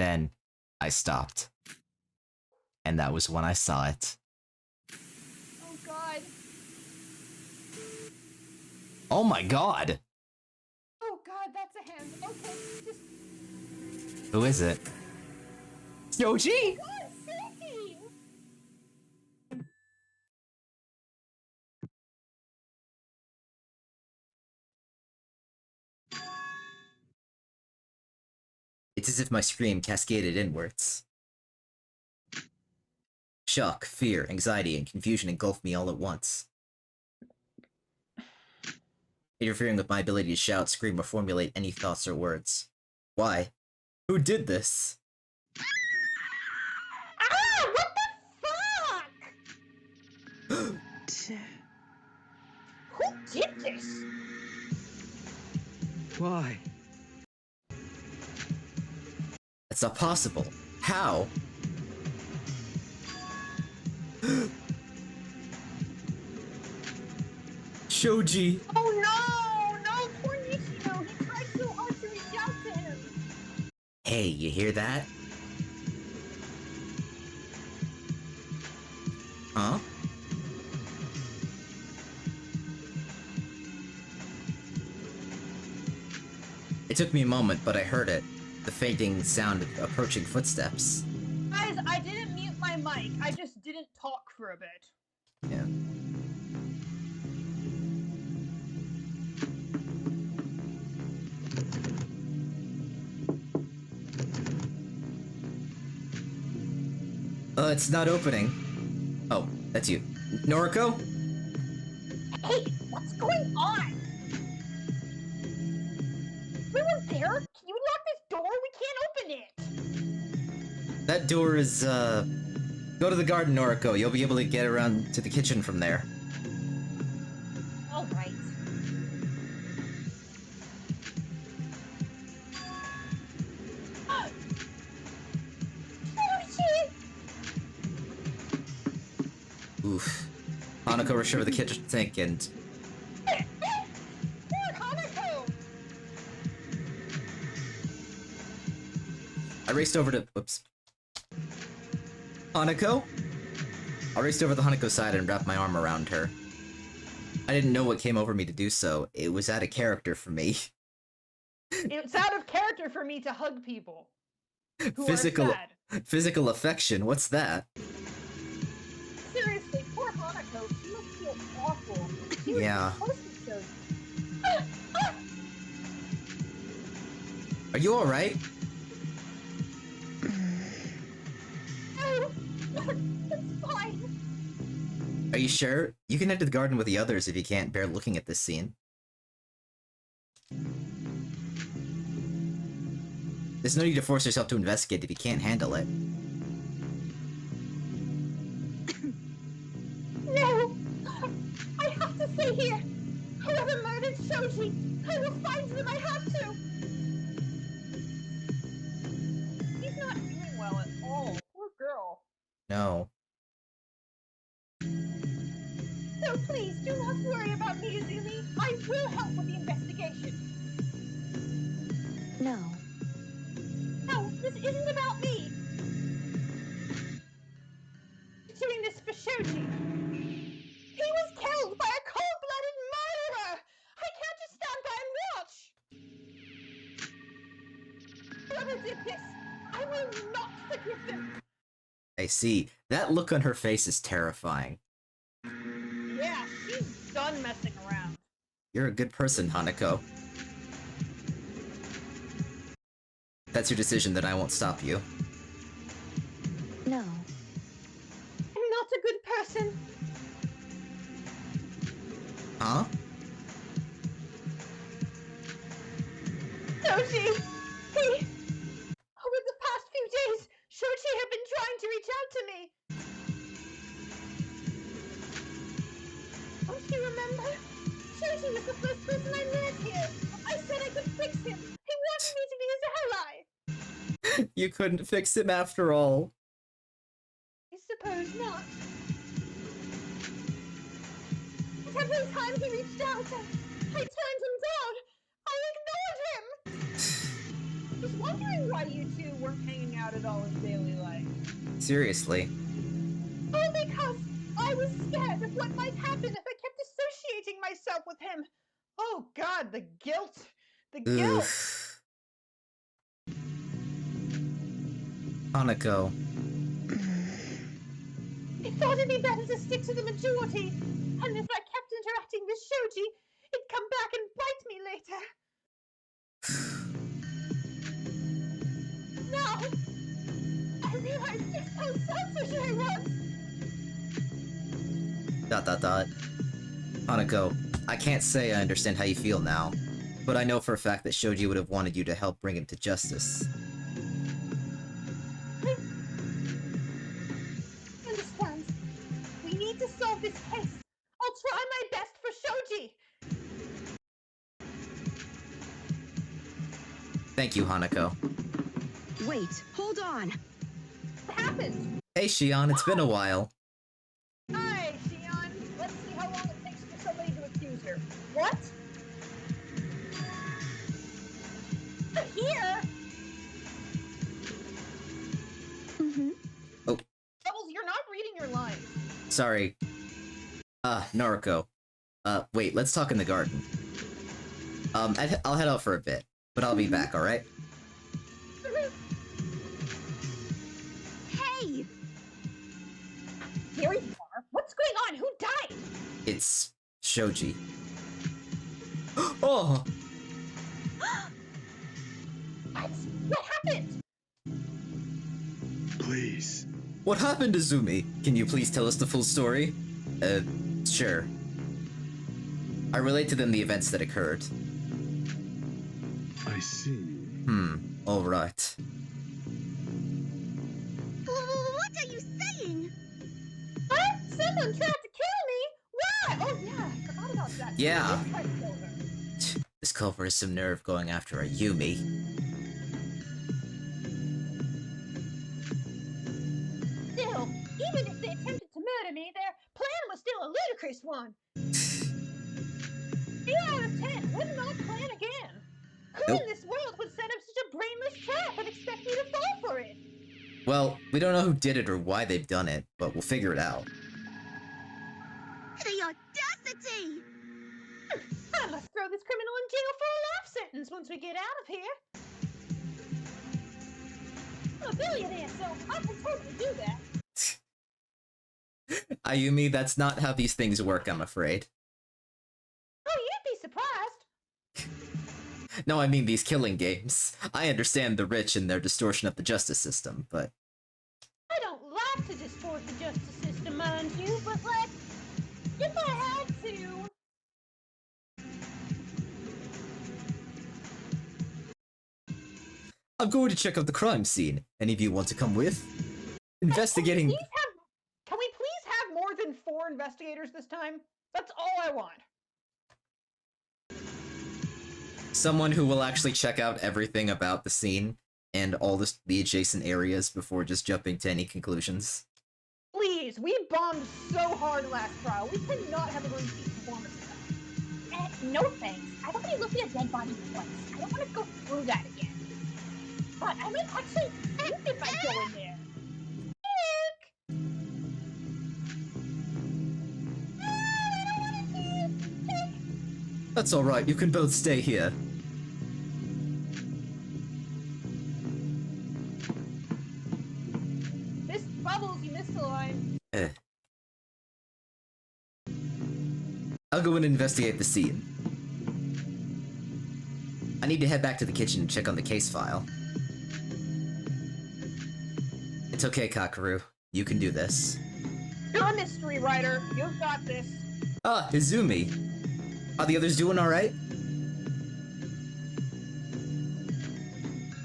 Then I stopped. And that was when I saw it. Oh god. Oh my god! Oh god, that's a hand. Okay, just... Who is it? Yoji? God, Sadie! It's as if my scream cascaded inwards. Shock, fear, anxiety, and confusion engulfed me all at once. Interfering with my ability to shout, scream, or formulate any thoughts or words. Why? Who did this? Ah! What the fuck? Who did this? Why? That's not possible. How? Shoji! Oh no! No, poor Nishino! He tried so hard to reach out to him! Hey, you hear that? Huh? It took me a moment, but I heard it. The fainting sound of approaching footsteps. Guys, I didn't mute my mic. I just didn't talk for a bit. Yeah. It's not opening. Oh, that's you. Noriko? Hey, what's going on? Everyone there? Can you lock this door? We can't open it! That door is, Go to the garden, Noriko. You'll be able to get around to the kitchen from there. Alright. Oof. Hanako rushed over the kitchen sink and... Poor Hanako! I raced over to... Whoops. Hanako? I raced over to Hanako's side and wrapped my arm around her. I didn't know what came over me to do so. It was out of character for me. It's out of character for me to hug people. Who Physical... are sad. Physical affection, what's that? Seriously, poor Hanako. She must feel awful. She was Yeah. supposed to show... Are you alright? No! It's fine! Are you sure? You can head to the garden with the others if you can't bear looking at this scene. There's no need to force yourself to investigate if you can't handle it. No! I have to stay here! Whoever murdered Shoji, I will find them, I have to! He's not doing well at all. Poor girl. No. So please, do not worry about me, Izumi. I will help with the investigation. No. No, this isn't about me! I'm doing this for Shoji. He was killed by a cold-blooded murderer! I can't just stand by and watch! Whoever did this, I will not forgive them! I see. That look on her face is terrifying. Yeah, she's done messing around. You're a good person, Hanako. If that's your decision, then I won't stop you. No. I'm not a good person. Huh? Shoji! Over the past few days, Shoji had been trying to reach out to me. Don't you remember? Shoji was the first person I met here. I said I could fix him. He wanted me to be his ally. You couldn't fix him after all. I suppose not. But every time he reached out, I turned him down. I ignored him. was wondering why you two weren't hanging out at all in daily life. Seriously. All because I was scared of what might happen if I kept associating myself with him. Oh God, the guilt. The guilt. Oof. Hanako. I thought it'd be better to stick to the majority, and if I kept interacting with Shoji, it'd come back and bite me later. Now, I realize just how selfish I was. ... Hanako, I can't say I understand how you feel now, but I know for a fact that Shoji would have wanted you to help bring him to justice. I understand. We need to solve this case. I'll try my best for Shoji. Thank you, Hanako. Wait, hold on. What happened? Hey, Shion, it's been a while. Hi, Shion. Let's see how long it takes for somebody to accuse her. What? Here? Mm-hmm. Oh. Bubbles, you're not reading your lines. Sorry. Naruko. Wait, let's talk in the garden. I'll head out for a bit, but I'll be back, alright? Hey! Here you are. What's going on? Who died? It's Shoji. Oh! What happened? Please. What happened, Izumi? Can you please tell us the full story? Sure. I relate to them the events that occurred. I see. Alright. What are you saying? What? Someone tried to kill me? Why? Oh yeah, I forgot about that. Yeah. Someone tried to kill her. This culprit has some nerve going after a Yumi. Still, even if they attempted to murder me, their plan was still a ludicrous one. 8 out of 10 would not plan again. Who Nope. in this world would set up such a brainless trap and expect me to fall for it? Well, we don't know who did it or why they've done it, but we'll figure it out. The audacity! I must throw this criminal in jail for a life sentence once we get out of here. I'm a billionaire, so I can totally do that. Ayumi, that's not how these things work, I'm afraid. Oh, you'd be surprised. No, I mean these killing games. I understand the rich and their distortion of the justice system, but... I don't like to distort the justice system, mind you, but like, if I had to... I'm going to check out the crime scene. Any of you want to come with? Investigating... Can we please have more than 4 investigators this time? That's all I want. Someone who will actually check out everything about the scene and all the adjacent areas before just jumping to any conclusions. Please, we bombed so hard last trial. We cannot have a repeat performance of that. No thanks. I've already looked at a dead body twice. I don't want to go through that again. But I might actually puke if I go in there. Puke! I don't want to puke! That's alright, you can both stay here. Miss Bubbles, you missed a line. I'll go and investigate the scene. I need to head back to the kitchen and check on the case file. It's okay, Kakeru. You can do this. You're a mystery writer. You've got this. Ah, Izumi. Are the others doing alright?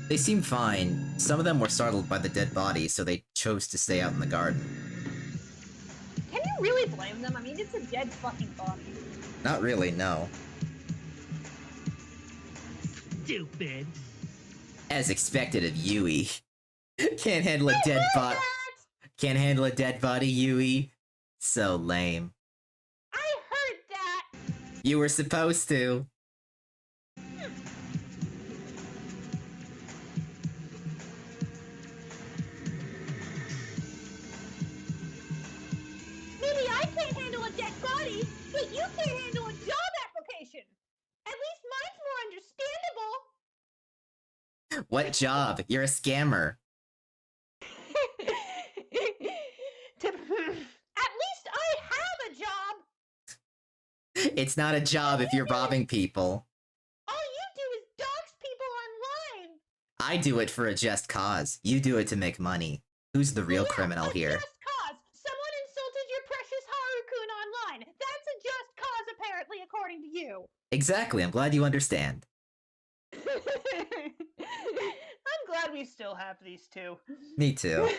They seem fine. Some of them were startled by the dead body, so they chose to stay out in the garden. Can you really blame them? I mean, it's a dead fucking body. Not really, no. Stupid. As expected of Yui. Can't handle a dead body. Can't handle a dead body, Yui. So lame. I heard that. You were supposed to. But you can't handle a job application! At least mine's more understandable! What job? You're a scammer. At least I have a job! It's not a job if you're robbing people. All you do is dox people online! I do it for a just cause. You do it to make money. Who's the real criminal here? A just cause! Someone insulted your precious Haru-kun online! That's a just cause, apparently, according to you! Exactly, I'm glad you understand. I'm glad we still have these two. Me too.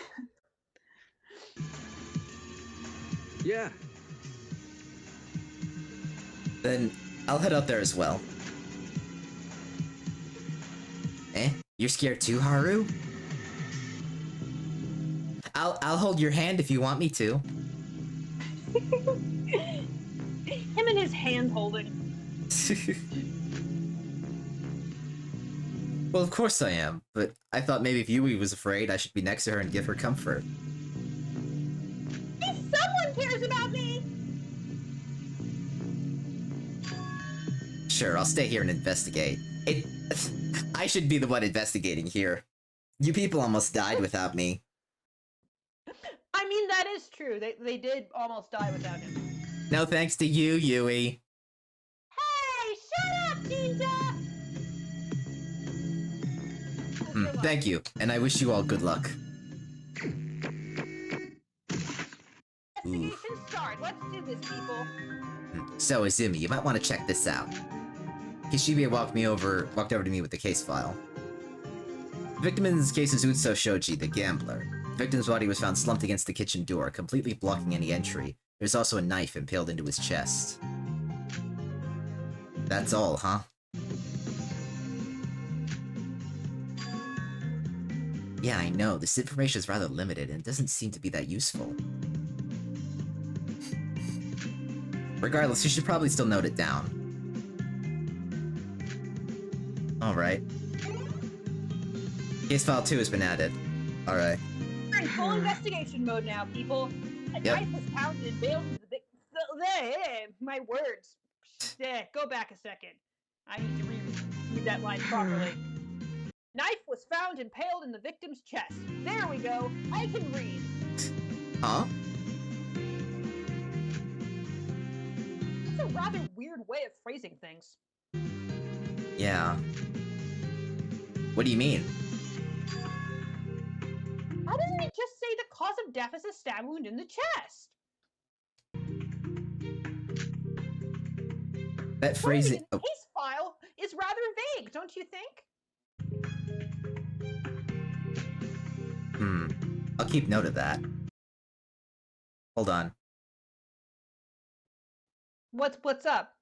Yeah. Then I'll head out there as well. Eh? You're scared too, Haru? I'll hold your hand if you want me to. Him and his hand holding. Well, of course I am, but I thought maybe if Yui was afraid, I should be next to her and give her comfort. If someone cares about me! Sure, I'll stay here and investigate. I should be the one investigating here. You people almost died without me. I mean, that is true. They did almost die without him. No thanks to you, Yui. Hey, shut up, Ninja! Thank you, and I wish you all good luck. Investigation start. Let's do this, people. So, Izumi, you might want to check this out. Kishibe walked over to me with the case file. The victim in this case is Utsu Shoji, the gambler. The victim's body was found slumped against the kitchen door, completely blocking any entry. There's also a knife impaled into his chest. That's all, huh? Yeah, I know. This information is rather limited, and it doesn't seem to be that useful. Regardless, you should probably still note it down. Alright. Case file 2 has been added. Alright. We're in full investigation mode now, people. A knife was pounded and bailed into the my words. Go back a second. I need to read that line properly. Knife was found impaled in the victim's chest. There we go. I can read. Huh? It's a rather weird way of phrasing things. Yeah. What do you mean? Why doesn't it just say the cause of death is a stab wound in the chest? That phrasing. The case file is rather vague, don't you think? I'll keep note of that. Hold on. What's up?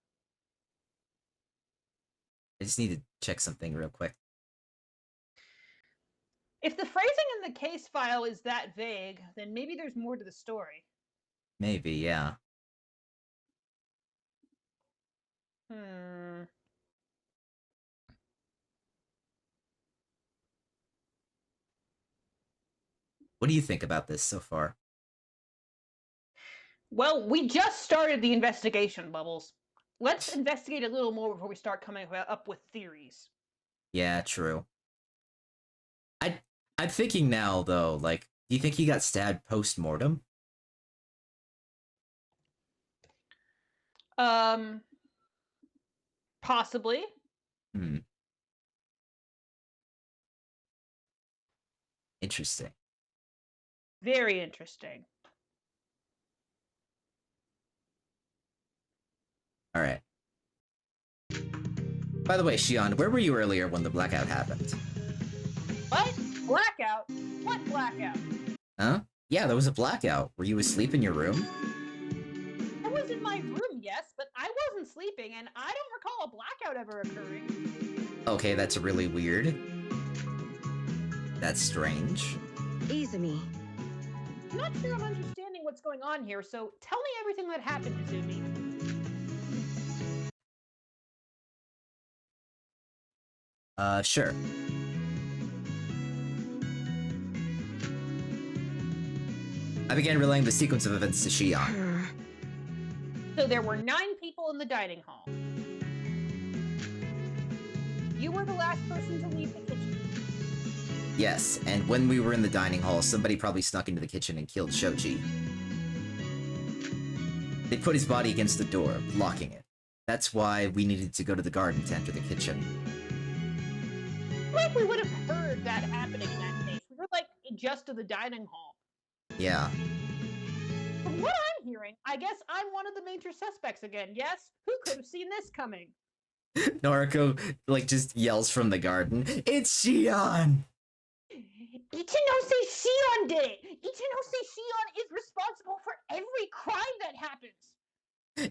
I just need to check something real quick. If the phrasing in the case file is that vague, then maybe there's more to the story. Maybe, yeah. What do you think about this so far? Well, we just started the investigation, Bubbles. Let's investigate a little more before we start coming up with theories. Yeah, true. I'm thinking now, though, like, do you think he got stabbed post-mortem? Possibly. Interesting. Very interesting. Alright. By the way, Shion, where were you earlier when the blackout happened? What? Blackout? What blackout? Huh? Yeah, there was a blackout. Were you asleep in your room? I was in my room, yes, but I wasn't sleeping, and I don't recall a blackout ever occurring. Okay, that's really weird. That's strange. Izumi. I'm not sure I'm understanding what's going on here, so tell me everything that happened, Izumi. Sure. I began relaying the sequence of events to Shion. So So there were 9 people in the dining hall. You were the last person to leave the kitchen. Yes, and when we were in the dining hall, somebody probably snuck into the kitchen and killed Shoji. They put his body against the door, blocking it. That's why we needed to go to the garden to enter the kitchen. Like we would have heard that happening in that case. We were like just to the dining hall. Yeah. From what I'm hearing, I guess I'm one of the major suspects again, yes? Who could have seen this coming? Noriko, like, just yells from the garden, "It's Shion!" Ichinose Shion did it! Ichinose Shion is responsible for every crime that happens!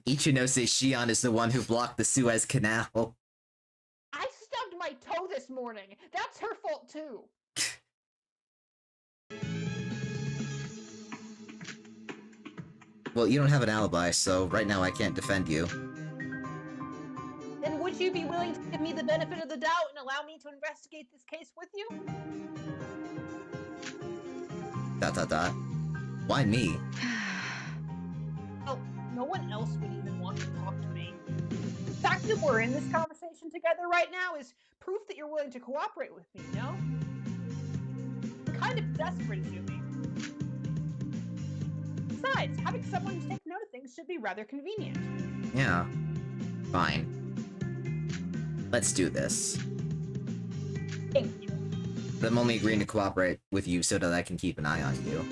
Ichinose Shion is the one who blocked the Suez Canal. I stubbed my toe this morning. That's her fault too. Well, you don't have an alibi, so right now I can't defend you. Then would you be willing to give me the benefit of the doubt and allow me to investigate this case with you? ... Why me? Well, no one else would even want to talk to me. The fact that we're in this conversation together right now is proof that you're willing to cooperate with me, you know? I'm kind of desperate, Izumi. Besides, having someone to take note of things should be rather convenient. Yeah. Fine. Let's do this. Thank you. But I'm only agreeing to cooperate with you so that I can keep an eye on you.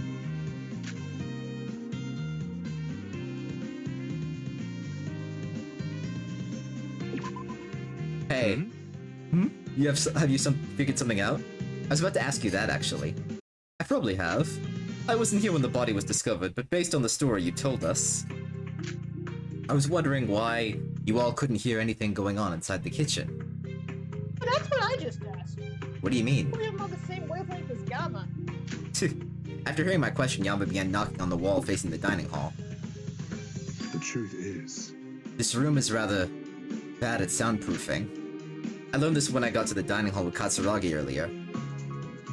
Hey. You have figured something out? I was about to ask you that, actually. I probably have. I wasn't here when the body was discovered, but based on the story you told us, I was wondering why you all couldn't hear anything going on inside the kitchen. But that's what I just asked. What do you mean? We're on the same wavelength as Gamma. After hearing my question, Yama began knocking on the wall facing the dining hall. The truth is, this room is rather bad at soundproofing. I learned this when I got to the dining hall with Katsuragi earlier.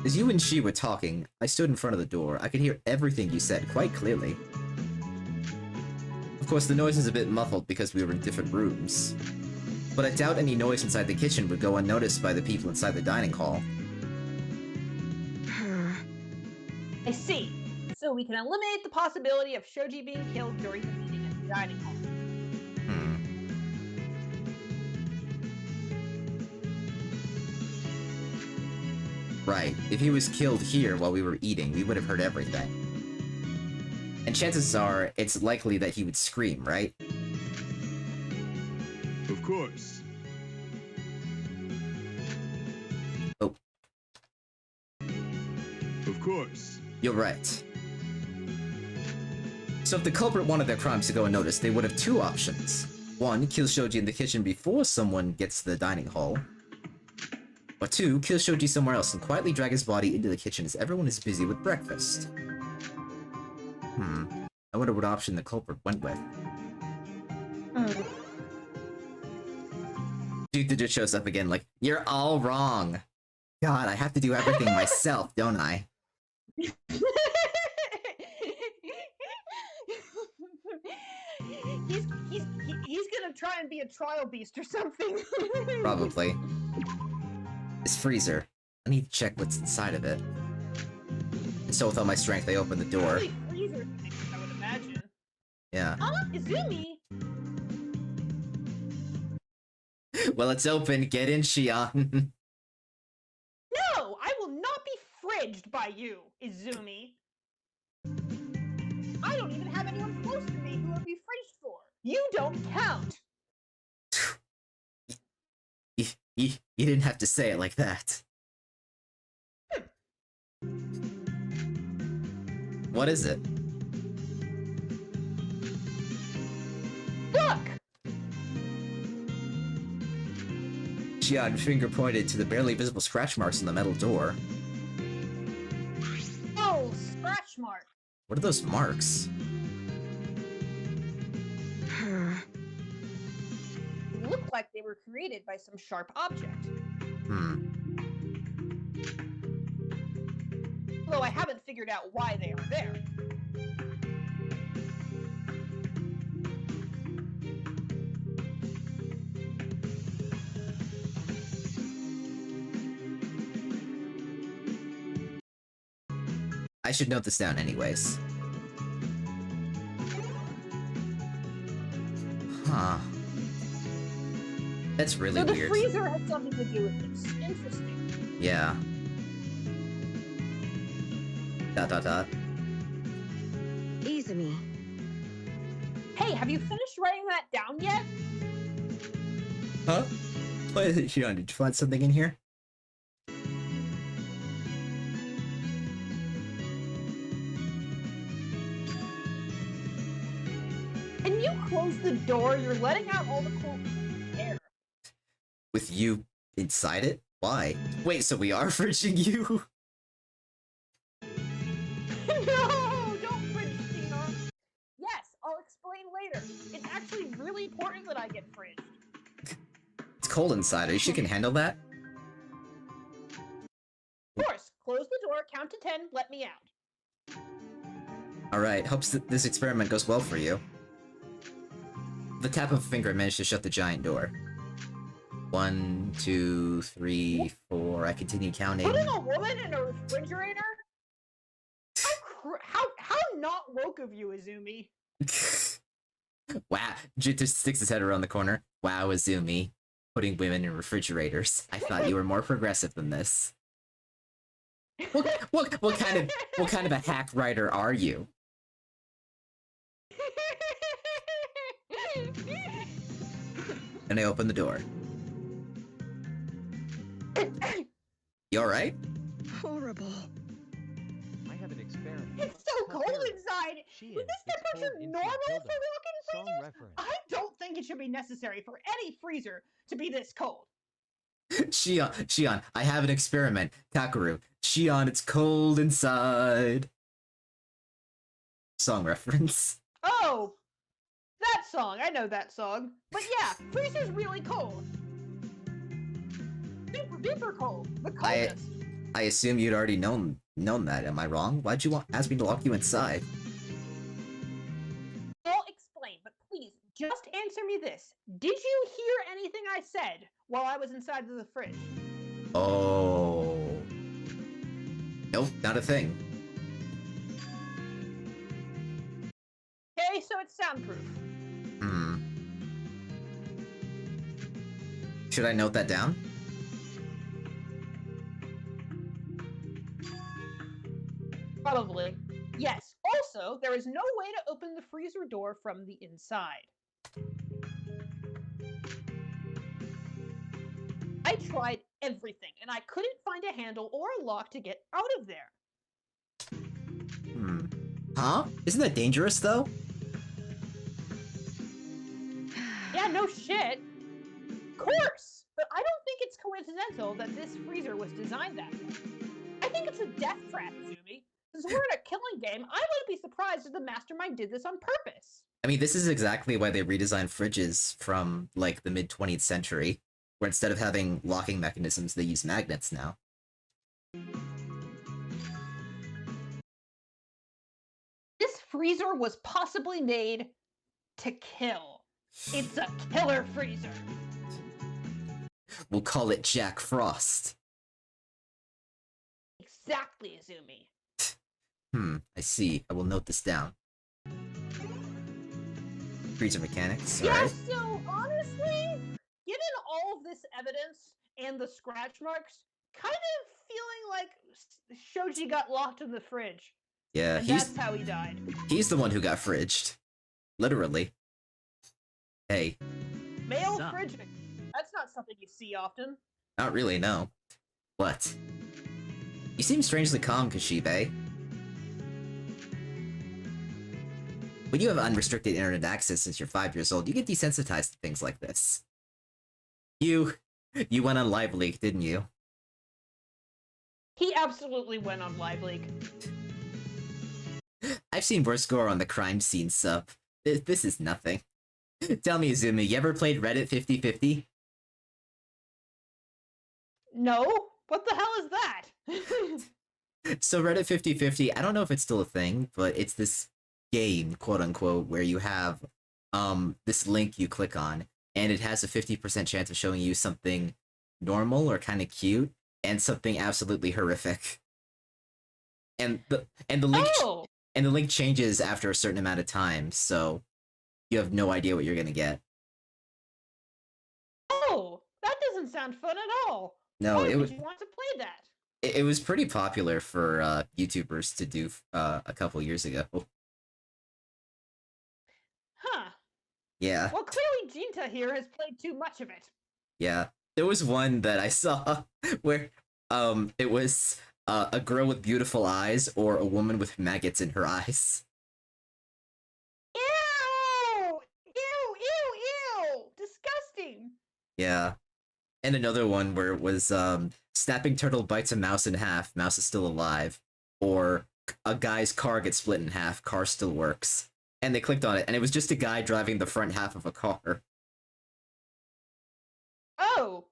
As you and she were talking, I stood in front of the door. I could hear everything you said quite clearly. Of course, the noise is a bit muffled because we were in different rooms. But I doubt any noise inside the kitchen would go unnoticed by the people inside the dining hall. I see. So we can eliminate the possibility of Shoji being killed during the meeting at the dining hall. Right. If he was killed here while we were eating, we would have heard everything. And chances are, it's likely that he would scream, right? of course. Oh. Of course. You're right. So if the culprit wanted their crimes to go unnoticed, they would have 2 options. 1, kill Shoji in the kitchen before someone gets to the dining hall. Or 2, kill Shoji somewhere else and quietly drag his body into the kitchen as everyone is busy with breakfast. I wonder what option the culprit went with. Dude just shows up again like, you're all wrong. God, I have to do everything myself, don't I? He's gonna try and be a trial beast or something. Probably. This freezer. I need to check what's inside of it. And so with all my strength, I open the door. Probably freezer things, I would imagine. Yeah. Izumi! Well, it's open. Get in, Shion. No! I will not be fridged by you, Izumi! I don't even have anyone close to me who would be fridged for. You don't count! You didn't have to say it like that. What is it? Look! Shion finger pointed to the barely visible scratch marks on the metal door. Oh, scratch mark. What are those marks? They look like they were created by some sharp object. Although I haven't figured out why they are there. I should note this down anyways. Huh. That's really So the weird. freezer has something to do with this. Interesting. Yeah. Dot dot dot. Izumi. Hey, have you finished writing that down yet? Huh? What is it, Shion? Did you find something in here? Can you close the door? You're letting out all the cold air. With you inside it? Why? Wait, so we are fridging you? No, don't fridge Tina. Yes, I'll explain later. It's actually really important that I get fridged. It's cold inside. Are you sure you can handle that? Of course, close the door, count to 10, let me out. Alright, hopes that this experiment goes well for you. The tap of a finger managed to shut the giant door. 1, 2, 3, 4. I continue counting. Putting a woman in a refrigerator? How not woke of you, Izumi? Wow. Jit just sticks his head around the corner. Wow, Izumi. Putting women in refrigerators. I thought you were more progressive than this. What kind of a hack writer are you? And I open the door. You alright? Horrible. I have an experiment. It's so cold inside! Would this temperature normal for walk-in freezers? Reference. I don't think it should be necessary for any freezer to be this cold. Shion, I have an experiment. Kakeru, Shion, it's cold inside. Song reference. Oh! That song, I know that song. But yeah, freezer's really cold. Super cold. The coldest. I assume you'd already known that. Am I wrong? Why'd you ask me to lock you inside? I'll explain, but please, just answer me this. Did you hear anything I said while I was inside of the fridge? Oh. Nope, not a thing. Okay, so it's soundproof. Should I note that down? Probably. Yes. Also, there is no way to open the freezer door from the inside. I tried everything, and I couldn't find a handle or a lock to get out of there. Huh? Isn't that dangerous, though? Yeah, no shit. Of course! But I don't think it's coincidental that this freezer was designed that way. I think it's a death trap, Izumi. Since we're in a killing game, I wouldn't be surprised if the mastermind did this on purpose. I mean, this is exactly why they redesigned fridges from, like, the mid-20th century, where instead of having locking mechanisms, they use magnets now. This freezer was possibly made to kill. It's a killer freezer. We'll call it Jack Frost. Exactly, Izumi. I see. I will note this down. Freezer mechanics, Yeah, alright. so honestly, given all of this evidence and the scratch marks, kind of feeling like Shoji got locked in the fridge. Yeah, And that's how he died. he's the one who got fridged. Literally. Hey, Male Sup? fridging. That's not something you see often. not really, no. What? You seem strangely calm, Kashibe. When you have unrestricted internet access since you're 5 years old, you get desensitized to things like this. You went on Live Leak, didn't you? He absolutely went on Live Leak. I've seen worse gore on the crime scene sub. This is nothing. Tell me, Izumi, you ever played Reddit 50/50? No? What the hell is that? So Reddit 50/50, I don't know if it's still a thing, but it's this game, quote unquote, where you have this link you click on, and it has a 50% chance of showing you something normal or kind of cute, and something absolutely horrific. and the link Oh! and the link changes after a certain amount of time, so you have no idea what you're gonna get. Oh! That doesn't sound fun at all. No, Why it would was you want to play that? it was pretty popular for YouTubers to do a couple years ago. Huh. Yeah, Well, clearly Jinta here has played too much of it. yeah. There was one that I saw where it was a girl with beautiful eyes or a woman with maggots in her eyes. Ew! Ew! Ew! Ew! Disgusting! Yeah. And another one where it was snapping turtle bites a mouse in half, mouse is still alive, or a guy's car gets split in half, car still works. And they clicked on it, and it was just a guy driving the front half of a car. Oh!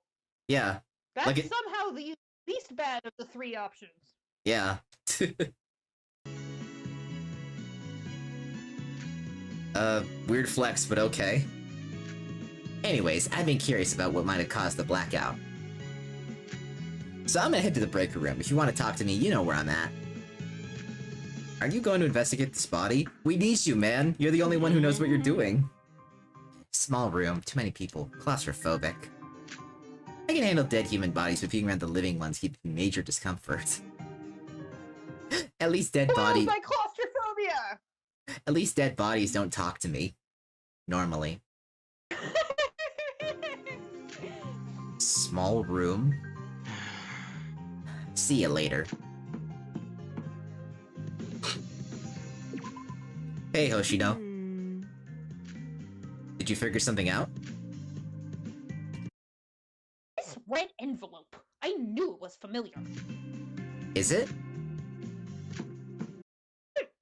Yeah, That's Like it- somehow the least bad of the three options. yeah. Weird flex, but okay. Anyways, I've been curious about what might have caused the blackout. So I'm gonna head to the breaker room. If you want to talk to me, you know where I'm at. Are you going to investigate this body? We need you, man. You're the only one who knows what you're doing. Small room, too many people, claustrophobic. I can handle dead human bodies, but being around the living ones gives me major discomfort. At least dead Oh, my claustrophobia! At least dead bodies don't talk to me. Normally. Small room. See you later. Hey, Hoshino. Hmm. Did you figure something out? This red envelope. I knew it was familiar. Is it?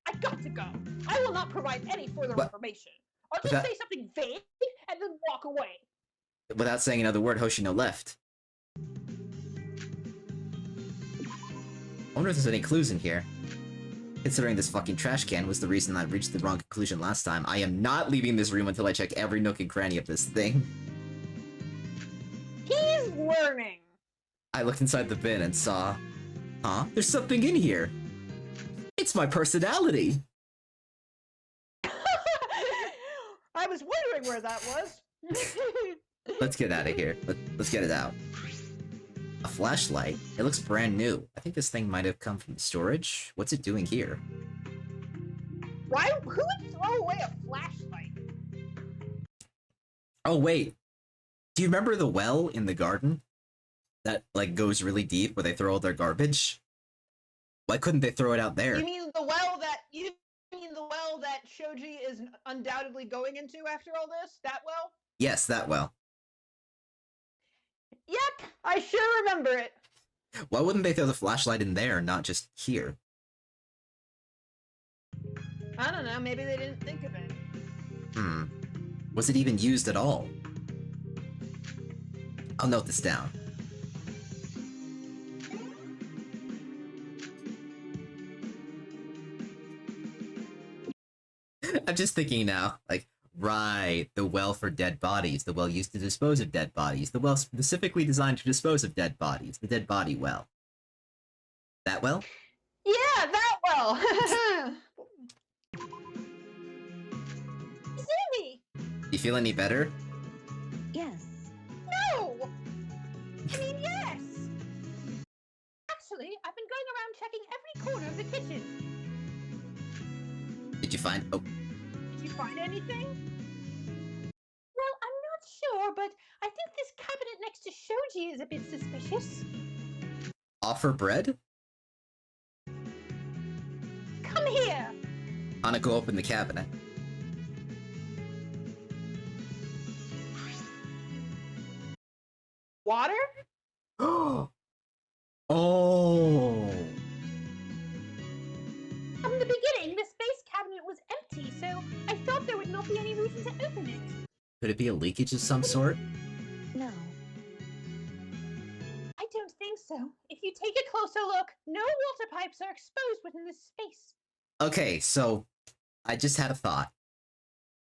I got to go. I will not provide any further What? information. I'll just Without- say something vague and then walk away. Without saying another word, Hoshino left. I wonder if there's any clues in here. Considering this fucking trash can was the reason I reached the wrong conclusion last time, I am not leaving this room until I check every nook and cranny of this thing. He's learning. I looked inside the bin and saw... Huh? There's something in here! It's my personality! I was wondering where that was. Let's get out of here. Let's get it out. A flashlight? It looks brand new. I think this thing might have come from storage. What's it doing here? Why? Who would throw away a flashlight? Oh, wait. Do you remember the well in the garden? That, like, goes really deep where they throw all their garbage? Why couldn't they throw it out there? You mean the well that Shoji is undoubtedly going into after all this? That well? Yes, that well. Yep, I sure remember it. Why wouldn't they throw the flashlight in there, not just here? I don't know, maybe they didn't think of it. Was it even used at all? I'll note this down. I'm just thinking now, like, right, the well for dead bodies, the well used to dispose of dead bodies, the well specifically designed to dispose of dead bodies, the dead body well. That well? Yeah, that well. Zumi! You feel any better? Yes. No! I mean, yes! Actually, I've been going around checking every corner of the kitchen. Did you find... Oh, Did you find anything? Well, I'm not sure, but I think this cabinet next to Shoji is a bit suspicious. offer bread? Come here! Hanako opened the cabinet. Water? Oh! From the beginning, the space cabinet was empty, so I thought there would not be any reason to open it. Could it be a leakage of some sort? No. I don't think so. If you take a closer look, no water pipes are exposed within this space. Okay, so I just had a thought.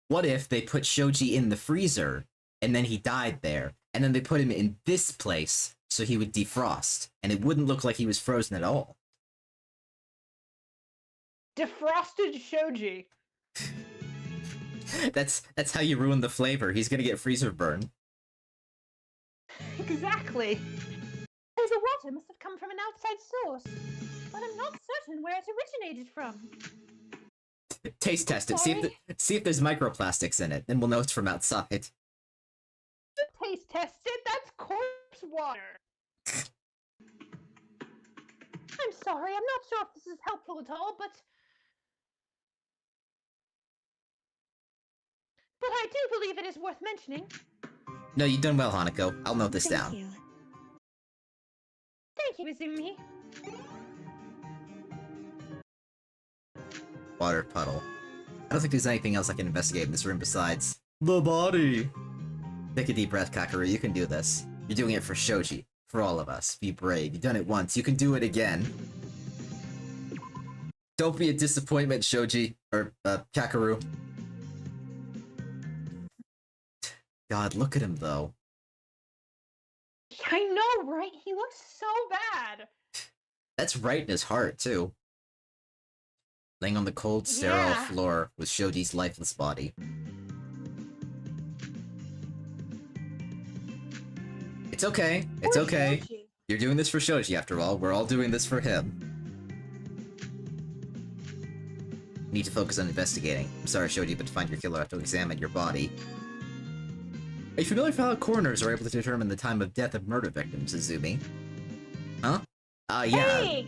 What if they put Shoji in the freezer, and then he died there, and then they put him in this place so he would defrost, and it wouldn't look like he was frozen at all? Defrosted shoji. That's how you ruin the flavor. He's gonna get freezer burn. Exactly. Oh, the water must have come from an outside source, but I'm not certain where it originated from. Taste test it. See if there's microplastics in it. Then we'll know it's from outside. Taste tested? That's corpse water. I'm sorry, I'm not sure if this is helpful at all, but I do believe it is worth mentioning. No, you've done well, Hanako. I'll note this down. Thank you. Thank you, Izumi. Water puddle. I don't think there's anything else I can investigate in this room besides the body. Take a deep breath, Kakeru. You can do this. You're doing it for Shoji. For all of us. Be brave. You've done it once. You can do it again. Don't be a disappointment, Shoji. Or, Kakeru. God, look at him, though. I know, right? He looks so bad. That's right in his heart, too. Laying on the cold, sterile floor with Shoji's lifeless body. It's okay. It's Poor okay. Shoji. You're doing this for Shoji, after all. We're all doing this for him. You need to focus on investigating. I'm sorry, Shoji, but to find your killer, I have to examine your body. Are you familiar with how coroners are able to determine the time of death of murder victims, Izumi? Huh? Yeah. Hey!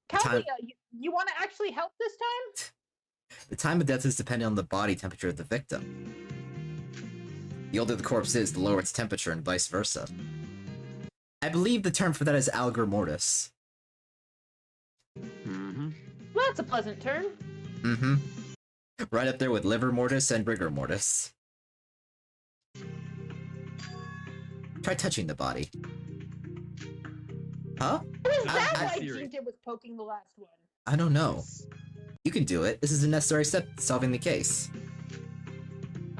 Kaguya, you want to actually help this time? The time of death is dependent on the body temperature of the victim. The older the corpse is, the lower its temperature, and vice versa. I believe the term for that is algor mortis. Mm-hmm. Well, that's a pleasant term. Mm-hmm. Right up there with livor mortis and rigor mortis. Try touching the body. Huh? What is that I theory. deemed it was poking the last one? I don't know. You can do it. This is a necessary step to solving the case.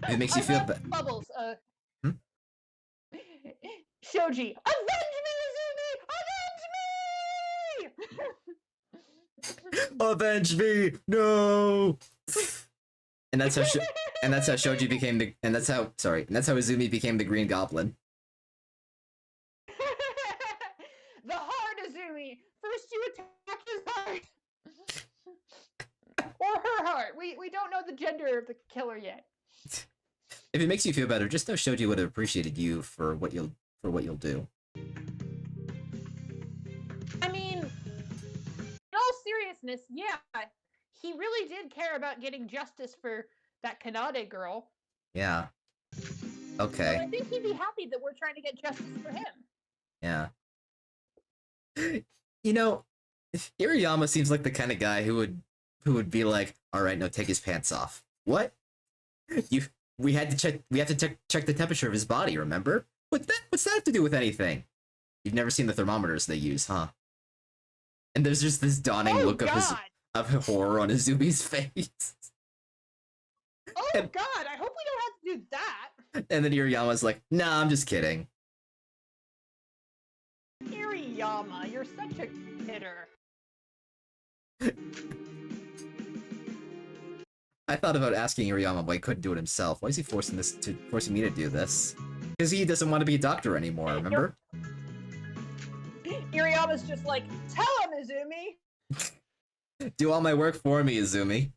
If it makes you feel better. Bubbles, Hmm? Shoji, avenge me, Izumi! Avenge me! Avenge me! No! And that's how Shoji became the and that's how Izumi became the Green Goblin. The heart, Izumi! First you attack his heart! Or her heart. We don't know the gender of the killer yet. If it makes you feel better, just know Shoji would have appreciated you for what you'll do. I mean, in all seriousness, yeah, he really did care about getting justice for that Kanade girl. Yeah. So Okay. I think he'd be happy that we're trying to get justice for him. Yeah. You know, Hirayama seems like the kind of guy who would be like, all right, no, take his pants off. What? We have to check the temperature of his body, remember? What's that have to do with anything? You've never seen the thermometers they use, huh? And there's just this dawning look of horror on Izumi's face. Oh God, I hope we don't have to do that. And then Hirayama's like, nah, I'm just kidding. Iriyama, you're such a hitter. I thought about asking Iriyama why he couldn't do it himself. Why is he forcing me to do this? Because he doesn't want to be a doctor anymore, remember? Iriyama's just like, tell him, Izumi! Do all my work for me, Izumi.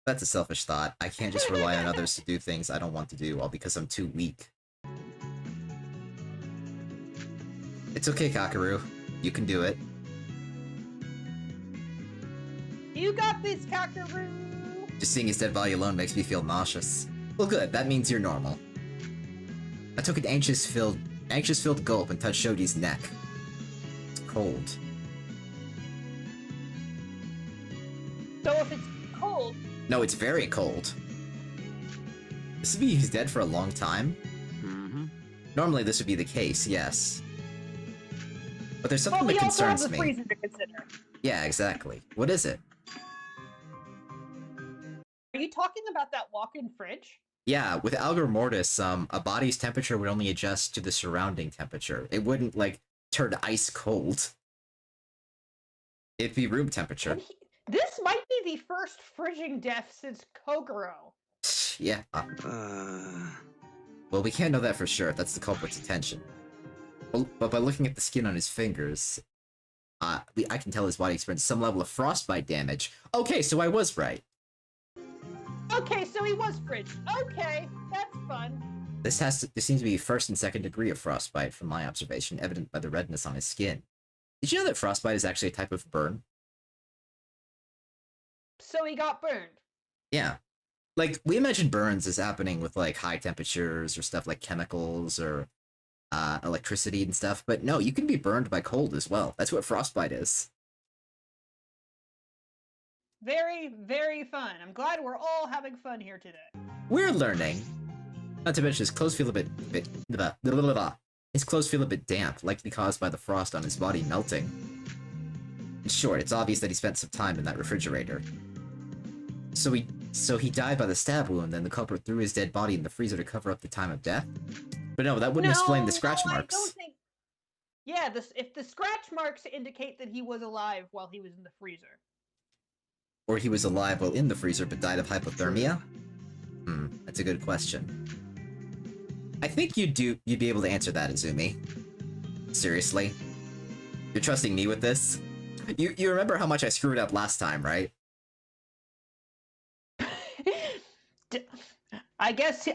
That's a selfish thought. I can't just rely on others to do things I don't want to do, all because I'm too weak. It's okay, Kakeru. You can do it. You got this, Kakeru! Just seeing his dead body alone makes me feel nauseous. Well, good. That means you're normal. I took an anxious-filled gulp and touched Shoji's neck. It's cold. So if it's cold... No, it's very cold. This would be he's dead for a long time? Mm-hmm. Normally this would be the case, yes. But there's something Well, that we also have concerns the me. freezer to consider. Yeah, exactly. What is it? Are you talking about that walk-in fridge? Yeah, with algor mortis, a body's temperature would only adjust to the surrounding temperature. It wouldn't, like, turn ice cold. It'd be room temperature. This might be the first fridging death since Kokoro. Yeah. Well, we can't know that for sure if that's the culprit's intention. But by looking at the skin on his fingers, I can tell his body experienced some level of frostbite damage. Okay, so I was right. Okay, so he was fridged. Okay, that's fun. This seems to be first and second degree of frostbite from my observation, evident by the redness on his skin. Did you know that frostbite is actually a type of burn? So he got burned. Yeah. Like, we imagine burns as happening with, like, high temperatures or stuff like chemicals or electricity and stuff, but no, you can be burned by cold as well. That's what frostbite is. Very, very fun. I'm glad we're all having fun here today. We're learning. Not to mention his clothes feel a bit his clothes feel a bit damp, likely caused by the frost on his body melting. In short, it's obvious that he spent some time in that refrigerator. So he died by the stab wound, then the culprit threw his dead body in the freezer to cover up the time of death? But no, that wouldn't explain the scratch marks. I don't think... Yeah, if the scratch marks indicate that he was alive while he was in the freezer. Or he was alive while in the freezer but died of hypothermia? That's a good question. I think you'd be able to answer that, Izumi. Seriously? You're trusting me with this? You remember how much I screwed up last time, right? I guess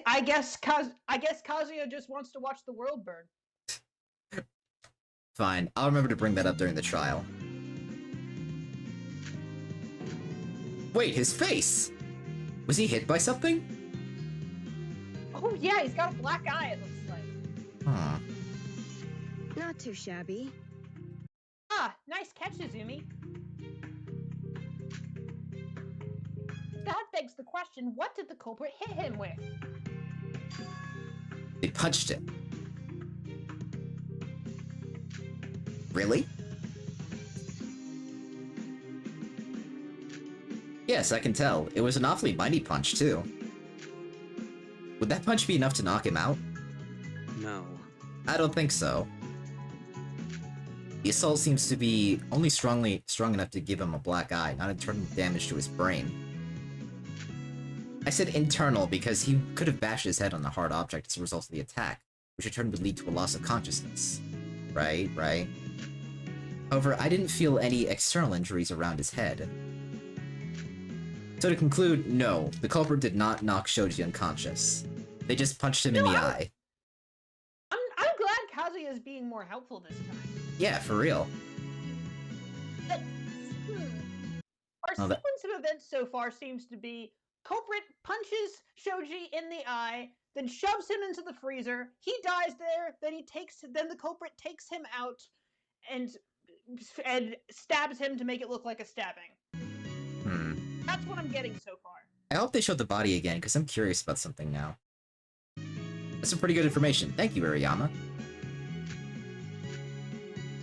Kazuya just wants to watch the world burn. Fine, I'll remember to bring that up during the trial. Wait, his face! Was he hit by something? Oh yeah, he's got a black eye, it looks like. Huh. Not too shabby. Ah, nice catch, Izumi. That begs the question, what did the culprit hit him with? They punched him. Really? Yes, I can tell. It was an awfully mighty punch, too. Would that punch be enough to knock him out? No. I don't think so. The assault seems to be only strong enough to give him a black eye, not internal damage to his brain. I said internal because he could have bashed his head on a hard object as a result of the attack, which in turn would lead to a loss of consciousness. Right. However, I didn't feel any external injuries around his head. So to conclude, no, the culprit did not knock Shoji unconscious. They just punched him in the eye. I'm glad Kazuya is being more helpful this time. Yeah, for real. But, Our sequence of events so far seems to be culprit punches Shoji in the eye, then shoves him into the freezer. He dies there. Then the culprit takes him out and stabs him to make it look like a stabbing. That's what I'm getting so far. I hope they showed the body again, because I'm curious about something now. That's some pretty good information. Thank you, Iriyama.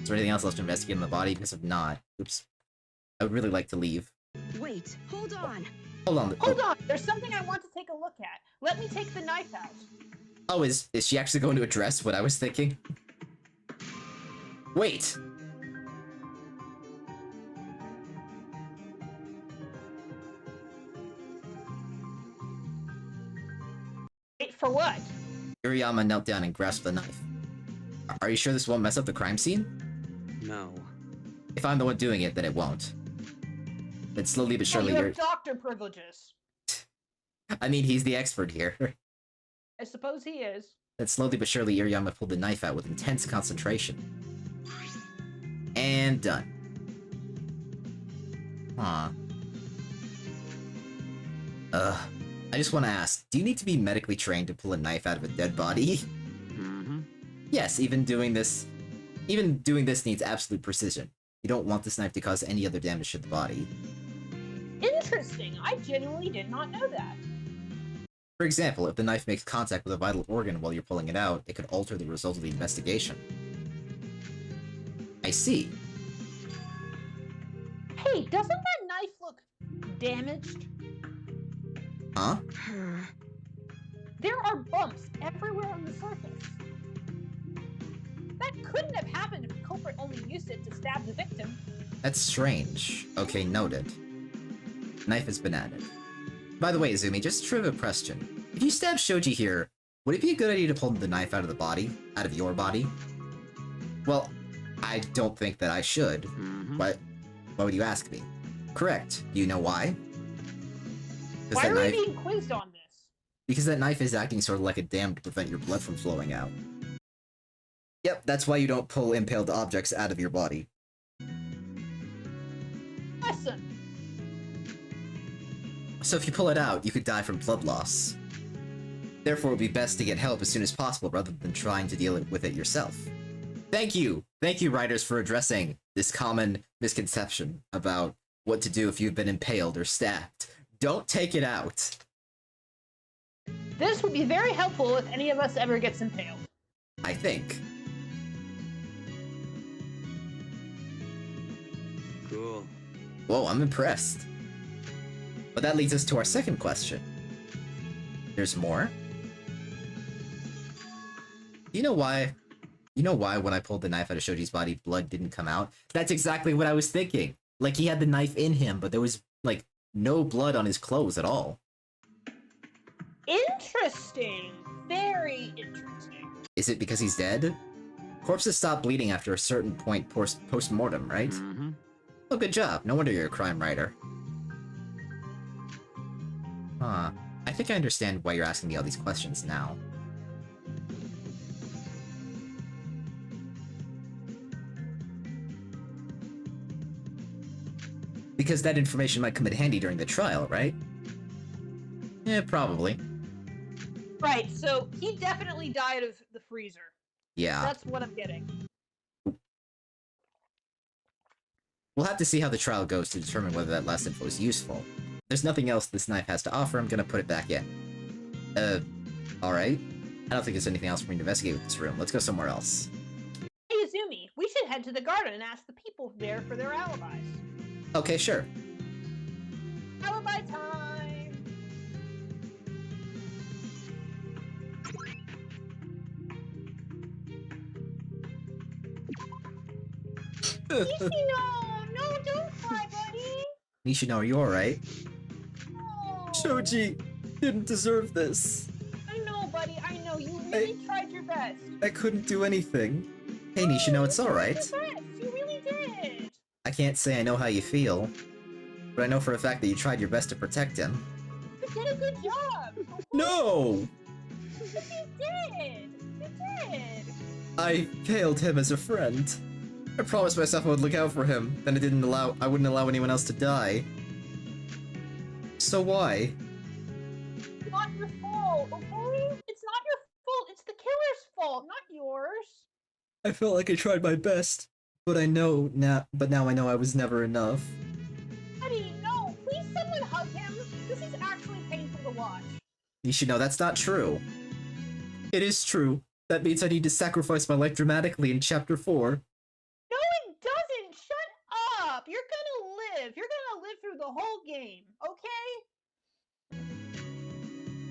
Is there anything else left to investigate on the body? Because if not, oops. I would really like to leave. Wait, hold on. Hold on. Hold on. There's something I want to take a look at. Let me take the knife out. Oh, is she actually going to address what I was thinking? Wait! Wait for what? Iriyama knelt down and grasped the knife. Are you sure this won't mess up the crime scene? No. If I'm the one doing it, then it won't. Then slowly but surely you have doctor privileges. I mean, he's the expert here. I suppose he is. Then slowly but surely Iriyama pulled the knife out with intense concentration. And done. Huh. I just want to ask, do you need to be medically trained to pull a knife out of a dead body? Mm-hmm. Yes, even doing this needs absolute precision. You don't want this knife to cause any other damage to the body. Interesting. I genuinely did not know that. For example, if the knife makes contact with a vital organ while you're pulling it out, it could alter the result of the investigation. I see. Hey, doesn't that knife look damaged? Huh? There are bumps everywhere on the surface. That couldn't have happened if the culprit only used it to stab the victim. That's strange. Okay, noted. Knife has been added. By the way, Izumi, just a trivia question. If you stab Shoji here, would it be a good idea to pull the knife out of the body? Out of your body? Well, I don't think that I should. Mm-hmm. But why would you ask me? Correct. Do you know why? Why are we being quizzed on this? Because that knife is acting sort of like a dam to prevent your blood from flowing out. Yep, that's why you don't pull impaled objects out of your body. Listen. So if you pull it out, you could die from blood loss. Therefore, it would be best to get help as soon as possible rather than trying to deal with it yourself. Thank you! Thank you, writers, for addressing this common misconception about what to do if you've been impaled or stabbed. Don't take it out! This would be very helpful if any of us ever gets impaled. I think. Cool. Whoa, I'm impressed. But that leads us to our second question. There's more? You know why when I pulled the knife out of Shoji's body, blood didn't come out? That's exactly what I was thinking. Like, he had the knife in him, but there was, like, no blood on his clothes at all. Interesting. Very interesting. Is it because he's dead? Corpses stop bleeding after a certain point post-mortem, right? Mm-hmm. Oh, good job. No wonder you're a crime writer. Huh. I think I understand why you're asking me all these questions now. Because that information might come in handy during the trial, right? Yeah, probably. Right, so he definitely died of the freezer. Yeah. That's what I'm getting. We'll have to see how the trial goes to determine whether that last info is useful. There's nothing else this knife has to offer, I'm gonna put it back in. Alright. I don't think there's anything else for me to investigate with this room. Let's go somewhere else. Hey, Izumi, we should head to the garden and ask the people there for their alibis. Okay, sure. Alibi time! Nishino! No, don't cry, buddy! Nishino, are you alright? No. Shoji didn't deserve this. I know, buddy, I know. You really tried your best. I couldn't do anything. Hey, Nishino, it's alright. You tried your best. You really did. I can't say I know how you feel, but I know for a fact that you tried your best to protect him. You did a good job. No! But you did. You did. I failed him as a friend. I promised myself I would look out for him, then I wouldn't allow anyone else to die. So why? It's not your fault, okay? It's not your fault. It's the killer's fault, not yours. I felt like I tried my best, but now I know I was never enough. Buddy, no. Please someone hug him. This is actually painful to watch. You should know that's not true. It is true. That means I need to sacrifice my life dramatically in Chapter 4. No, it doesn't. Shut up. You're gonna live. You're gonna live through the whole game, okay?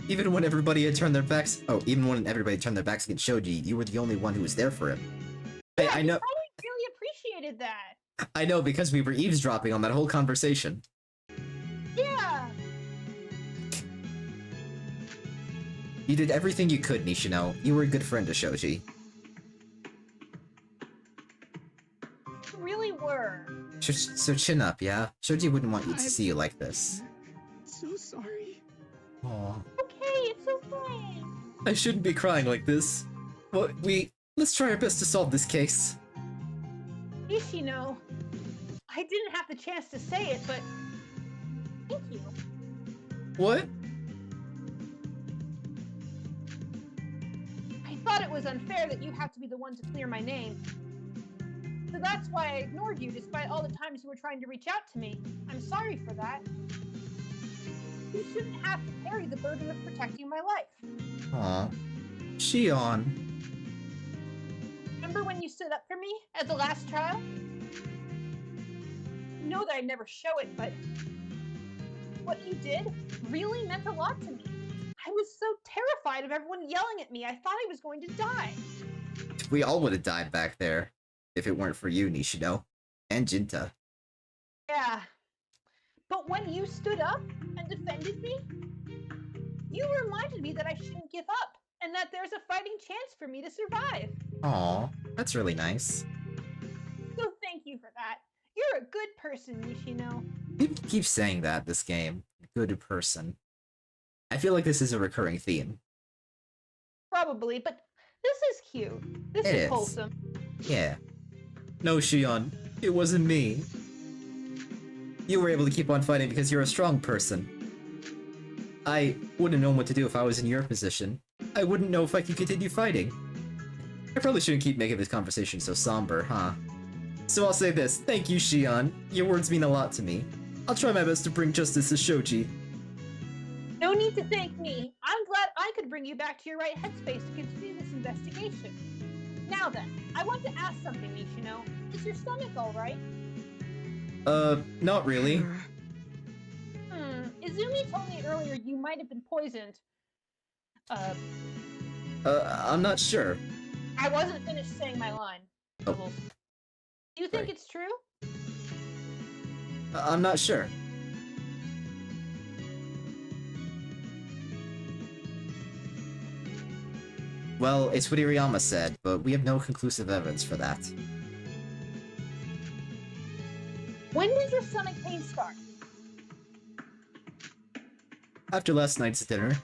Even when everybody had turned their backs- even when everybody turned their backs against Shoji, you were the only one who was there for him. Hey, I know- I really appreciated that. I know, because we were eavesdropping on that whole conversation. Yeah. You did everything you could, Nishino. You were a good friend to Shoji. You really were. So chin up, yeah? Shoji wouldn't want you to see you like this. So sorry. Aww. Okay, it's okay. I shouldn't be crying like this. Well, let's try our best to solve this case. Nishino, I didn't have the chance to say it, but thank you. What? I thought it was unfair that you have to be the one to clear my name. So that's why I ignored you despite all the times you were trying to reach out to me. I'm sorry for that. You shouldn't have to carry the burden of protecting my life. Aw. Shion. Remember when you stood up for me at the last trial? You know that I'd never show it, but what you did really meant a lot to me. I was so terrified of everyone yelling at me, I thought I was going to die. We all would have died back there if it weren't for you, Nishino. And Jinta. Yeah. But when you stood up and defended me, you reminded me that I shouldn't give up, and that there's a fighting chance for me to survive. Aw, that's really nice. So thank you for that. You're a good person, Nishino. People keep saying that this game. Good person. I feel like this is a recurring theme. Probably, but this is cute. This It is is. wholesome. Yeah. No, Shion, it wasn't me. You were able to keep on fighting because you're a strong person. I wouldn't know what to do if I was in your position. I wouldn't know if I could continue fighting. I probably shouldn't keep making this conversation so somber, huh? So I'll say this, thank you, Shion. Your words mean a lot to me. I'll try my best to bring justice to Shoji. No need to thank me. I'm glad I could bring you back to your right headspace to continue this investigation. Now then, I want to ask something, Nishino. Is your stomach alright? Not really. Izumi told me earlier you might have been poisoned. I'm not sure. I wasn't finished saying my line. Oh. Bubbles. Do you think Right. it's true? I'm not sure. Well, it's what Iriyama said, but we have no conclusive evidence for that. When did your stomach pain start? After last night's dinner,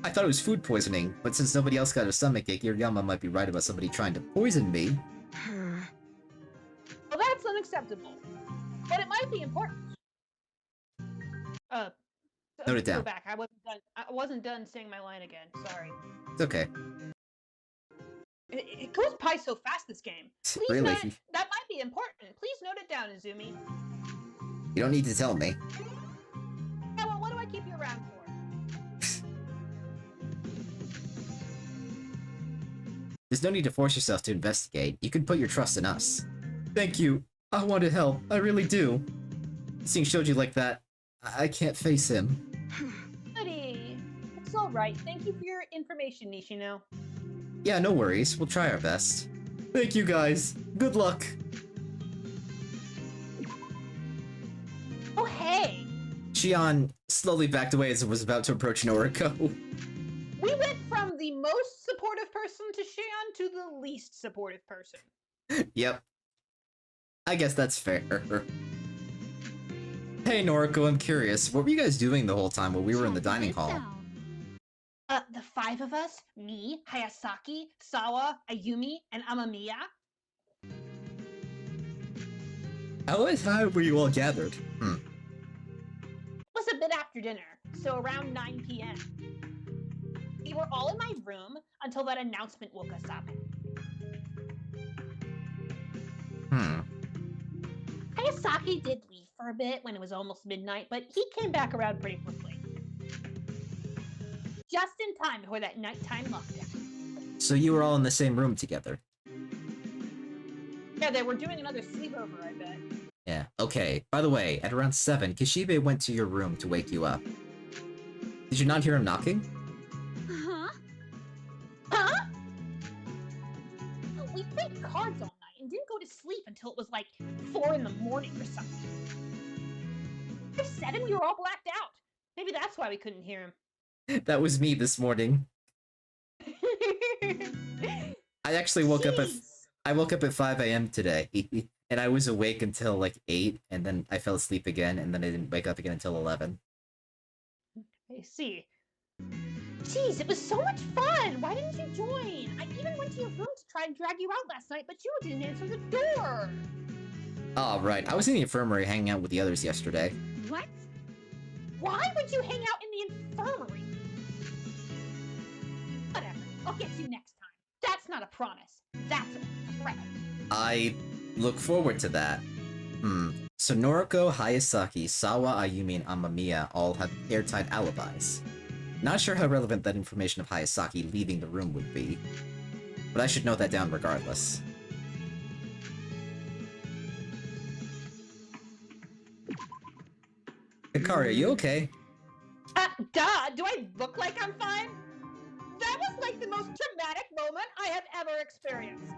I thought it was food poisoning, but since nobody else got a stomachache, Iriyama might be right about somebody trying to poison me. Well, that's unacceptable. But it might be important. Note it Go down. back. I wasn't done saying my line again. Sorry. It's okay. It goes by so fast, this game. Please Really? that might be important. Please note it down, Izumi. You don't need to tell me. Yeah, well, what do I keep you around for? There's no need to force yourself to investigate. You can put your trust in us. Thank you. I want to help. I really do. Seeing Shoji like that, I can't face him. Buddy, it's all right. Thank you for your information, Nishino. Yeah, no worries. We'll try our best. Thank you, guys. Good luck. Oh, hey! Shion slowly backed away as it was about to approach Noriko. We went from the most supportive person to Shion to the least supportive person. Yep. I guess that's fair. Hey, Noriko, I'm curious. What were you guys doing the whole time while we were in the dining hall? The five of us, me, Hayasaki, Sawa, Ayumi, and Amamiya. How is how were you all gathered? It was a bit after dinner, so around 9 p.m. We were all in my room until that announcement woke us up. Hayasaki did leave for a bit when it was almost midnight, but he came back around pretty quickly. Just in time before that nighttime lockdown. So you were all in the same room together? Yeah, they were doing another sleepover, I bet. Yeah. Okay, by the way, at around 7, Kishibe went to your room to wake you up. Did you not hear him knocking? Huh? Huh? We played cards all night and didn't go to sleep until it was like 4 in the morning or something. By 7, we were all blacked out. Maybe that's why we couldn't hear him. That was me this morning. I actually woke up at 5 a.m. today, and I was awake until like 8, and then I fell asleep again, and then I didn't wake up again until 11. I see. Jeez, it was so much fun! Why didn't you join? I even went to your room to try and drag you out last night, but you didn't answer the door! Oh, right. I was in the infirmary hanging out with the others yesterday. What? Why would you hang out in the infirmary? Whatever, I'll get you next time. That's not a promise. That's a threat. I look forward to that. So Noriko, Hayasaki, Sawa, Ayumi, and Amamiya all have airtight alibis. Not sure how relevant that information of Hayasaki leaving the room would be, but I should note that down regardless. Hikari, are you okay? Duh! Do I look like I'm fine? That was like the most traumatic moment I have ever experienced.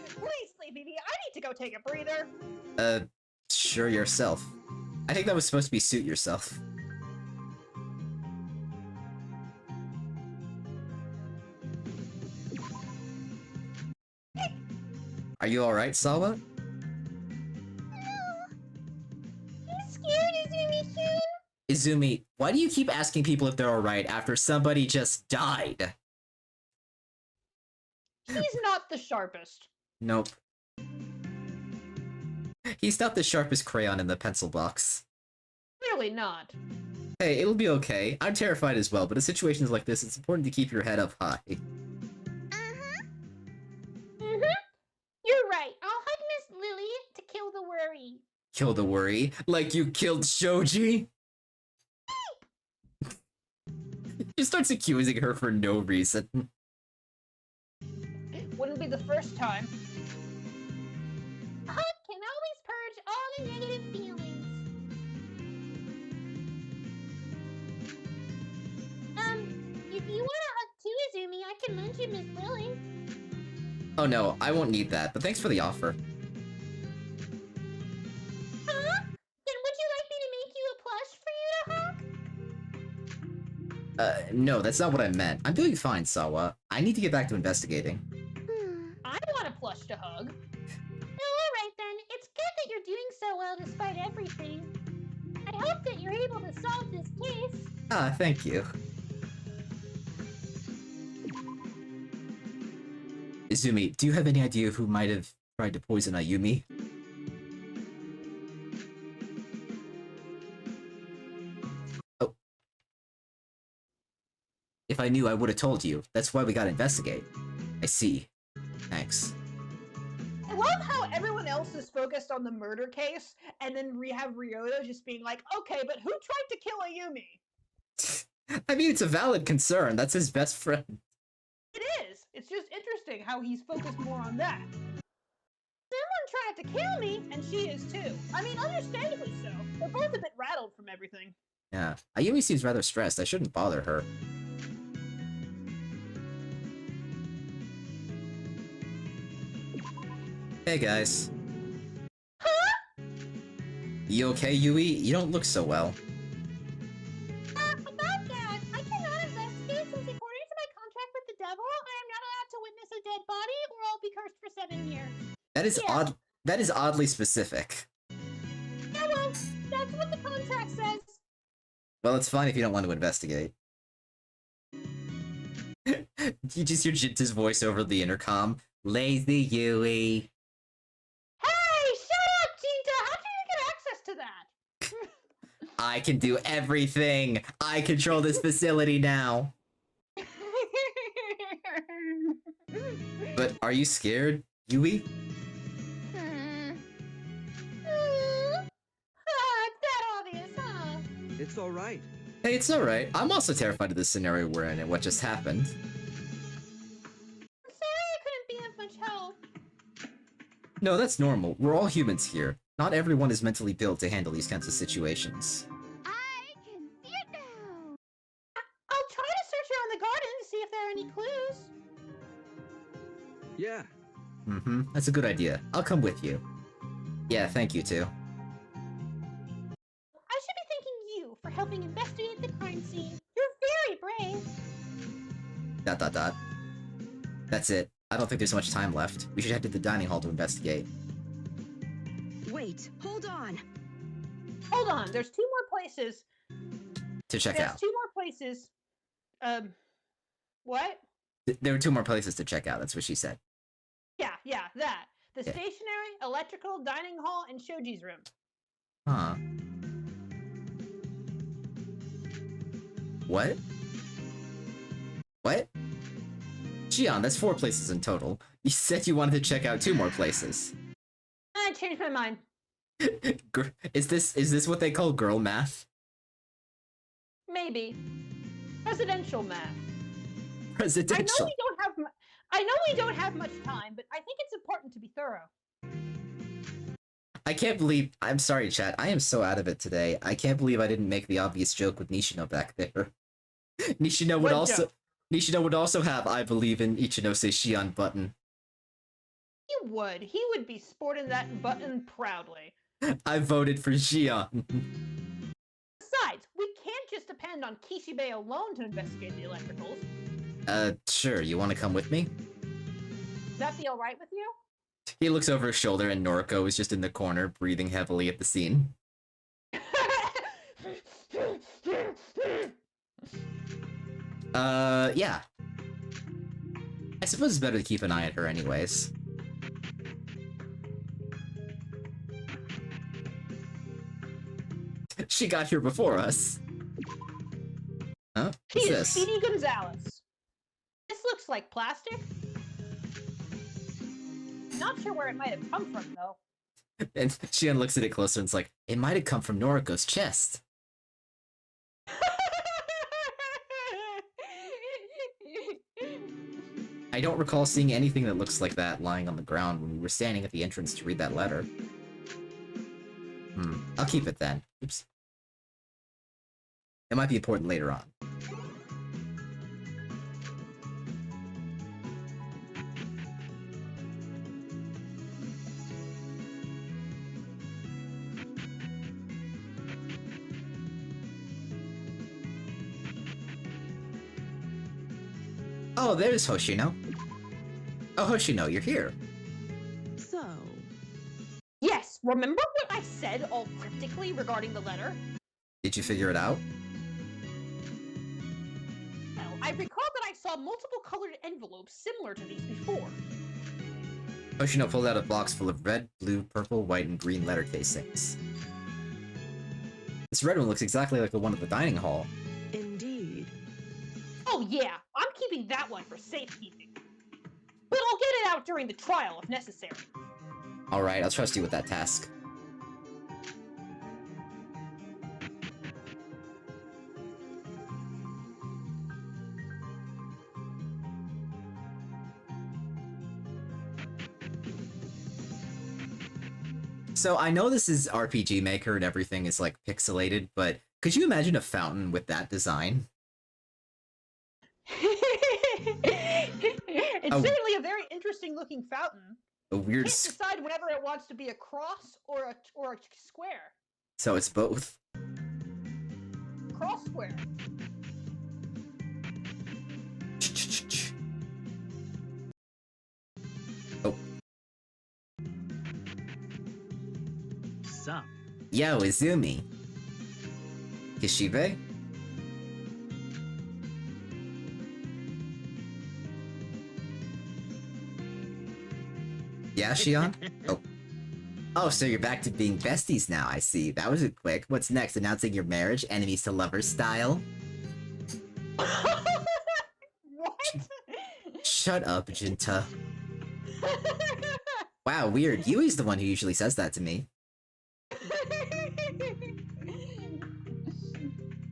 Please, Sleepy, I need to go take a breather. Sure yourself. I think that was supposed to be suit yourself. Are you alright, Sawa? He's scared, Izumi-kun. Izumi, why do you keep asking people if they're alright after somebody just died? He's not the sharpest. Nope. He's not the sharpest crayon in the pencil box. Really not. Hey, it'll be okay. I'm terrified as well, but in situations like this, it's important to keep your head up high. You're right. I'll hug Miss Lily to kill the worry. Kill the worry? Like you killed Shoji? She starts accusing her for no reason. Wouldn't be the first time. A hug can always purge all the negative feelings. If you want a hug too, Izumi, I can lend you Miss Lily. Oh no, I won't need that, but thanks for the offer. Huh? Then would you like me to make you a plush for you to hug? No, that's not what I meant. I'm doing fine, Sawa. I need to get back to investigating. I want a plush to hug. No, alright then. It's good that you're doing so well despite everything. I hope that you're able to solve this case. Ah, thank you. Izumi, do you have any idea who might have tried to poison Ayumi? Oh. If I knew, I would have told you. That's why we gotta investigate. I see. Thanks. I love how everyone else is focused on the murder case, and then we have Ryota just being like, okay, but who tried to kill Ayumi? I mean, it's a valid concern. That's his best friend. It is. It's just interesting how he's focused more on that. Someone tried to kill me, and she is too. I mean, understandably so. They're both a bit rattled from everything. Yeah. Ayumi seems rather stressed. I shouldn't bother her. Hey, guys. Huh? You okay, Yui? You don't look so well. About that, I cannot investigate since according to my contract with the devil, I am not allowed to witness a dead body or I'll be cursed for 7 years. That is Yeah. odd. That is oddly specific. Yeah, well, that's what the contract says. Well, it's fine if you don't want to investigate. You just hear Jinta's voice over the intercom. Lazy Yui. Hey, shut up, Jinta! How did you get access to that? I can do everything. I control this facility now. But are you scared, Yui? It's that obvious, huh? It's all right. Hey, it's alright. I'm also terrified of this scenario we're in and what just happened. I'm sorry I couldn't be of much help. No, that's normal. We're all humans here. Not everyone is mentally built to handle these kinds of situations. I can see it now. I'll try to search around the garden to see if there are any clues. Yeah. Mm-hmm. That's a good idea. I'll come with you. Yeah, thank you too. I should be thanking you for helping investigate the crime scene. You're very brave. ... That's it. I don't think there's much time left. We should head to the dining hall to investigate. Wait, hold on. Hold on, there's 2 more places. To check There's out. 2 more places. What? There were 2 more places to check out, that's what she said. Yeah, that. The Yeah. stationery, electrical, dining hall, and Shoji's room. Huh. What? What? Gion, that's 4 places in total. You said you wanted to check out 2 more places. I changed my mind. Is this what they call girl math? Maybe. Presidential math. Presidential. I know we don't have much time, but I think it's important to be thorough. I can't believe... I'm sorry, chat. I am so out of it today. I can't believe I didn't make the obvious joke with Nishino back there. Nishino would What also... joke? Nishino would also have I believe in Ichino Seishion button. He would. He would be sporting that button proudly. I voted for Xion. Besides, we can't just depend on Kishibe alone to investigate the electricals. Sure, you want to come with me? Does that be alright with you? He looks over his shoulder and Noriko is just in the corner, breathing heavily at the scene. Yeah. I suppose it's better to keep an eye at her anyways. She got here before us. Huh? What's She is this? Speedy Gonzalez. This looks like plastic. Not sure where it might have come from, though. And Xion looks at it closer and it's like, it might have come from Noriko's chest. I don't recall seeing anything that looks like that lying on the ground when we were standing at the entrance to read that letter. I'll keep it then. Oops. It might be important later on. Oh, there's Hoshino. Oh, Hoshino, you're here. So, Yes, remember what I said all cryptically regarding the letter? Did you figure it out? Well, I recall that I saw multiple colored envelopes similar to these before. Hoshino pulled out a box full of red, blue, purple, white, and green letter casings. This red one looks exactly like the one at the dining hall. indeed. Oh yeah, I'm keeping that one for safekeeping. But I'll get it out during the trial if necessary. Alright, I'll trust you with that task. So I know this is RPG Maker and everything is like pixelated, but could you imagine a fountain with that design? It's Oh. certainly a very interesting looking fountain. A weird Can't decide whenever it wants to be a cross or a square. so it's both. Cross square. Oh, Sup? yo, Izumi. Kishibe? Yeah, Xion? Oh. Oh, so you're back to being besties now, I see. That was quick. What's next? Announcing your marriage? Enemies to lovers style? What? Shut up, Jinta. Wow, weird. Yui's the one who usually says that to me.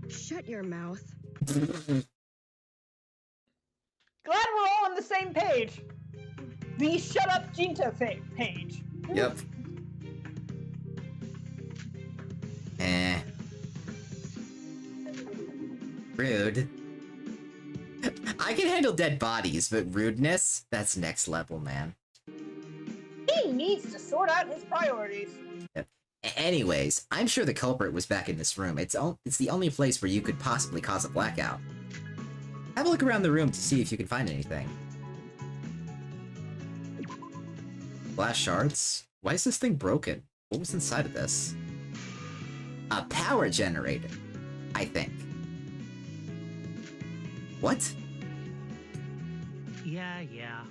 Shut your mouth. Glad we're all on the same page. The Shut Up Jinta page. Yep. Eh. Rude. I can handle dead bodies, but rudeness? That's next level, man. He needs to sort out his priorities. Anyways, I'm sure the culprit was back in this room. It's the only place where you could possibly cause a blackout. Have a look around the room to see if you can find anything. Glass shards? Why is this thing broken? What was inside of this? A power generator, I think. What? Yeah.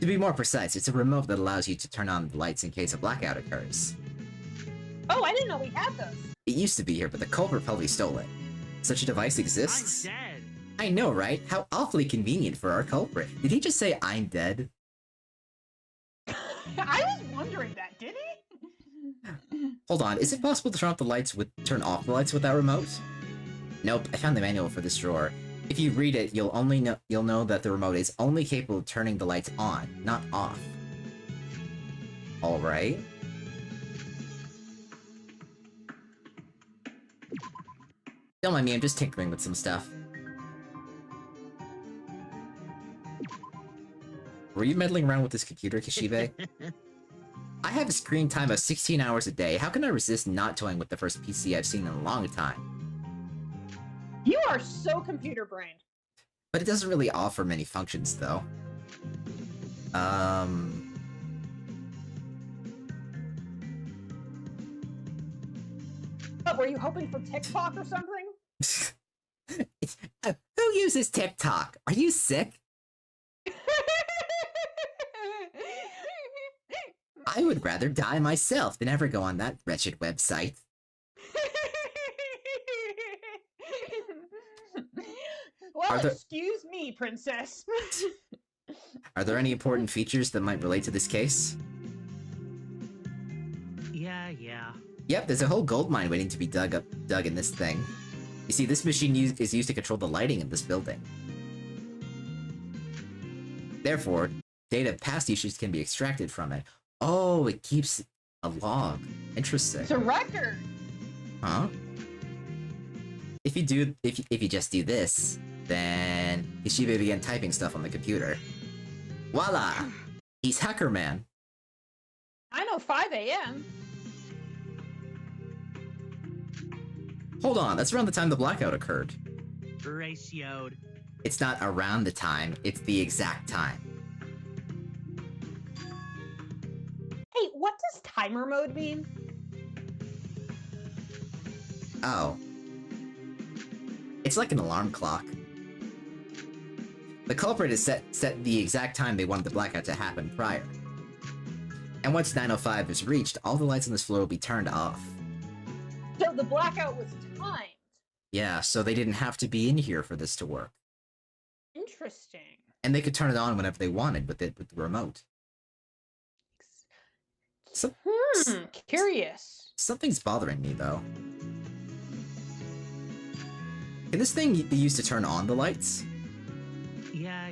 To be more precise, it's a remote that allows you to turn on the lights in case a blackout occurs. Oh, I didn't know we had those. It used to be here, but the culprit probably stole it. Such a device exists? I'm dead. I know, right? How awfully convenient for our culprit. Did he just say, I'm dead? I was wondering that, did he? Hold on, is it possible to turn off the lights with that remote? Nope, I found the manual for this drawer. If you read it, you'll know that the remote is only capable of turning the lights on, not off. Alright. Don't mind me, I'm just tinkering with some stuff. Were you meddling around with this computer, Kishibe? I have a screen time of 16 hours a day. How can I resist not toying with the first PC I've seen in a long time? You are so computer brained. But it doesn't really offer many functions, though. What, were you hoping for TikTok or something? Who uses TikTok? Are you sick? I would rather die myself than ever go on that wretched website. Well, excuse me, princess. Are there any important features that might relate to this case? Yeah. Yep, there's a whole gold mine waiting to be dug in this thing. You see, this machine is used to control the lighting in this building. Therefore, data of past usage can be extracted from it. Oh, it keeps a log. Interesting. It's a record. Huh? If you just do this, then Kishibe began typing stuff on the computer. Voila! He's Hacker Man. I know 5 a.m. Hold on, that's around the time the blackout occurred. Ratioed. It's not around the time, it's the exact time. Hey, what does timer mode mean? Oh. It's like an alarm clock. The culprit has set the exact time they wanted the blackout to happen prior. And once 9:05 is reached, all the lights on this floor will be turned off. So the blackout was timed. Yeah, so they didn't have to be in here for this to work. Interesting. And they could turn it on whenever they wanted with the remote. Curious. Something's bothering me, though. Can this thing be used to turn on the lights? Yeah.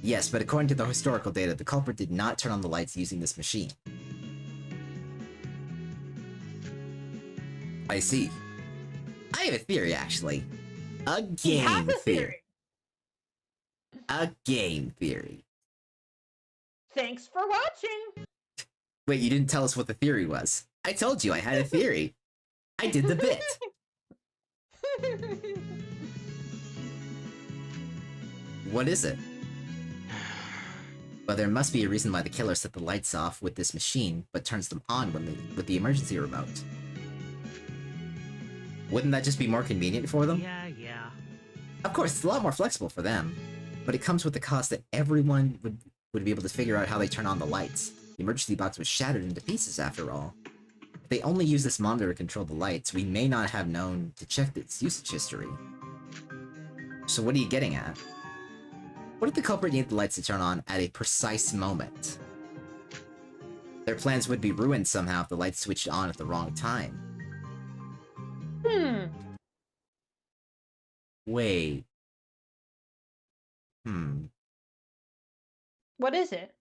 Yes, but according to the historical data, the culprit did not turn on the lights using this machine. I see. I have a theory, actually. A game theory. A game theory. Thanks for watching. Wait, you didn't tell us what the theory was. I told you I had a theory. I did the bit. What is it? Well, there must be a reason why the killer set the lights off with this machine, but turns them on with the emergency remote. Wouldn't that just be more convenient for them? Yeah. Of course, it's a lot more flexible for them, but it comes with the cost that everyone would be able to figure out how they turn on the lights. The emergency box was shattered into pieces, after all. If they only use this monitor to control the lights, we may not have known to check its usage history. So what are you getting at? What if the culprit needed the lights to turn on at a precise moment? Their plans would be ruined somehow if the lights switched on at the wrong time. Wait. What is it?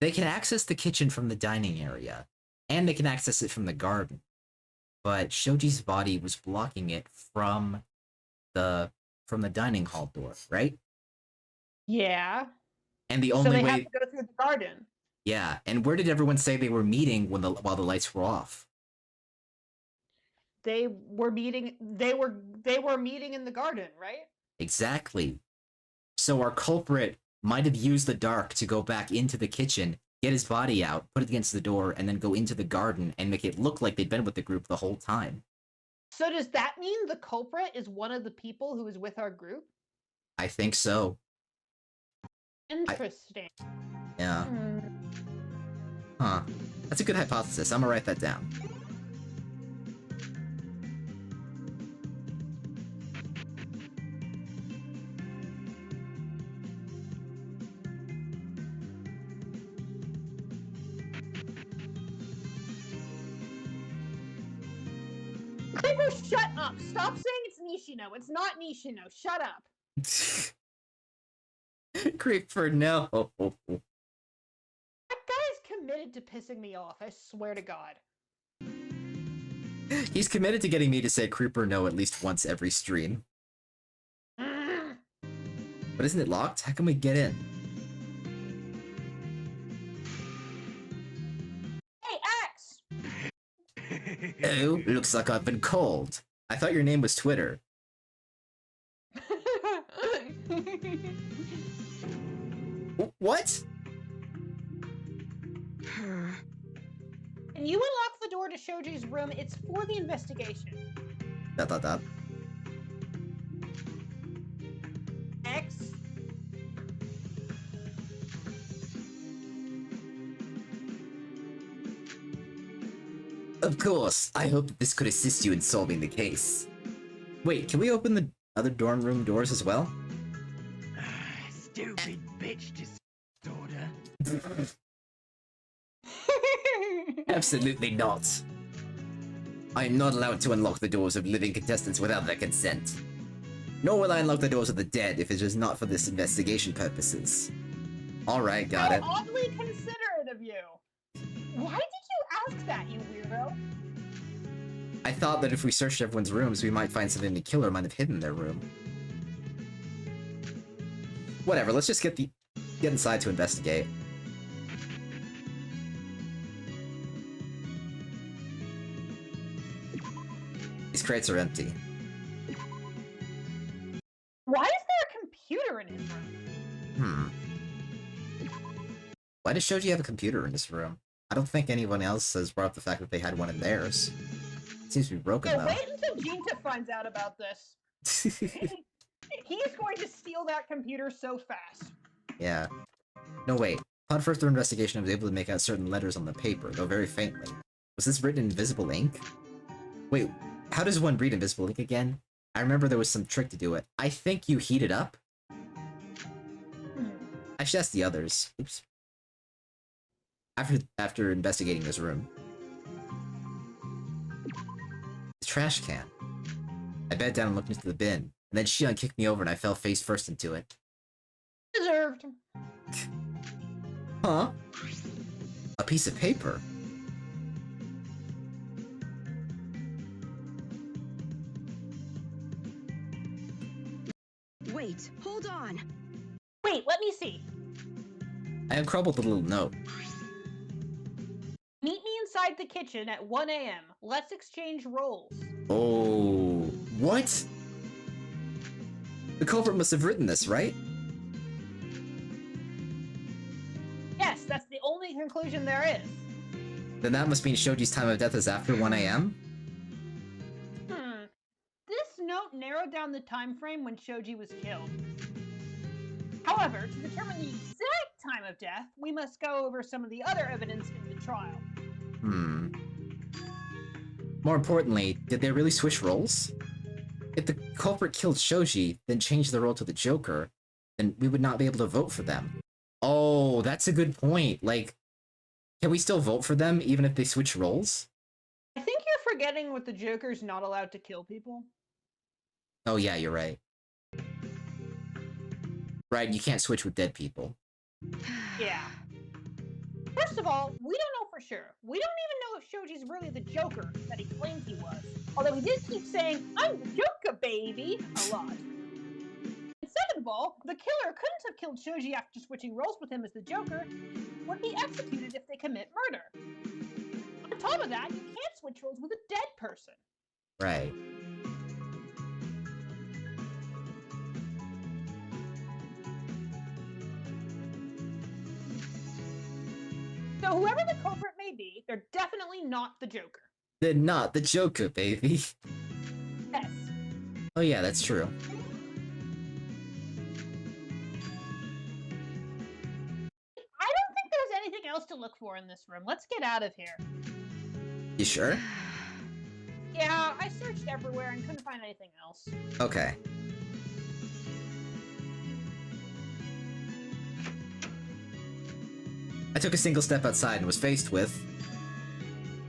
They can access the kitchen from the dining area, and they can access it from the garden. But Shoji's body was blocking it from the dining hall door, right? Yeah. And the So only they way, have to go through the garden. yeah. And where did everyone say they were meeting while the lights were off? They were meeting. They were meeting in the garden, right? Exactly. So our culprit might have used the dark to go back into the kitchen, get his body out, put it against the door, and then go into the garden and make it look like they'd been with the group the whole time. So does that mean the culprit is one of the people who is with our group? I think so. Interesting. Yeah. Huh. That's a good hypothesis. I'm gonna write that down. Creeper, shut up! Stop saying it's Nishino. It's not Nishino. Shut up. Creeper, no. That guy's committed to pissing me off. I swear to God. He's committed to getting me to say Creeper no at least once every stream. But isn't it locked? How can we get in? Oh, looks like I've been called. I thought your name was Twitter. What? And you unlock the door to Shoji's room. It's for the investigation. Dot dot dot. X. Of course, I hope that this could assist you in solving the case. Wait, can we open the other dorm room doors as well? Stupid bitch disorder. Absolutely not. I am not allowed to unlock the doors of living contestants without their consent. Nor will I unlock the doors of the dead if it is not for this investigation purposes. Alright, got it. How oddly considerate of you. Why did you ask that, you weirdo? I thought that if we searched everyone's rooms, we might find something the killer might have hidden in their room. Whatever, let's just get inside to investigate. These crates are empty. Why is there a computer in his room? Why does Shoji have a computer in his room? I don't think anyone else has brought up the fact that they had one in theirs. It seems to be broken, So though. wait until Jinta finds out about this. He's going to steal that computer so fast. Yeah. No, wait. Upon further investigation, I was able to make out certain letters on the paper, though very faintly. Was this written in invisible ink? Wait, how does one read invisible ink again? I remember there was some trick to do it. I think you heat it up? I should ask the others. Oops. After investigating this room. The trash can. I bent down and looked into the bin, and then Shion kicked me over and I fell face first into it. Deserved. Huh? A piece of paper. Wait, hold on. Wait, let me see. I uncrumbled the little note. Meet me inside the kitchen at 1 a.m. Let's exchange roles. Oh, what? The culprit must have written this, right? Yes, that's the only conclusion there is. Then that must mean Shoji's time of death is after 1 a.m.? This note narrowed down the time frame when Shoji was killed. However, to determine the exact time of death, we must go over some of the other evidence in the trial. More importantly, did they really switch roles? If the culprit killed Shoji, then changed the role to the Joker, then we would not be able to vote for them. Oh, that's a good point. Like, can we still vote for them even if they switch roles? I think you're forgetting what the Joker's not allowed to kill people. Oh yeah, you're right. Right, you can't switch with dead people. Yeah. First of all, we don't know for sure. We don't even know if Shoji's really the Joker that he claimed he was. Although he did keep saying, "I'm the Joker, baby," a lot. And second of all, the killer couldn't have killed Shoji after switching roles with him as the Joker. Would be executed if they commit murder. On top of that, you can't switch roles with a dead person. Right. So whoever the culprit may be, they're definitely not the Joker. They're not the Joker, baby. Yes. Oh yeah, that's true. I don't think there's anything else to look for in this room. Let's get out of here. You sure? Yeah, I searched everywhere and couldn't find anything else. Okay. I took a single step outside and was faced with...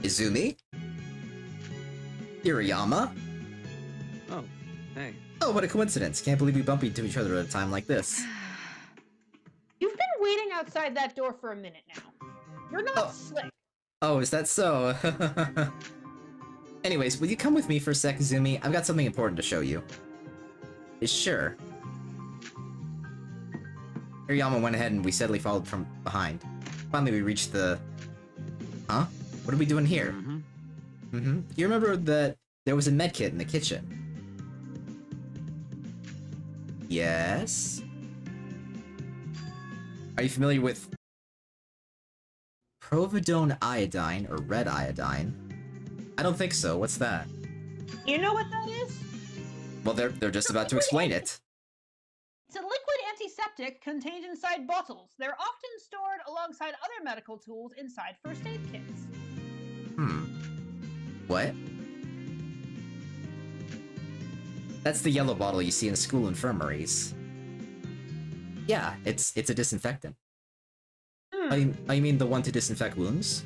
Izumi? Hirayama? Oh, hey. Oh, what a coincidence. Can't believe we bump into each other at a time like this. You've been waiting outside that door for a minute now. You're not Oh. slick. Oh, is that so? Anyways, will you come with me for a sec, Izumi? I've got something important to show you. Sure. Hirayama went ahead and we steadily followed from behind. Finally, we reached the... Huh? What are we doing here? You remember that there was a medkit in the kitchen? Yes? Are you familiar with providone iodine or red iodine? I don't think so. What's that? You know what that is? Well, they're just about to explain it. It's a liquid antiseptic contained inside bottles. They're often stored alongside other medical tools inside first aid kits. What? That's the yellow bottle you see in school infirmaries. Yeah, it's a disinfectant. I mean the one to disinfect wounds?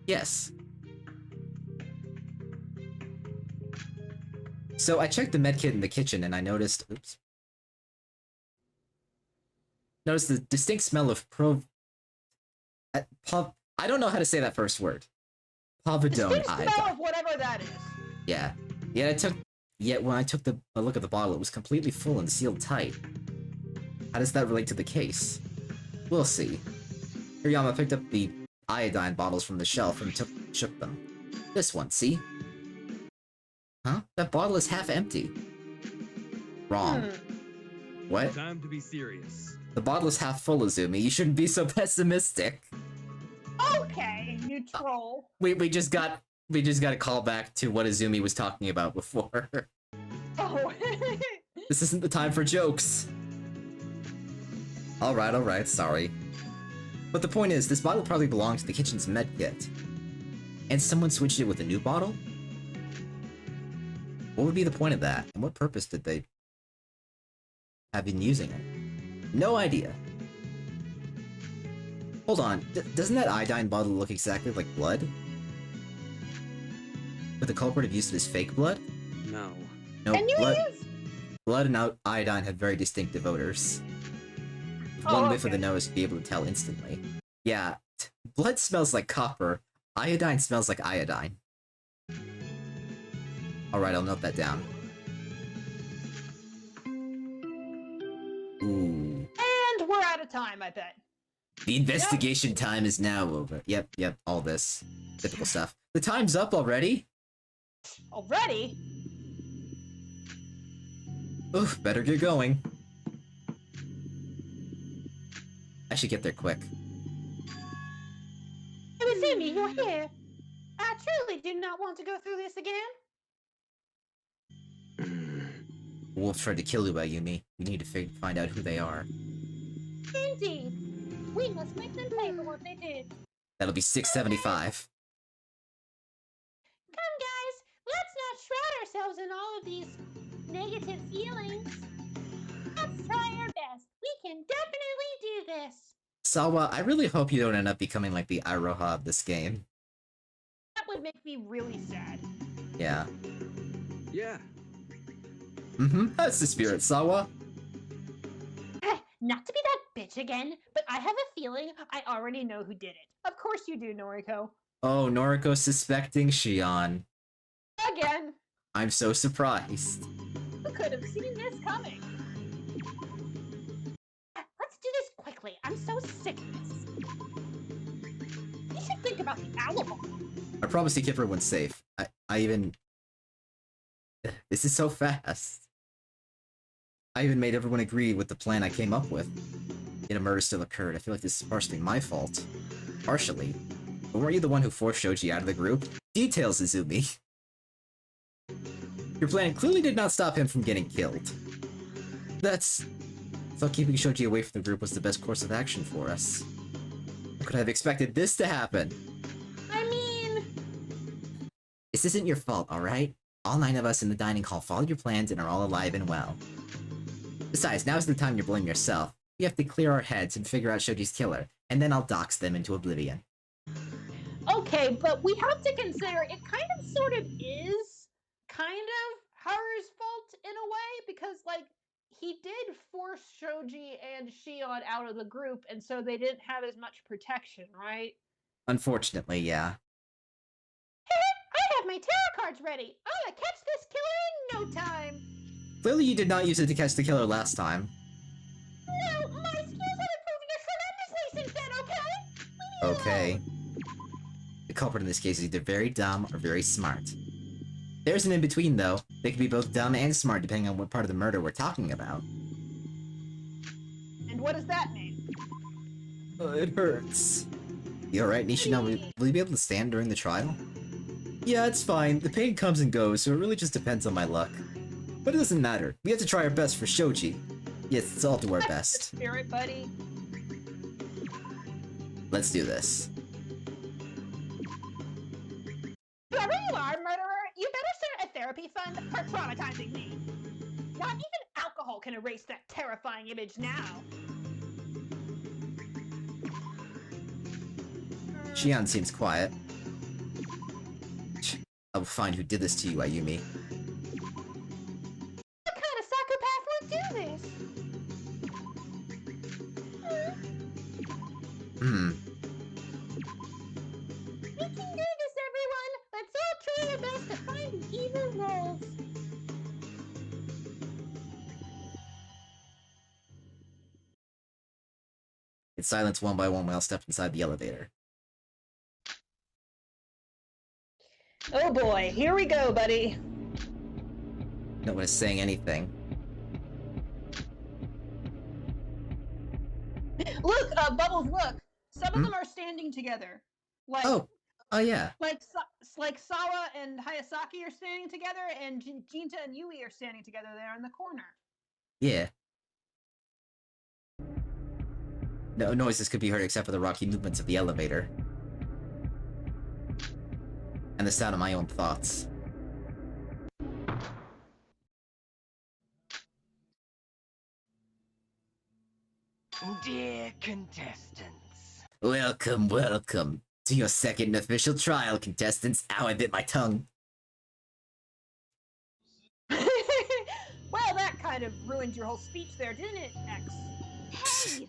Yes. So I checked the medkit in the kitchen and I noticed... Oops. Noticed the distinct smell of I don't know how to say that first word. Povidone iodine. Smell of whatever that is. Yeah. Yet when I took a look at the bottle, it was completely full and sealed tight. How does that relate to the case? We'll see. Hirayama picked up the iodine bottles from the shelf and shook them. This one, see? Huh? That bottle is half empty. Wrong. What? Time to be serious. The bottle is half full, Izumi. You shouldn't be so pessimistic. Okay, you troll. We just got a call back to what Izumi was talking about before. Oh. This isn't the time for jokes. Alright, sorry. But the point is, this bottle probably belonged to the kitchen's med kit. And someone switched it with a new bottle? What would be the point of that? And what purpose did they have been using it? No idea. Hold on, doesn't that iodine bottle look exactly like blood? Would the culprit have used it as fake blood? No. No, blood and iodine have very distinctive odors. With one whiff of the nose, you'd be able to tell instantly. Yeah, blood smells like copper. Iodine smells like iodine. Alright, I'll note that down. Ooh. And we're out of time, I bet. The investigation time is now over. Yep, all this. Typical stuff. The time's up already? Already? Oof, better get going. I should get there quick. It was Izumi, you're here. I truly do not want to go through this again. Wolves tried to kill Yumi. We need to find out who they are. Indeed. We must make them pay for what they did. That'll be $6.75. Come, guys. Let's not shroud ourselves in all of these negative feelings. Let's try our best. We can definitely do this. Sawa, I really hope you don't end up becoming like the Iroha of this game. That would make me really sad. Yeah. Yeah. That's the spirit, Sawa. Not to be that bitch again, but I have a feeling I already know who did it. Of course you do, Noriko. Oh, Noriko suspecting Shion. Again. I'm so surprised. Who could have seen this coming? Let's do this quickly. I'm so sick of this. You should think about the alibi. I promised to keep everyone safe. I even... This is so fast. I even made everyone agree with the plan I came up with. Yet a murder still occurred. I feel like this is partially my fault. Partially. But weren't you the one who forced Shoji out of the group? Details, Izumi. Your plan clearly did not stop him from getting killed. I thought keeping Shoji away from the group was the best course of action for us. I could have expected this to happen. I mean... This isn't your fault, alright? All 9 of us in the dining hall followed your plans and are all alive and well. Besides, now's the time to blame yourself. We have to clear our heads and figure out Shoji's killer, and then I'll dox them into oblivion. Okay, but we have to consider it kind of sort of is kind of Haru's fault in a way, because, like, he did force Shoji and Shion out of the group, and so they didn't have as much protection, right? Unfortunately, yeah. I have my tarot cards ready! I'm gonna catch this killer in no time! Clearly you did not use it to catch the killer last time. No, my skills have improved tremendously since then, okay? We Okay. The culprit in this case is either very dumb or very smart. There's an in-between, though. They could be both dumb and smart depending on what part of the murder we're talking about. And what does that mean? It hurts. You alright, Nisha? Now, will you be able to stand during the trial? Yeah, it's fine. The pain comes and goes, so it really just depends on my luck. But it doesn't matter. We have to try our best for Shoji. Yes, let's all do our best. Spirit, buddy. Let's do this. Whoever you are, murderer, you better start a therapy fund for traumatizing me. Not even alcohol can erase that terrifying image now. Shion seems quiet. I will find who did this to you, Ayumi. What kind of psychopath would do this? We can do this, everyone! Let's all try our best to find the evil wolves. It's silence one by one while I stepped inside the elevator. Oh boy, here we go, buddy. No one is saying anything. Look, Bubbles, look. Some of them are standing together. Like, Oh yeah. like Sawa and Hayasaki are standing together, and Jinta and Yui are standing together there in the corner. Yeah. No noises could be heard except for the rocky movements of the elevator. And the sound of my own thoughts. Dear contestants. Welcome, welcome to your second official trial, contestants. Ow, I bit my tongue. Well, that kind of ruined your whole speech there, didn't it, X? Hey!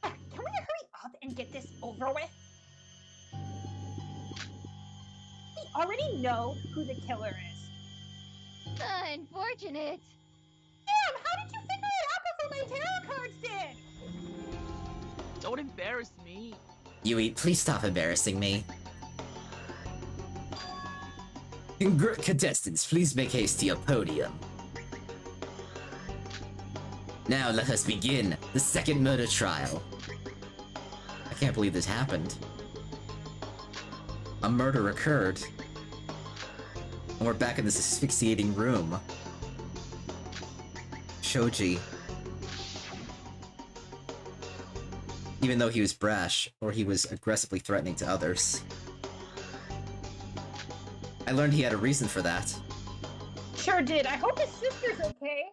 Can we hurry up and get this over with? We already know who the killer is. Unfortunate. Damn, how did you figure it out before my tarot cards did? Don't embarrass me. Yui, please stop embarrassing me. Contestants, please make haste to your podium. Now let us begin the second murder trial. I can't believe this happened. A murder occurred. And we're back in this asphyxiating room. Shoji. Even though he was brash, or he was aggressively threatening to others. I learned he had a reason for that. Sure did. I hope his sister's okay.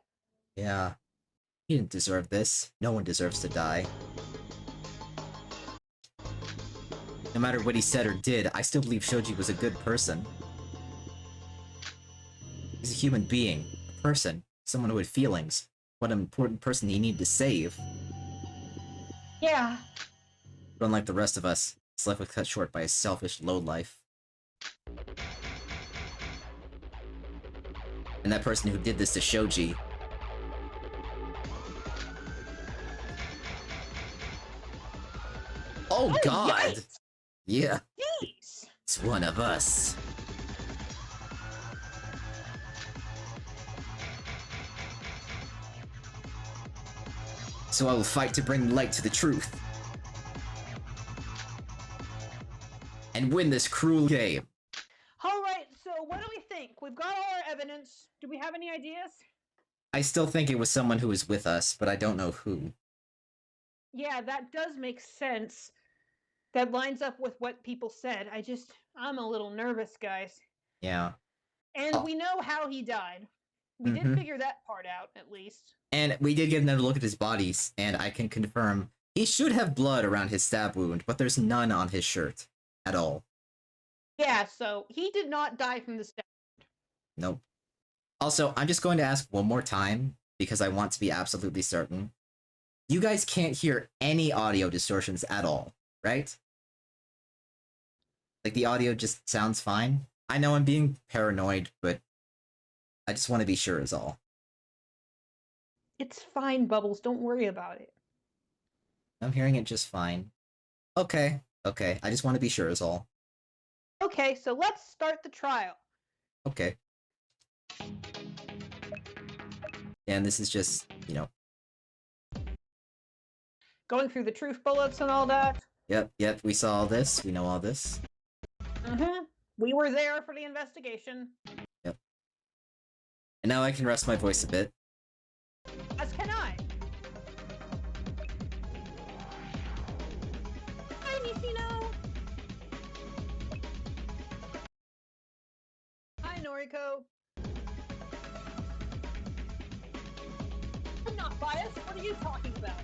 Yeah. He didn't deserve this. No one deserves to die. No matter what he said or did, I still believe Shoji was a good person. He's a human being. A person. Someone who had feelings. What an important person he needed to save. Yeah. But unlike the rest of us, his life was cut short by a selfish lowlife. And that person who did this to Shoji. Oh god! Yikes. Yeah, Jeez. it's one of us. So I will fight to bring light to the truth. And win this cruel game. Alright, so what do we think? We've got all our evidence. Do we have any ideas? I still think it was someone who was with us, but I don't know who. Yeah, that does make sense. That lines up with what people said. I'm a little nervous, guys. Yeah. And we know how he died. We did figure that part out, at least. And we did get another look at his bodies, and I can confirm he should have blood around his stab wound, but there's none on his shirt. At all. Yeah, so he did not die from the stab. Nope. Also, I'm just going to ask one more time, because I want to be absolutely certain. You guys can't hear any audio distortions at all, right? Like, the audio just sounds fine? I know I'm being paranoid, but I just want to be sure is all. It's fine, Bubbles. Don't worry about it. I'm hearing it just fine. Okay, okay. I just want to be sure is all. Okay, so let's start the trial. Okay. And this is just, you know. Going through the truth bullets and all that. Yep, we saw all this. We know all this. Mm-hmm. We were there for the investigation. Yep. And now I can rest my voice a bit. As can I. Hi, Nishino! Hi, Noriko. I'm not biased. What are you talking about?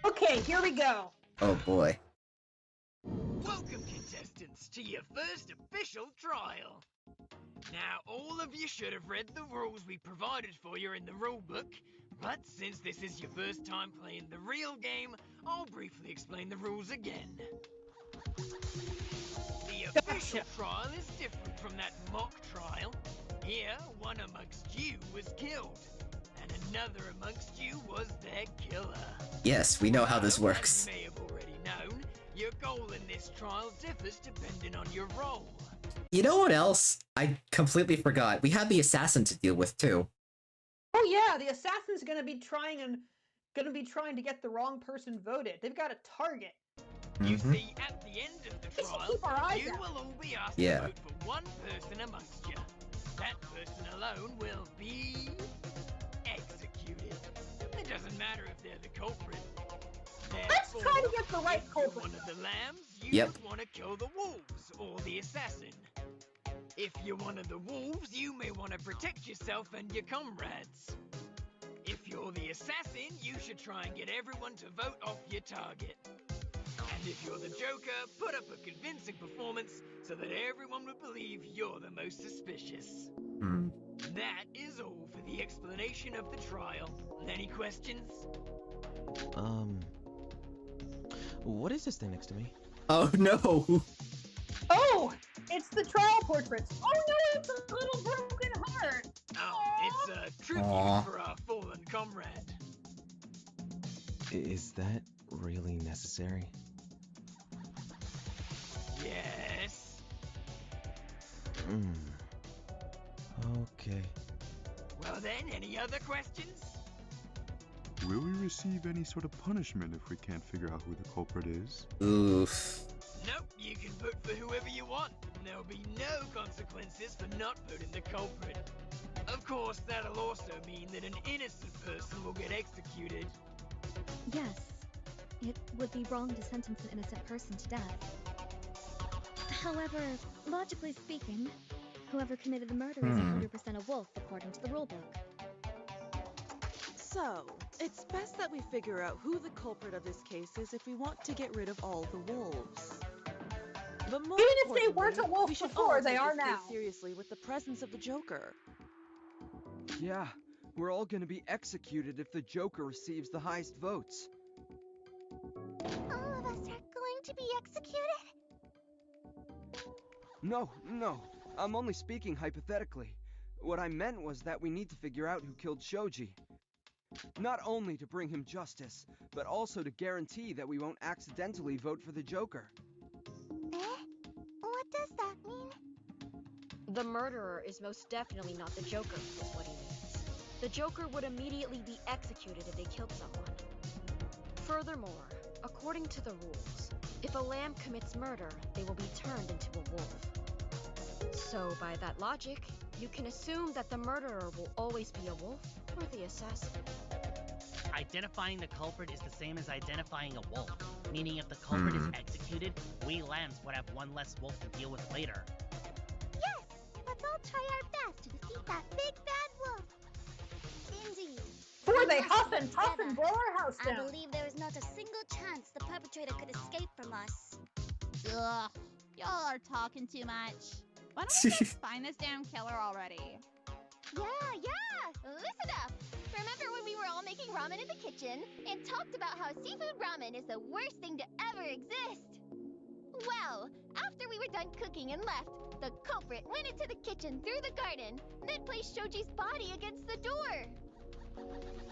Okay, here we go. Oh boy. Welcome, contestants, to your first official trial. Now, all of you should have read the rules we provided for you in the rulebook, but since this is your first time playing the real game, I'll briefly explain the rules again. The official trial is different from that mock trial. Here, one amongst you was killed, and another amongst you was their killer. Yes, we know how this works. As you may have already known, your goal in this trial differs depending on your role. You know what else? I completely forgot. We have the assassin to deal with too. Oh yeah, the assassin's gonna be trying to get the wrong person voted. They've got a target. You see, at the end of the trial, keep our eyes you out. will all be asked to vote for one person amongst you. That person alone will be executed. It doesn't matter if they're the culprit. Let's try to get the right if you're culprit. one of the lambs, you Yep. want to kill the wolves or the assassin. If you're one of the wolves, you may want to protect yourself and your comrades. If you're the assassin, you should try and get everyone to vote off your target. And if you're the Joker, put up a convincing performance so that everyone would believe you're the most suspicious. That is all for the explanation of the trial. Any questions? What is this thing next to me? Oh no! Oh, it's the trial portraits. Oh no, it's a little broken heart. Oh, it's a tribute Aww. for our fallen comrade. Is that really necessary? Yes. Okay. Well then, any other questions? Will we receive any sort of punishment if we can't figure out who the culprit is? Oof. Nope, you can vote for whoever you want. There'll be no consequences for not voting the culprit. Of course, that'll also mean that an innocent person will get executed. Yes. It would be wrong to sentence an innocent person to death. However, logically speaking, whoever committed the murder is 100% a wolf according to the rulebook. So, it's best that we figure out who the culprit of this case is if we want to get rid of all the wolves. But more Even if they importantly, weren't a wolf we should before, all they take are this case now. seriously with the presence of the Joker. Yeah, we're all gonna be executed if the Joker receives the highest votes. All of us are going to be executed? No, I'm only speaking hypothetically. What I meant was that we need to figure out who killed Shoji. Not only to bring him justice, but also to guarantee that we won't accidentally vote for the Joker. Eh? What does that mean? The murderer is most definitely not the Joker, is what he means. The Joker would immediately be executed if they killed someone. Furthermore, according to the rules, if a lamb commits murder, they will be turned into a wolf. So, by that logic, you can assume that the murderer will always be a wolf or the assassin. Identifying the culprit is the same as identifying a wolf, meaning if the culprit is executed, we lambs would have one less wolf to deal with later. Yes! Let's all try our best to defeat that big bad wolf! Indeed. Before they huff and puff and blow our house I down. believe there is not a single chance the perpetrator could escape from us. Ugh, y'all are talking too much. Why don't we just find this damn killer already? Yeah! Listen up! Remember when we were all making ramen in the kitchen and talked about how seafood ramen is the worst thing to ever exist? Well, after we were done cooking and left, the culprit went into the kitchen through the garden, then placed Shoji's body against the door.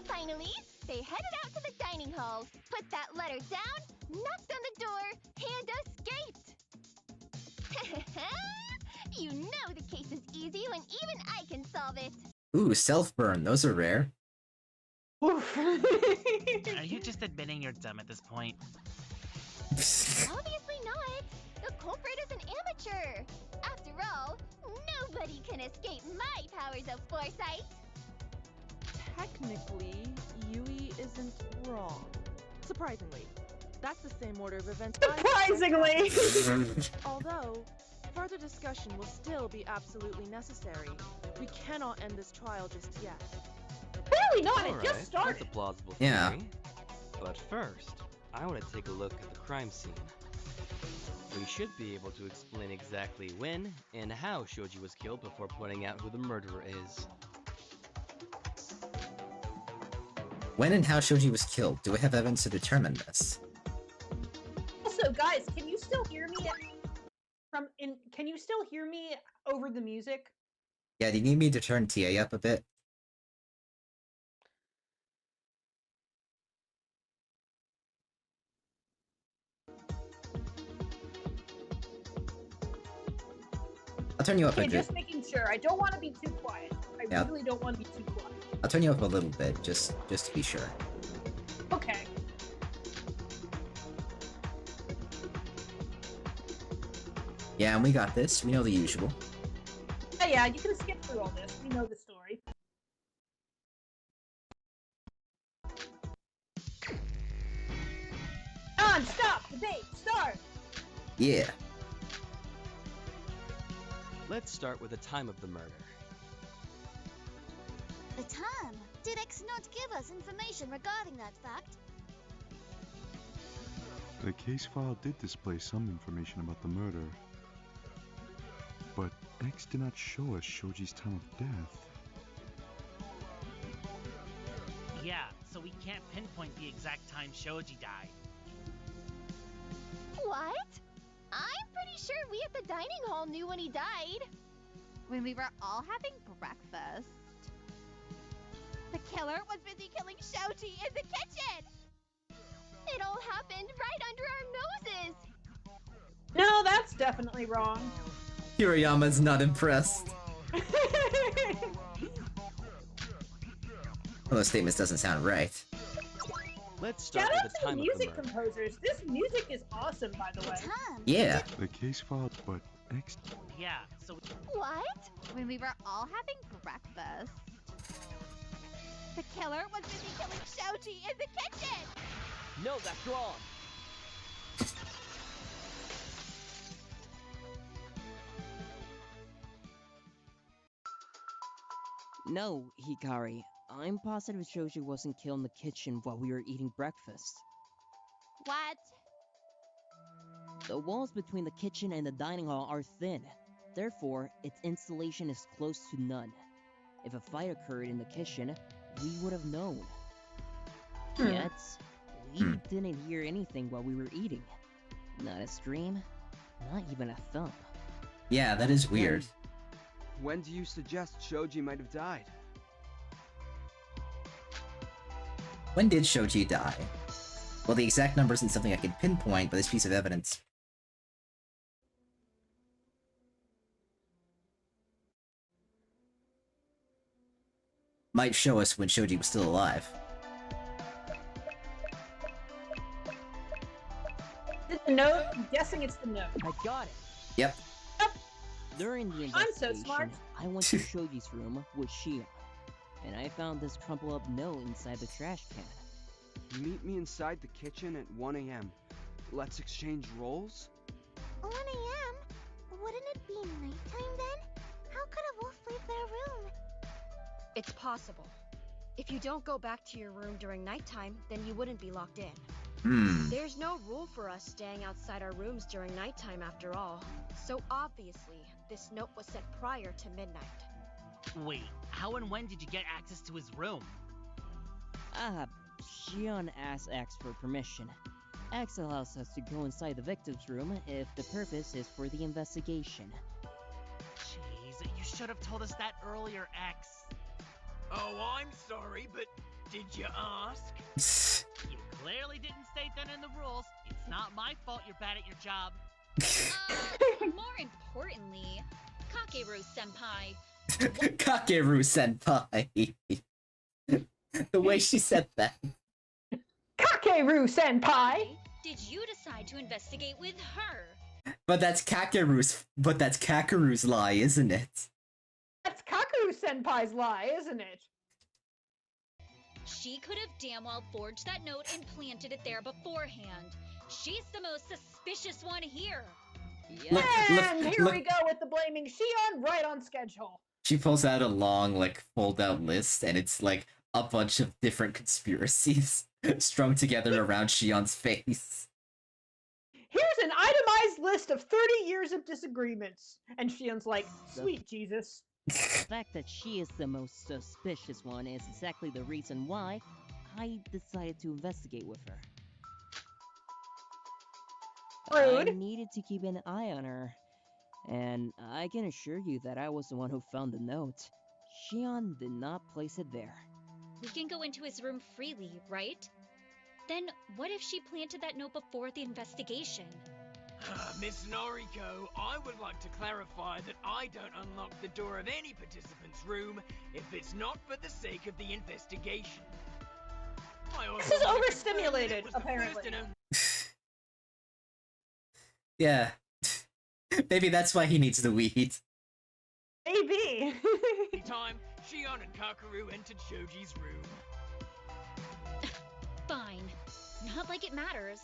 Finally, they headed out to the dining hall, put that letter down, knocked on the door, and escaped. You know the case is easy when even I can solve it. Ooh, self-burn. Those are rare. Are you just admitting you're dumb at this point? Obviously not. The culprit is an amateur. After all, nobody can escape my powers of foresight. Technically, Yui isn't wrong. Surprisingly. That's the same order of events. Surprisingly! Although, further discussion will still be absolutely necessary. We cannot end this trial just yet. Really not, All it just right, started. That's a plausible Yeah. theory. But first, I want to take a look at the crime scene. We should be able to explain exactly when and how Shoji was killed before pointing out who the murderer is. When and how Shoji was killed? Do we have evidence to determine this? Also, guys, can you still hear me can you still hear me over the music? Yeah, do you need me to turn TA up a bit? I'll turn you up Okay, a bit. just making sure. I don't want to be too quiet. I Yeah. really don't want to be too quiet. I'll turn you up a little bit, just to be sure. Okay. Yeah, and we got this. We know the usual. Yeah, you can skip through all this. We know the story. On, stop, debate, start! Yeah. Let's start with the time of the murder. The time? Did X not give us information regarding that fact? The case file did display some information about the murder, but X did not show us Shoji's time of death. Yeah, so we can't pinpoint the exact time Shoji died. What? I'm pretty sure we at the dining hall knew when he died. When we were all having breakfast. The killer was busy killing Shoji in the kitchen! It all happened right under our noses. No, that's definitely wrong. Hirayama's not impressed. One of those statements doesn't sound right. Let's start Shout out with the to the time of the music murder. composers. This music is awesome, by the way. Yeah. The case file, but X. Yeah, so What? When we were all having breakfast. The killer was busy killing Shoji in the kitchen! No, that's wrong. No, Hikari. I'm positive Shoji wasn't killed in the kitchen while we were eating breakfast. What? The walls between the kitchen and the dining hall are thin. Therefore, its insulation is close to none. If a fight occurred in the kitchen, we would have known. Yet, we didn't hear anything while we were eating. Not a scream, not even a thump. Yeah, that is weird. When do you suggest Shoji might have died? When did Shoji die? Well, the exact number isn't something I can pinpoint, but this piece of evidence might show us when Shoji was still alive. Is it the note? I'm guessing it's the note. I got it. Yep. During the I'm so investigation, smart. I went to Shoji's room with Shion, and I found this crumpled up note inside the trash can. Meet me inside the kitchen at 1 a.m. Let's exchange roles? 1 a.m.? Wouldn't it be nighttime then? How could a wolf leave their room? It's possible. If you don't go back to your room during nighttime, then you wouldn't be locked in. There's no rule for us staying outside our rooms during nighttime after all. So obviously, this note was sent prior to midnight. wait, how and when did you get access to his room? Shion asked X for permission. X allows us to go inside the victim's room if the purpose is for the investigation. Jeez, you should have told us that earlier, X. Oh, I'm sorry, but did you ask? You clearly didn't state that in the rules. It's not my fault you're bad at your job. More importantly, Kakeru-senpai. Kakeru-senpai. The way she said that. Kakeru-senpai! Did you decide to investigate with her? But that's Kakeru's lie, isn't it? That's Kakeru-senpai's lie, isn't it? She could have damn well forged that note and planted it there beforehand. She's the most suspicious one here. Yeah. And here we go with the blaming Shion right on schedule. She pulls out a long, like, fold-out list, and it's like a bunch of different conspiracies strung together around Shion's face. Here's an itemized list of 30 years of disagreements. And Shion's like, sweet Jesus. The fact that she is the most suspicious one is exactly the reason why I decided to investigate with her. Rude. I needed to keep an eye on her, and I can assure you that I was the one who found the note. Shion did not place it there. We can go into his room freely, right? Then what if she planted that note before the investigation? Miss Noriko, I would like to clarify that I don't unlock the door of any participant's room if it's not for the sake of the investigation. This is overstimulated, apparently. Yeah. Maybe that's why he needs the weed. Maybe. Time, Shion and Kakeru entered Shoji's room. Fine. Not like it matters.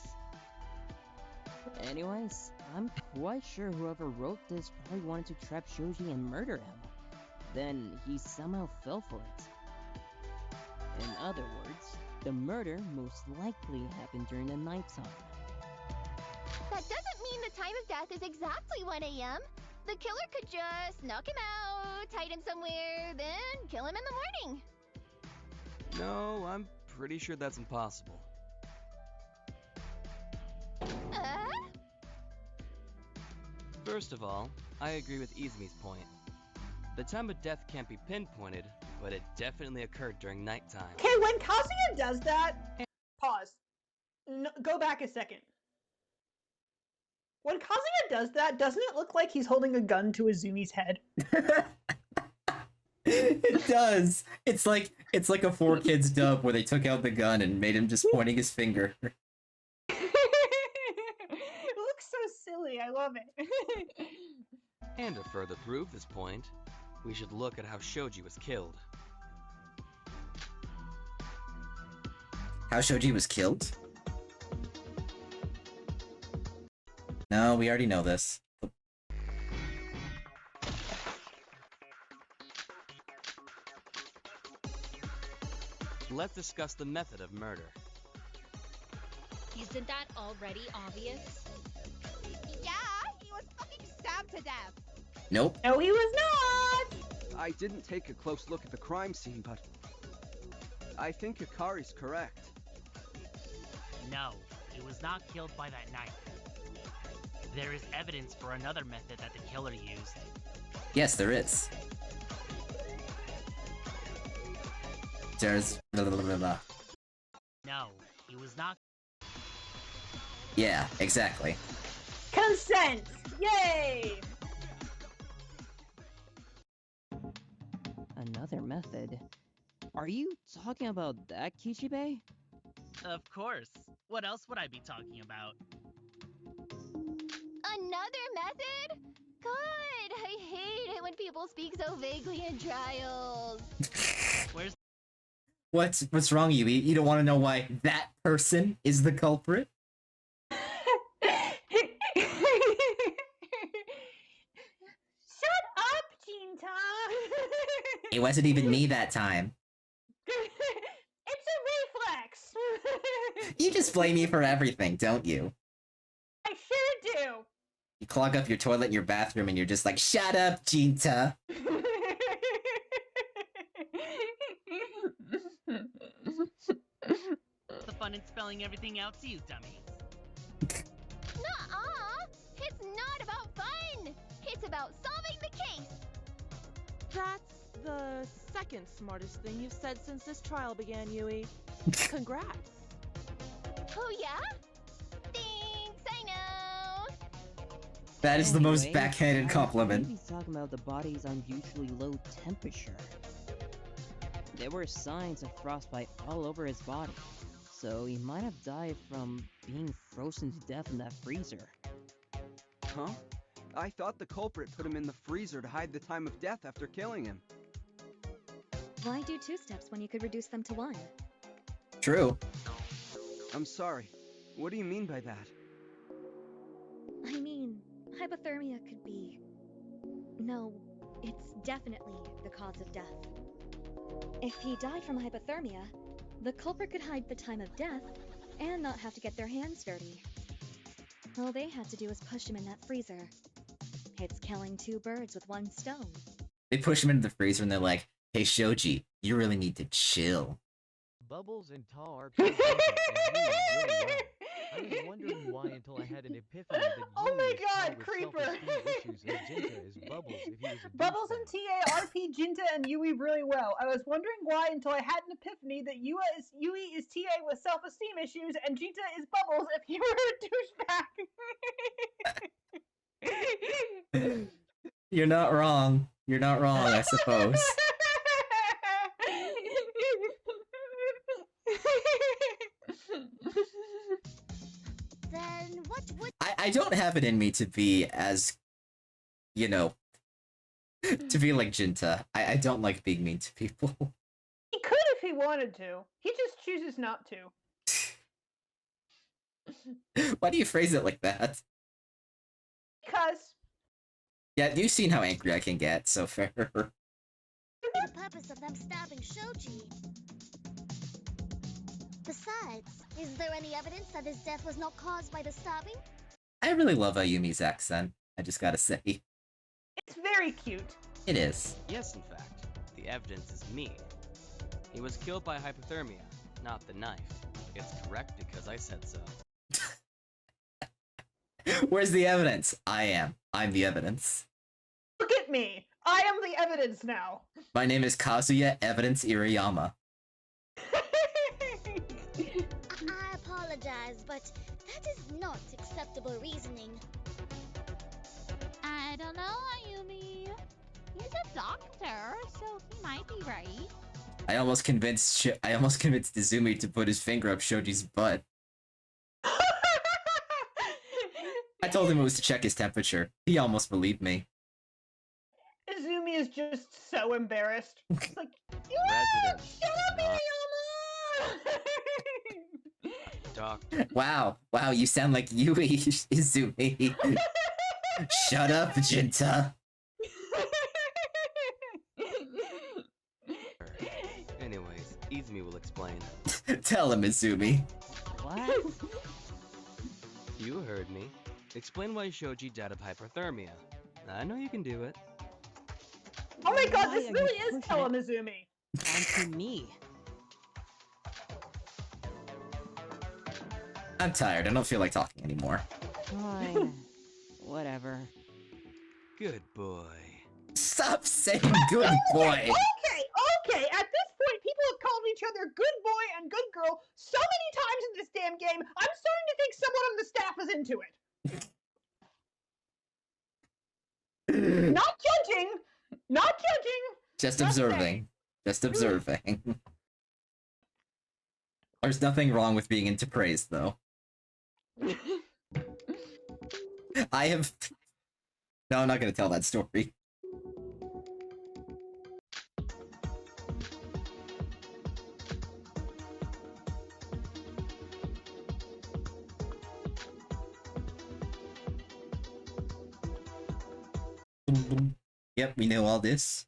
Anyways, I'm quite sure whoever wrote this probably wanted to trap Shoji and murder him. Then he somehow fell for it. In other words, the murder most likely happened during the nighttime. That doesn't mean the time of death is exactly 1 a.m. The killer could just knock him out, hide him somewhere, then kill him in the morning. No, I'm pretty sure that's impossible. First of all, I agree with Izumi's point. The time of death can't be pinpointed, but it definitely occurred during nighttime. Okay, when Kazuya does that... Pause. No, go back a second. When Kazuya does that, doesn't it look like he's holding a gun to Izumi's head? It does. It's like a 4Kids dub where they took out the gun and made him just pointing his finger. It looks so silly. I love it. And to further prove this point, we should look at how Shoji was killed. How Shoji was killed? No, we already know this. Let's discuss the method of murder. Isn't that already obvious? Yeah, he was fucking stabbed to death. Nope. No, he was not! I didn't take a close look at the crime scene, but I think Akari's correct. No, he was not killed by that knife. There is evidence for another method that the killer used. Yes, there is. There's... No, he was not. Yeah, exactly. Consent! Yay! Another method? Are you talking about that, Kichibe? Of course. What else would I be talking about? Another method? God, I hate it when people speak so vaguely in trials. Where's... What's wrong, Yui? You don't want to know why that person is the culprit? Shut up, Jinta! It wasn't even me that time. It's a reflex! You just blame me for everything, don't you? I sure do! You clog up your toilet in your bathroom and you're just like, shut up, Jinta! What's the fun in spelling everything out to you, dummies? Nuh-uh! It's not about fun! It's about solving the case! That's the second smartest thing you've said since this trial began, Yui. Congrats. Oh yeah? Thanks, I know! That is the most Anyway, backhanded compliment. He's talking about the body's unusually low temperature. There were signs of frostbite all over his body, so he might have died from being frozen to death in that freezer. Huh? I thought the culprit put him in the freezer to hide the time of death after killing him. Why do 2 steps when you could reduce them to 1? True. I'm sorry. What do you mean by that? I mean, hypothermia could be... No, it's definitely the cause of death. If he died from hypothermia, the culprit could hide the time of death and not have to get their hands dirty. All they had to do was push him in that freezer. It's killing 2 birds with 1 stone. They push him into the freezer and they're like, hey Shoji, you really need to chill. Bubbles and Tall are really well. I was wondering why until I had an epiphany that Oh my Yui is god, Tall with Creeper! self-esteem issues and Jinta is Bubbles if he was a Bubbles douchebag. and TA RP Jinta and Yui really well. I was wondering why until I had an epiphany that Yui is TA with self-esteem issues and Jinta is Bubbles if he were a douchebag. You're not wrong. You're not wrong, I suppose. Then what would... I don't have it in me to be as, you know, to be like Jinta. I don't like being mean to people. He could if he wanted to. He just chooses not to. Why do you phrase it like that? Because... Yeah, you've seen how angry I can get, so fair. the purpose of them stabbing Shoji? Besides, is there any evidence that his death was not caused by the stabbing? I really love Ayumi's accent, I just gotta say. It's very cute. It is. Yes, in fact. The evidence is me. He was killed by hypothermia, not the knife. It's correct because I said so. Where's the evidence? I'm the evidence. Look at me! I am the evidence now! My name is Kazuya Evidence Iriyama. I apologize, but that is not acceptable reasoning. I don't know, Ayumi. He's a doctor, so he might be right. I almost convinced Izumi to put his finger up Shoji's butt. I told him it was to check his temperature. He almost believed me. Izumi is just so embarrassed. It's like, Resident. shut up, Iriyama! Doctor. Wow, you sound like Yui, Izumi. Shut up, Jinta. Anyways, Izumi will explain. Tell him, Izumi. What? You heard me. Explain why Shoji died of hypothermia. I know you can do it. Oh my god, Why this are really you is pushing Tell him, it Izumi. onto me? I'm tired, I don't feel like talking anymore. Fine. Whatever. Good boy. Stop saying good boy! Okay, at this point, people have called each other good boy and good girl so many times in this damn game, I'm starting to think someone on the staff is into it. Not judging! Not judging! Just observing. Just observing. There's nothing wrong with being into praise, though. I have... No, I'm not gonna tell that story. Yep, we know all this.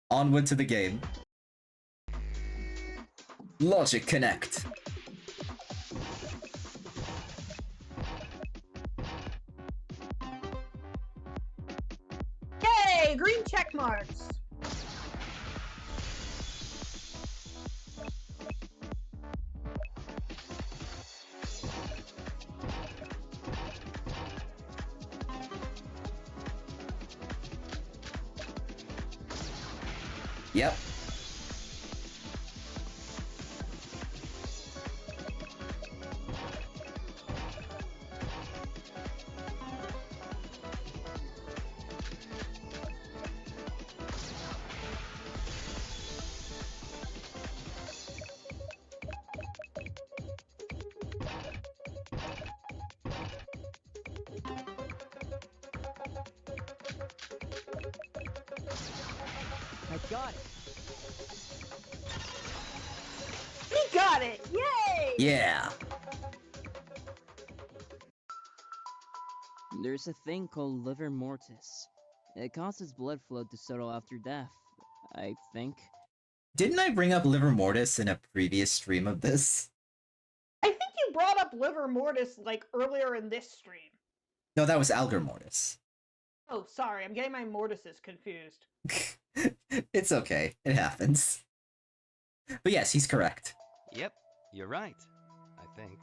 Onward to the game. Logic Connect. Yay! Green check marks! Yep. I got it. He got it! Yay! Yeah. There's a thing called liver mortis. It causes blood flow to settle after death, I think. Didn't I bring up liver mortis in a previous stream of this? I think you brought up liver mortis, like, earlier in this stream. No, that was algar mortis. Oh, sorry, I'm getting my mortises confused. It's okay. It happens. But yes, he's correct. Yep, you're right. I think.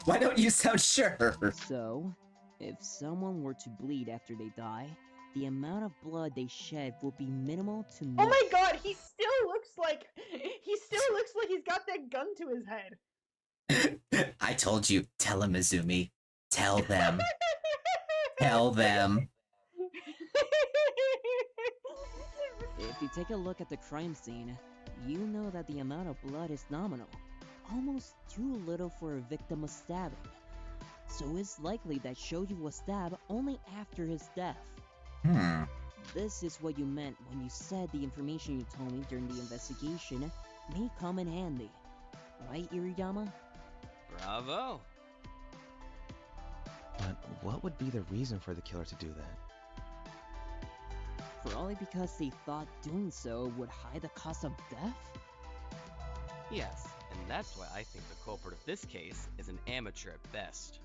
Why don't you sound sure? So, if someone were to bleed after they die, the amount of blood they shed will be minimal to none. Oh my god, he still looks like he's got that gun to his head. I told you. Tell him, Izumi. Tell them. Tell them. If you take a look at the crime scene, you know that the amount of blood is nominal. Almost too little for a victim of stabbing. So it's likely that Shoji was stabbed only after his death. This is what you meant when you said the information you told me during the investigation may come in handy. Right, Iriyama? Bravo! But what would be the reason for the killer to do that? Probably because they thought doing so would hide the cause of death? Yes, and that's why I think the culprit of this case is an amateur at best.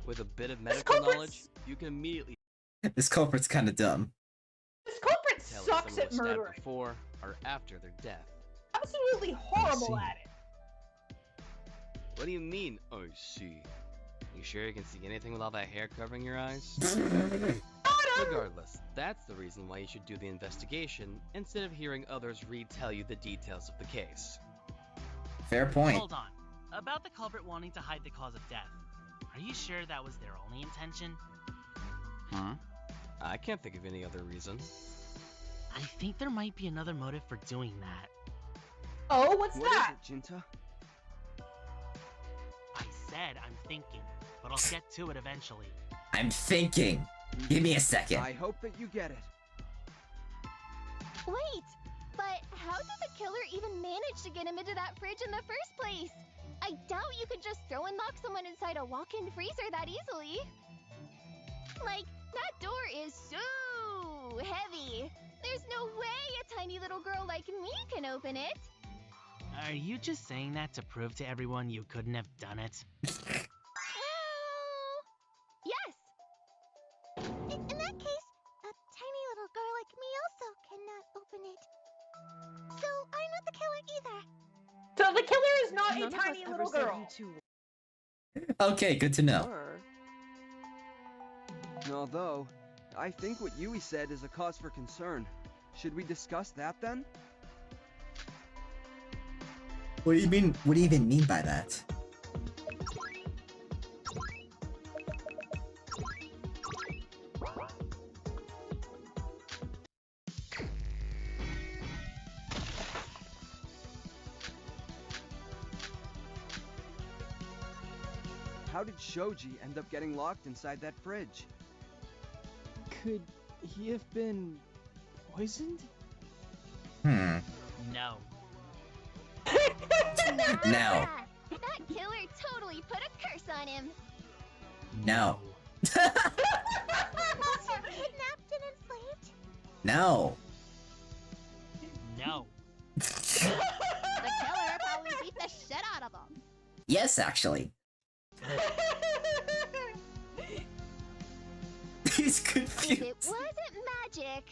With a bit of medical knowledge, you can immediately This culprit's kind of dumb. This culprit tell if sucks someone at was stabbed murdering. before or after their death. Absolutely horrible at it. What do you mean, I see? You sure you can see anything with all that hair covering your eyes? Regardless, that's the reason why you should do the investigation instead of hearing others retell you the details of the case. Fair point. Hold on. About the culprit wanting to hide the cause of death. Are you sure that was their only intention? I can't think of any other reason. I think there might be another motive for doing that. Oh, what's What that? is it, Jinta? I said I'm thinking, but I'll get to it eventually. I'm thinking. Give me a second. I hope that you get it. Wait, but how did the killer even manage to get him into that fridge in the first place? I doubt you could just throw and lock someone inside a walk-in freezer that easily. Like, that door is so heavy. There's no way a tiny little girl like me can open it. Are you just saying that to prove to everyone you couldn't have done it? Well, yes. In that case, a tiny little girl like me also cannot open it. So I'm not the killer either. So the killer is not None a of tiny us little ever said girl. you two Okay, good to know. were. Although, I think what Yui said is a cause for concern. Should we discuss that then? What do you mean? What do you even mean by that? How did Shoji end up getting locked inside that fridge? Could he have been poisoned? Hmm. No. No. That killer totally put a curse on him. No. Was he kidnapped and enslaved? No. No. The killer probably beat the shit out of him. Yes, actually. He's If confused. it wasn't magic,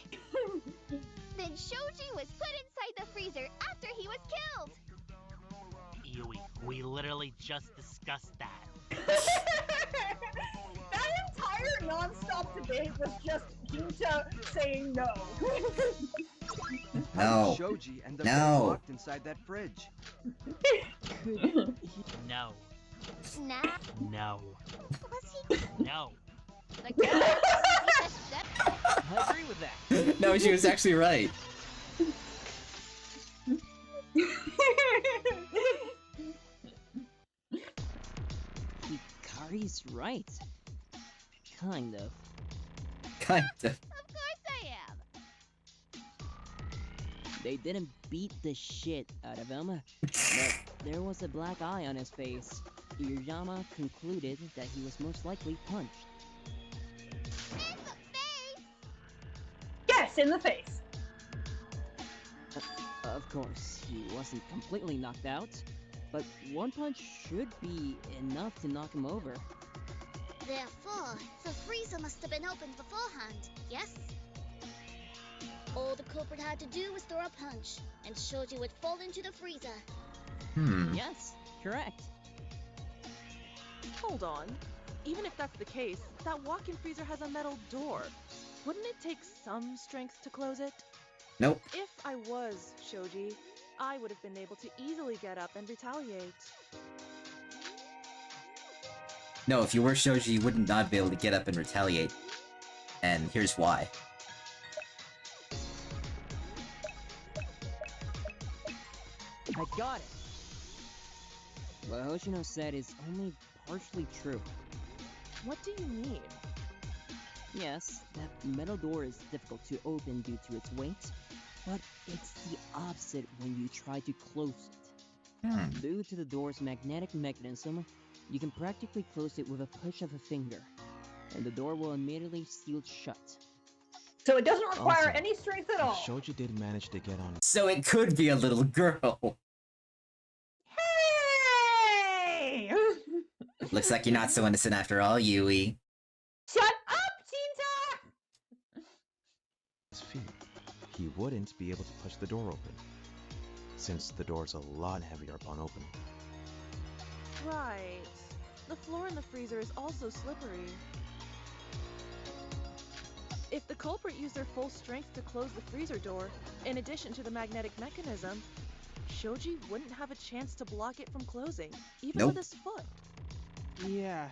then Shoji was put inside the freezer after he was killed. Yui, we literally just discussed that. That entire non-stop debate was just Jinta saying no. How No. did Shoji end up No. getting locked inside that fridge? No. Nah. No. Was he? No. The killer probably step. I agree with that. No, she was actually right. Hikari's right. Kind of. Kind of. Of course I am. They didn't beat the shit out of him, but there was a black eye on his face. Iriyama concluded that he was most likely punched. Yes, in the face. Of course, he wasn't completely knocked out, but one punch should be enough to knock him over. Therefore, the freezer must have been opened beforehand, yes? All the culprit had to do was throw a punch, and Shoji would fall into the freezer. Yes, correct. Hold on. Even if that's the case, that walk-in freezer has a metal door. Wouldn't it take some strength to close it? Nope. If I was Shoji, I would have been able to easily get up and retaliate. No, if you were Shoji, you would not be able to get up and retaliate. And here's why. I got it! What Hoshino said is only partially true. What do you mean? Yes, that metal door is difficult to open due to its weight, but it's the opposite when you try to close it. Due to the door's magnetic mechanism, you can practically close it with a push of a finger, and the door will immediately seal shut. So it doesn't require Also, any strength at all. Shoji did manage to get on. So it could be a little girl. Hey! Looks like you're not so innocent after all, Yui. Shut up, Tinta! His feet, he wouldn't be able to push the door open, since the door's a lot heavier upon opening. Right. The floor in the freezer is also slippery. If the culprit used their full strength to close the freezer door, in addition to the magnetic mechanism, Shoji wouldn't have a chance to block it from closing, even with his foot. Yeah,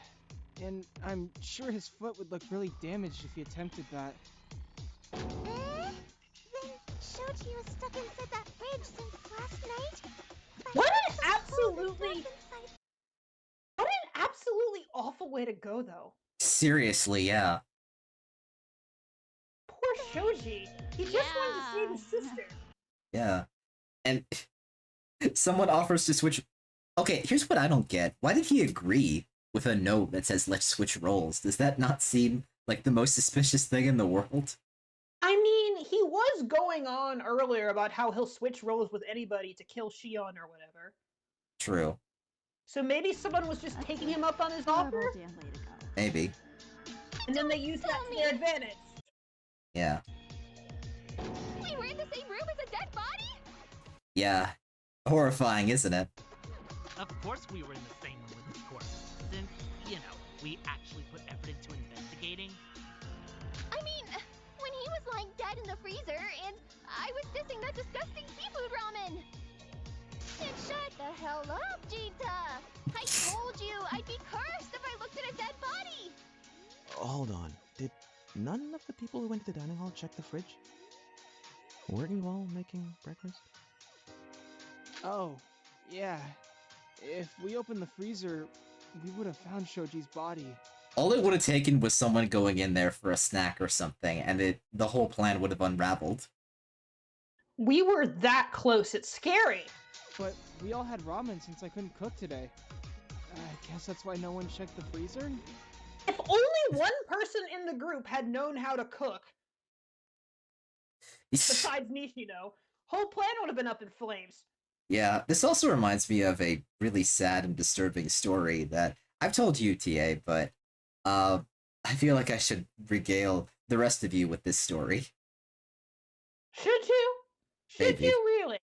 and I'm sure his foot would look really damaged if he attempted that. Then Shoji was stuck inside that fridge since last night? What an absolutely awful way to go, though. Seriously, yeah. Poor Shoji. He just wanted to save his sister. Yeah. And someone offers to switch... Okay, here's what I don't get. Why did he agree with a note that says, let's switch roles? Does that not seem like the most suspicious thing in the world? I mean, he was going on earlier about how he'll switch roles with anybody to kill Shion or whatever. True. So maybe someone was just taking him up on his offer? Maybe. And then they used that to their advantage. Yeah. We were in the same room as a dead body? Yeah. Horrifying, isn't it? Of course we were in the same room with this corpse, since, you know, we actually put effort into investigating. I mean, when he was lying dead in the freezer, and I was dissing that disgusting seafood ramen. And shut the hell up, Jita! I told you I'd be cursed if I looked at a dead body! Hold on, did none of the people who went to the dining hall check the fridge? Weren't you all making breakfast? Oh, yeah. If we opened the freezer, we would have found Shoji's body. All it would have taken was someone going in there for a snack or something, and the whole plan would have unraveled. We were that close, it's scary. But we all had ramen since I couldn't cook today. I guess that's why no one checked the freezer? If only one person in the group had known how to cook, besides Nishino, whole plan would have been up in flames. Yeah, this also reminds me of a really sad and disturbing story that I've told you, TA, but I feel like I should regale the rest of you with this story. Should you? Should Maybe. you really?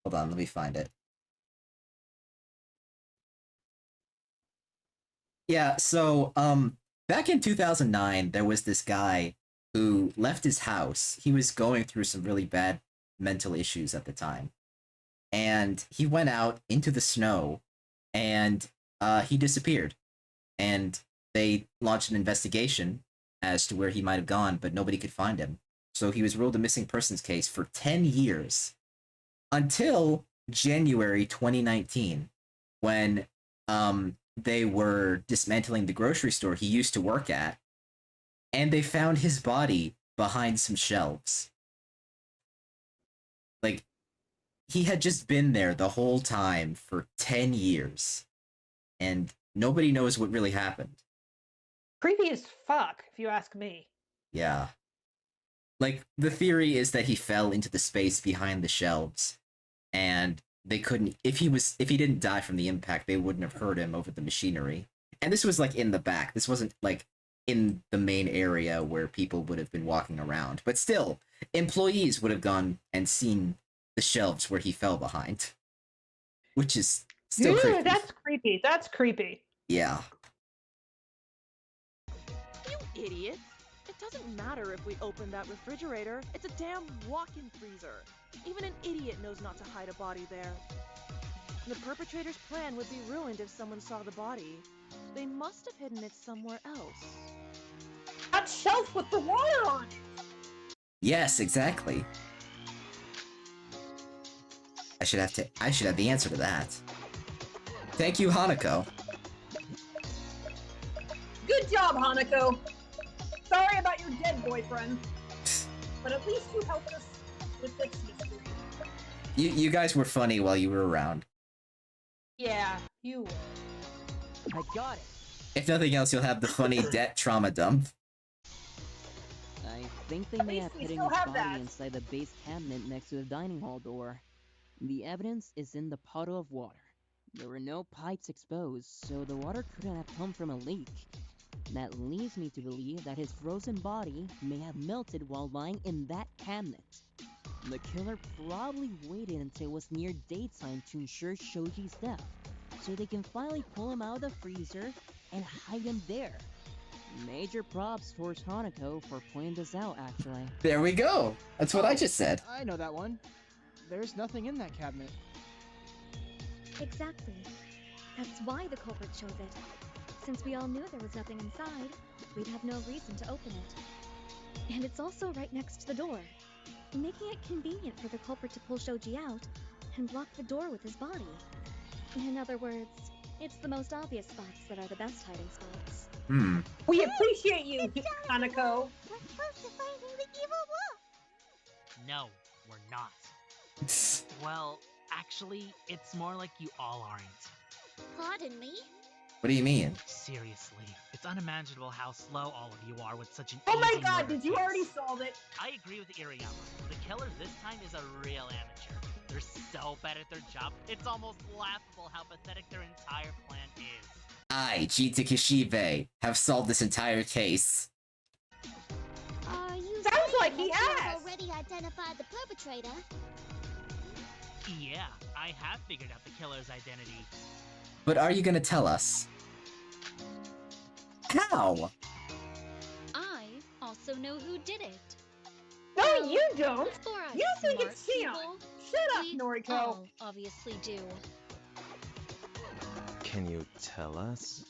Hold on, let me find it. Yeah, so, back in 2009, there was this guy who left his house. He was going through some really bad mental issues at the time. And he went out into the snow and he disappeared. And they launched an investigation as to where he might have gone, but nobody could find him. So he was ruled a missing persons case for 10 years until January 2019, when they were dismantling the grocery store he used to work at, and they found his body behind some shelves. Like, he had just been there the whole time for 10 years, and nobody knows what really happened. Creepy as fuck, if you ask me. Yeah. Like, the theory is that he fell into the space behind the shelves, and they couldn't, if he didn't die from the impact, they wouldn't have heard him over the machinery. And this was, like, in the back. This wasn't, like, in the main area where people would have been walking around. But still, employees would have gone and seen the shelves where he fell behind. Which is still creepy. That's creepy. That's creepy. Yeah. You idiots! It doesn't matter if we open that refrigerator. It's a damn walk-in freezer. Even an idiot knows not to hide a body there. The perpetrator's plan would be ruined if someone saw the body. They must have hidden it somewhere else. That shelf with the water on it! Yes, exactly. I should have the answer to that. Thank you, Hanako. Good job, Hanako. Sorry about your dead boyfriend. But at least you helped us with this mystery. You guys were funny while you were around. Yeah, you were. I got it. If nothing else, you'll have the funny debt trauma dump. I think they may have hidden his body inside the base cabinet next to the dining hall door. The evidence is in the puddle of water. There were no pipes exposed, so the water couldn't have come from a leak. That leads me to believe that his frozen body may have melted while lying in that cabinet. The killer probably waited until it was near daytime to ensure Shoji's death, so they can finally pull him out of the freezer and hide him there. Major props towards Hanako for pointing this out, actually. There we go! That's what I just said. I know that one. There's nothing in that cabinet. Exactly. That's why the culprit chose it. Since we all knew there was nothing inside, we'd have no reason to open it. And it's also right next to the door, making it convenient for the culprit to pull Shoji out and block the door with his body. In other words, it's the most obvious spots that are the best hiding spots. We appreciate you, Hanako. We're close to finding the evil wolf. No, we're not. Well, actually, it's more like you all aren't. Pardon me? What do you mean? Seriously, it's unimaginable how slow all of you are with such an Oh my easy god, murder did you case. already solve it? I agree with Iriyama. The killer this time is a real amateur. They're so bad at their job, it's almost laughable how pathetic their entire plan is. I, Jita Kishibe, have solved this entire case. Sounds like he has has! already identified the perpetrator. Yeah, I have figured out the killer's identity. But are you gonna tell us? How? I also know who did it. No, you don't! For us You think smart it's Sion! people, Shut up, we Noriko! all obviously do. Can you tell us?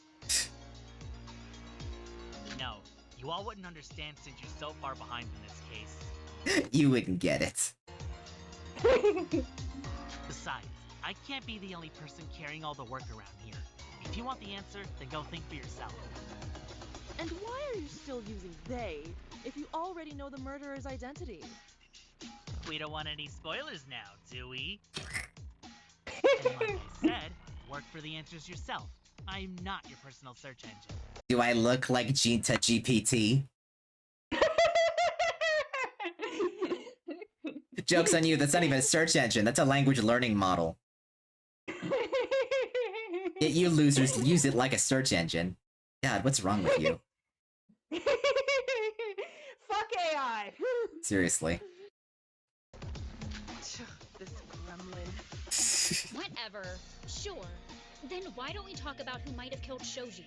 No, you all wouldn't understand since you're so far behind in this case. You wouldn't get it. Besides, I can't be the only person carrying all the work around here. If you want the answer, then go think for yourself. And why are you still using they if you already know the murderer's identity? We don't want any spoilers now, do we? And like I said, work for the answers yourself. I'm not your personal search engine. Do I look like Jinta GPT? Joke's on you, that's not even a search engine, that's a language learning model. Yet you losers use it like a search engine. God, what's wrong with you? Fuck AI! Seriously. This gremlin. Whatever. Sure. Then why don't we talk about who might have killed Shoji?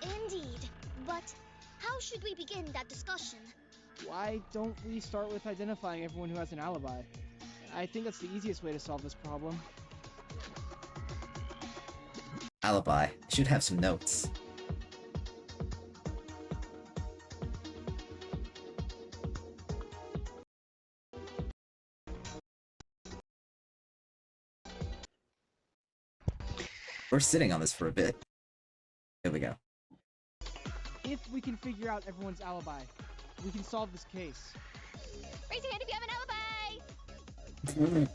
Indeed. But how should we begin that discussion? why don't we start with identifying everyone who has an alibi? I think that's the easiest way to solve this problem. Alibi. I should have some notes. We're sitting on this for a bit. Here we go. If we can figure out everyone's alibi, we can solve this case. Raise your hand if you have an alibi!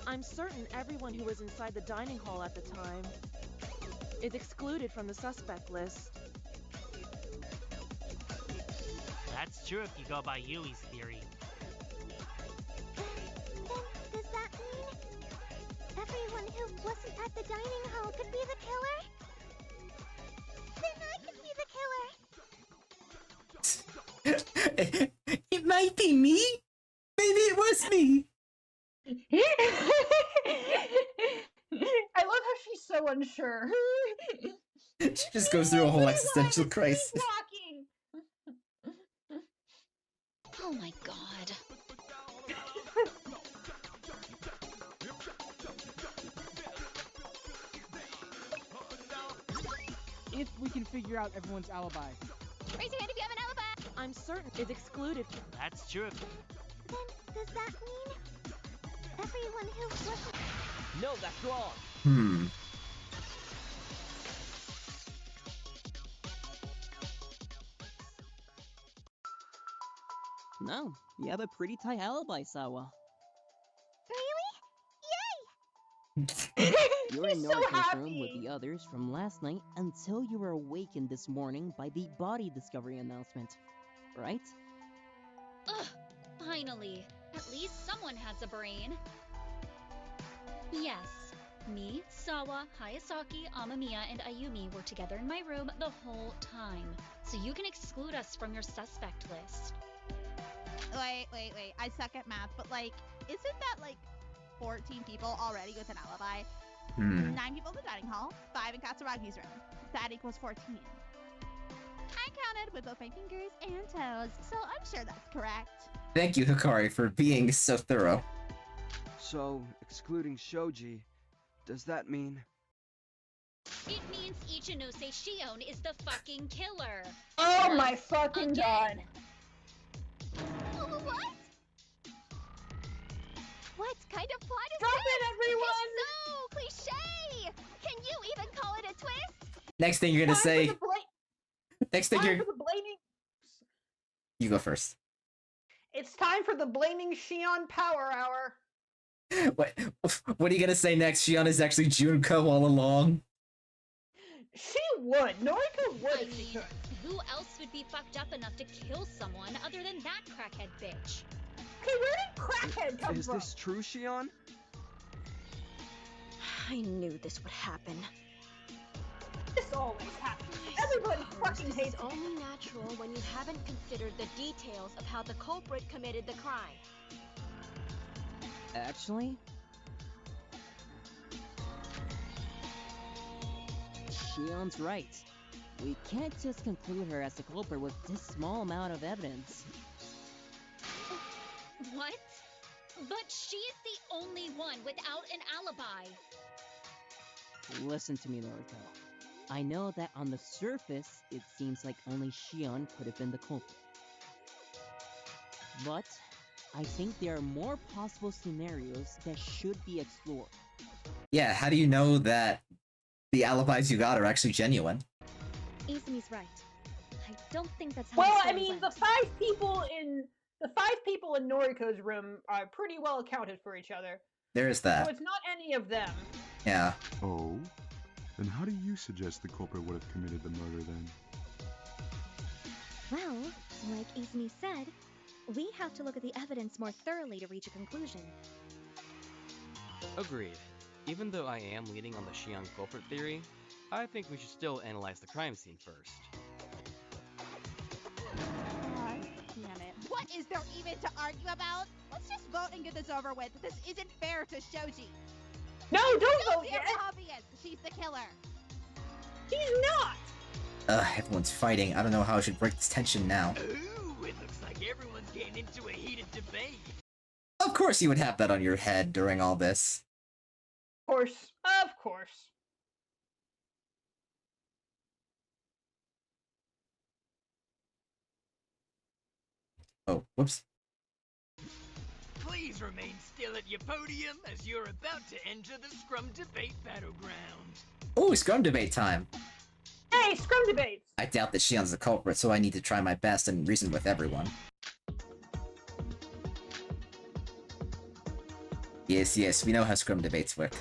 I'm certain everyone who was inside the dining hall at the time is excluded from the suspect list. That's true if you go by Yui's theory. Does that mean everyone who wasn't at the dining hall could be the killer? Then I could be the killer! It might be me? Maybe it was me! I love how she's so unsure. She just goes through a whole existential crisis. Oh my god. If we can figure out everyone's alibi. Raise your hand if you have an alibi! I'm certain is excluded. That's true. Then does that mean everyone who wasn't... No, that's wrong. No, you have a pretty tight alibi, Sawa. Really? You're in so Noriko's room happy. with the others from last night until you were awakened this morning by the body discovery announcement, right? Ugh, finally. At least someone has a brain. Yes, me, Sawa, Hayasaki, Amamiya, and Ayumi were together in my room the whole time. So you can exclude us from your suspect list. Wait. I suck at math, but like, isn't that like 14 people already with an alibi? 9 people in the dining hall, 5 in Katsuragi's room. That equals 14. I counted with both my fingers and toes, so I'm sure that's correct. Thank you, Hikari, for being so thorough. So, excluding Shoji, does that mean... It means Ichinose Shion is the fucking killer. Oh my fucking god. What? What kind of plot is Drop this? it, everyone! It's so cliche! Can you even call it a twist? Next thing you're gonna say... Next thing you're... For the blaming... You go first. It's time for the blaming Shion power hour. What are you gonna say next? Shion is actually Junko all along? She would. Noriko would if she could. Who else would be fucked up enough to kill someone other than that crackhead bitch? Okay, where did crackhead come Is from? this true, Shion? I knew this would happen. This always happens. Everybody fucking hates It's only natural when you haven't considered the details of how the culprit committed the crime. Actually, Shion's right. We can't just conclude her as the culprit with this small amount of evidence. What? But she is the only one without an alibi. Listen to me, Noriko. I know that on the surface, it seems like only Shion could have been the culprit. But I think there are more possible scenarios that should be explored. Yeah, how do you know that the alibis you got are actually genuine? Izumi's right. I don't think that's how Well, the I story mean, went. the five people in Noriko's room are pretty well accounted for each other. There is that. So it's not any of them. Yeah. Oh? Then how do you suggest the culprit would have committed the murder then? Well, like Izumi said, we have to look at the evidence more thoroughly to reach a conclusion. Agreed. Even though I am leaning on the Shion culprit theory, I think we should still analyze the crime scene first. Damn it. What is there even to argue about? Let's just vote and get this over with. This isn't fair to Shoji. No, don't vote It's yet! obvious. She's the killer. He's not! Everyone's fighting. I don't know how I should break this tension now. Ooh, it looks like everyone's getting into a heated debate. Of course you would have that on your head during all this. Of course. Of course. Oh, whoops. Please remain still at your podium as you're about to enter the Scrum Debate Battleground. Oh, Scrum Debate time! Hey, Scrum Debates! I doubt that Shion's the culprit, so I need to try my best and reason with everyone. Yes, we know how Scrum Debates work.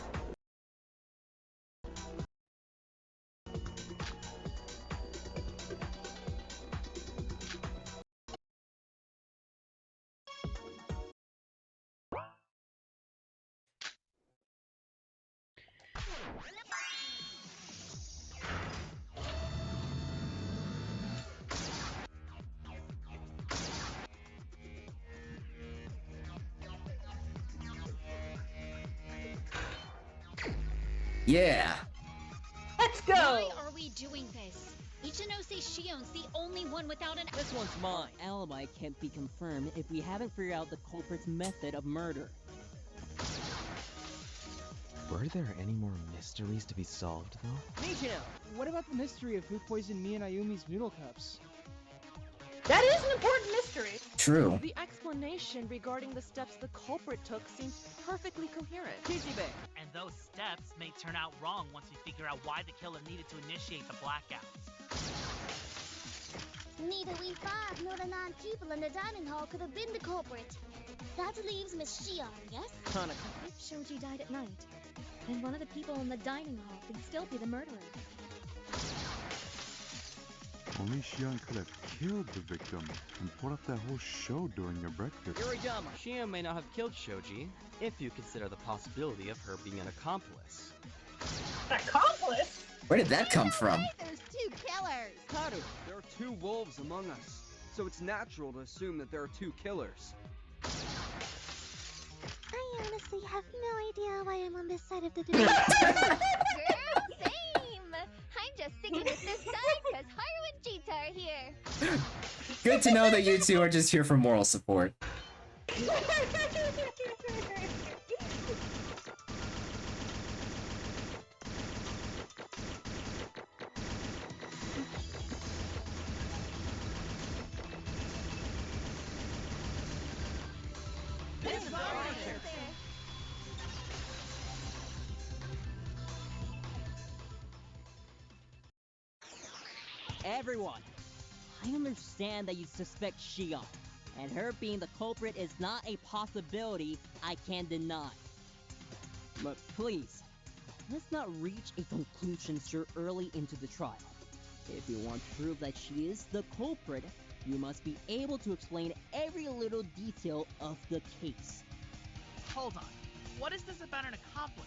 Yeah! Let's go! Why are we doing this? Ichinose Shion's the only one without an— This one's mine. Our alibi can't be confirmed if we haven't figured out the culprit's method of murder. Were there any more mysteries to be solved, though? Nishino, what about the mystery of who poisoned me and Ayumi's noodle cups? That is an important mystery. True. The explanation regarding the steps the culprit took seems perfectly coherent. Kishibe! And those steps may turn out wrong once we figure out why the killer needed to initiate the blackouts. Neither we five nor the 9 people in the dining hall could have been the culprit. That leaves Miss Shion, yes? Kanaka. If Shoji died at night, then one of the people in the dining hall could still be the murderer. Only Shion could have killed the victim and put up that whole show during your breakfast. Yuridama. Shion may not have killed Shoji, if you consider the possibility of her being an accomplice. Accomplice? Where did that come from? There's 2 killers! Haru, there are 2 wolves among us, so it's natural to assume that there are 2 killers. I honestly have no idea why I'm on this side of the debate. Girl, same! I'm just sticking with this side because Haru and Jita are here. Good to know that you two are just here for moral support. Everyone, I understand that you suspect Shion, and her being the culprit is not a possibility I can deny. But please, let's not reach a conclusion so early into the trial. If you want to prove that she is the culprit, you must be able to explain every little detail of the case. Hold on. What is this about an accomplice?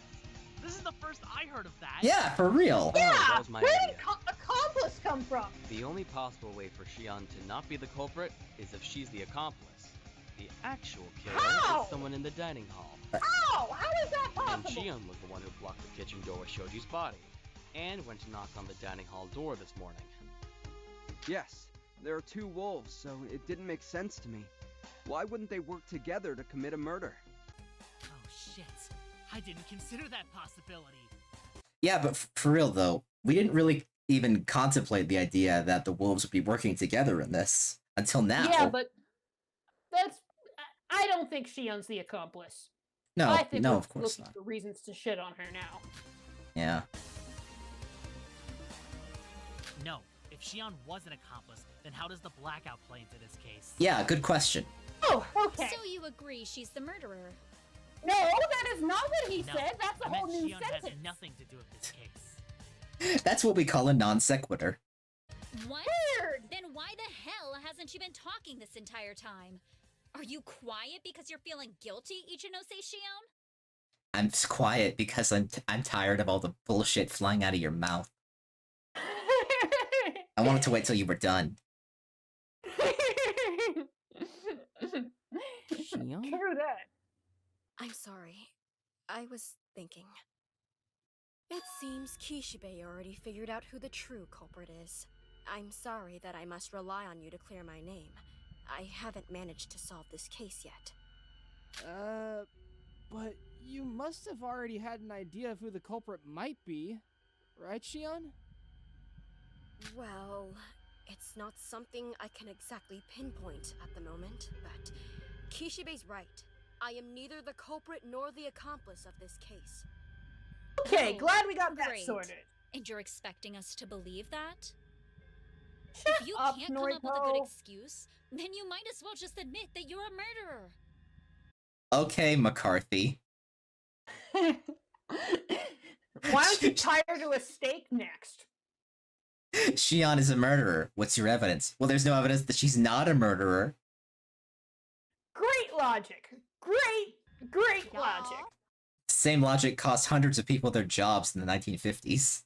This is the first I heard of that. Yeah, for real. Yeah! that was my Where idea. did accomplice come from? The only possible way for Shion to not be the culprit is if she's the accomplice. The actual killer How? is someone in the dining hall. How? How is that And possible? Shion was the one who blocked the kitchen door with Shoji's body, and went to knock on the dining hall door this morning. Yes, there are 2 wolves, so it didn't make sense to me. Why wouldn't they work together to commit a murder? Oh shit. I didn't consider that possibility. Yeah, but for real though, we didn't really even contemplate the idea that the wolves would be working together in this until now. Yeah, but that's... I don't think Shion's the accomplice. No, I think no, we're of course looking not. for reasons to shit on her now. Yeah. No, if Shion was an accomplice, then how does the blackout play into this case? Yeah, good question. Oh, okay. So you agree she's the murderer? No, that is not what he No, said. That's a I meant whole new Shion has sentence. nothing to do with this case. That's what we call a non sequitur. What? Weird. Then why the hell hasn't she been talking this entire time? Are you quiet because you're feeling guilty, Ichinose Shion? I'm just quiet because I'm tired of all the bullshit flying out of your mouth. I wanted to wait till you were done. Shion? True that. I'm sorry. I was thinking. It seems Kishibe already figured out who the true culprit is. I'm sorry that I must rely on you to clear my name. I haven't managed to solve this case yet. But you must have already had an idea of who the culprit might be, right, Shion? Well, it's not something I can exactly pinpoint at the moment, but Kishibe's right. I am neither the culprit nor the accomplice of this case. Okay, Oh, glad we got that great. sorted. And you're expecting us to believe that? Shut if you up, can't come up with a good Noriko. excuse, then you might as well just admit that you're a murderer. Okay, McCarthy. Why don't you tie her to a stake next? Shion is a murderer. What's your evidence? Well, there's no evidence that she's not a murderer. Great logic. Great logic. Same logic cost hundreds of people their jobs in the 1950s.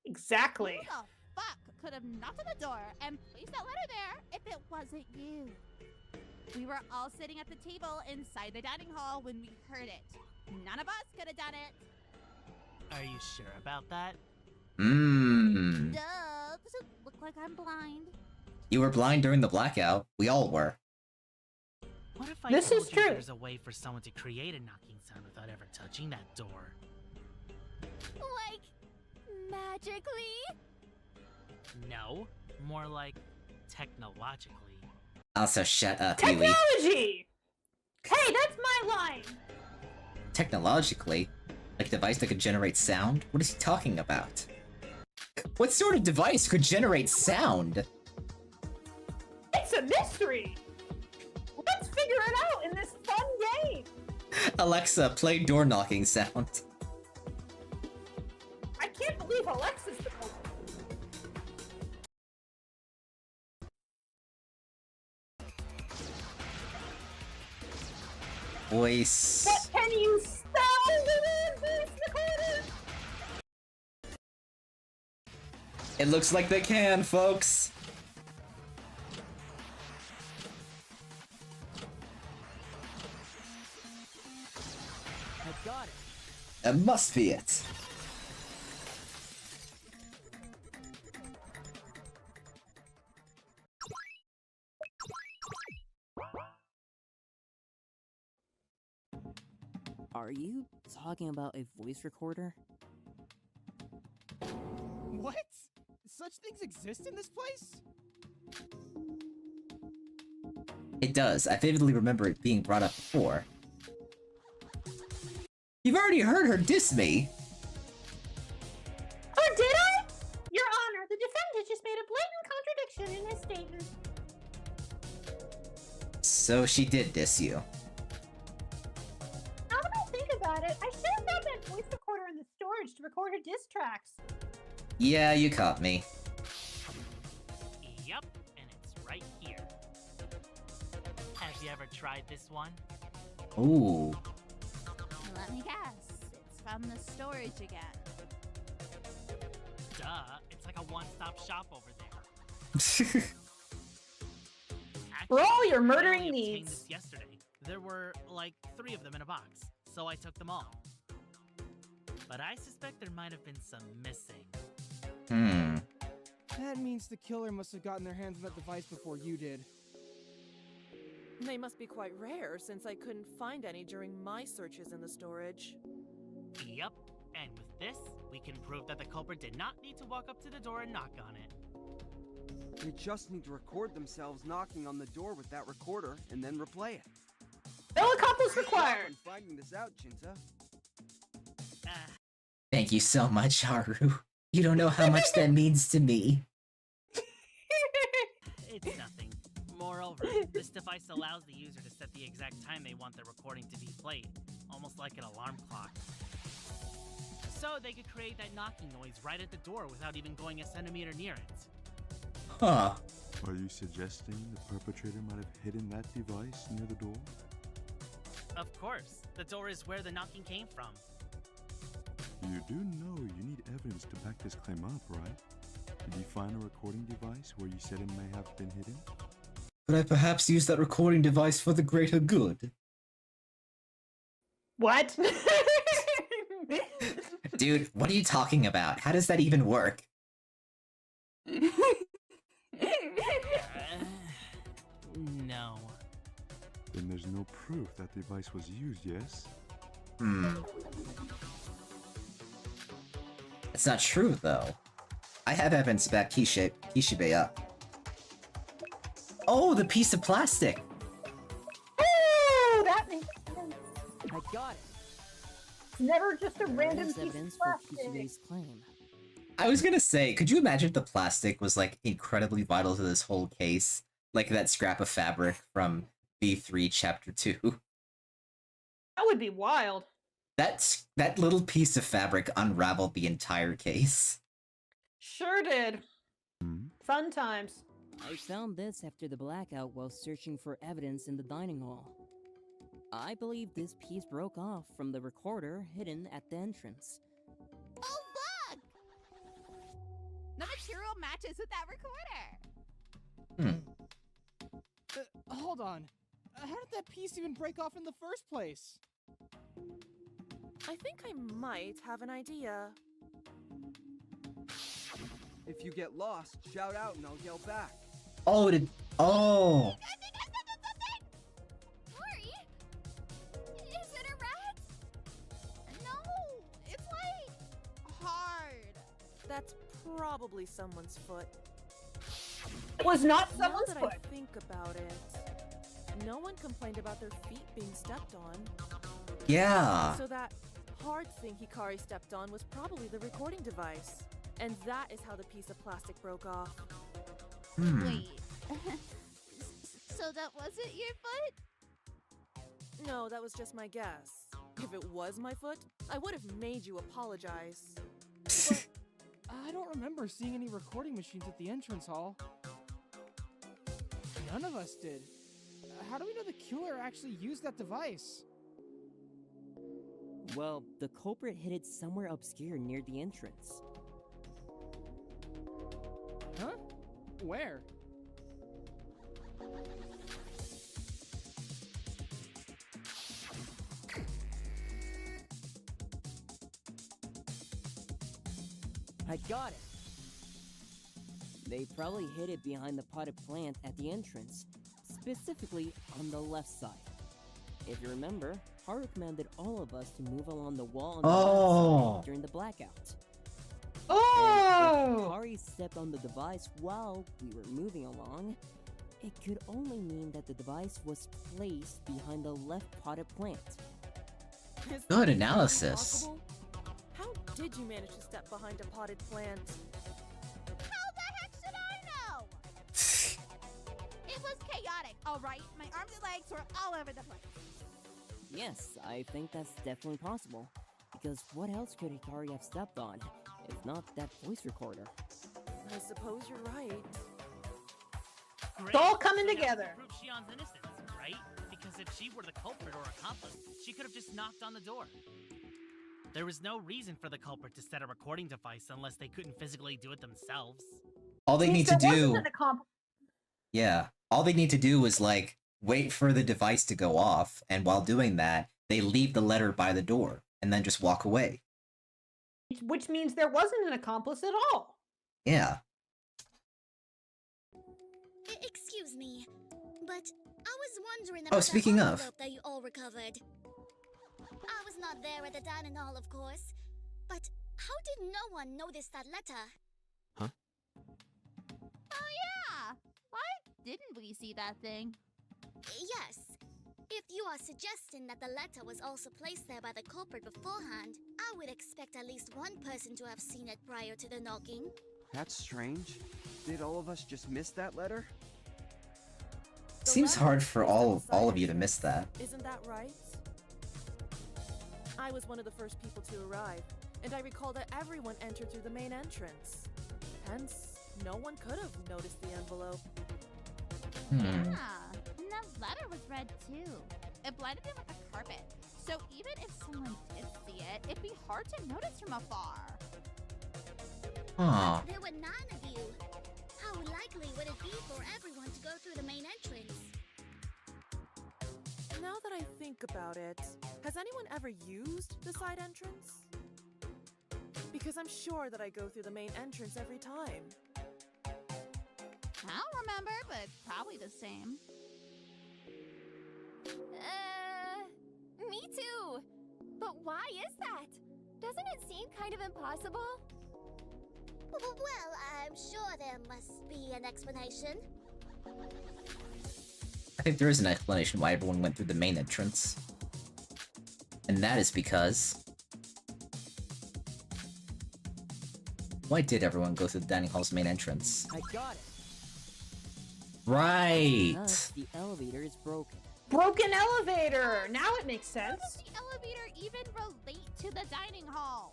Exactly. Who the fuck could have knocked on the door and placed that letter there if it wasn't you? We were all sitting at the table inside the dining hall when we heard it. None of us could have done it. Are you sure about that? Mmm. Duh, does it look like I'm blind? You were blind during the blackout. We all were. What if I This told is you true. there's a way for someone to create a knocking sound without ever touching that door? Like, magically? No, more like technologically. Also, shut up, Huey. Technology! Hey, that's my line! Technologically? Like a device that could generate sound? What is he talking about? What sort of device could generate sound? It's a mystery! Let's figure it out in this fun game! Alexa, play door knocking sound. I can't believe Alexa's the one. Voice. What can you spell within this recorder? It looks like they can, folks. I got it. That must be it. Are you talking about a voice recorder? What? Such things exist in this place? It does. I vividly remember it being brought up before. You've already heard her diss me. Oh, did I? Your Honor, the defendant just made a blatant contradiction in his statement. So she did diss you. Now that I think about it, I should have got that voice recorder in the storage to record her diss tracks. Yeah, you caught me. Yup, and it's right here. Have you ever tried this one? Ooh. Let me guess. It's from the storage again. Duh, it's like a one-stop shop over there. For all your I murdering only obtained needs. this yesterday. There were like 3 of them in a box, so I took them all. But I suspect there might have been some missing. That means the killer must have gotten their hands on that device before you did. They must be quite rare, since I couldn't find any during my searches in the storage. Yup, and with this, we can prove that the culprit did not need to walk up to the door and knock on it. They just need to record themselves knocking on the door with that recorder and then replay it. No accomplice Good job required. on finding this out, Chinta. Thank you so much, Haru. You don't know how much that means to me. It's nothing. Moreover, this device allows the user to set the exact time they want their recording to be played, almost like an alarm clock. So they could create that knocking noise right at the door without even going a centimeter near it. Huh. Are you suggesting the perpetrator might have hidden that device near the door? Of course, the door is where the knocking came from. You do know you need evidence to back this claim up, right? Did you find a recording device where you said it may have been hidden? Could I perhaps use that recording device for the greater good? What? Dude, what are you talking about? How does that even work? No. Then there's no proof that device was used, yes? It's not true, though. I have evidence to back Kishibe up. Oh, the piece of plastic! Oh, that makes sense. I got it. It's never just a random There's piece of evidence for plastic. Kishibe's claim. I was gonna say, could you imagine if the plastic was, like, incredibly vital to this whole case? Like that scrap of fabric from V3 Chapter 2. That would be wild. That little piece of fabric unraveled the entire case. Sure did. Fun times. I found this after the blackout while searching for evidence in the dining hall. I believe this piece broke off from the recorder hidden at the entrance. Oh, look! The material matches with that recorder. Hold on. How did that piece even break off in the first place? I think I might have an idea. If you get lost, shout out and I'll yell back. Oh, oh! Hurry! Is it a rat? No, it's like hard. That's probably someone's foot. It was not someone's now that foot. I think about it, no one complained about their feet being stepped on. Yeah. So that hard thing Hikari stepped on was probably the recording device. And that is how the piece of plastic broke off. Wait. So that wasn't your foot? No, that was just my guess. If it was my foot, I would have made you apologize. But I don't remember seeing any recording machines at the entrance hall. None of us did. How do we know the killer actually used that device? Well, the culprit hid it somewhere obscure near the entrance. Huh? Where? I got it! They probably hid it behind the potted plant at the entrance, specifically on the left side. If you remember, Haru commanded all of us to move along the wall on the left side during the blackout. Oh! And if Hikari stepped on the device while we were moving along, it could only mean that the device was placed behind the left potted plant. Good analysis. Impossible? How did you manage to step behind a potted plant? How the heck should I know? It was chaotic, alright? My arms and legs were all over the place. Yes, I think that's definitely possible. Because what else could Hikari have stepped on, if not that voice recorder? I suppose you're right. Great. It's all coming So now we together. can prove Shion's innocence, right? Because if she were the culprit or accomplice, she could have just knocked on the door. There was no reason for the culprit to set a recording device unless they couldn't physically do it themselves. All they need to do... Yeah. All they need to do is, like, wait for the device to go off, and while doing that, they leave the letter by the door, and then just walk away. Which means there wasn't an accomplice at all. Yeah. Excuse me, but I was wondering Oh, about speaking the of. envelope that you all recovered. I was not there at the dining hall, of course, but how did no one notice that letter? Oh yeah! Why didn't we see that thing? Yes. If you are suggesting that the letter was also placed there by the culprit beforehand, I would expect at least one person to have seen it prior to the knocking. That's strange. Did all of us just miss that letter? Seems hard for all of you to miss that. Isn't that right? I was one of the first people to arrive, and I recall that everyone entered through the main entrance. Hence, no one could have noticed the envelope. Yeah, and that letter was red too. It blended in with the carpet, so even if someone did see it, it'd be hard to notice from afar. Huh. There were 9 of you. How likely would it be for everyone to go through the main entrance? Now that I think about it, has anyone ever used the side entrance? Because I'm sure that I go through the main entrance every time. I don't remember, but it's probably the same. Me too. But why is that? Doesn't it seem kind of impossible? Well, I'm sure there must be an explanation. I think there is an explanation why everyone went through the main entrance. And that is because... Why did everyone go through the dining hall's main entrance? I got it. Right! Thus, the elevator is broken. Broken elevator! Now it makes sense. How does the elevator even relate to the dining hall?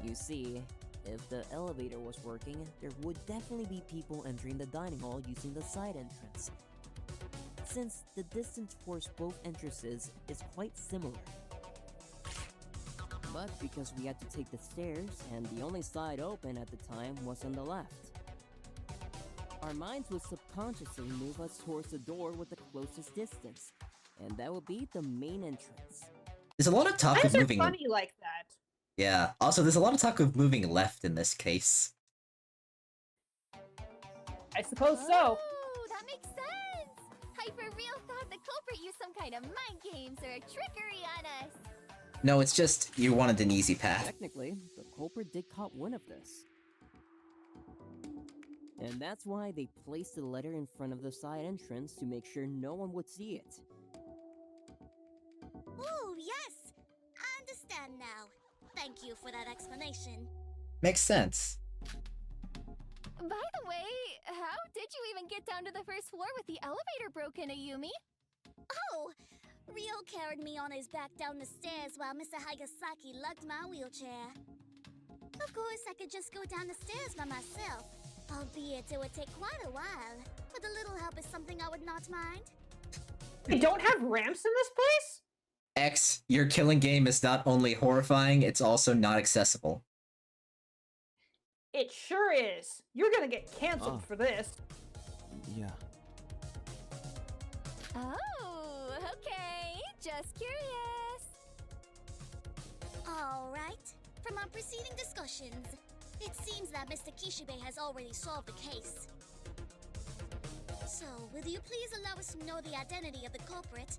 You see, if the elevator was working, there would definitely be people entering the dining hall using the side entrance. Since the distance towards both entrances is quite similar. But because we had to take the stairs, and the only side open at the time was on the left, our minds would subconsciously move us towards the door with the closest distance, and that would be the main entrance. There's a lot of talk of Eyes are moving... funny like that. Yeah, also there's a lot of talk of moving left in this case. I suppose so. Oh, that makes sense. Hyper-real thought the culprit used some kind of mind games or a trickery on us. No, it's just, you wanted an easy path. Technically, the culprit did caught wind of this. And that's why they placed the letter in front of the side entrance to make sure no one would see it. Oh, yes. I understand now. Thank you for that explanation. Makes sense. By the way, how did you even get down to the first floor with the elevator broken, Ayumi? Oh, Ryo carried me on his back down the stairs while Mr. Hagasaki lugged my wheelchair. Of course, I could just go down the stairs by myself, albeit it would take quite a while. But a little help is something I would not mind. We don't have ramps in this place? X, your killing game is not only horrifying, it's also not accessible. It sure is. You're gonna get canceled for this. Yeah. Oh, okay. Just curious. All right. From our preceding discussions, it seems that Mr. Kishibe has already solved the case. So, will you please allow us to know the identity of the culprit?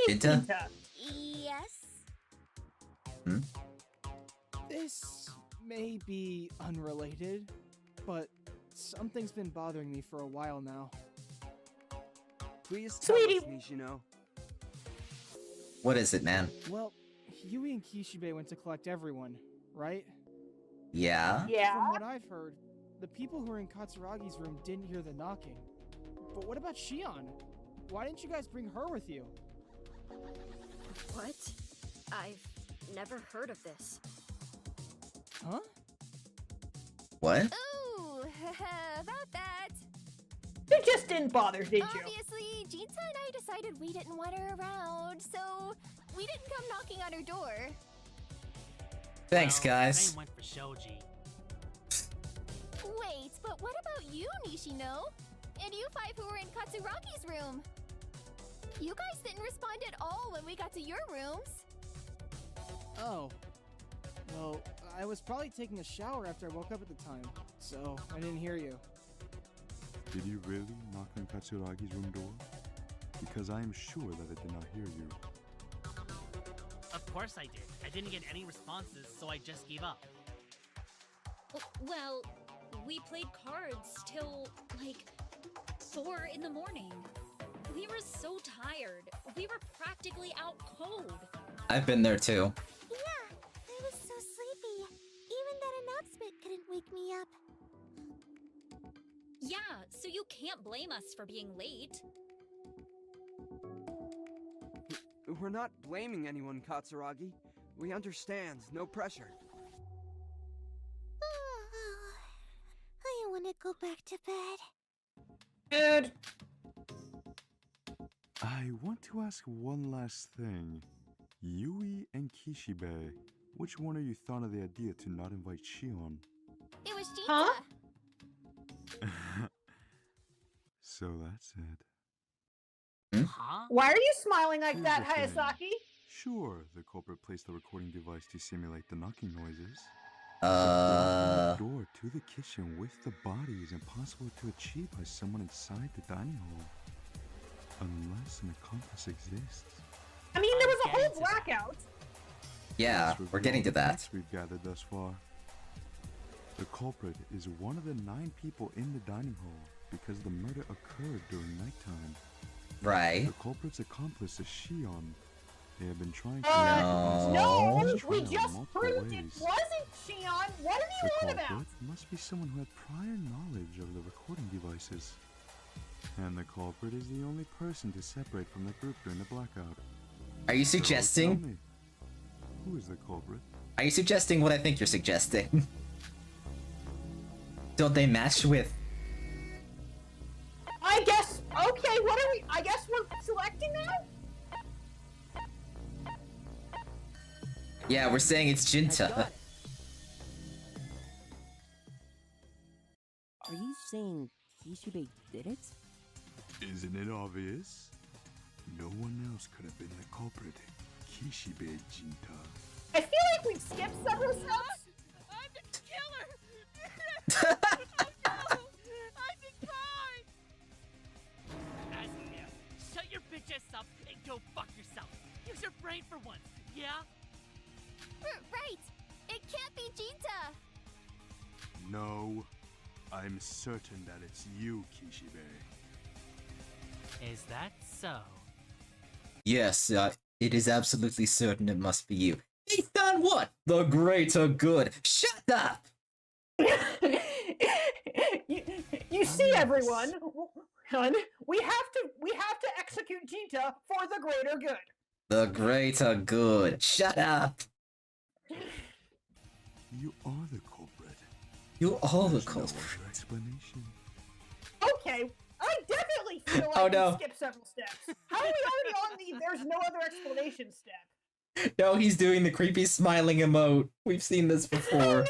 Jinta? Yes? Hmm? This may be unrelated, but something's been bothering me for a while now. Please tell us, Nishino. What is it, man? Well, Yui and Kishibe went to collect everyone, right? Yeah? From what I've heard, the people who were in Katsuragi's room didn't hear the knocking. But what about Shion? Why didn't you guys bring her with you? What? I've never heard of this. Huh? What? Ooh, about that. You just didn't bother, did you? Obviously, Jinta and I decided we didn't want her around, so we didn't come knocking on her door. Thanks, guys. Same went for Shoji. Wait, but what about you, Nishino? And you five who were in Katsuragi's room? You guys didn't respond at all when we got to your rooms. Oh. Well, I was probably taking a shower after I woke up at the time, so I didn't hear you. Did you really knock on Katsuragi's room door? Because I am sure that I did not hear you. Of course I did. I didn't get any responses, so I just gave up. Well, we played cards till, like, 4 in the morning. We were so tired. We were practically out cold. I've been there too. Yeah, I was so sleepy. Even that announcement couldn't wake me up. Yeah, so you can't blame us for being late. We're not blaming anyone, Katsuragi. We understand. No pressure. I want to go back to bed. Good. I want to ask one last thing. Yui and Kishibe, which one of you thought of the idea to not invite Shion? It was Jinta. Huh? So that's it. Huh? Why are you smiling like Here's that, the thing. Hayasaki? Sure, the culprit placed the recording device to simulate the knocking noises. The door to the kitchen with the body is impossible to achieve by someone inside the dining hall. Unless an accomplice exists. I mean, there was a whole blackout. Yeah, we're getting to that. We've gathered thus far. The culprit is one of the 9 people in the dining hall because the murder occurred during nighttime. Right. The culprit's accomplice is Shion. They have been trying to No, we just proved it wasn't Shion. What are you on The about? culprit must be someone who had prior knowledge of the recording devices. And the culprit is the only person to separate from the group during the blackout. Are you So tell suggesting? me, who is the culprit? Are you suggesting what I think you're suggesting? Don't they match with? I guess. Okay, what are we? I guess we're selecting now. Yeah, we're saying it's Jinta. Are you saying Kishibe did it? Isn't it obvious? No one else could have been the culprit. Kishibe Jinta. I feel like we've skipped several steps. I'm the killer! Oh no! I can cry! Asmia, shut your bitch ass up and go fuck yourself. Use your brain for once, yeah? Right! It can't be Jinta! No, I'm certain that it's you, Kishibe. Is that so? Yes, it is absolutely certain it must be you. Based on what? The greater good. Shut up! You see, everyone, hun, we have to execute Jinta for the greater good. The greater good. Shut up! You are the culprit. You are the There's no culprit. other explanation. Okay, I definitely feel like Oh, no. we skipped several steps. How are we already on the "there's no other explanation" step? No, he's doing the creepy smiling emote. We've seen this before.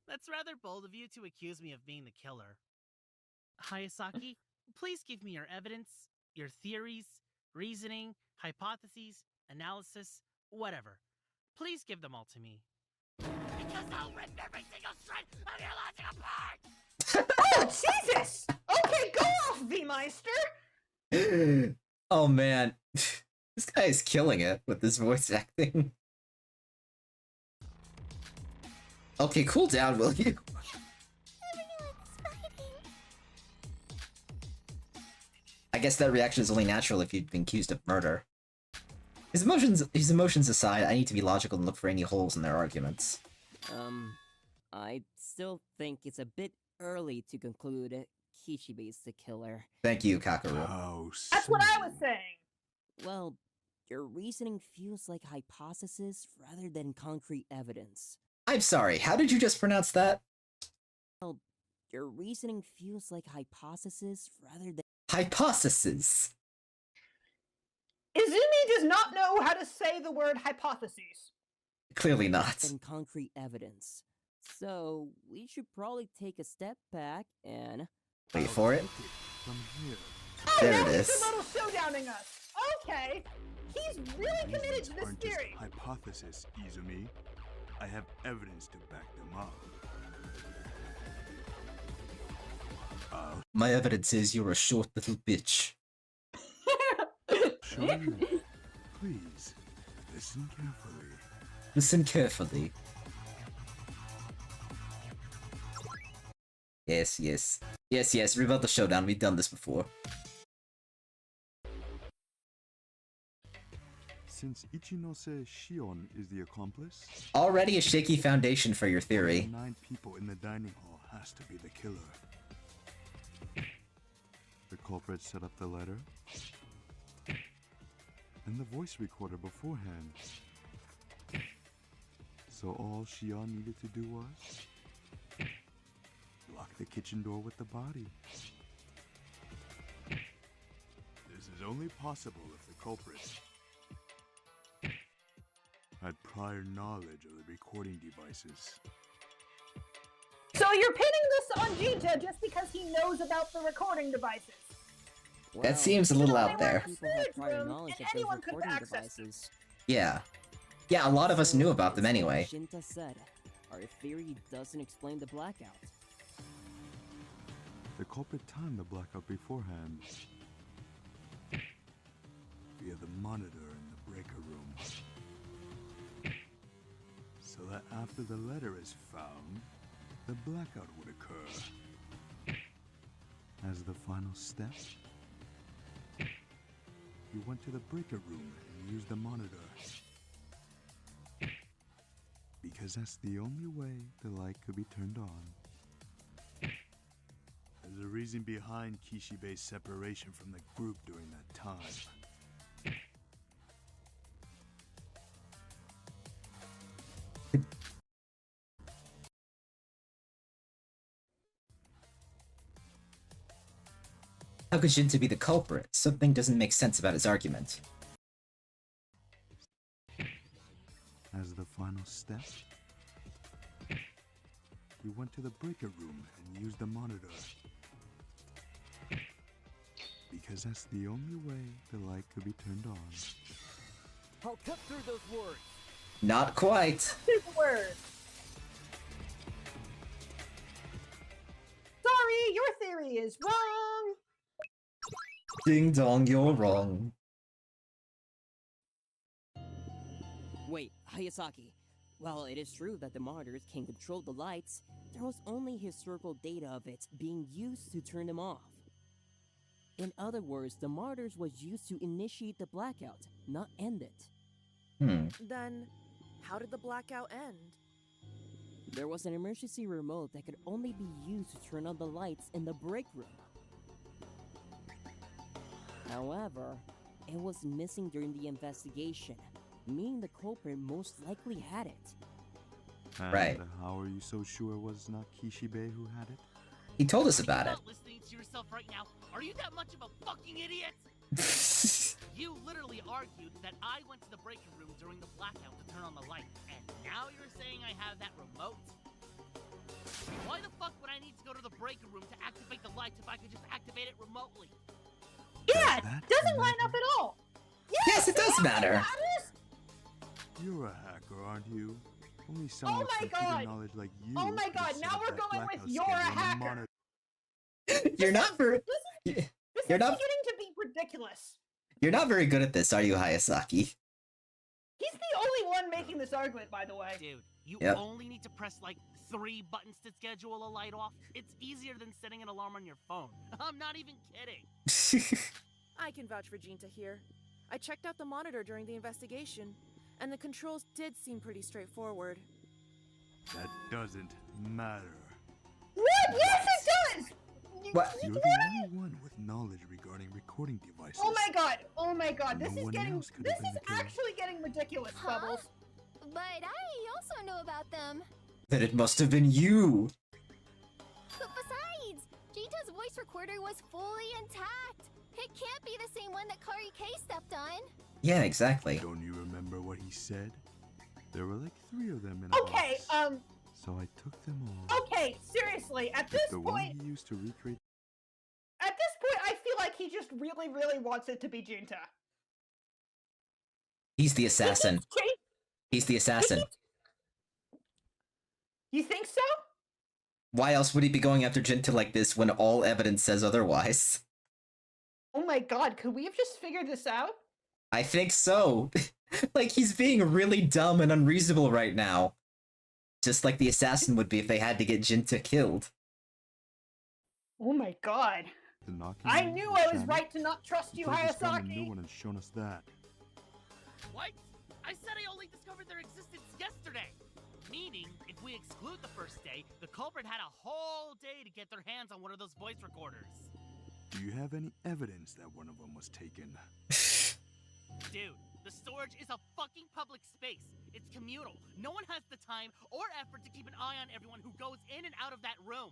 That's rather bold of you to accuse me of being the killer. Hayasaki, please give me your evidence, your theories, reasoning, hypotheses, analysis, whatever. Please give them all to me. Because I'll rip every single shred of your logic apart! Oh, Jesus! Okay, go off, V-Meister! Oh man, this guy is killing it with this voice acting. Okay, cool down, will you? I guess that reaction is only natural if you've been accused of murder. His emotions aside, I need to be logical and look for any holes in their arguments. I still think it's a bit early to conclude Kishibe's the killer. Thank you, Kakaru. Oh, That's what I was saying. Well, your reasoning feels like hypothesis rather than concrete evidence. I'm sorry, how did you just pronounce that? Well, your reasoning feels like hypothesis rather than... Hypothesis. Izumi does not know how to say the word hypotheses. Clearly not. ...than concrete evidence. So, we should probably take a step back and... Wait for it. From here. Oh, There now it he's is. a little showdowning us. Okay, he's really committed to this Aren't just theory. hypothesis, Izumi. I have evidence to back them up. My evidence is you're a short little bitch. Show you. Please, listen carefully. Listen carefully. Yes, yes. Yes, yes, rebuild the showdown. We've done this before. Since Ichinose Shion is the accomplice, Already a shaky foundation for your theory. 9 people in the dining hall has to be the killer. The culprit set up the letter and the voice recorder beforehand. So all Shion needed to do was lock the kitchen door with the body. This is only possible if the culprit had prior knowledge of the recording devices. So you're pinning this on Jinta just because he knows about the recording devices. That seems a little out They were there. in the People have storage prior room, knowledge and of those anyone could recording access them. devices. Yeah. Yeah, a lot of us So, knew about them it's like anyway. Shinta said, our theory doesn't explain the blackout. The culprit timed the blackout beforehand via the monitor in the breaker room, so that after the letter is found, the blackout would occur. As the final step, you went to the breaker room and used the monitor, because that's the only way the light could be turned on. There's a reason behind Kishibe's separation from the group during that time. How could Jinta be the culprit? Something doesn't make sense about his argument. As the final step, you went to the breaker room and used the monitor, because that's the only way the light could be turned on. I'll cut through those words. Not quite. Super words. Sorry, your theory is wrong. Ding dong, you're wrong. Wait, Hayasaki. While it is true that the monitors can control the lights, there was only historical data of it being used to turn them off. In other words, the monitors was used to initiate the blackout, not end it. Then, how did the blackout end? There was an emergency remote that could only be used to turn on the lights in the break room. However, it was missing during the investigation, meaning the culprit most likely had it. And Right. How are you so sure it was not Kishibe who had it? He told us about it. Not listening to yourself right now. Are you that much of a fucking idiot? You literally argued that I went to the breaking room during the blackout to turn on the light, and now you're saying I have that remote? Why the fuck would I need to go to the breaking room to activate the lights if I could just activate it remotely? Yeah, it doesn't line up at all. Yes, it does matter. You're a hacker, aren't you? Only someone with my computer God. knowledge like you. Oh my could God, have set now up we're that going with blackout you're a schedule on the hacker. monitor. You're not very. This You're is not. beginning to be ridiculous. You're not very good at this, are you, Hayasaki? He's the only one making this argument, by the way. Dude, you Yep. only need to press like 3 buttons to schedule a light off. It's easier than setting an alarm on your phone. I'm not even kidding. I can vouch for Jinta here. I checked out the monitor during the investigation, and the controls did seem pretty straightforward. That doesn't matter. What? Yes, it does! What? You're the only one with knowledge regarding recording devices. Oh my god! Oh my god! This No is one getting. else could This have been is the killer. actually getting ridiculous, Huh? Bubbles. But I also know about them. Then it must have been you. But besides, Jinta's voice recorder was fully intact. It can't be the same one that Kari K stepped on. Yeah, exactly. Don't you remember what he said? There were like 3 of them in a Okay, box. So I took them all. Okay, seriously, at this The point, one he used to recreate. at this point, I feel like he just really, really wants it to be Jinta. He's the assassin. He's the assassin. You think so? Why else would he be going after Jinta like this when all evidence says otherwise? Oh my god, could we have just figured this out? I think so. Like, he's being really dumb and unreasonable right now. Just like the assassin would be if they had to get Jinta killed. Oh my god. The knocking I on knew the I was shadow? right to not trust you, Until just found a new Hayasaki. one and shown us that. What? I said I only discovered their existence yesterday. Meaning, if we exclude the first day, the culprit had a whole day to get their hands on one of those voice recorders. Do you have any evidence that one of them was taken? Dude, the storage is a fucking public space. It's communal. No one has the time or effort to keep an eye on everyone who goes in and out of that room.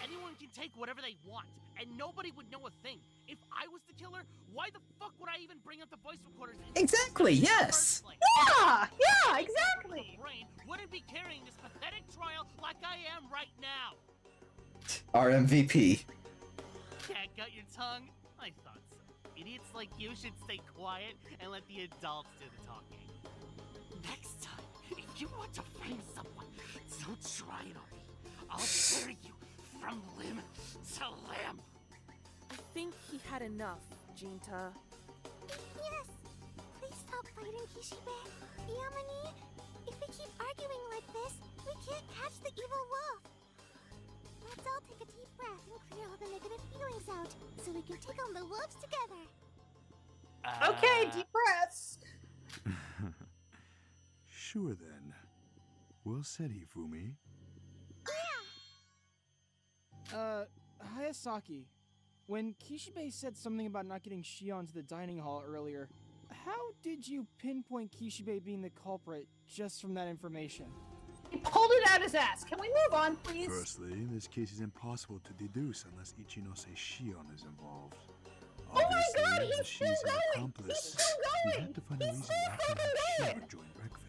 Anyone can take whatever they want, and nobody would know a thing. If I was the killer, why the fuck would I even bring up the voice recorders? Exactly, yes! Yeah, yeah, exactly! Brain wouldn't be carrying this pathetic trial like I am right now. Our MVP. Can't gut your tongue? I thought so. Idiots like you should stay quiet and let the adults do the talking. Next time, if you want to frame someone, don't try it on me. I'll tear you from limb to limb. I think he had enough, Jinta. Yes! Please stop fighting, Kishibe. Yamane, if we keep arguing like this, we can't catch the evil wolf. Let's all take a deep breath and clear all the negative feelings out, so we can take on the wolves together. Okay, deep breaths. Sure then. Well said, Hifumi. Hayasaki, when Kishibe said something about not getting Shion to the dining hall earlier, how did you pinpoint Kishibe being the culprit just from that information? He pulled it out his ass. Can we move on, please? Firstly, this case is impossible to deduce unless Ichinose Shion is involved. Oh my god, Obviously, he's she's still an going! accomplice. He's still We going! have to find a He's reason still why fucking going! Shion joined breakfast.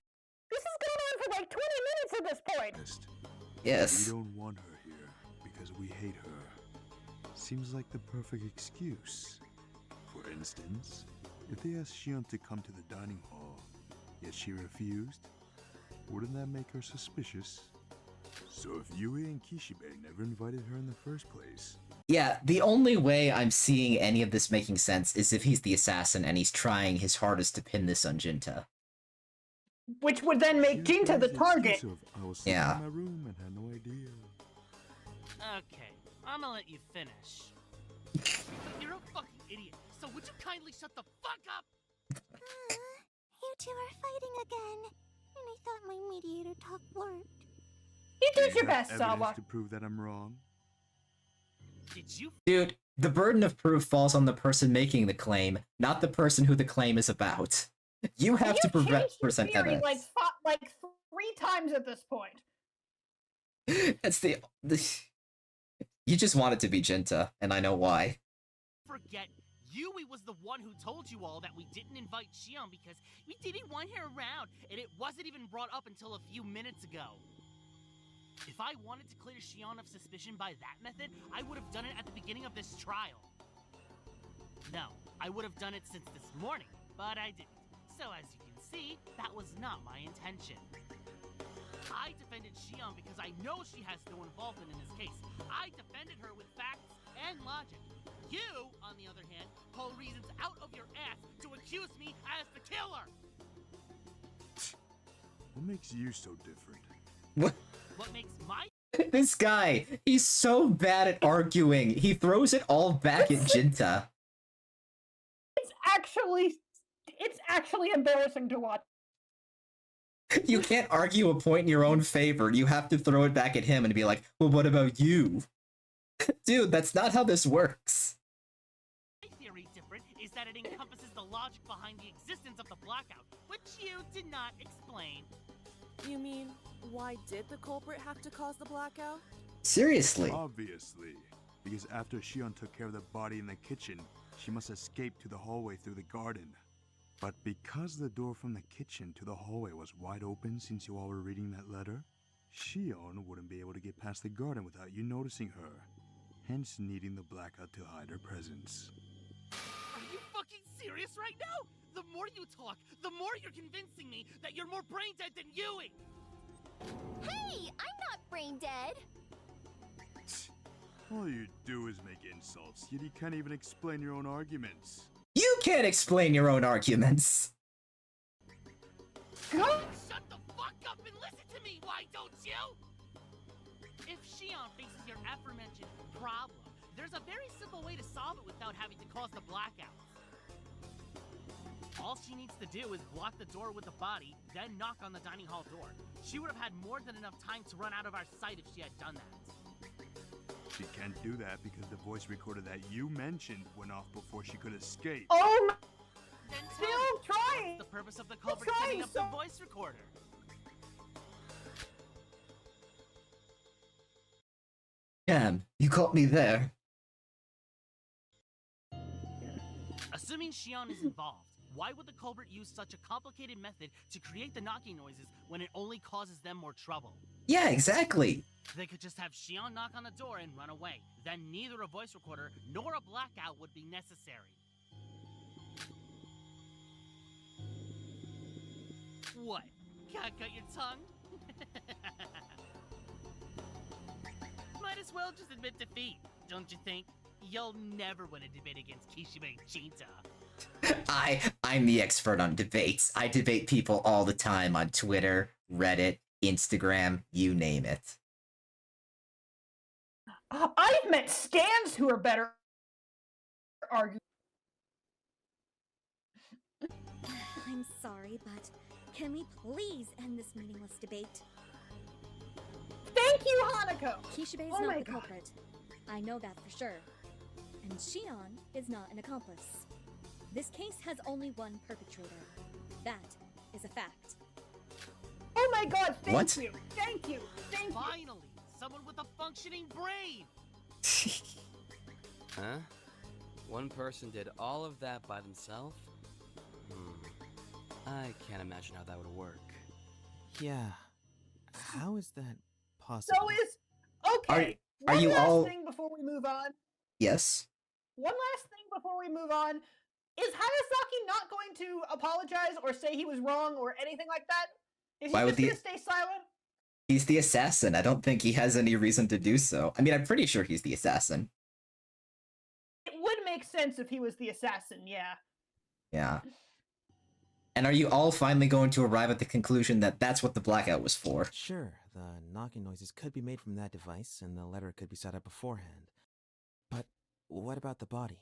This has gone on for like 20 minutes at this point! Yes. We don't want her here because we hate her. Seems like the perfect excuse. For instance, if they asked Shion to come to the dining hall, yet she refused, wouldn't that make her suspicious? So if Yui and Kishibe never invited her in the first place... Yeah, the only way I'm seeing any of this making sense is if he's the assassin and he's trying his hardest to pin this on Jinta. Which would then make Jinta the target. I was sitting Yeah. in my room and had no idea. Okay, I'm gonna let you finish. You're a fucking idiot, so would you kindly shut the fuck up? You two are fighting again. And I thought my mediator talk worked. You Do did your you have best, evidence Sawa. to prove that I'm wrong? Did you? Dude, the burden of proof falls on the person making the claim, not the person who the claim is about. You have to changed your present theory evidence. like 3 times at this point. That's the... You just want it to be Jinta, and I know why. Forget. Yui was the one who told you all that we didn't invite Shion because we didn't want her around, and it wasn't even brought up until a few minutes ago. If I wanted to clear Shion of suspicion by that method, I would have done it at the beginning of this trial. No, I would have done it since this morning, but I didn't. So as you can see, that was not my intention. I defended Shion because I know she has no involvement in this case. I defended her with facts and logic. You, on the other hand, pull reasons out of your ass to accuse me as the killer! What makes you so different? What makes my... This guy, he's so bad at arguing. He throws it all back at Jinta. It's actually embarrassing to watch. You can't argue a point in your own favor. You have to throw it back at him and be like, well, what about you? Dude, that's not how this works. My theory different is that it encompasses the logic behind the existence of the blackout, which you did not explain. You mean, why did the culprit have to cause the blackout? Seriously. Obviously. Because after Shion took care of the body in the kitchen, she must escape to the hallway through the garden. But because the door from the kitchen to the hallway was wide open since you all were reading that letter, Shion wouldn't be able to get past the garden without you noticing her, hence needing the blackout to hide her presence. Are you fucking serious right now? The more you talk, the more you're convincing me that you're more brain dead than Yui! Hey, I'm not brain dead. All you do is make insults, yet you can't even explain your own arguments. You can't explain your own arguments. Shut the fuck up and listen to me, why don't you? If Shion faces your aforementioned problem, there's a very simple way to solve it without having to cause the blackouts. All she needs to do is block the door with the body, then knock on the dining hall door. She would have had more than enough time to run out of our sight if she had done that. She can't do that because the voice recorder that you mentioned went off before she could escape. Oh my... Then Still trying! What's the purpose of the culprit setting up the voice recorder? Damn, you caught me there. Assuming Shion is involved, why would the culprit use such a complicated method to create the knocking noises when it only causes them more trouble? Yeah, exactly. They could just have Shion knock on the door and run away. Then neither a voice recorder nor a blackout would be necessary. What? can't cut your tongue. Might as well just admit defeat, don't you think? You'll never win a debate against Kishibe Cheetah. I'm the expert on debates. I debate people all the time on Twitter, Reddit, Instagram, you name it. I've met scans who are better arguing. I'm sorry, but can we please end this meaningless debate? Thank you, Hanako! Kishibe is Oh not my the God. culprit. I know that for sure. And Shion is not an accomplice. This case has only one perpetrator. That is a fact. Oh my God, thank What? you! Thank you! Thank you! Finally, someone with a functioning brain! Huh? One person did all of that by themselves? I can't imagine how that would work. Yeah. How is that possible? So is... Okay, Are one you last all... thing before we move on. Yes? One last thing before we move on. Is Hayasaki not going to apologize or say he was wrong or anything like that? Is he Why would just going to stay silent? He's the assassin. I don't think he has any reason to do so. I mean, I'm pretty sure he's the assassin. It would make sense if he was the assassin, yeah. Yeah. And are you all finally going to arrive at the conclusion that that's what the blackout was for? Sure, the knocking noises could be made from that device, and the letter could be set up beforehand. But what about the body?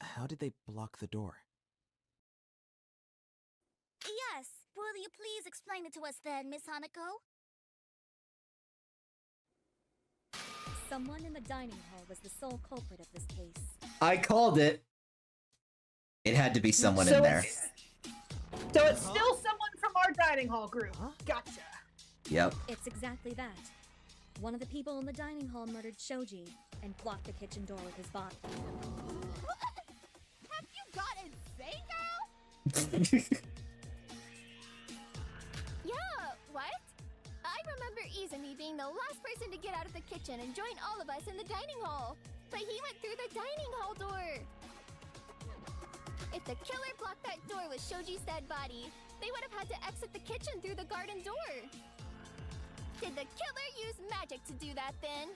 How did they block the door? Yes, will you please explain it to us then, Miss Hanako? Someone in the dining hall was the sole culprit of this case. I called it! It had to be someone in there. So it's still someone from our dining hall group. Gotcha. Yep. It's exactly that. One of the people in the dining hall murdered Shoji and blocked the kitchen door with his body. Have you got insane, girl? Yeah, what? I remember Izumi being the last person to get out of the kitchen and join all of us in the dining hall. But he went through the dining hall door. If the killer blocked that door with Shoji's dead body, they would have had to exit the kitchen through the garden door. Did the killer use magic to do that then?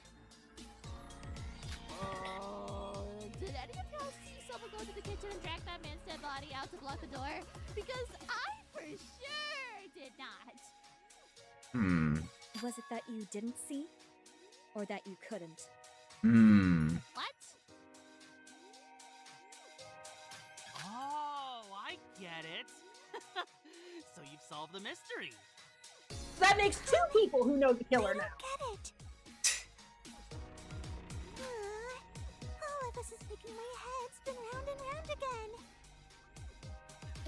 Did any of y'all see someone go to the kitchen and drag that man's dead body out to block the door? Because I for sure did not. Was it that you didn't see? Or that you couldn't? What? Oh, I get it. So you've solved the mystery. That makes two people who know the killer now. Get it. All of us is making my head spin round and round again.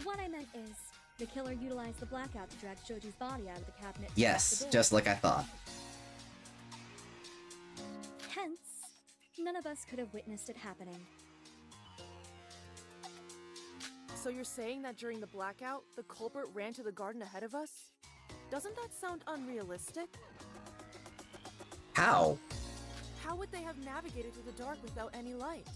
What I meant is, the killer utilized the blackout to drag Shoji's body out of the cabinet. Yes, just like I thought. Hence, none of us could have witnessed it happening. So you're saying that during the blackout, the culprit ran to the garden ahead of us? Doesn't that sound unrealistic? How? How would they have navigated through the dark without any light?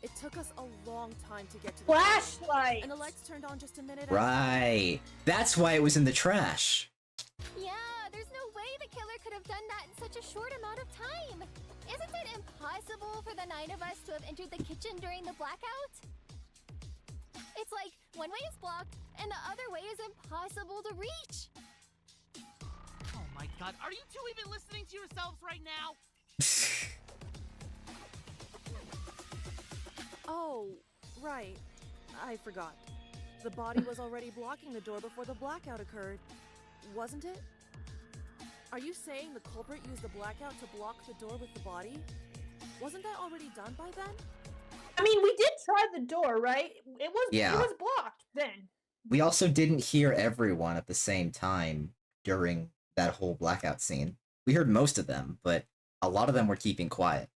It took us a long time to get to the flashlight, and the lights turned on just a minute. Right. That's why it was in the trash. Yeah, there's no way the killer could have done that in such a short amount of time. Isn't it impossible for the 9 of us to have entered the kitchen during the blackout? It's like one way is blocked and the other way is impossible to reach. Oh my god, are you two even listening to yourselves right now? Oh, right. I forgot. The body was already blocking the door before the blackout occurred, wasn't it? Are you saying the culprit used the blackout to block the door with the body? Wasn't that already done by then? I mean, we did try the door, right? It was blocked then. We also didn't hear everyone at the same time during that whole blackout scene. We heard most of them, but a lot of them were keeping quiet.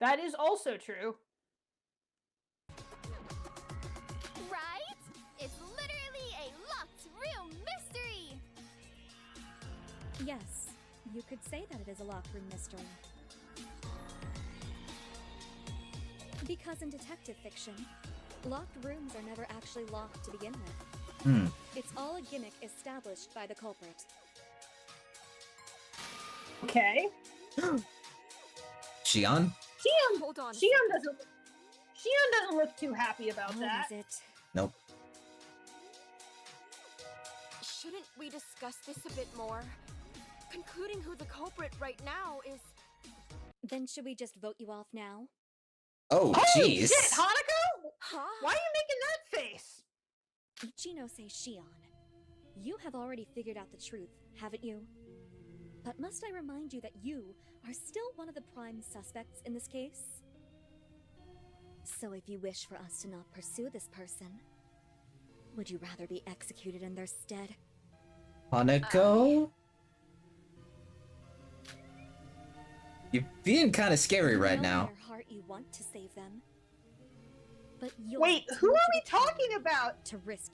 That is also true. Right? It's literally a locked room mystery! Yes, you could say that it is a locked room mystery. Because in detective fiction, locked rooms are never actually locked to begin with. If It's all a gimmick established by the culprit. Okay. Shion? Hold on. Shion doesn't look too happy about that. Is it? Nope. Shouldn't we discuss this a bit more? Concluding who the culprit right now is... Then should we just vote you off now? Oh, Holy jeez. shit, Hanako? Huh? Why are you making that face? Ichino say Shion. You have already figured out the truth, haven't you? But must I remind you that you are still one of the prime suspects in this case? So if you wish for us to not pursue this person, would you rather be executed in their stead? Hanako? You're being kind of scary right I know now. In your heart you want to save them. But you'll Wait, have who too are much we of a power talking about? To risk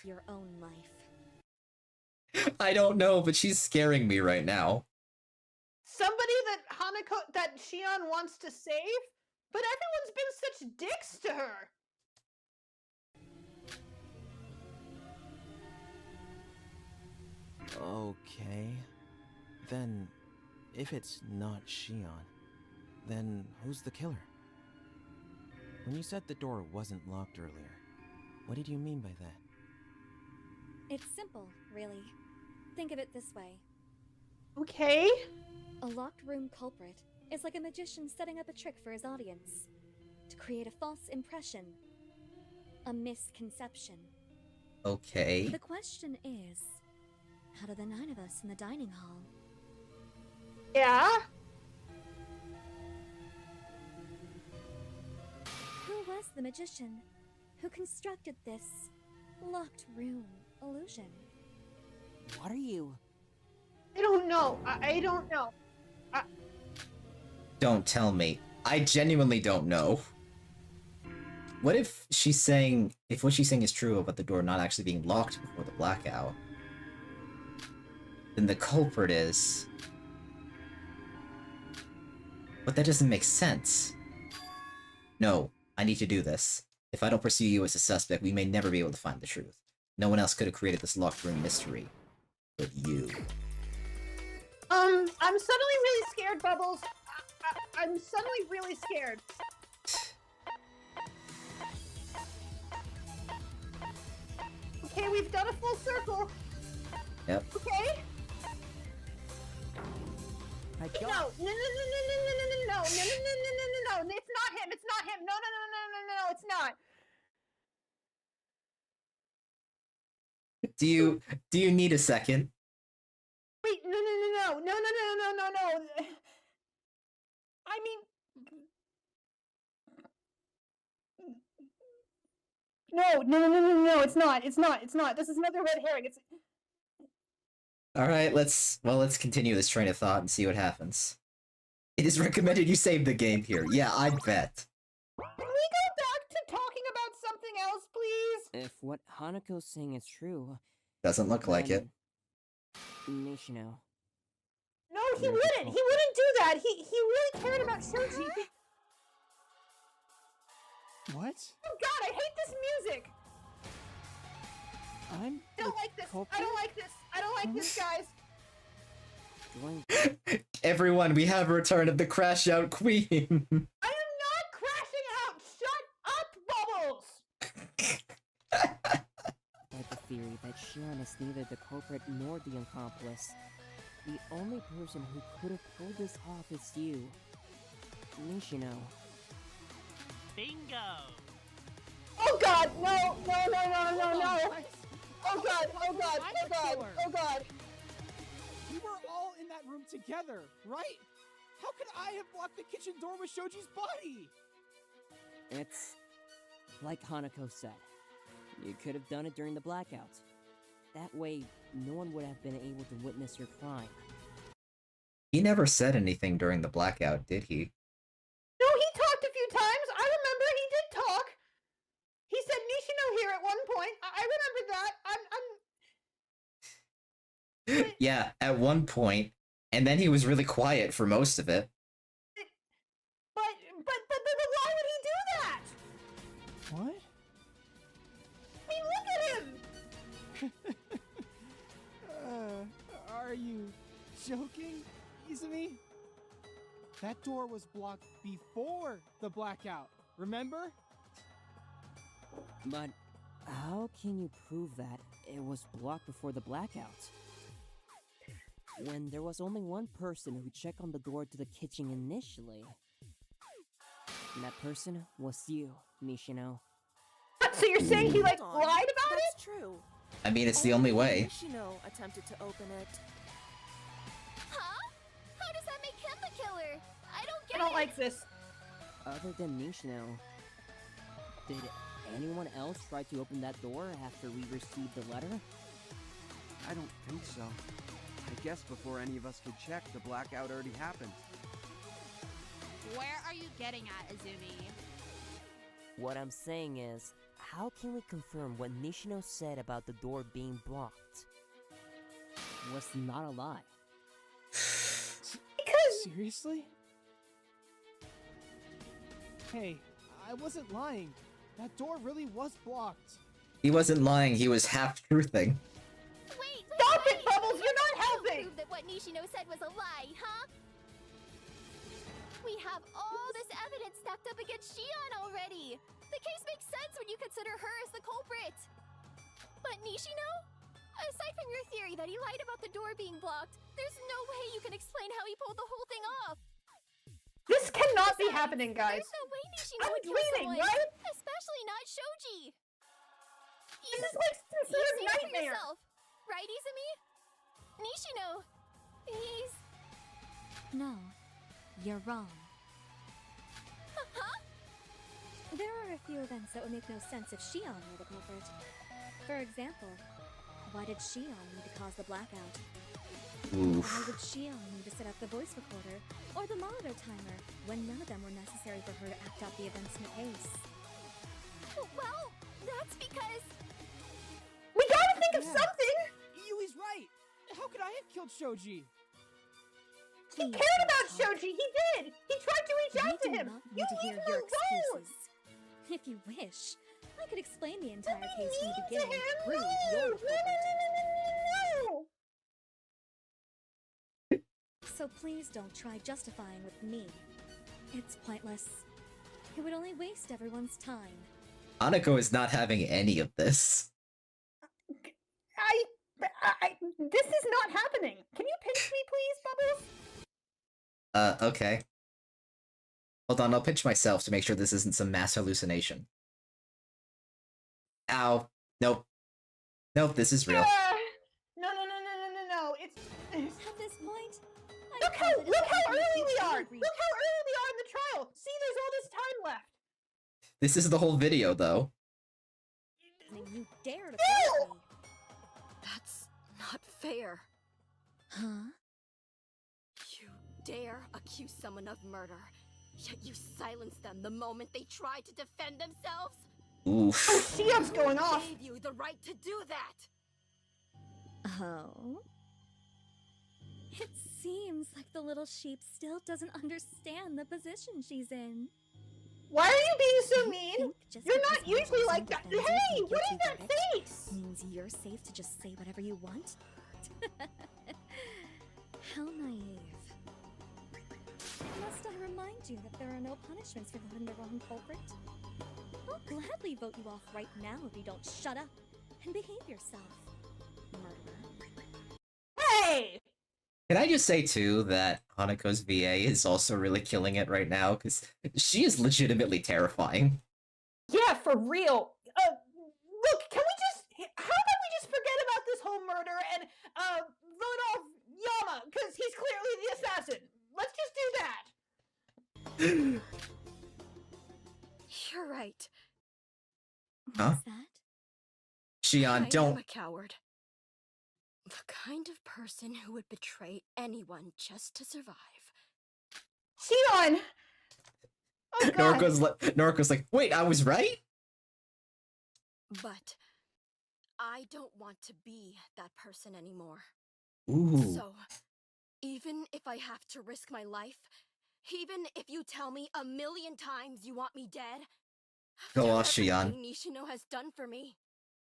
your own life. I don't know, but she's scaring me right now. Somebody that Shion wants to save? But everyone's been such dicks to her. Okay. Then, if it's not Shion, then who's the killer? When you said the door wasn't locked earlier, what did you mean by that? It's simple, really. Think of it this way. Okay. A locked room culprit is like a magician setting up a trick for his audience. To create a false impression. A misconception. Okay. The question is, how do the 9 of us in the dining hall? Yeah? Who was the magician who constructed this locked room illusion? What are you? I don't know. I don't know. Don't tell me. I genuinely don't know. What if she's saying, if what she's saying is true about the door not actually being locked before the blackout? Then the culprit is... But that doesn't make sense. No, I need to do this. If I don't pursue you as a suspect, we may never be able to find the truth. No one else could have created this locked room mystery. But you. I'm suddenly really scared, Bubbles. I'm suddenly really scared. Okay, we've done a full circle. Yep. Okay? I No, no, no, no, no, no, no, no, no, no, no, no, no, no, no, it's not him, it's not him, no, no, no, no, no, no, it's not. Do you need a second? Wait, no, no, no, no, no, no, no, no, no, no. I mean... No, no, no, no, no, no, it's not, it's not, it's not. This is another red herring, it's... Alright, let's continue this train of thought and see what happens. It is recommended you save the game here. Yeah, I bet. Can we go back to talking about something else, please? If what Hanako's saying is true... Doesn't look like it. Nishino. No, he wouldn't! He wouldn't do that! He really cared about Shoji! What? Oh god, I hate this music! I don't like this! I don't like this! I don't like this, guys! Everyone, we have a return of the Crash Out Queen! I am not crashing out! Shut up, Bubbles! I have the theory that Shion is neither the culprit nor the accomplice. The only person who could have pulled this off is you. Nishino. Bingo! Oh god, no, no, no, no, no, no! Oh god, oh god, oh god, oh god! We were all in that room together, right? How could I have blocked the kitchen door with Shoji's body? It's like Hanako said. You could have done it during the blackout. That way, no one would have been able to witness your crime. He never said anything during the blackout, did he? No, he talked a few times. I remember he did talk. He said Nishino here at one point. I remember that. Yeah, at one point, and then he was really quiet for most of it. But why would he do that? What? I mean, look at him! joking, Izumi? That door was blocked before the blackout, remember? But how can you prove that it was blocked before the blackout? When there was only one person who checked on the door to the kitchen initially. And that person was you, Nishino. So you're saying he, like, lied about it? That's true. I mean, it's the only way. Nishino attempted to open it. Huh? How does that make him the killer? I don't get I don't it. like this. Other than Nishino, did anyone else try to open that door after we received the letter? I don't think so. I guess before any of us could check, the blackout already happened. Where are you getting at, Izumi? What I'm saying is, how can we confirm what Nishino said about the door being blocked was not a lie? Seriously? Hey, I wasn't lying. That door really was blocked. He wasn't lying, he was half-truthing. Wait, Stop it, Bubbles! You're not helping! Prove that what Nishino said was a lie, huh? We have all this evidence stacked up against Shion already. The case makes sense when you consider her as the culprit. But Nishino? Aside from your theory that he lied about the door being blocked, there's no way you can explain how he pulled the whole thing off. This cannot be happening, guys. There's no way Nishino I'm would kill dreaming, someone, right? especially not Shoji. This is like some sort of See for nightmare. yourself, right, Izumi? Nishino, he's... No, you're wrong. Huh? There are a few events that would make no sense if Shion were the culprit. For example, why did Shion need to cause the blackout? Oof. Why would Shion need to set up the voice recorder or the monitor timer when none of them were necessary for her to act out the events in the case? Well, that's because... We gotta think of Yeah. something! Yui's right! How could I have killed Shoji? He cared about Shoji! He did! He tried to reach out to We do him! not You need to leave hear him your alone! excuses. If you wish, I could explain the entire case from the To beginning him? and prove No! you're No, the no, culprit. no! So please don't try justifying with me. It's pointless. It would only waste everyone's time. Hanako is not having any of this. This is not happening. Can you pinch me, please, Bubbles? Okay. Hold on, I'll pinch myself to make sure this isn't some mass hallucination. Ow. Nope. Nope, this is real. No. It's... At this point, Look how early we are! Look how early we are in the trial! See, there's all this time left! This is the whole video, though. You dare to kill me. That's not fair. Huh? You dare accuse someone of murder, yet you silence them the moment they try to defend themselves? Oof. Oh, Shion's going off! Who gave you the right to do that? Oh? It seems like the little sheep still doesn't understand the position she's in. Why are you being so mean? Just You're because not usually someone like that. defends you Hey, from a what is guilty that verdict face? Means you're safe to just say whatever you want? How naive. Must I remind you that there are no punishments for voting the wrong culprit? I'll gladly vote you off right now if you don't shut up and behave yourself, murderer. Hey! Can I just say, too, that Hanako's VA is also really killing it right now, because she is legitimately terrifying. Yeah, for real. Look, can we just... How about we just forget about this whole murder and, vote off Yama, because he's clearly the assassin. Let's just do that. You're right. Huh? What's that? Shion, I am don't... a coward. The kind of person who would betray anyone just to survive. Shion! Oh, God. Noriko's like, wait, I was right? But I don't want to be that person anymore. Ooh. So, even if I have to risk my life, even if you tell me 1,000,000 times you want me dead, Go off, after Shion. everything Nishino has done for me,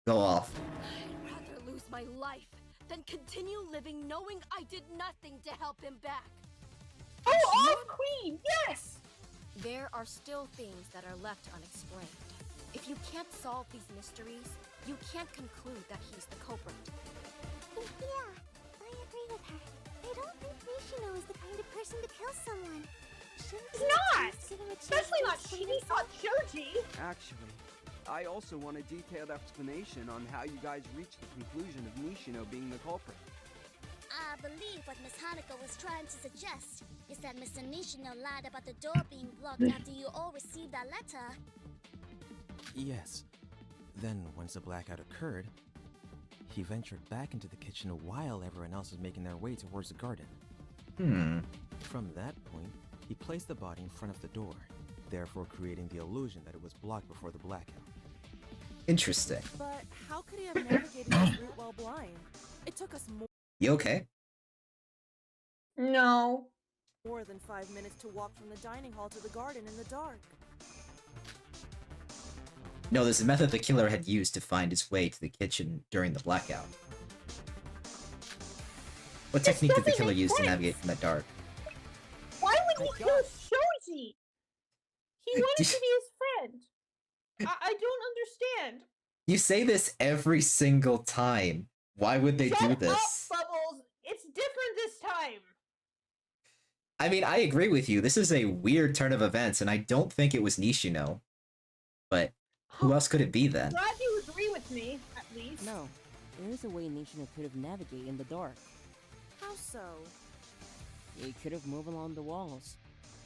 Go off. I'd rather lose my life than continue living knowing I did nothing to help him back. Oh, off Queen, yes! There are still things that are left unexplained. If you can't solve these mysteries, you can't conclude that he's the culprit. Yeah, I agree with her. I don't think Nishino is the kind of person to kill someone. He's not! Especially not Shoji! Actually, I also want a detailed explanation on how you guys reached the conclusion of Nishino being the culprit. I believe what Miss Hanako was trying to suggest is that Mr. Nishino lied about the door being blocked after you all received that letter. Yes. Then, once the blackout occurred, he ventured back into the kitchen while everyone else was making their way towards the garden. From that point, he placed the body in front of the door, therefore creating the illusion that it was blocked before the blackout. Interesting. But how could he have navigated this route while blind? It took us You okay? No. more than 5 minutes to walk from the dining hall to the garden in the dark. No, there's a method the killer had used to find his way to the kitchen during the blackout. What technique did the killer use to navigate from the dark? Why would he kill Shoji? He wanted to be his friend. I don't understand. You say this every single time. Why would they do this? Shut up, Bubbles! It's different this time! I mean, I agree with you. This is a weird turn of events, and I don't think it was Nishino. But who else could it be then? Glad you agree with me, at least. No, there is a way Nishino could have navigated in the dark. How so? It could have moved along the walls.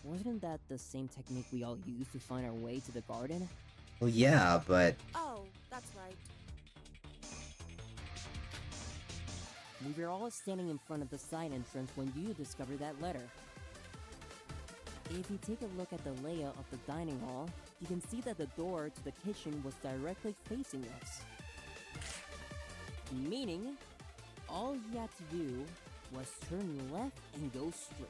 Wasn't that the same technique we all used to find our way to the garden? Well, yeah, but... Oh, that's right. We were all standing in front of the side entrance when you discovered that letter. If you take a look at the layout of the dining hall, you can see that the door to the kitchen was directly facing us. Meaning, all he had to do was turn left and go straight.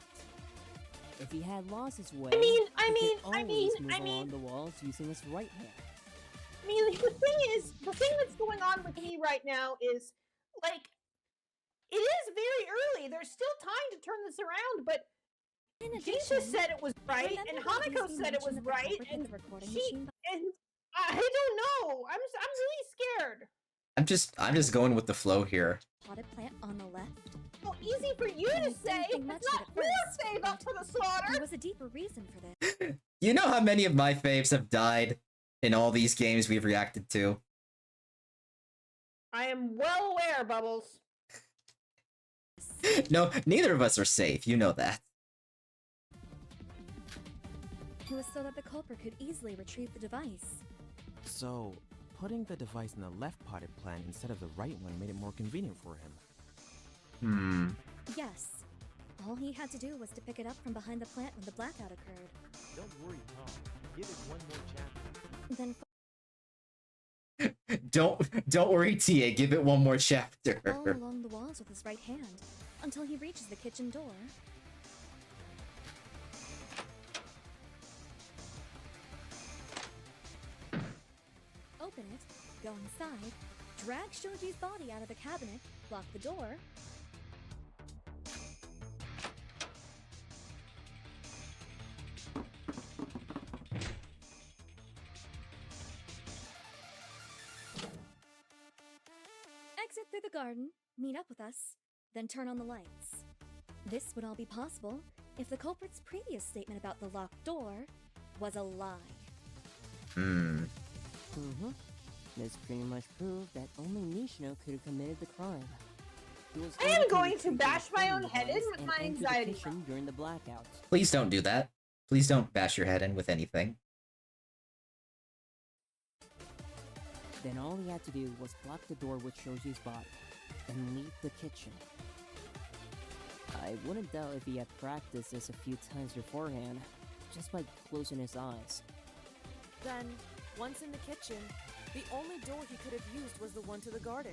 If he had lost his way, he could always move along the walls using his right hand. I mean, the thing that's going on with me right now is, like, it is very early. There's still time to turn this around, but Jesus said it was right, and Hanako said it was right, and I don't know. I'm really scared. I'm just going with the flow here. Potted plant on the left. Well, easy for you to say. It's not your save up for the slaughter. There was a deeper reason for this. You know how many of my faves have died in all these games we've reacted to? I am well aware, Bubbles. No, neither of us are safe. You know that. It was so that the culprit could easily retrieve the device. So, putting the device in the left potted plant instead of the right one made it more convenient for him. Yes. All he had to do was to pick it up from behind the plant when the blackout occurred. Don't worry, Tom. Give it one more chapter. Then Don't worry, TA. Give it one more chapter. follow along the walls with his right hand until he reaches the kitchen door. Open it, go inside, drag Shoji's body out of the cabinet, lock the door. Exit through the garden, meet up with us, then turn on the lights. This would all be possible if the culprit's previous statement about the locked door was a lie. This pretty much proved that only Nishino could have committed the crime. I am going to bash my own head in with my anxiety during the blackout. Please don't do that. Please don't bash your head in with anything. Then all he had to do was block the door with Shoji's body, and leave the kitchen. I wouldn't doubt if he had practiced this a few times beforehand, just by closing his eyes. Then, once in the kitchen, the only door he could have used was the one to the garden.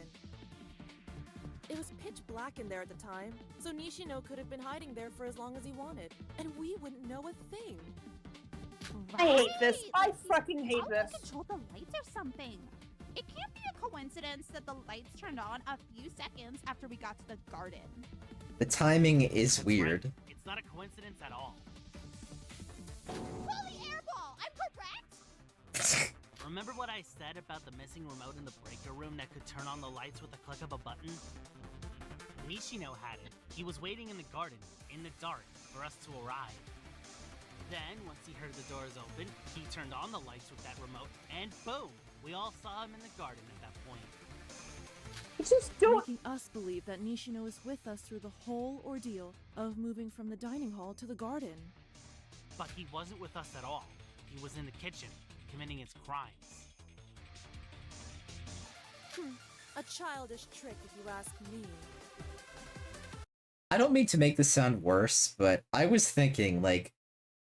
It was pitch black in there at the time, so Nishino could have been hiding there for as long as he wanted, and we wouldn't know a thing. I hate this. I fucking hate this. Control the lights or something. It can't be a coincidence that the lights turned on a few seconds after we got to the garden? The timing is weird. It's not a coincidence at all. Holy airball! I'm correct! Remember what I said about the missing remote in the breaker room that could turn on the lights with the click of a button? Nishino had it. He was waiting in the garden, in the dark, for us to arrive. Then, once he heard the doors open, he turned on the lights with that remote, and boom! We all saw him in the garden at that point. Making us believe that Nishino is with us through the whole ordeal of moving from the dining hall to the garden. But he wasn't with us at all. He was in the kitchen, committing his crimes. A childish trick, if you ask me. I don't mean to make this sound worse, but I was thinking, like,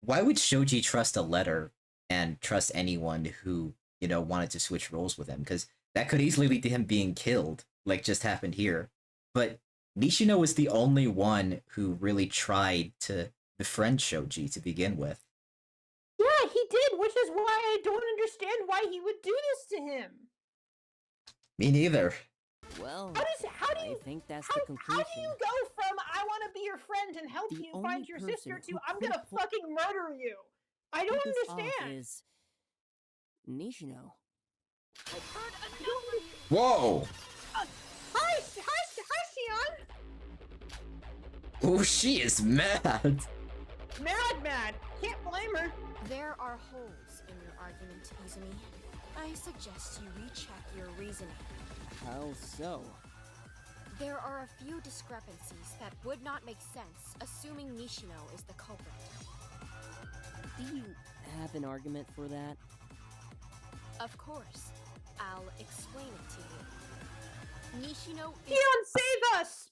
why would Shoji trust a letter and trust anyone who, you know, wanted to switch roles with him? Because that could easily lead to him being killed, like just happened here. But Nishino was the only one who really tried to befriend Shoji to begin with. Yeah, he did, which is why I don't understand why he would do this to him. Me neither. Well, How do you I think that's the conclusion. How do you go from I want to be your friend and help The you only find your person sister to who I'm could gonna fucking murder you? I don't Pull this off understand. is Nishino. Whoa! Hi, Xion. Oh, she is mad. Mad. Can't blame her. There are holes in your argument, Izumi. I suggest you recheck your reasoning. How so? There are a few discrepancies that would not make sense, assuming Nishino is the culprit. Do you have an argument for that? Of course. I'll explain it to you. Nishino is— Xion, save us!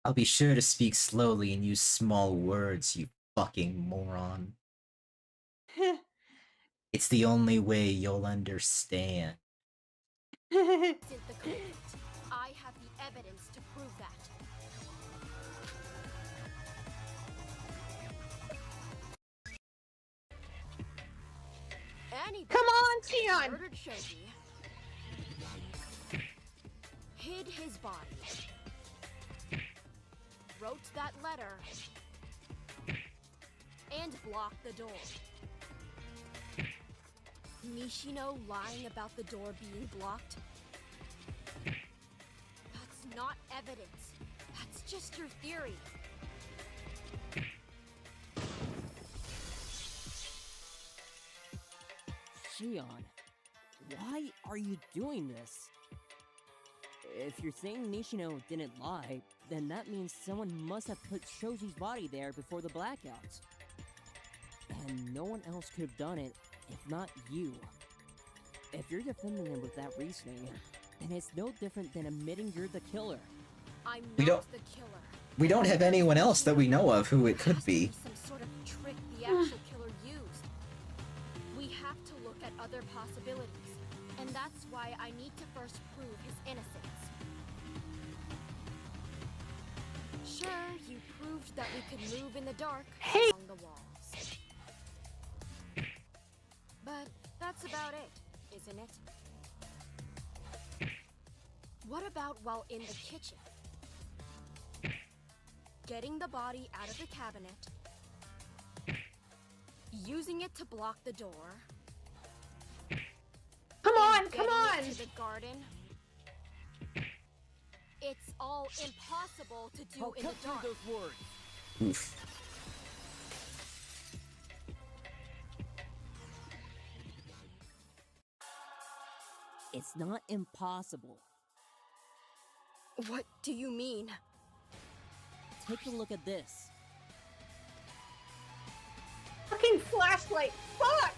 I'll be sure to speak slowly and use small words, you fucking moron. It's the only way you'll understand. isn't the culprit. I have the evidence to prove that. Anybody Come on, Xion! murdered Shoji, hid his body, wrote that letter, and blocked the door. Nishino lying about the door being blocked? That's not evidence. That's just your theory. Xion, why are you doing this? If you're saying Nishino didn't lie, then that means someone must have put Shoji's body there before the blackouts. And no one else could have done it if not you. If you're defending him with that reasoning, then it's no different than admitting you're the killer. I'm We not don't- the killer. We don't have anyone else that we know of who it could be. Some sort of trick the actual killer used. We have to look at other possibilities, and that's why I need to first prove his innocence. Sure, you proved that we could move in the dark along the walls. But that's about it, isn't it? What about while in the kitchen? Getting the body out of the cabinet, using it to block the door. Come on! Getting it to the garden. It's all impossible to do in the dark. Those words. Oof. It's not impossible. What do you mean? Take a look at this. Fucking flashlight! Fuck!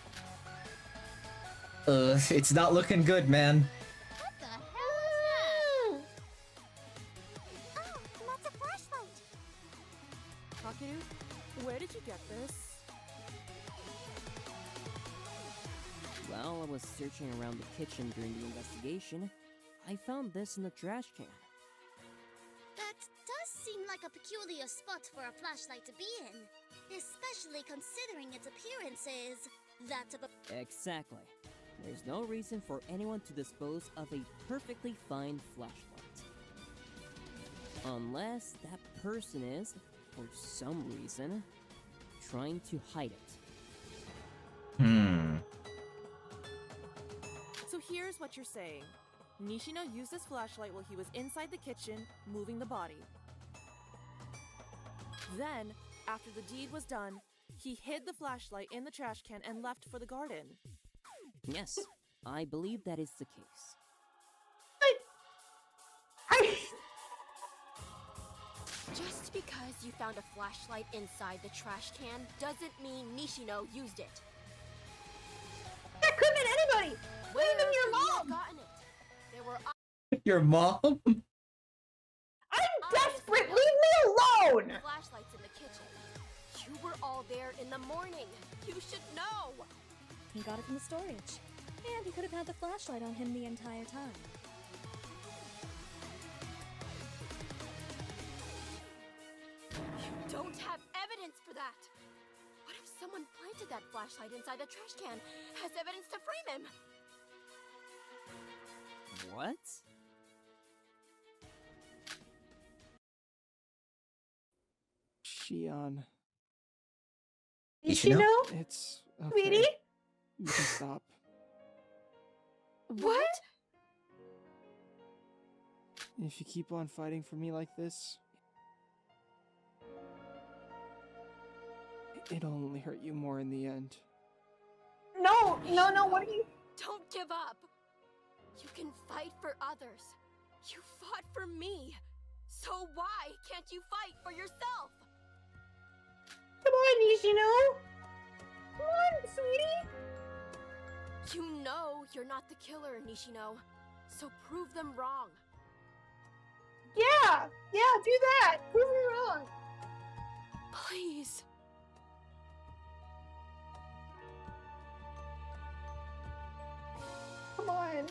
It's not looking good, man. What the hell is that? Oh, that's a flashlight. Takeru, where did you get this? While I was searching around the kitchen during the investigation, I found this in the trash can. That does seem like a peculiar spot for a flashlight to be in, especially considering its appearance is that of a— Exactly. There's no reason for anyone to dispose of a perfectly fine flashlight. Unless that person is, for some reason, trying to hide it. So here's what you're saying. Nishino used this flashlight while he was inside the kitchen, moving the body. Then, after the deed was done, he hid the flashlight in the trash can and left for the garden. Yes, I believe that is the case. Just because you found a flashlight inside the trash can doesn't mean Nishino used it. That could have been anybody! Where Even your could he have mom! gotten it? There were Your mom? I'm desperate! Leave me alone! flashlights in the kitchen. You were all there in the morning. You should know. He got it from the storage. And he could have had the flashlight on him the entire time. You don't have evidence for that. What if someone planted that flashlight inside the trash can? Has evidence to frame him? What? Shion. Nishino? It's okay. Sweetie? You can stop. What? If you keep on fighting for me like this, it'll only hurt you more in the end. No, what are you? Don't give up. You can fight for others. You fought for me. So why can't you fight for yourself? Come on, Nishino! Come on, sweetie! You know you're not the killer, Nishino. So prove them wrong. Yeah, do that! Prove me wrong! Please. Come on.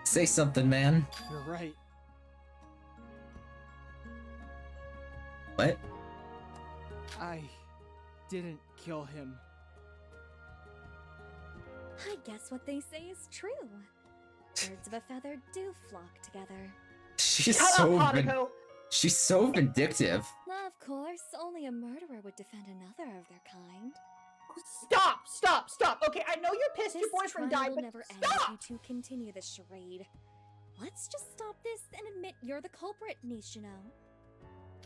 Say something, man. You're right. What? I didn't kill him. I guess what they say is true. Birds of a feather do flock together. She's Shut so up, Hanako! she's so vindictive. Of course, only a murderer would defend another of their kind. Stop! Okay, I know you're pissed This your boyfriend trial died, will but never end if stop! you two continue the charade. Let's just stop this and admit you're the culprit, Nishino.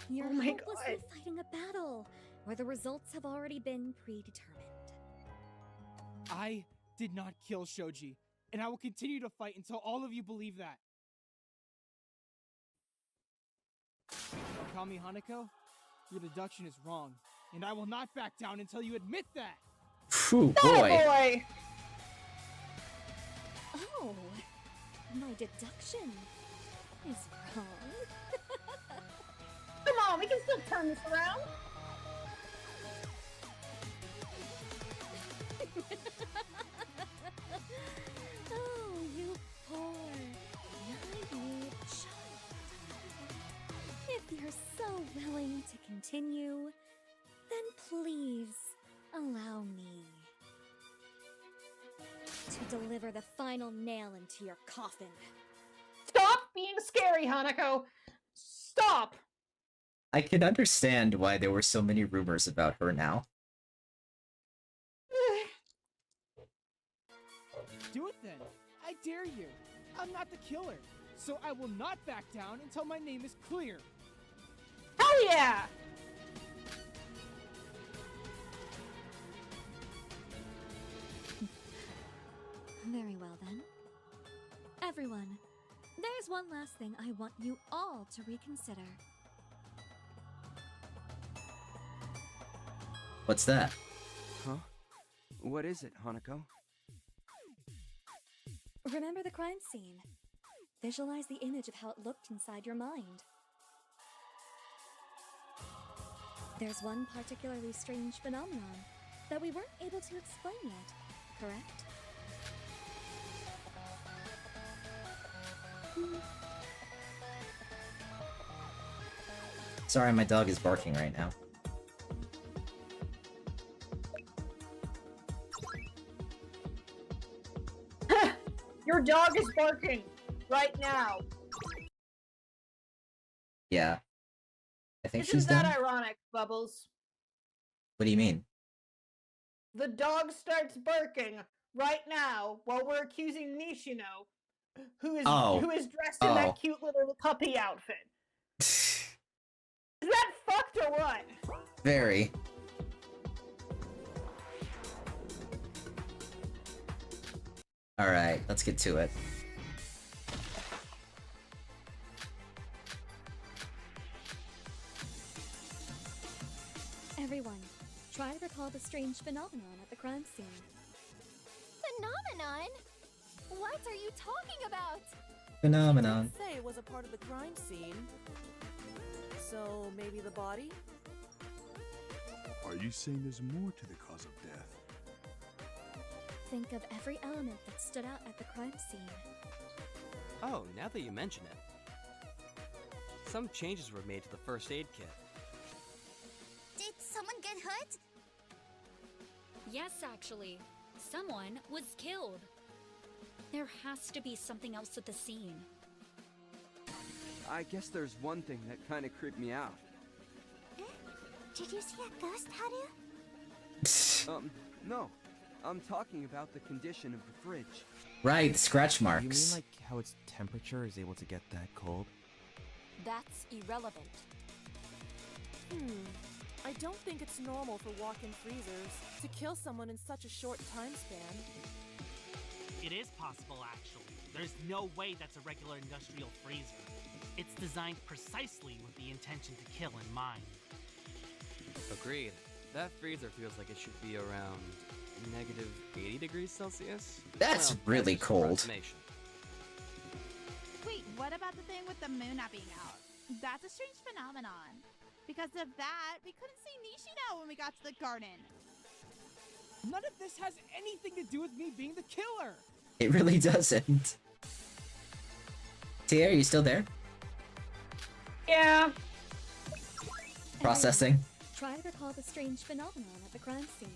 You're Oh my hopelessly God. fighting a battle where the results have already been predetermined. I did not kill Shoji, and I will continue to fight until all of you believe that. Call me Hanako? Your deduction is wrong, and I will not back down until you admit that! Phew, boy. Oh, my deduction is wrong. Come on, we can still turn this around. Oh, you poor, naive child. If you're so willing to continue, then please allow me to deliver the final nail into your coffin. Stop being scary, Hanako! Stop! I can understand why there were so many rumors about her now. Do it then! I dare you! I'm not the killer, so I will not back down until my name is clear! Hell yeah! Very well then. Everyone, there's one last thing I want you all to reconsider. What's that? Huh? What is it, Hanako? Remember the crime scene. Visualize the image of how it looked inside your mind. There's one particularly strange phenomenon that we weren't able to explain yet, correct? Sorry, my dog is barking right now. Your dog is barking right now. Yeah. I think she's Isn't that done. ironic, Bubbles? What do you mean? The dog starts barking right now while we're accusing Nishino, who is dressed in that cute little puppy outfit. Is that fucked or what? Very. Alright, let's get to it. Everyone, try to recall the strange phenomenon at the crime scene. Phenomenon? What are you talking about? Phenomenon. Say it was a part of the crime scene. So maybe the body? Are you saying there's more to the cause of death? Think of every element that stood out at the crime scene. Oh, now that you mention it. Some changes were made to the first aid kit. Did someone get hurt? Yes, actually. Someone was killed. There has to be something else at the scene. I guess there's one thing that kind of creeped me out. Did you see a ghost, Haru? No. I'm talking about the condition of the fridge. Right, scratch marks. You mean like how its temperature is able to get that cold? That's irrelevant. I don't think it's normal for walk-in freezers to kill someone in such a short time span. It is possible, actually. There's no way that's a regular industrial freezer. It's designed precisely with the intention to kill in mind. Agreed. That freezer feels like it should be around negative 80 degrees Celsius. That's Well, really just cold. approximation. Wait, what about the thing with the moon not being out? That's a strange phenomenon. Because of that, we couldn't see Nishino when we got to the garden. None of this has anything to do with me being the killer. It really doesn't. Tia, are you still there? Yeah. Processing. Try to recall the strange phenomenon at the crime scene.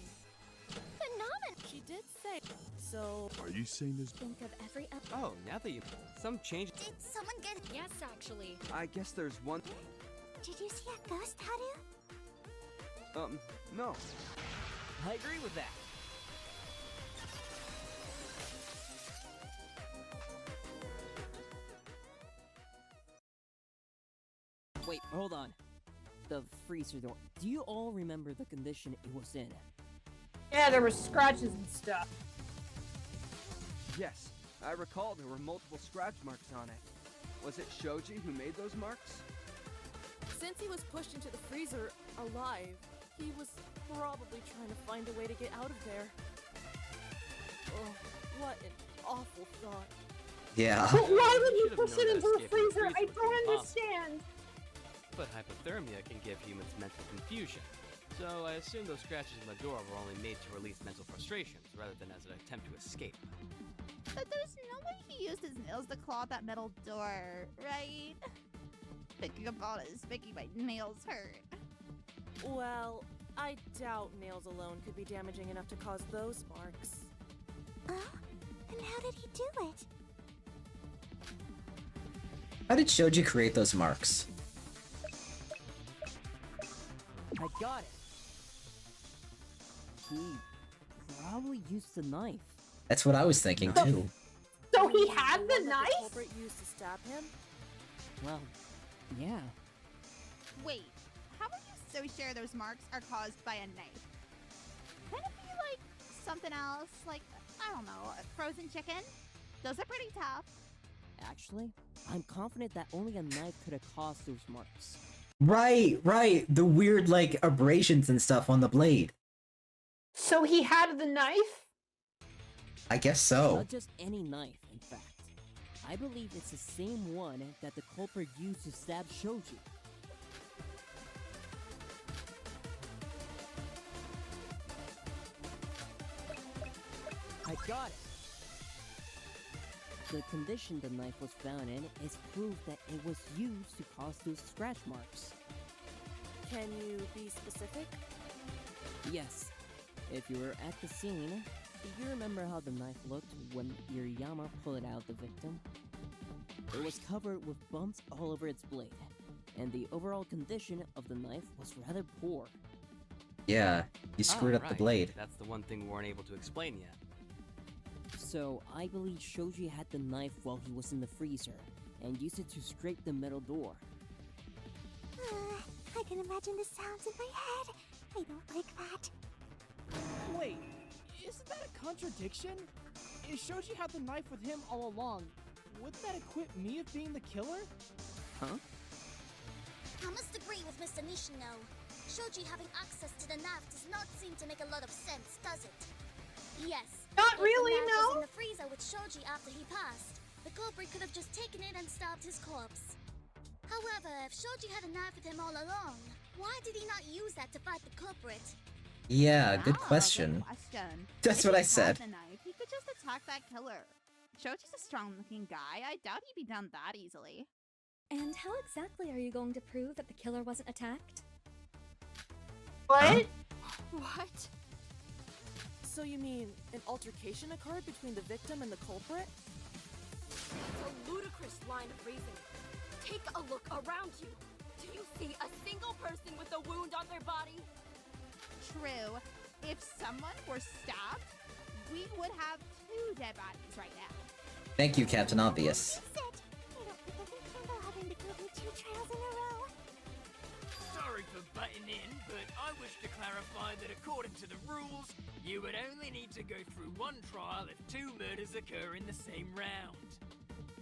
Phenomenon? She did say. So. Are you saying there's... Think of every Oh, now that you... Some change... Did someone get... Yes, actually. I guess there's one... Did you see a ghost, Haru? No. I agree with that. Wait, hold on. The freezer door. Do you all remember the condition it was in? Yeah, there were scratches and stuff. Yes, I recall there were multiple scratch marks on it. Was it Shoji who made those marks? Since he was pushed into the freezer alive, he was probably trying to find a way to get out of there. Oh, what an awful thought. Yeah. But why would You you should have push known it that into a escape from the freezer? I freezer was don't impossible. understand. But hypothermia can give humans mental confusion. So I assume those scratches on the door were only made to release mental frustrations, rather than as an attempt to escape. But there's no way he used his nails to claw that metal door, right? Thinking about it is making my nails hurt. Well, I doubt nails alone could be damaging enough to cause those marks. And how did he do it? How did Shoji create those marks? I got it. He probably used the knife. That's what I was thinking too. So he had The the one that the knife? culprit used to stab him? Well, yeah. Wait, how are you so sure those marks are caused by a knife? Could it be like something else? Like, I don't know, frozen chicken? Those are pretty tough. Actually, I'm confident that only a knife could have caused those marks. Right. The weird, like, abrasions and stuff on the blade. So he had the knife? I guess so. Not just any knife, in fact. I believe it's the same one that the culprit used to stab Shoji. I got it! The condition the knife was found in is proof that it was used to cause those scratch marks. Can you be specific? Yes. If you were at the scene, Do you remember how the knife looked when Iriyama pulled it out the victim? It was covered with bumps all over its blade, and the overall condition of the knife was rather poor. Yeah, you screwed up the right. blade. That's the one thing we weren't able to explain yet. So, I believe Shoji had the knife while he was in the freezer, and used it to scrape the metal door. I can imagine the sounds in my head. I don't like that. Wait, isn't that a contradiction? If Shoji had the knife with him all along, wouldn't that equip me of being the killer? Huh? I must agree with Mr. Nishino. Shoji having access to the knife does not seem to make a lot of sense, does it? Yes. Not if really, the knife was no. in the freezer with Shoji after he passed, the culprit could have just taken it and stabbed his corpse. However, if Shoji had a knife with him all along, why did he not use that to fight the culprit? Yeah, good question. That's what I said. The knife, he could just attack that killer. Shoji's a strong-looking guy. I doubt he'd be done that easily. And how exactly are you going to prove that the killer wasn't attacked? What? What? So you mean an altercation occurred between the victim and the culprit? It's a ludicrous line of reasoning. Take a look around you. Do you see a single person with a wound on their body? True. If someone were stabbed, we would have 2 dead bodies right now. Thank you, Captain Obvious. Sorry for butting in, but I wish to clarify that according to the rules, you would only need to go through one trial if 2 murders occur in the same round.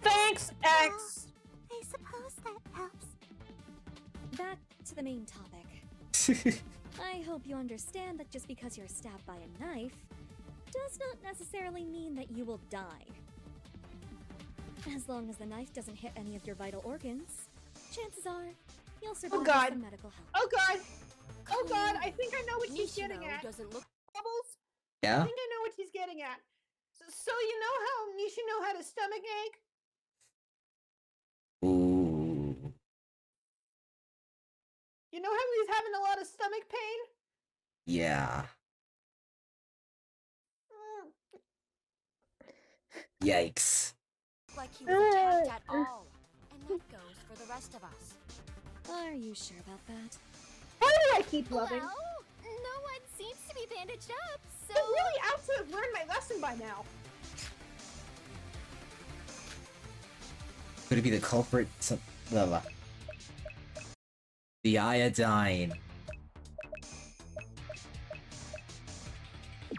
Thanks, X! I suppose that helps. Back to the main topic. I hope you understand that just because you're stabbed by a knife does not necessarily mean that you will die. As long as the knife doesn't hit any of your vital organs, chances are you'll survive with some medical help. Oh god! Oh god, I think I know what he's getting Nishino at. doesn't look Bubbles? Yeah? I think I know what he's getting at. So you know how Nishino had a stomach ache? Ooh. You know how he's having a lot of stomach pain? Yeah. Yikes. like he was attacked at all. And that goes for the rest of us. Are you sure about that? Why do I keep loving? Well, no one seems to be bandaged up, so... I'm really out to have learned my lesson by now. Could it be the culprit? Blah, blah. The iodine.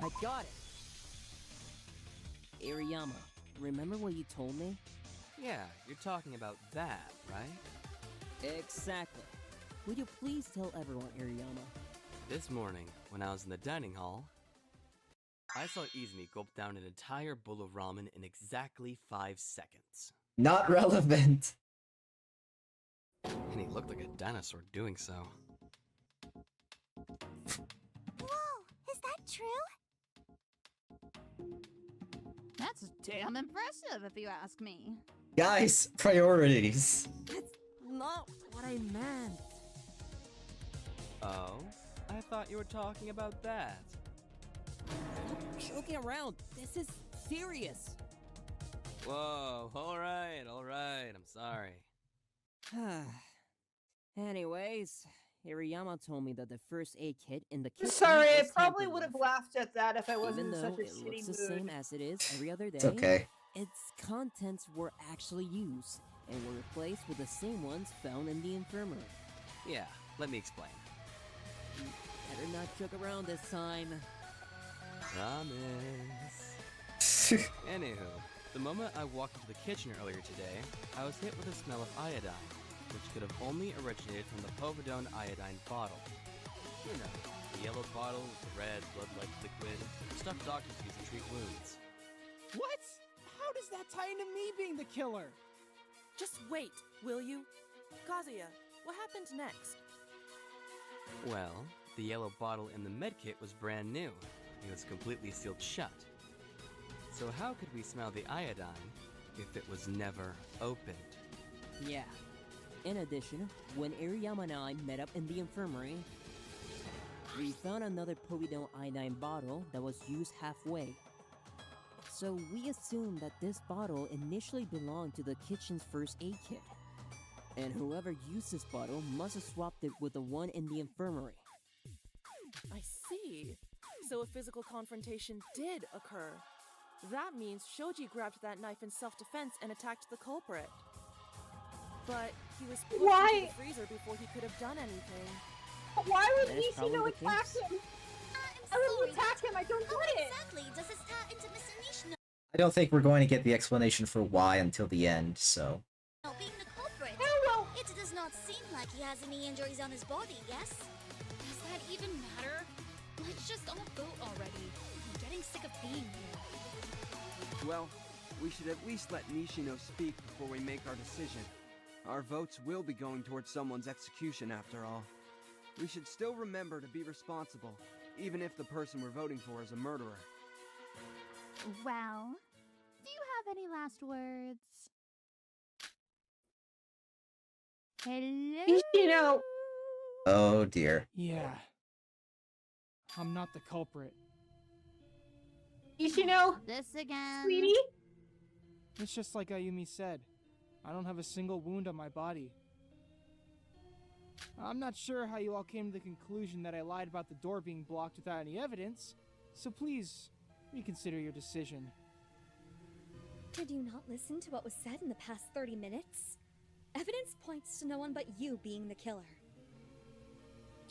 I got it! Iriyama, remember what you told me? Yeah, you're talking about that, right? Exactly. Would you please tell everyone, Iriyama? This morning, when I was in the dining hall, I saw Izumi gulp down an entire bowl of ramen in exactly 5 seconds. Not relevant. And he looked like a dinosaur doing so. Whoa, is that true? That's damn impressive, if you ask me. Guys, priorities. That's not what I meant. Oh? I thought you were talking about that. Stop joking around. This is serious. Whoa, alright, I'm sorry. Anyways, Iriyama told me that the first aid kit in the kitchen Sorry, I was probably tampered would have with. laughed at that if I wasn't Even in though such a it shitty looks the mood. same as it is every other day, It's okay. its contents were actually used and were replaced with the same ones found in the infirmary. Yeah, let me explain. Better not joke around this time. Promise. Anywho, the moment I walked into the kitchen earlier today, I was hit with a smell of iodine, which could have only originated from the povidone iodine bottle. You know, the yellow bottle with the red blood-like liquid, the stuff doctors use to treat wounds. What? How does that tie into me being the killer? Just wait, will you? Kazuya, what happened next? Well, the yellow bottle in the medkit was brand new. It was completely sealed shut. So how could we smell the iodine if it was never opened? Yeah. In addition, when Iriyama and I met up in the infirmary, we found another povidone iodine bottle that was used halfway, So we assume that this bottle initially belonged to the kitchen's first aid kit. And whoever used this bottle must have swapped it with the one in the infirmary. I see. So a physical confrontation did occur. That means Shoji grabbed that knife in self-defense and attacked the culprit. But he was pushed into the freezer before he could have done anything. Why would That is Nishino probably the attack case. him? Why would he attack him? I don't get it. Exactly does this tie into Mr. Nishino I don't think we're going to get the explanation for why until the end, so... being the culprit? Oh, well. It does not seem like he has any injuries on his body, yes? Does that even matter? Let's just all vote already. I'm getting sick of being here. Well, we should at least let Nishino speak before we make our decision. Our votes will be going towards someone's execution after all. We should still remember to be responsible, even if the person we're voting for is a murderer. Well, do you have any last words? Hello? Nishino. Oh dear. Yeah. I'm not the culprit. Nishino. This again. Sweetie. It's just like Ayumi said. I don't have a single wound on my body. I'm not sure how you all came to the conclusion that I lied about the door being blocked without any evidence, so please, reconsider your decision. Did you not listen to what was said in the past 30 minutes? Evidence points to no one but you being the killer.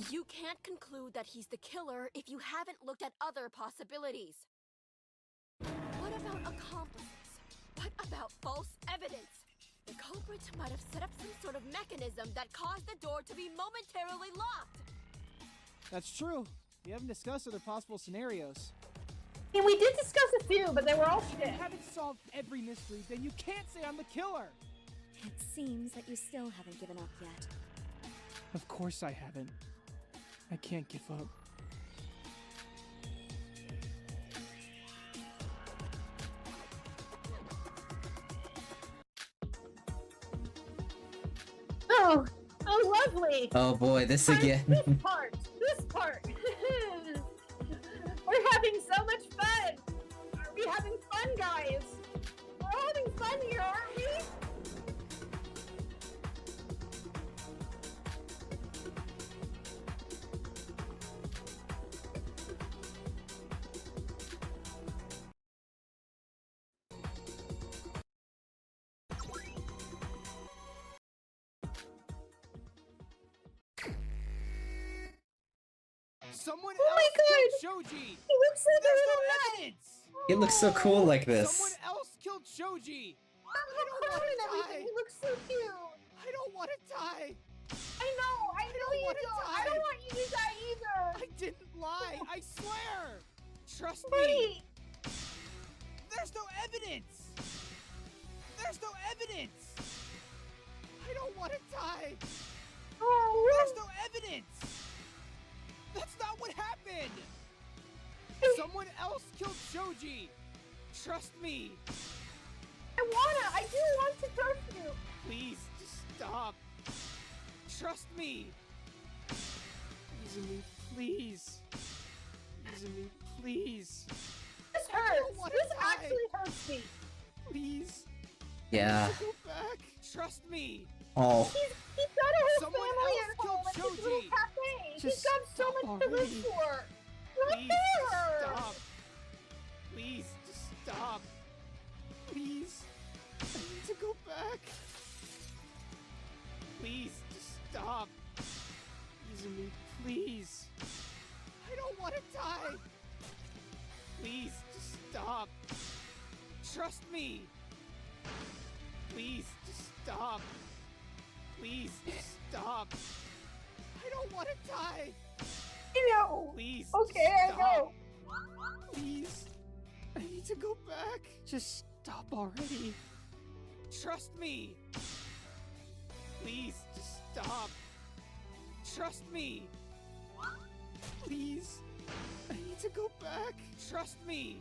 You can't conclude that he's the killer if you haven't looked at other possibilities. What about accomplices? What about false evidence? The culprit might have set up some sort of mechanism that caused the door to be momentarily locked. That's true. We haven't discussed other possible scenarios. I mean, we did discuss a few, but they were all If shit. you haven't solved every mystery, then you can't say I'm the killer! It seems that you still haven't given up yet. Of course I haven't. I can't give up. Oh, lovely. Oh boy, this again. This part. We're having so much fun. Are we having fun, guys? We're all having fun here, aren't we? Someone Oh my else killed Shoji! He looks so There's good no in that. evidence! It looks so cool like Someone this. else killed Shoji! I don't and everything. He looks so cute. I don't want to die! I know you wanna don't. die. I don't want you to die either. I didn't lie! I swear! Trust Buddy. me! There's no evidence! There's no evidence! I don't want to die! Oh, There's no evidence! That's not what happened! Someone else killed Shoji! Trust me! I do want to trust you. Please, just stop! Trust me! Izumi, please! Izumi, please! This I hurts. don't wanna This die. actually hurts me. Please! Yeah. Go back! Trust me! Oh. He's got a whole Someone family else at home killed at this little Shoji. cafe. He's Just got so stop much to live already. for. Please, Look there. stop! Please, just stop! Please! I need to go back! Please, just stop! Izumi, please! I don't want to die! Please, just stop! Trust me! Please, just stop! Please, just stop! I don't want to die! You know. Please, Okay, I stop. know. Please, I need to go back. Just stop already. Trust me. Please, just stop. Trust me. Please, I need to go back. Trust me.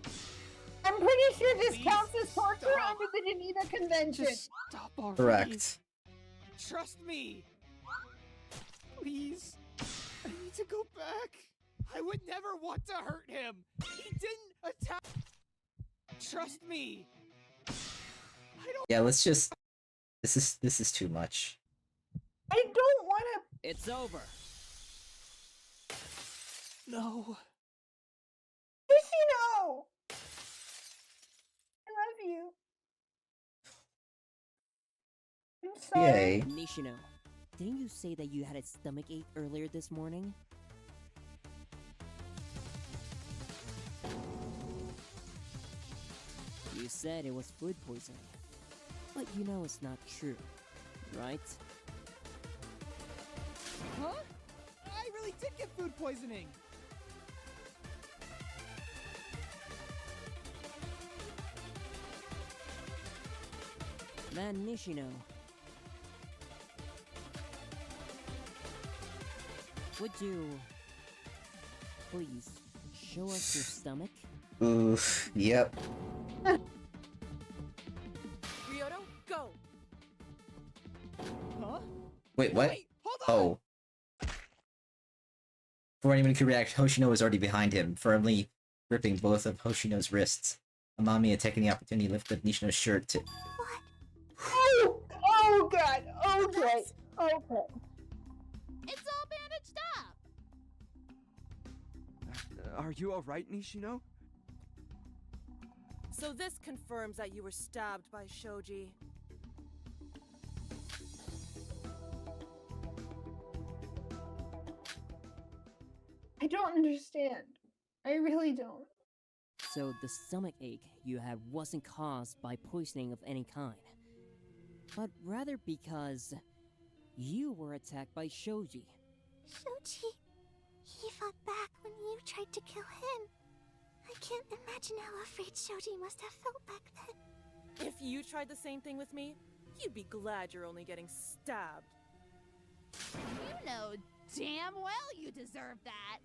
I'm pretty sure this Please, counts as torture stop. under the Geneva Convention. Just stop already. Correct. Trust me. Please, I need to go back. I would never want to hurt him. He didn't attack. trust me. Yeah, let's just. This is too much. I don't want to. It's over. No. Nishino! I love you. I'm sorry. Yay. Nishino, didn't you say that you had a stomachache earlier this morning? You said it was food poisoning. But you know it's not true, right? Huh? I really did get food poisoning. Man, Nishino. Would you please show us your stomach? Oof. Yep. Ryoto, go! Huh? Wait, what? Wait, hold on. Oh. Before anyone could react, Hoshino was already behind him, firmly gripping both of Hoshino's wrists. Amamiya, taking the opportunity, lifted Nishino's shirt to. Oh god. Okay. Okay. It's all bandaged up. Are you alright, Nishino? So this confirms that you were stabbed by Shoji. I don't understand. I really don't. So the stomach ache you had wasn't caused by poisoning of any kind, but rather because you were attacked by Shoji. Shoji, he fought back when you tried to kill him. I can't imagine how afraid Shoji must have felt back then. If you tried the same thing with me, you'd be glad you're only getting stabbed. You know damn well you deserve that.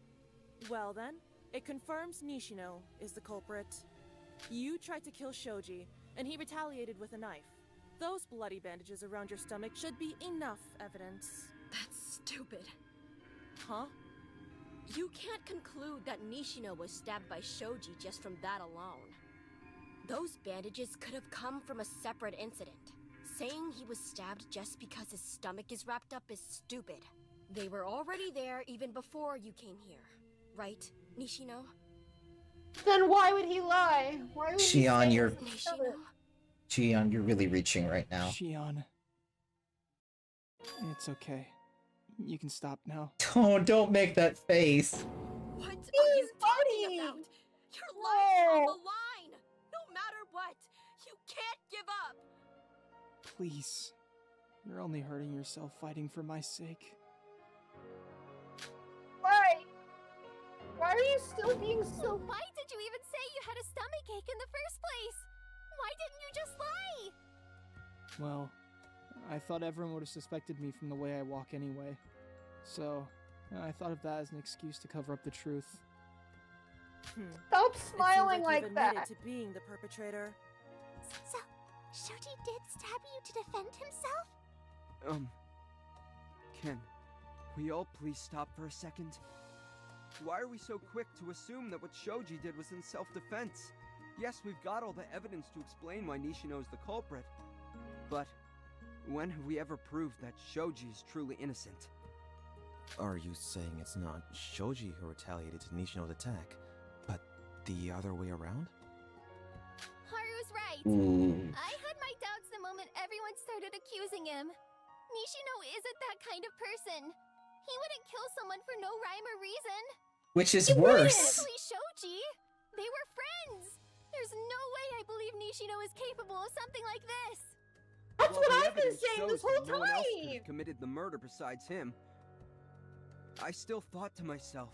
Well then, it confirms Nishino is the culprit. You tried to kill Shoji, and he retaliated with a knife. Those bloody bandages around your stomach should be enough evidence. That's stupid. Huh? You can't conclude that Nishino was stabbed by Shoji just from that alone. Those bandages could have come from a separate incident. Saying he was stabbed just because his stomach is wrapped up is stupid. They were already there even before you came here. Right, Nishino? Then why would he lie? Why would he Shion, say you're. Nishino? Shion, you're really reaching right now. Shion. It's okay. You can stop now. Don't make that face. What are you talking about? Your life's on the line! No matter what, you can't give up! Please. You're only hurting yourself fighting for my sake. Why? Why are you still being so... Why did you even say you had a stomachache in the first place? Why didn't you just lie? Well, I thought everyone would have suspected me from the way I walk anyway. So, I thought of that as an excuse to cover up the truth. Stop smiling it seems like you've that. admitted to being the perpetrator. So, Shoji did stab you to defend himself? Ken, will you all please stop for a second? Why are we so quick to assume that what Shoji did was in self-defense? Yes, we've got all the evidence to explain why Nishino is the culprit. But, when have we ever proved that Shoji is truly innocent? Are you saying it's not Shoji who retaliated to Nishino's attack, but the other way around? Haru's right. Ooh. I had my doubts the moment everyone started accusing him. Nishino isn't that kind of person. He wouldn't kill someone for no rhyme or reason. Which is worse. Especially Shoji. They were friends. There's no way I believe Nishino is capable of something like this. That's Well, what the I've been evidence saying this shows that whole no one else could time. have committed the murder besides him. I still thought to myself,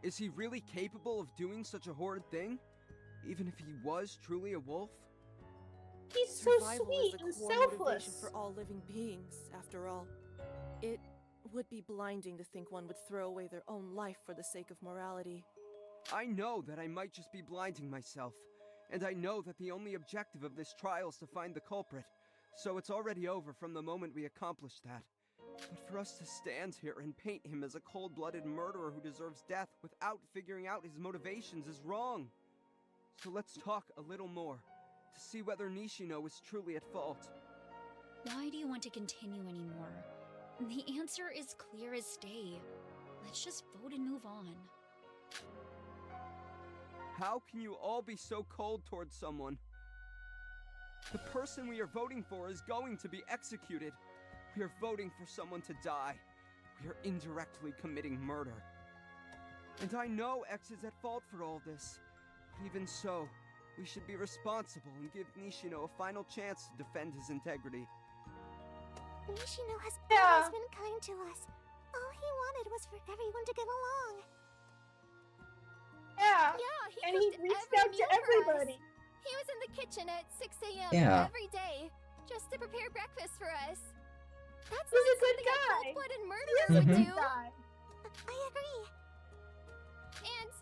is he really capable of doing such a horrid thing? Even if he was truly a wolf? He's so Survival sweet is and the core motivation selfless. for all living beings, after all. It would be blinding to think one would throw away their own life for the sake of morality. I know that I might just be blinding myself, and I know that the only objective of this trial is to find the culprit, so it's already over from the moment we accomplish that. But for us to stand here and paint him as a cold-blooded murderer who deserves death without figuring out his motivations is wrong. So let's talk a little more, to see whether Nishino is truly at fault. Why do you want to continue anymore? The answer is clear as day. Let's just vote and move on. How can you all be so cold towards someone? The person we are voting for is going to be executed. We are voting for someone to die. We are indirectly committing murder. And I know X is at fault for all this. But even so, we should be responsible and give Nishino a final chance to defend his integrity. Nishino has always been kind to us. All he wanted was for everyone to get along. Yeah. Yeah, And he reached out to everybody. He was in the kitchen at 6 a.m. Yeah. every day, just to prepare breakfast for us. That's He's not a good something guy. a cold-blooded murderer He is a would good do. guy. I agree. And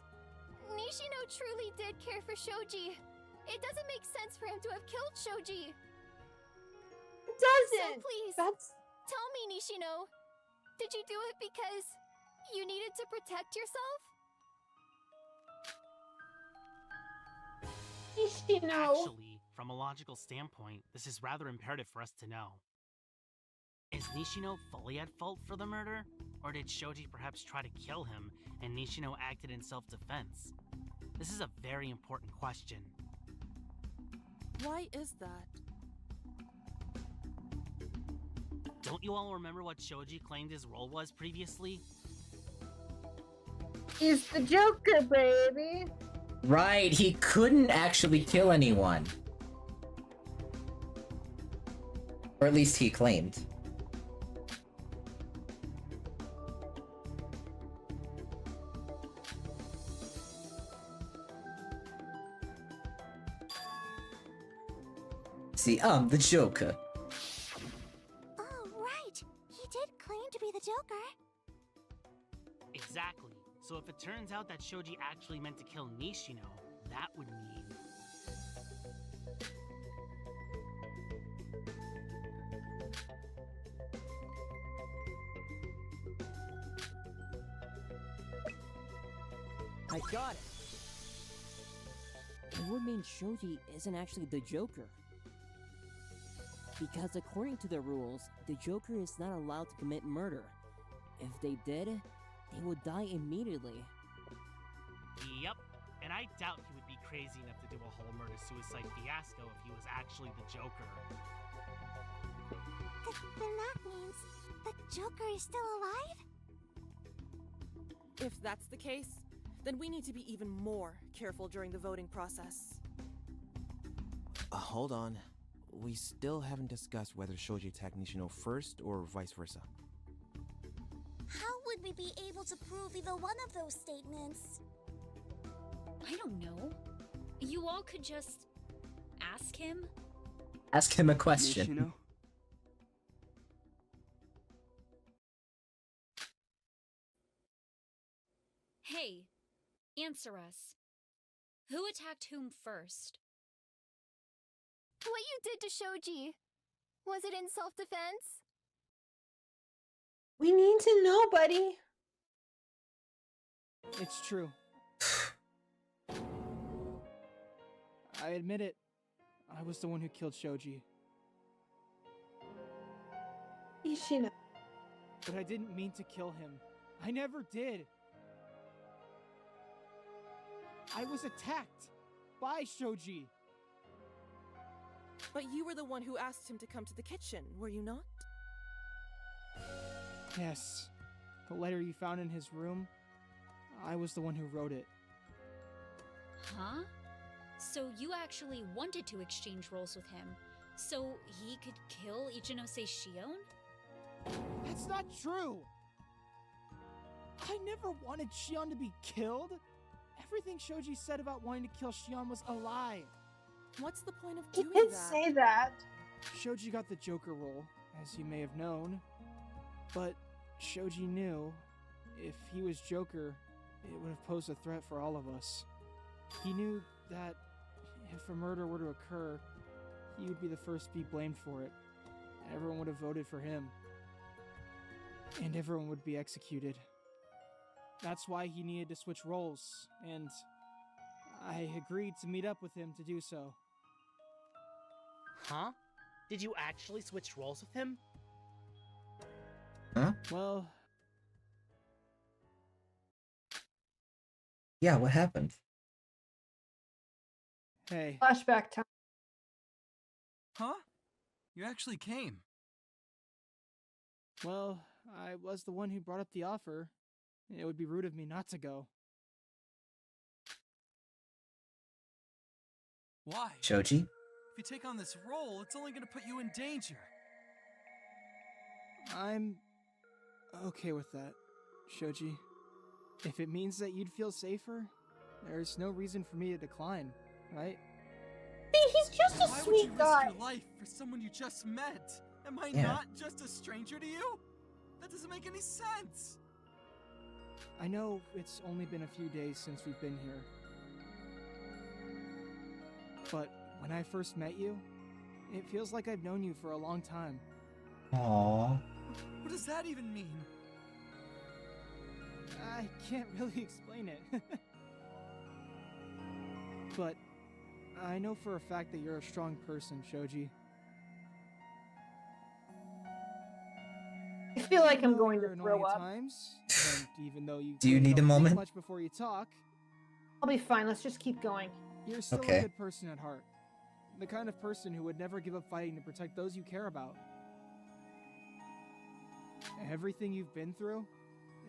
Nishino truly did care for Shoji. It doesn't make sense for him to have killed Shoji. It doesn't. So please, tell me, Nishino, did you do it because you needed to protect yourself? Nishino. Actually, from a logical standpoint, this is rather imperative for us to know. Is Nishino fully at fault for the murder? Or did Shoji perhaps try to kill him and Nishino acted in self-defense? This is a very important question. Why is that? Don't you all remember what Shoji claimed his role was previously? He's the Joker, baby. Right, he couldn't actually kill anyone. Or at least he claimed. See, I'm the Joker. Oh, right. He did claim to be the Joker. Exactly. So if it turns out that Shoji actually meant to kill Nishino, that would mean... I got it. It would mean Shoji isn't actually the Joker. Because according to the rules, the Joker is not allowed to commit murder. If they did, they would die immediately. Yep, and I doubt he would be crazy enough to do a whole murder-suicide fiasco if he was actually the Joker. Then that means the Joker is still alive? If that's the case, then we need to be even more careful during the voting process. Hold on. We still haven't discussed whether Shoji attacked Nishino first or vice versa. How would we be able to prove either one of those statements? I don't know. You all could just ask him? Ask him a question. Nishino? Hey, answer us. Who attacked whom first? What you did to Shoji, was it in self-defense? We need to know, buddy. It's true. I admit it. I was the one who killed Shoji. Nishino. But I didn't mean to kill him. I never did. I was attacked by Shoji. But you were the one who asked him to come to the kitchen, were you not? Yes. The letter you found in his room, I was the one who wrote it. Huh? So you actually wanted to exchange roles with him, so he could kill Ichinose Shion? That's not true! I never wanted Shion to be killed! Everything Shoji said about wanting to kill Shion was a lie. What's the point of He doing did that? say that. Shoji got the Joker role, as you may have known. But Shoji knew, if he was Joker, it would have posed a threat for all of us. He knew that if a murder were to occur, he would be the first to be blamed for it. Everyone would have voted for him. And everyone would be executed. That's why he needed to switch roles, and I agreed to meet up with him to do so. Huh? Did you actually switch roles with him? Huh? Well... Yeah, what happened? Hey. Flashback time. Huh? You actually came. Well, I was the one who brought up the offer. It would be rude of me not to go. Why? Shoji? If you take on this role, it's only gonna put you in danger. I'm okay with that, Shoji. If it means that you'd feel safer, there's no reason for me to decline, right? See, he's just a Why sweet would you guy. risk your life for someone you just met? Am I Yeah. not just a stranger to you? That doesn't make any sense. I know it's only been a few days since we've been here. But when I first met you, it feels like I've known you for a long time. Aww. What does that even mean? I can't really explain it. But I know for a fact that you're a strong person, Shoji. I feel like I'm Even though going you're to annoying throw at up. times, and even though you Do you clearly need a don't think moment? much before you talk, I'll be fine. Let's just keep going. you're still Okay. a good person at heart. The kind of person who would never give up fighting to protect those you care about. Everything you've been through,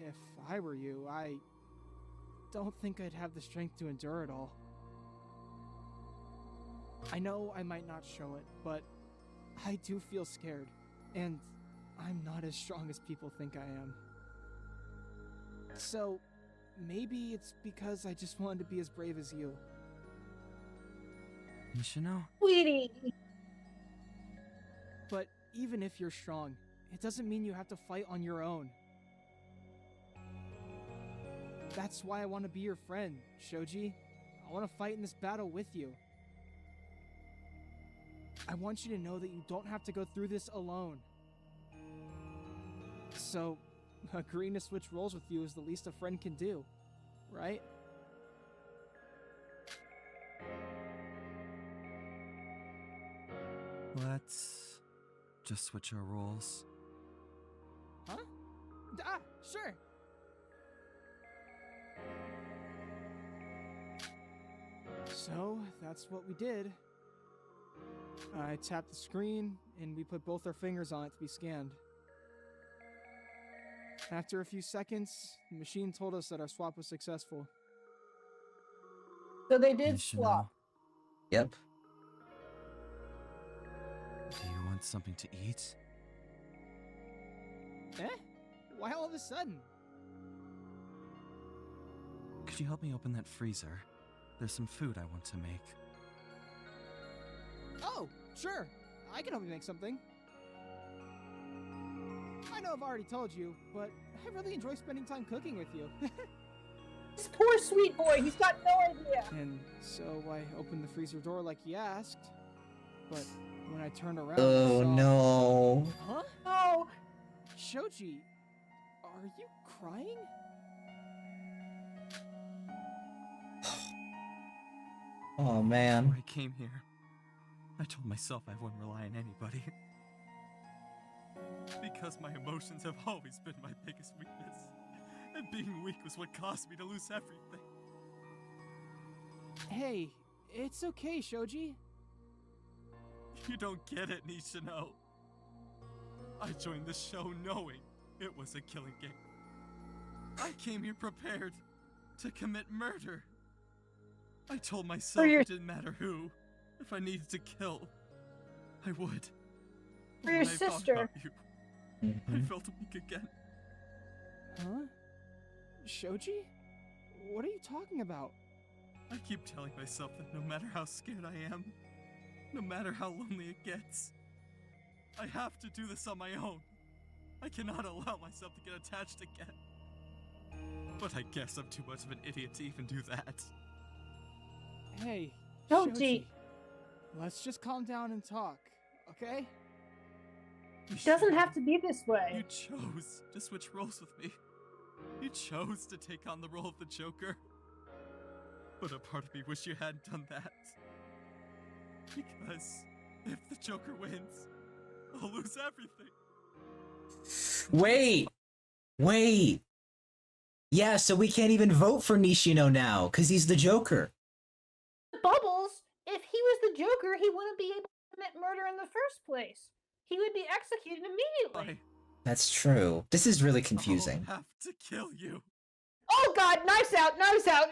if I were you, I don't think I'd have the strength to endure it all. I know I might not show it, but I do feel scared, and I'm not as strong as people think I am. So, maybe it's because I just wanted to be as brave as you. Nishino? Sweetie. But even if you're strong, it doesn't mean you have to fight on your own. That's why I want to be your friend, Shoji. I want to fight in this battle with you. I want you to know that you don't have to go through this alone. So, agreeing to switch roles with you is the least a friend can do, right? Let's just switch our roles. Huh? Ah, sure. So, that's what we did. I tapped the screen, and we put both our fingers on it to be scanned. After a few seconds, the machine told us that our swap was successful. So they did Nishino, swap. Yep. do you want something to eat? Eh? Why all of a sudden? Could you help me open that freezer? There's some food I want to make. Oh, sure. I can help you make something. I know I've already told you, but I really enjoy spending time cooking with you. This poor sweet boy, he's got no idea. And so I opened the freezer door like he asked, but when I turned around, Oh I saw... no. Huh? Oh, Shoji, are you crying? Oh Before man. I came here, I told myself I wouldn't rely on anybody. Because my emotions have always been my biggest weakness. And being weak was what caused me to lose everything. Hey, it's okay, Shoji. You don't get it, Nishino. I joined this show knowing it was a killing game. I came here prepared to commit murder. I told myself it didn't matter who. If I needed to kill, I would. For your When I thought sister. about you, I felt weak again. Huh? Shoji? What are you talking about? I keep telling myself that no matter how scared I am, no matter how lonely it gets, I have to do this on my own. I cannot allow myself to get attached again. But I guess I'm too much of an idiot to even do that. Hey, Shoji. Shoji. Let's just calm down and talk, okay? It doesn't have to be this way. You chose to switch roles with me. You chose to take on the role of the Joker. But a part of me wish you hadn't done that. Because if the Joker wins, I'll lose everything. Wait. Yeah, so we can't even vote for Nishino now, because he's the Joker. Bubbles, if he was the Joker, he wouldn't be able to commit murder in the first place. He would be executed immediately. That's true. This is really confusing. I'll have to kill you. Oh god, knives out, knives out!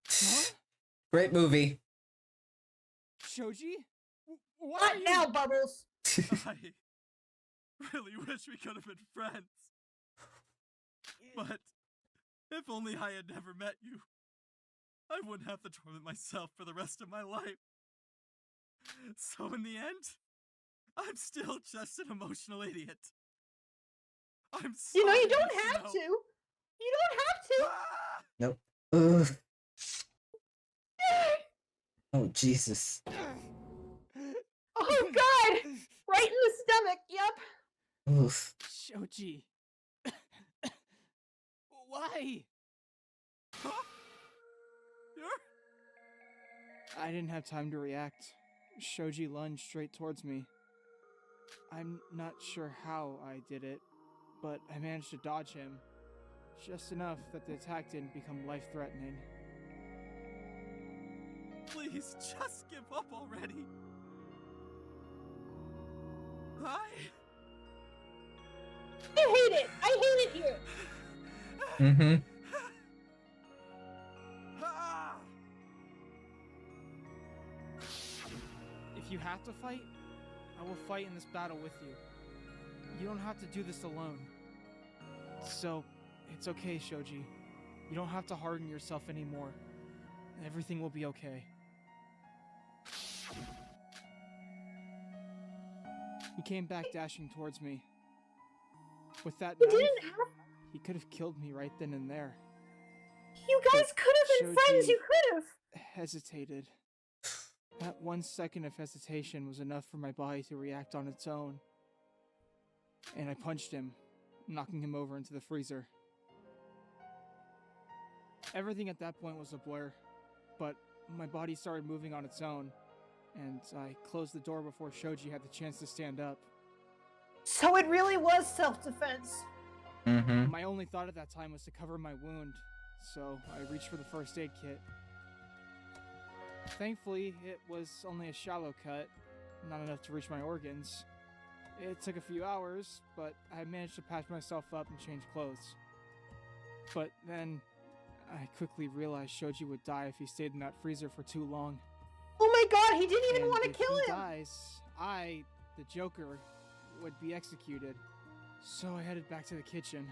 Huh? Great movie. Shoji? What now, Bubbles? I really wish we could have been friends. But if only I had never met you, I wouldn't have to torment myself for the rest of my life. So in the end, I'm still just an emotional idiot. I'm sorry. You know, you don't have to. You don't have to. Nope. Ugh. Oh, Jesus. Oh god! Right in the stomach, yep. Oof. Shoji. Why? I didn't have time to react. Shoji lunged straight towards me. I'm not sure how I did it, but I managed to dodge him. Just enough that the attack didn't become life-threatening. Please, just give up already. I hate it! I hate it here! Mm-hmm. If you have to fight, I will fight in this battle with you. You don't have to do this alone. So, it's okay, Shoji. You don't have to harden yourself anymore. Everything will be okay. He came back dashing towards me. With that knife, he could have killed me right then and there. You guys could have been friends, you could have! Hesitated. That 1 second of hesitation was enough for my body to react on its own. And I punched him, knocking him over into the freezer. Everything at that point was a blur, but my body started moving on its own, and I closed the door before Shoji had the chance to stand up. So it really was self-defense. Mm-hmm. My only thought at that time was to cover my wound, so I reached for the first aid kit. Thankfully, it was only a shallow cut, not enough to reach my organs. It took a few hours, but I managed to patch myself up and change clothes. But then, I quickly realized Shoji would die if he stayed in that freezer for too long. Oh my god, he didn't even And want to if kill he him! dies, I, the Joker, would be executed. So I headed back to the kitchen.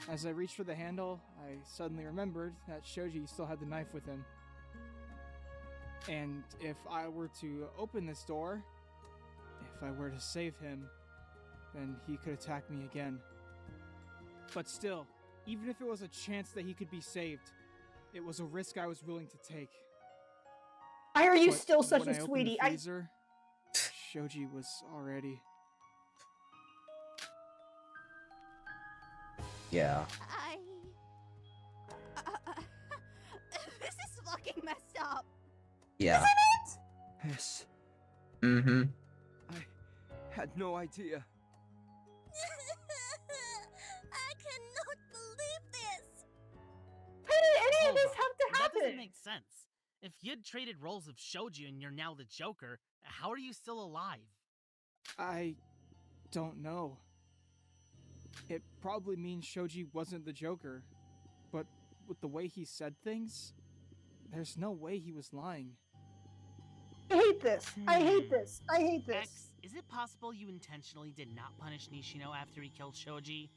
As I reached for the handle, I suddenly remembered that Shoji still had the knife with him. And if I were to open this door, if I were to save him, then he could attack me again. But still, even if it was a chance that he could be saved, it was a risk I was willing to take. Why are you But still such when a I opened sweetie? the freezer, Shoji was already... Yeah. This is fucking messed up. Yeah. Isn't it? Yes. Mm-hmm. I had no idea. I cannot believe this! How did any of this Hold have on. to That happen? doesn't make sense. If you'd traded roles of Shoji and you're now the Joker, how are you still alive? I don't know. It probably means Shoji wasn't the Joker, but with the way he said things, there's no way he was lying. I hate this. I hate this. I hate this. X, is it possible you intentionally did not punish Nishino after he killed Shoji?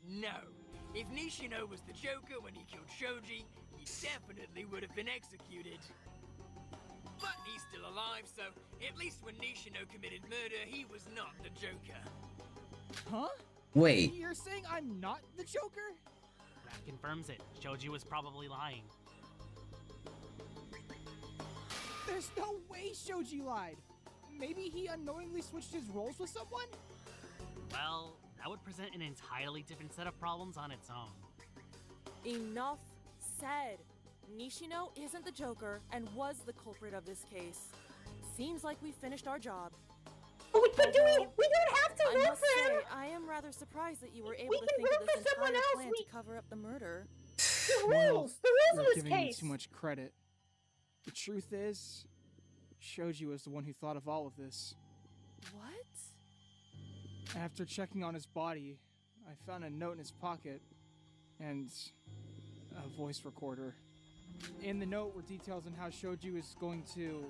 No. If Nishino was the Joker when he killed Shoji, he definitely would have been executed. But he's still alive, so at least when Nishino committed murder, he was not the Joker. Huh? Wait. You're saying I'm not the Joker? That confirms it. Shoji was probably lying. There's no way Shoji lied. Maybe he unknowingly switched his roles with someone? Well, that would present an entirely different set of problems on its own. Enough said. Nishino isn't the Joker and was the culprit of this case. Seems like we finished our job. But we don't have to I root must for say, him. I am rather surprised that you were able We to can think root of this for someone entire else. plan to cover up the murder. The Well, rules you're of this giving me case. too much credit. The truth is, Shoji was the one who thought of all of this. What? After checking on his body, I found a note in his pocket and a voice recorder. In the note were details on how Shoji was going to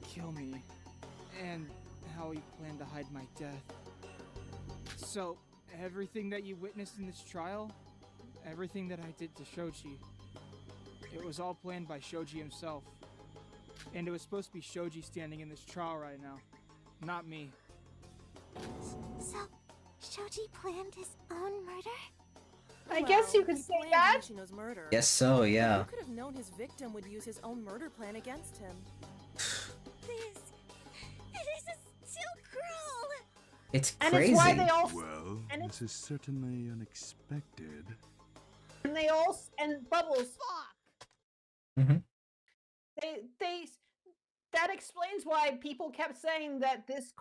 kill me and how he planned to hide my death. So, everything that you witnessed in this trial, everything that I did to Shoji, it was all planned by Shoji himself. And it was supposed to be Shoji standing in this trial right now, not me. So, Shoji planned his own murder? I guess you could he say planned that. Nishino's murder. Guess so, yeah. Who could have known his victim would use his own murder plan against him? This is too cruel! It's And crazy. it's why they all Well, and this is certainly unexpected. and Bubbles. Mhm. They that explains why people kept saying that this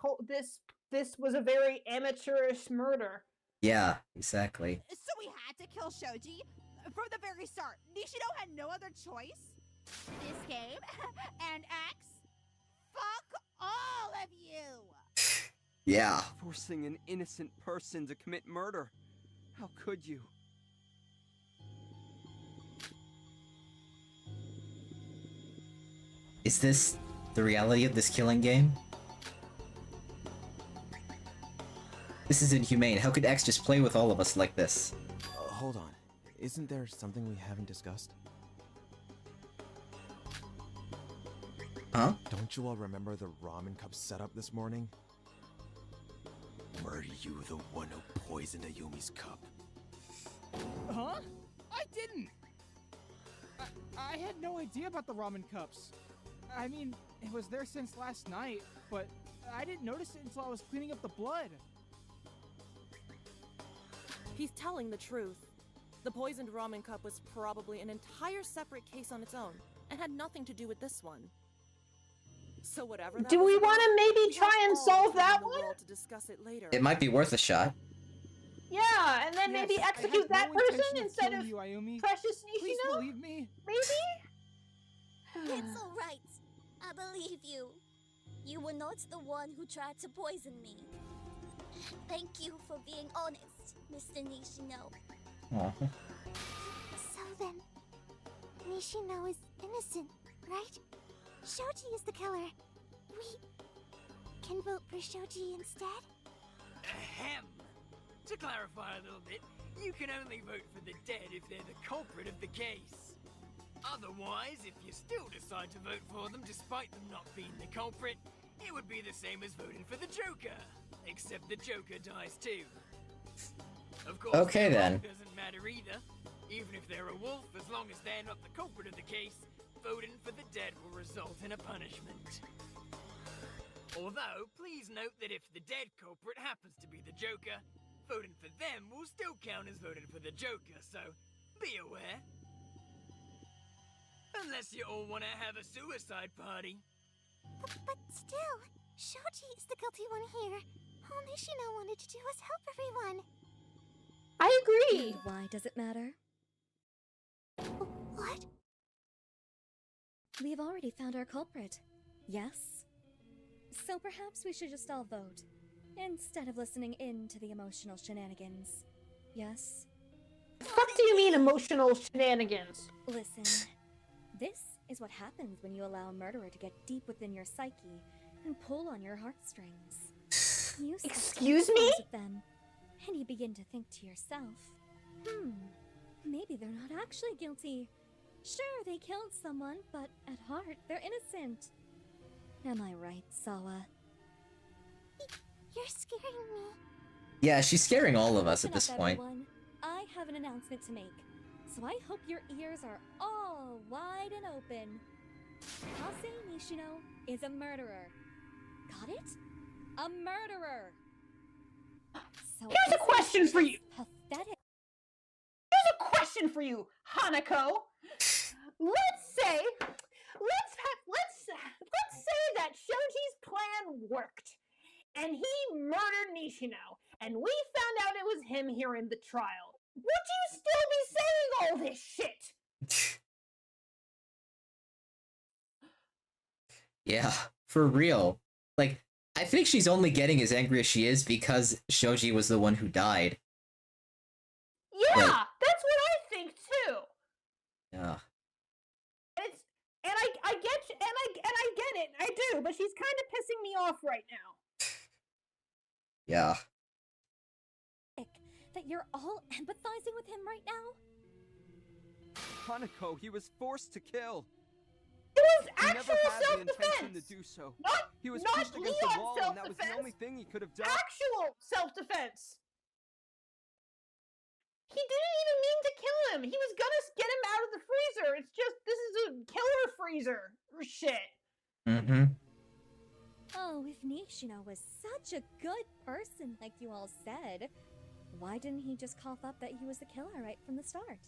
was a very amateurish murder. Yeah, exactly. So we had to kill Shoji from the very start. Nishino had no other choice. This game and X. Fuck all of you. Yeah. Forcing an innocent person to commit murder. How could you? Is this the reality of this killing game? This is inhumane. How could X just play with all of us like this? Hold on. Isn't there something we haven't discussed? Huh? Don't you all remember the ramen cup setup this morning? Were you the one who poisoned Ayumi's cup? Huh? I didn't! I had no idea about the ramen cups. I mean, it was there since last night, but I didn't notice it until I was cleaning up the blood. He's telling the truth. The poisoned ramen cup was probably an entire separate case on its own, and had nothing to do with this one. So whatever that Do was we about, want to maybe we try have and all solve the time that in the one? world to discuss it later. It might be worth a shot. Yeah, and then maybe Yes, I execute had that no person intention of instead killing of you, Ayumi. Precious Please Nishino? believe me. Maybe? It's alright. I believe you. You were not the one who tried to poison me. Thank you for being honest, Mr. Nishino. Aw. So then, Nishino is innocent, right? Shoji is the killer. We can vote for Shoji instead? Ahem. To clarify a little bit, you can only vote for the dead if they're the culprit of the case. Otherwise, if you still decide to vote for them despite them not being the culprit, it would be the same as voting for the Joker. Except the Joker dies too. Of course, Okay, their then. role doesn't matter either. Even if they're a wolf, as long as they're not the culprit of the case, voting for the dead will result in a punishment. Although, please note that if the dead culprit happens to be the Joker, voting for them will still count as voting for the Joker, so be aware. Unless you all want to have a suicide party. But still, Shoji is the guilty one here. All Nishino wanted to do was help everyone. I agree. And why does it matter? What? We've already found our culprit. Yes? So perhaps we should just all vote, instead of listening in to the emotional shenanigans. Yes? What do you mean emotional shenanigans? Listen, this is what happens when you allow a murderer to get deep within your psyche and pull on your heartstrings. You Excuse me? With them, and you begin to think to yourself, maybe they're not actually guilty. Sure, they killed someone, but at heart, they're innocent. Am I right, Sawa? You're scaring me. Yeah, she's scaring all of us at Listen this up, point. everyone. I have an announcement to make, so I hope your ears are all wide and open. Kase Nishino is a murderer. Got it? A murderer! So Here's a question for you. Pathetic. Here's a question question for you, Hanako. Let's say that Shoji's plan worked, and he murdered Nishino, and we found out it was him here in the trial. Would you still be saying all this shit? Yeah, for real. Like, I think she's only getting as angry as she is because Shoji was the one who died. Yeah, that's what I think too. Yeah. I get it, I do, but she's kind of pissing me off right now. Yeah. That you're all empathizing with him right now? Hanako, he was forced to kill. It was he actual never had the intention self-defense. to do so. He was not pushed against the wall, and that was the only thing he could have done. Actual self-defense. He didn't even mean to kill him. He was gonna get him out of the freezer. It's just, this is a killer freezer or shit. Mm-hmm. Oh, if Nishino was such a good person, like you all said, why didn't he just cough up that he was the killer right from the start?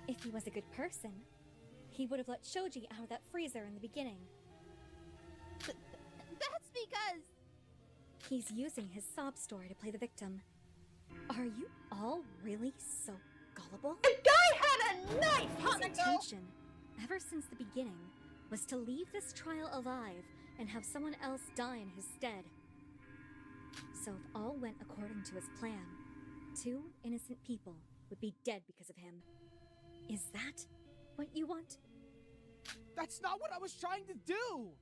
If he was a good person, he would have let Shoji out of that freezer in the beginning. That's because... He's using his sob story to play the victim. Are you all really so gullible? The guy had a knife, His intention, ever since the beginning, was to leave this trial alive and have someone else die in his stead. So if all went according to his plan, 2 innocent people would be dead because of him. Is that what you want? That's not what I was trying to do!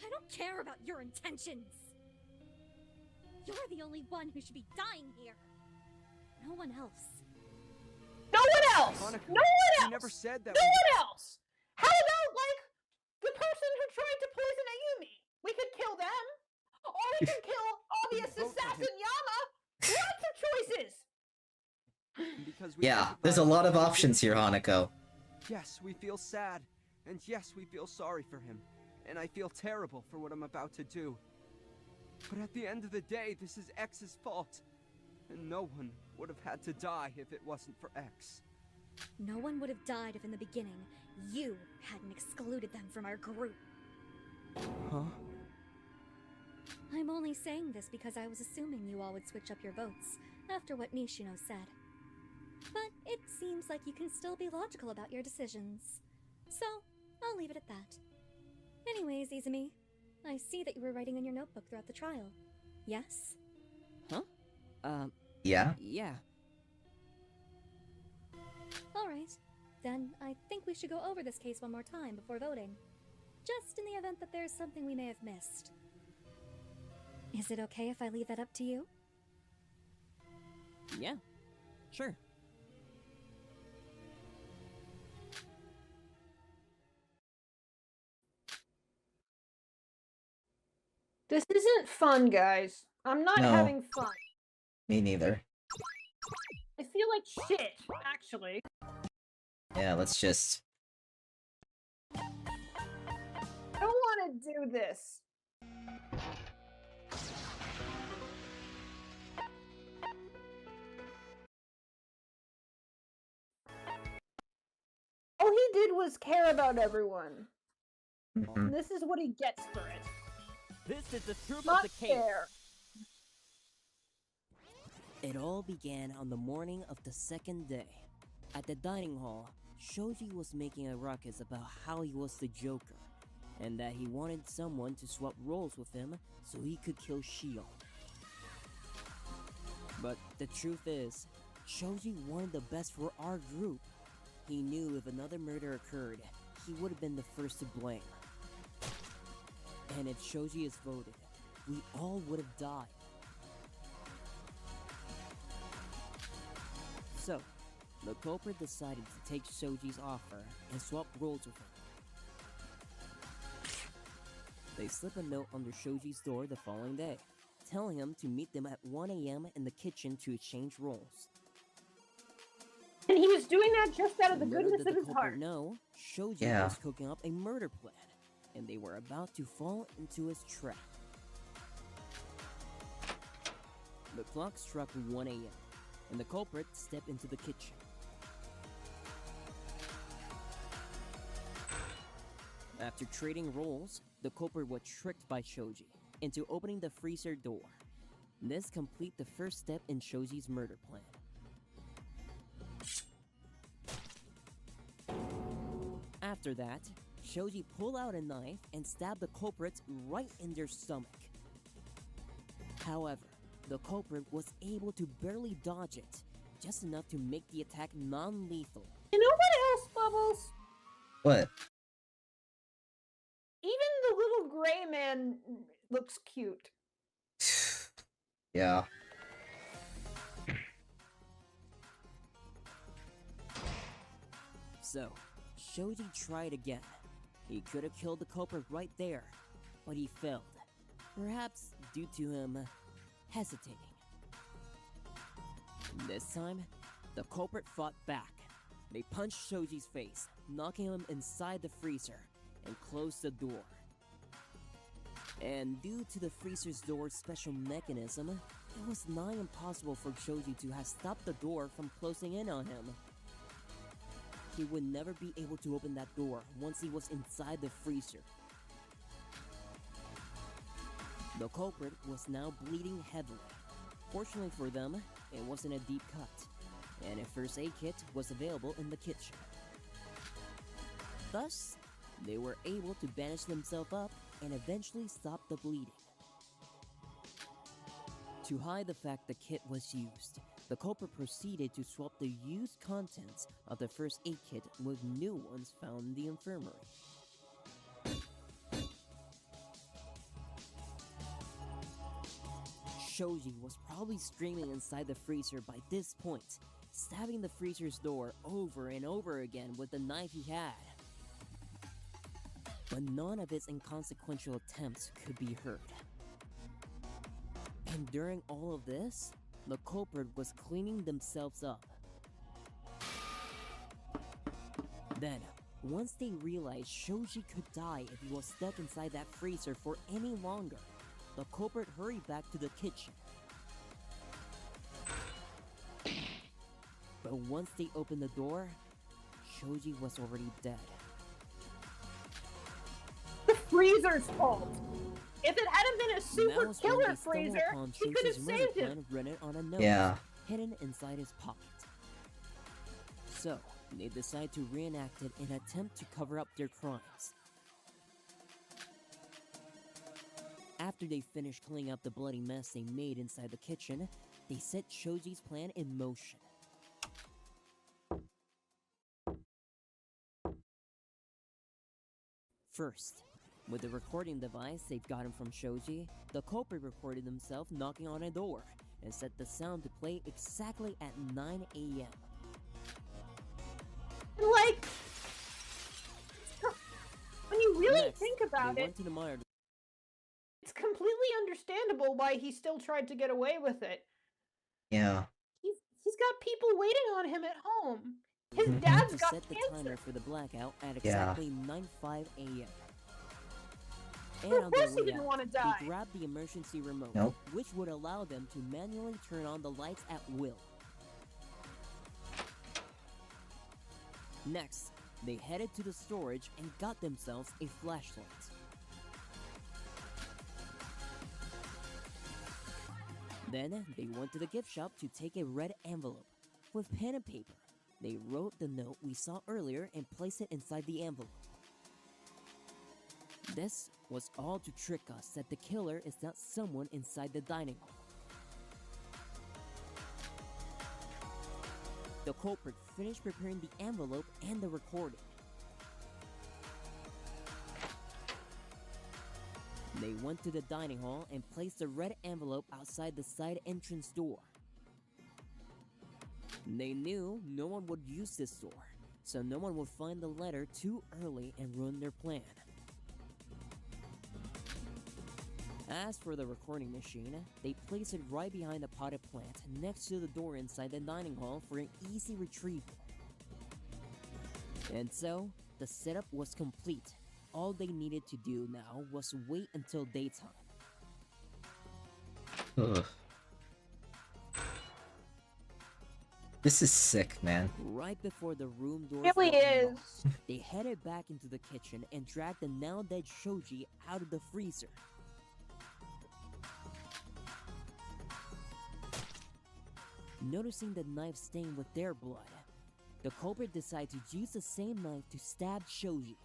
I don't care about your intentions! You're the only one who should be dying here. No one else. No one else! Hanako, no one else! You never said that. No one else! How about, like, the person who tried to poison Ayumi? We could kill them. Or we could kill obvious assassin Yama. Lots of choices! Yeah, there's a lot of options here, Hanako. Yes, we feel sad. And yes, we feel sorry for him. And I feel terrible for what I'm about to do. But at the end of the day, this is X's fault. And no one would have had to die if it wasn't for X. No one would have died if in the beginning, you hadn't excluded them from our group. Huh? I'm only saying this because I was assuming you all would switch up your votes after what Nishino said. But it seems like you can still be logical about your decisions. So, I'll leave it at that. Anyways, Izumi, I see that you were writing in your notebook throughout the trial. Yes? Huh? Yeah? Yeah. Alright. Then I think we should go over this case one more time before voting. Just in the event that there's something we may have missed. Is it okay if I leave that up to you? Yeah. Sure. This isn't fun, guys. I'm not having fun. Me neither. I feel like shit, actually. Yeah, let's just... I don't want to do this. All he did was care about everyone. And this is what he gets for it. This is the truth Not of the case. fair. It all began on the morning of the second day. At the dining hall, Shoji was making a ruckus about how he was the Joker, and that he wanted someone to swap roles with him so he could kill Shion. But the truth is, Shoji wanted the best for our group. He knew if another murder occurred, he would have been the first to blame. And if Shoji is voted, we all would have died. So, the culprit decided to take Shoji's offer and swap roles with him. They slip a note under Shoji's door the following day, telling him to meet them at 1 AM in the kitchen to exchange roles. And he was doing that just out of the Little goodness did of the his culprit heart. know, Shoji Yeah. was cooking up a murder plan, and they were about to fall into his trap. The clock struck 1 AM, and the culprit stepped into the kitchen. After trading roles, the culprit was tricked by Shoji into opening the freezer door. This completes the first step in Shoji's murder plan. After that, Shoji pulled out a knife and stabbed the culprits right in their stomach. However, the culprit was able to barely dodge it, just enough to make the attack non-lethal. You know what else, Bubbles? What? Even the little gray man looks cute. Yeah. So, Shoji tried again. He could have killed the culprit right there, but he failed. Perhaps due to him hesitating. This time, the culprit fought back. They punched Shoji's face, knocking him inside the freezer, and closed the door. And due to the freezer's door's special mechanism, it was nigh impossible for Shoji to have stopped the door from closing in on him. He would never be able to open that door once he was inside the freezer. The culprit was now bleeding heavily. Fortunately for them, it wasn't a deep cut, and a first aid kit was available in the kitchen. Thus, they were able to bandage themselves up and eventually stop the bleeding. To hide the fact the kit was used, the culprit proceeded to swap the used contents of the first aid kit with new ones found in the infirmary. Shoji was probably screaming inside the freezer by this point, stabbing the freezer's door over and over again with the knife he had. But none of his inconsequential attempts could be heard. And during all of this, the culprit was cleaning themselves up. Then, once they realized Shoji could die if he was stuck inside that freezer for any longer, the culprit hurried back to the kitchen. But once they opened the door, Shoji was already dead. The freezer's fault! If it hadn't been a super killer freezer, he could have saved him! Written on a note hidden inside his pocket. So, they decide to reenact it in an attempt to cover up their crimes. After they finished cleaning up the bloody mess they made inside the kitchen, they set Shoji's plan in motion. First, with the recording device they've gotten from Shoji, the culprit recorded himself knocking on a door and set the sound to play exactly at 9 a.m. Like, when you really think about it, it's completely understandable why he still tried to get away with it. Yeah. He's got people waiting on him at home. His dad's got set the cancer. timer for the blackout at exactly 9:05 a.m. And Of on course their he way didn't out, want to die. they grabbed the emergency remote, Nope. which would allow them to manually turn on the lights at will. Next, they headed to the storage and got themselves a flashlight. Then, they went to the gift shop to take a red envelope. With pen and paper, they wrote the note we saw earlier and placed it inside the envelope. This was all to trick us that the killer is not someone inside the dining hall. The culprit finished preparing the envelope and the recording. They went to the dining hall and placed the red envelope outside the side entrance door. They knew no one would use this door, so no one would find the letter too early and ruin their plan. As for the recording machine, they placed it right behind the potted plant next to the door inside the dining hall for an easy retrieval. And so, the setup was complete. All they needed to do now was wait until daytime. This is sick, man. Right before the room doors It really were unlocked, is. they headed back into the kitchen and dragged the now dead Shoji out of the freezer. Noticing the knife stained with their blood, the culprit decided to use the same knife to stab Shoji.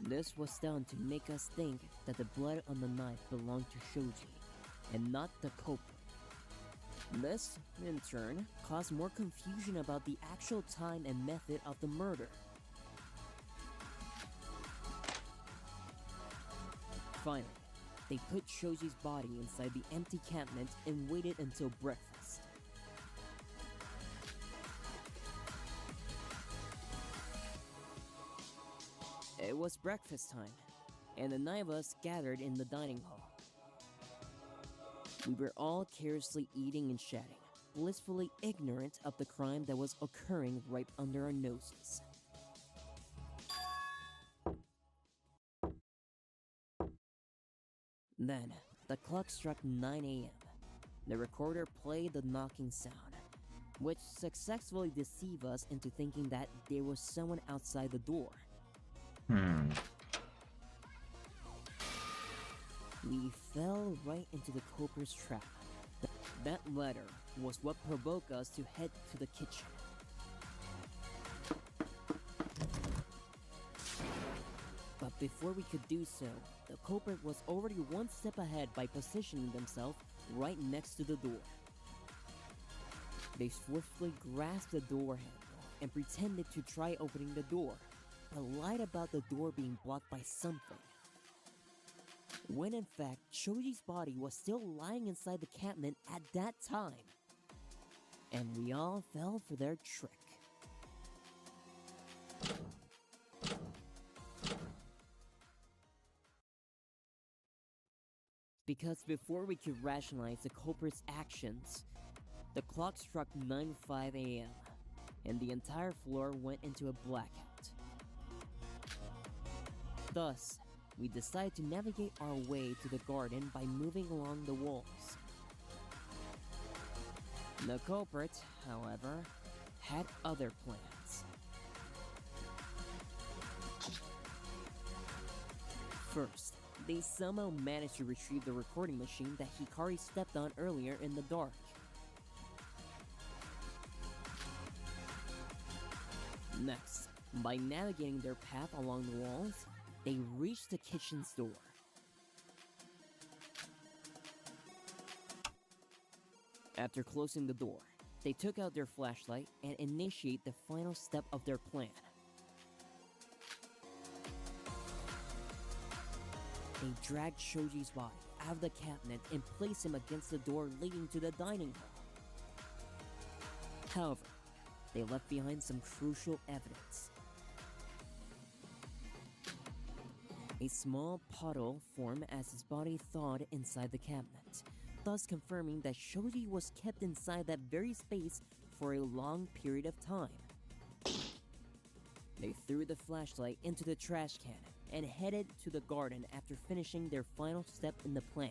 This was done to make us think that the blood on the knife belonged to Shoji, and not the culprit. This, in turn, caused more confusion about the actual time and method of the murder. Finally, they put Shoji's body inside the empty cabinet and waited until breakfast. It was breakfast time, and the 9 of us gathered in the dining hall. We were all carelessly eating and chatting, blissfully ignorant of the crime that was occurring right under our noses. Then, the clock struck 9 a.m. The recorder played the knocking sound, which successfully deceived us into thinking that there was someone outside the door. We fell right into the culprit's trap. That letter was what provoked us to head to the kitchen. But before we could do so, the culprit was already one step ahead by positioning themselves right next to the door. They swiftly grasped the door handle and pretended to try opening the door, but lied about the door being blocked by something. When in fact, Shoji's body was still lying inside the cabinet at that time. And we all fell for their trick. Because before we could rationalize the culprit's actions, the clock struck 9:05 a.m. and the entire floor went into a blackout. Thus, we decided to navigate our way to the garden by moving along the walls. The culprit, however, had other plans. First, they somehow managed to retrieve the recording machine that Hikari stepped on earlier in the dark. Next, by navigating their path along the walls, they reached the kitchen's door. After closing the door, they took out their flashlight and initiate the final step of their plan. They dragged Shoji's body out of the cabinet and placed him against the door leading to the dining hall. However, they left behind some crucial evidence. A small puddle formed as his body thawed inside the cabinet, thus confirming that Shoji was kept inside that very space for a long period of time. They threw the flashlight into the trash can and headed to the garden after finishing their final step in the plan.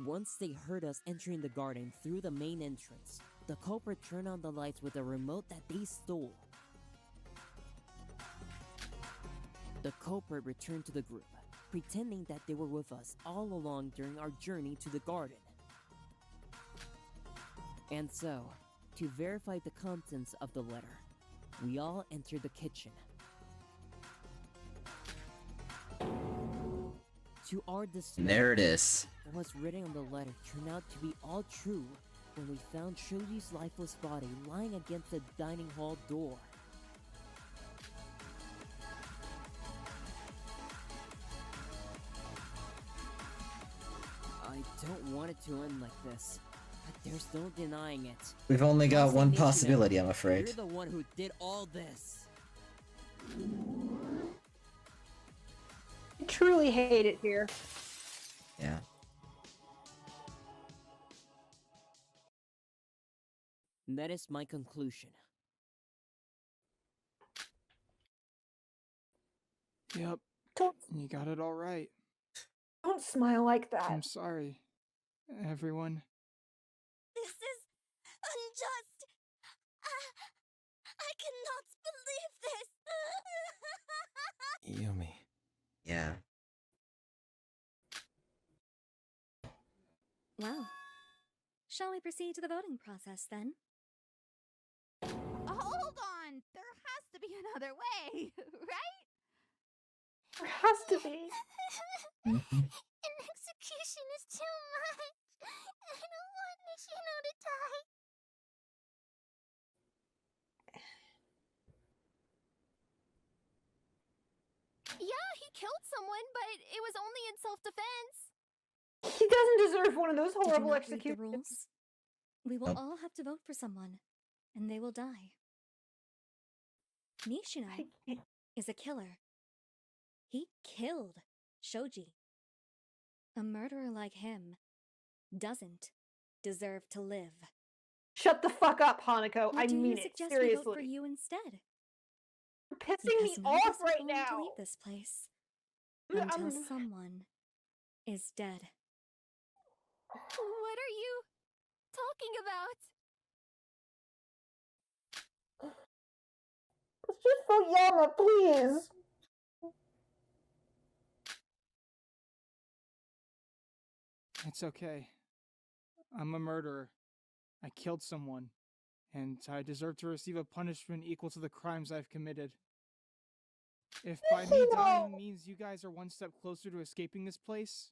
Once they heard us entering the garden through the main entrance, the culprit turned on the lights with a remote that they stole. The culprit returned to the group, pretending that they were with us all along during our journey to the garden. And so, to verify the contents of the letter, we all entered the kitchen. To our dismay, There it is. what was written on the letter turned out to be all true when we found Shoji's lifeless body lying against the dining hall door. I don't want it to end like this, but there's no denying it. We've only got one Constantly possibility, I'm You're afraid. the one who did all this. I truly hate it here. Yeah. That is my conclusion. Yep. You got it all right. Don't smile like that. I'm sorry, everyone. This is unjust. I cannot believe this. Yumi. Yeah. Well, shall we proceed to the voting process then? Hold on. There has to be another way, right? There has to be. An execution is too much. I don't want Nishino to die. Yeah, he killed someone, but it was only in self-defense. He doesn't deserve one of those Did you horrible not read the executions. rules? We will Nope. all have to vote for someone, and they will die. Nishino is a killer. He killed Shoji. A murderer like him doesn't deserve to live. Shut the fuck up, Hanako. Or I do mean you it. suggest we vote for Seriously. you instead? You're pissing me Because none of off us are right going to now. leave this place I'm- until someone is dead. What are you talking about? Let's just vote Yama, please. It's okay. I'm a murderer. I killed someone, and I deserve to receive a punishment equal to the crimes I've committed. If by me dying means you guys are one step closer to escaping this place,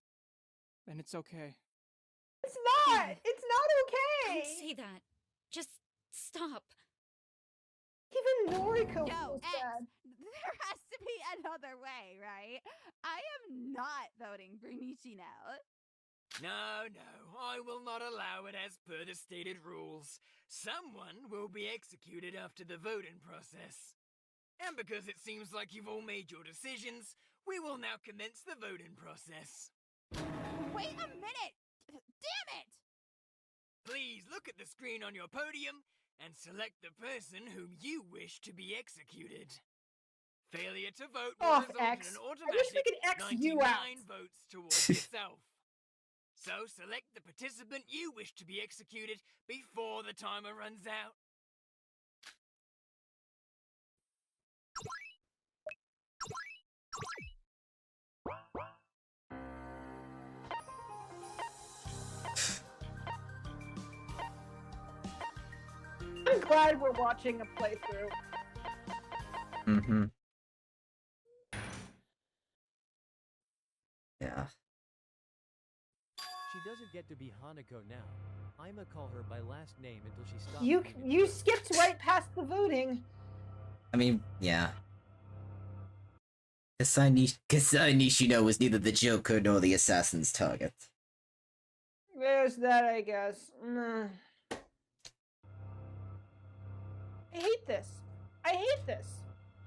then it's okay. It's not! It's not okay! Don't say that. Just stop. Even Noriko Yo, feels X, bad. there has to be another way, right? I am not voting for Nishino. No, I will not allow it as per the stated rules. Someone will be executed after the voting process. And because it seems like you've all made your decisions, we will now commence the voting process. Wait a minute! Damn it! Please look at the screen on your podium and select the person whom you wish to be executed. Failure to vote will Off, result in X. an I wish we automatic could X 99 you out. votes towards yourself. So select the participant you wish to be executed before the timer runs out. I'm glad we're watching a playthrough. Mm-hmm. Yeah. She doesn't get to be Hanako now. I'ma call her by last name until she stops. You skipped right past the voting. I mean, yeah. Kasai Nishino was neither the Joker nor the assassin's target. There's that, I guess. Nah. I hate this. I hate this.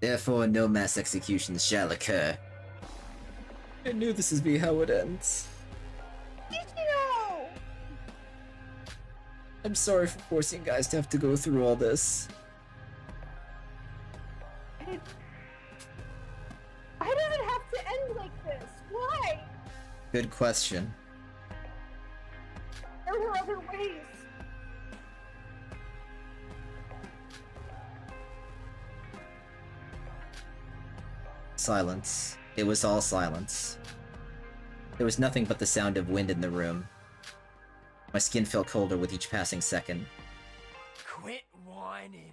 Therefore, no mass executions shall occur. I knew this would be how it ends. Nishino! I'm sorry for forcing guys to have to go through all this. Why does it have to end like this? Why? Good question. There were other ways. Silence. It was all silence. There was nothing but the sound of wind in the room. My skin felt colder with each passing second. Quit whining.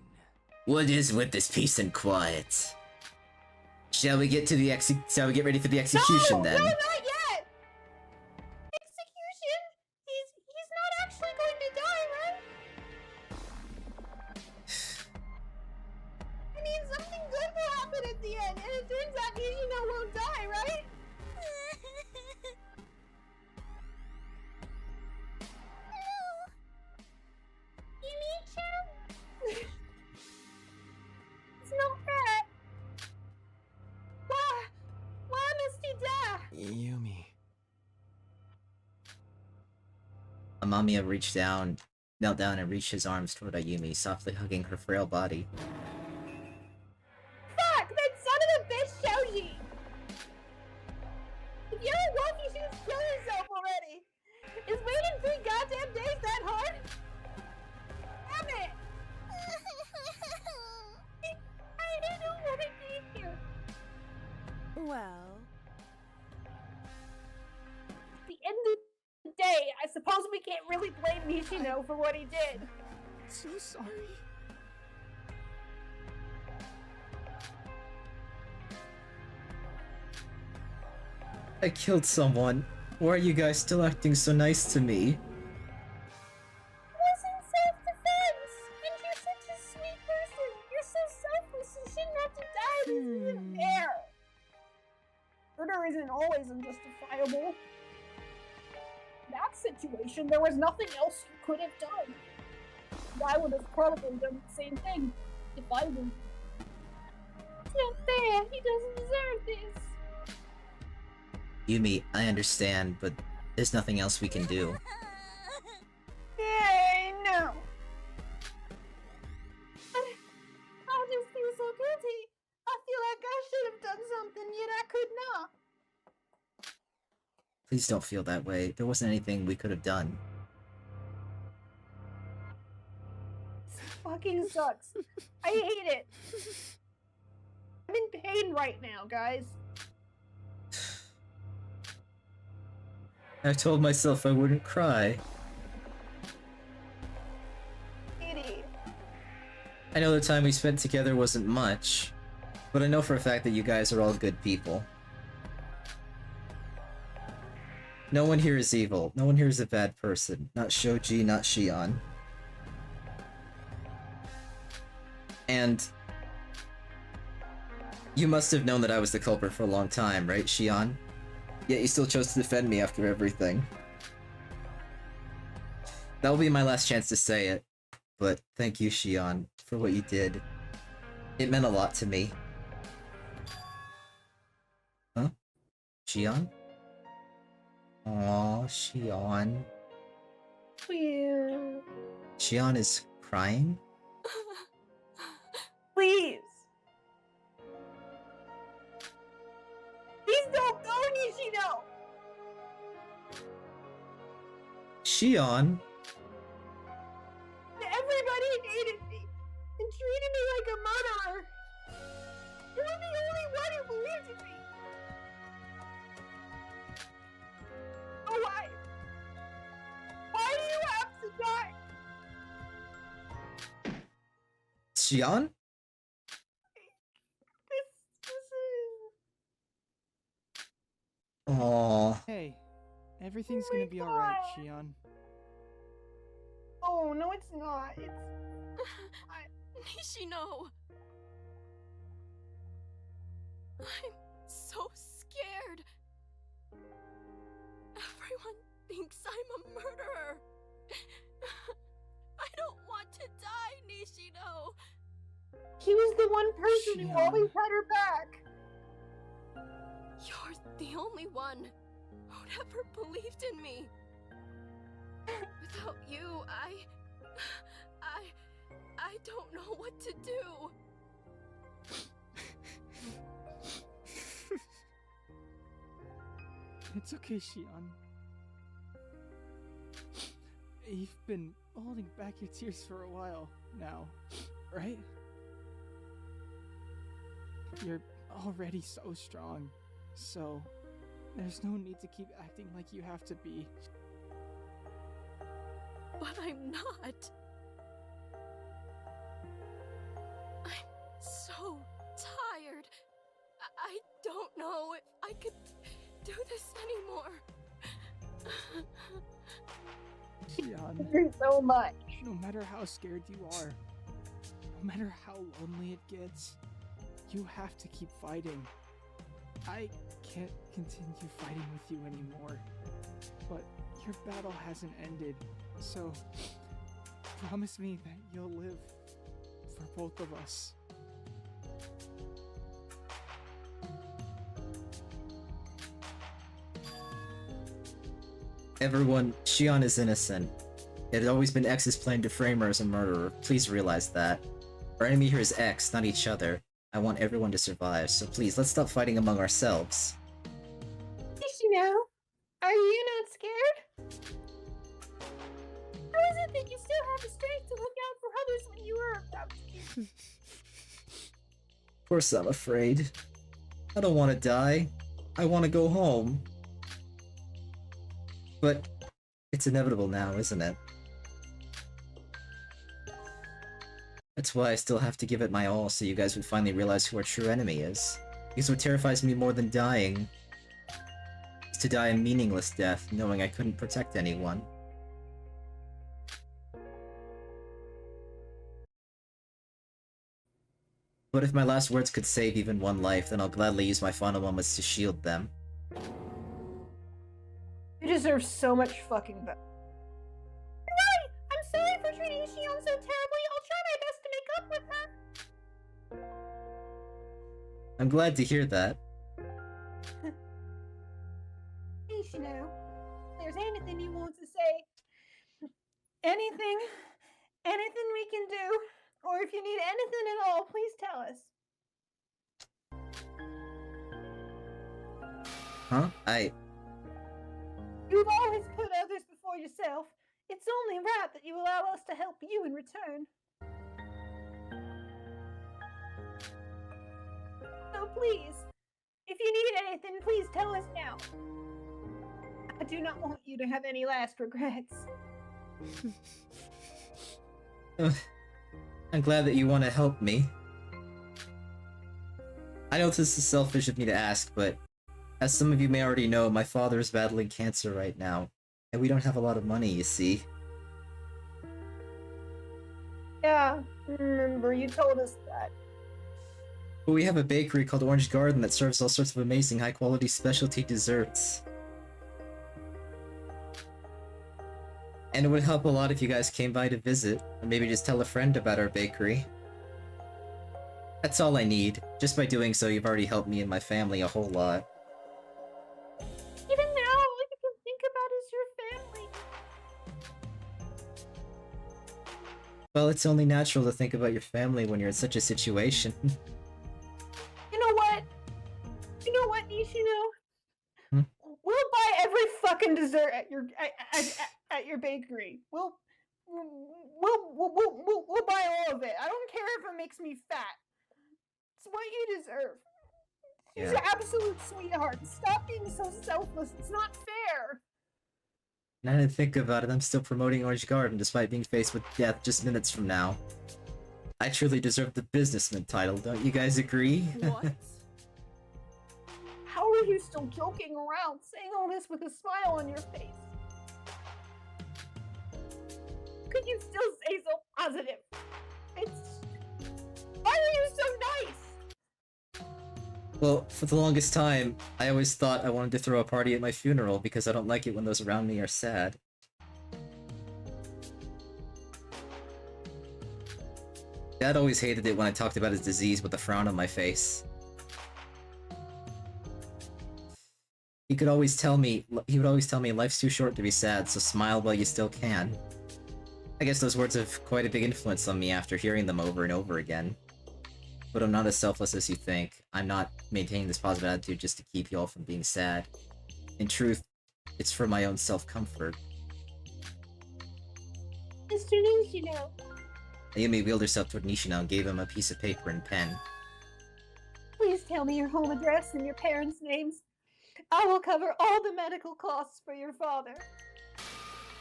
What is with this peace and quiet? Shall we get to the Shall we get ready for the execution then? No, not yet. Execution? He's not actually going to die, right? I mean, something good will happen at the end, and it turns out Nishino won't die, right? It's not fair. Why must he die? Yumi. Amamiya knelt down and reached his arms toward Ayumi, softly hugging her frail body. Fuck! That son of a bitch Shoji! If you're a wolf, you should have Well... At the end of the day, I suppose we can't really blame Nishino for what he did. So sorry. I killed someone. Why are you guys still acting so nice to me? It wasn't self-defense! And you're such a sweet person! You're so selfless, you shouldn't have to die! This isn't fair! Murder isn't always unjustifiable. In that situation, there was nothing else you could have done. I would have probably done the same thing, if I were. It's not fair, he doesn't deserve this. Yumi, I understand, but there's nothing else we can do. I know. I just feel so guilty. I feel like I should have done something, yet I could not. Please don't feel that way. There wasn't anything we could have done. This fucking sucks. I hate it. I'm in pain right now, guys. I told myself I wouldn't cry. I know the time we spent together wasn't much, but I know for a fact that you guys are all good people. No one here is evil. No one here is a bad person. Not Shoji, not Shion. And you must have known that I was the culprit for a long time, right, Shion? Yet you still chose to defend me after everything. That will be my last chance to say it, but thank you, Shion, for what you did. It meant a lot to me. Huh? Shion? Aww, Shion. Yeah. Shion is crying? Please. Please don't go, Nishino! Shion? Everybody hated me and treated me like a murderer. You were the only one who believed in me. Oh, why? Why do you have to die? Shion? Aww. Hey, everything's gonna be alright, Shion. Oh, no, it's not. It's... Nishino! I'm so scared. Everyone thinks I'm a murderer. I don't want to die, Nishino. He was the one person who always had her back. You're the only one who'd ever believed in me. Without you, I don't know what to do. It's okay, Shion. You've been holding back your tears for a while now, right? You're already so strong, so there's no need to keep acting like you have to be. But I'm not. I'm so tired. I don't know if I could do this anymore. Shion, There's so much. no matter how scared you are, no matter how lonely it gets, you have to keep fighting. I can't continue fighting with you anymore, but your battle hasn't ended, so promise me that you'll live for both of us. Everyone, Shion is innocent. It had always been X's plan to frame her as a murderer. Please realize that. Our enemy here is X, not each other. I want everyone to survive, so please, let's stop fighting among ourselves. Nishino, are you not scared? How is it that you still have the strength to look out for others when you were about to? Of course I'm afraid. I don't want to die. I want to go home. But it's inevitable now, isn't it? That's why I still have to give it my all so you guys would finally realize who our true enemy is. Because what terrifies me more than dying is to die a meaningless death, knowing I couldn't protect anyone. But if my last words could save even one life, then I'll gladly use my final moments to shield them. You deserve so much fucking better. Right! I'm sorry for treating Shion so terribly. I'll try my best to make up with her. I'm glad to hear that. Nishino, if there's anything you want to say, anything we can do, or if you need anything at all, please tell us. Huh? You've always put others before yourself. It's only right that you allow us to help you in return. So please, if you need anything, please tell us now. I do not want you to have any last regrets. I'm glad that you want to help me. I know this is selfish of me to ask, but as some of you may already know, my father is battling cancer right now, and we don't have a lot of money, you see. Yeah, remember, you told us that. But we have a bakery called Orange Garden that serves all sorts of amazing high-quality specialty desserts. And it would help a lot if you guys came by to visit, or maybe just tell a friend about our bakery. That's all I need. Just by doing so, you've already helped me and my family a whole lot. Even now, all you can think about is your family. Well, it's only natural to think about your family when you're in such a situation. You know what? You know what, Nishino? Hmm? We'll buy every fucking dessert at your at your bakery. We'll buy all of it. I don't care if it makes me fat. It's what you deserve. She's an absolute sweetheart. Stop being so selfless. It's not fair. Now that I think about it, I'm still promoting Orange Garden despite being faced with death just minutes from now. I truly deserve the businessman title, don't you guys agree? What? How are you still joking around, saying all this with a smile on your face? Could you still say so positive? Why are you so nice? Well, for the longest time, I always thought I wanted to throw a party at my funeral because I don't like it when those around me are sad. Dad always hated it when I talked about his disease with a frown on my face. He would always tell me, life's too short to be sad, so smile while you still can. I guess those words have quite a big influence on me after hearing them over and over again. But I'm not as selfless as you think. I'm not maintaining this positive attitude just to keep y'all from being sad. In truth, it's for my own self-comfort. Mr. Nishino. Ayumi wheeled herself toward Nishino and gave him a piece of paper and pen. Please tell me your home address and your parents' names. I will cover all the medical costs for your father.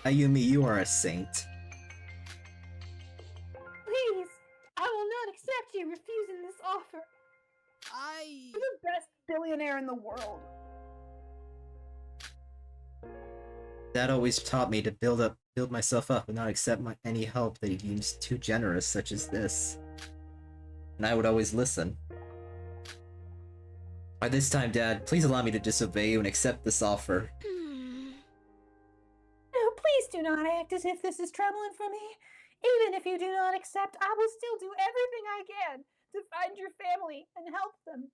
Ayumi, you are a saint. Please, I will not accept you refusing this offer. You're the best billionaire in the world. Dad always taught me to build myself up and not accept any help that he deems too generous, such as this. And I would always listen. By this time, Dad, please allow me to disobey you and accept this offer. No, please do not act as if this is troubling for me. Even if you do not accept, I will still do everything I can to find your family and help them.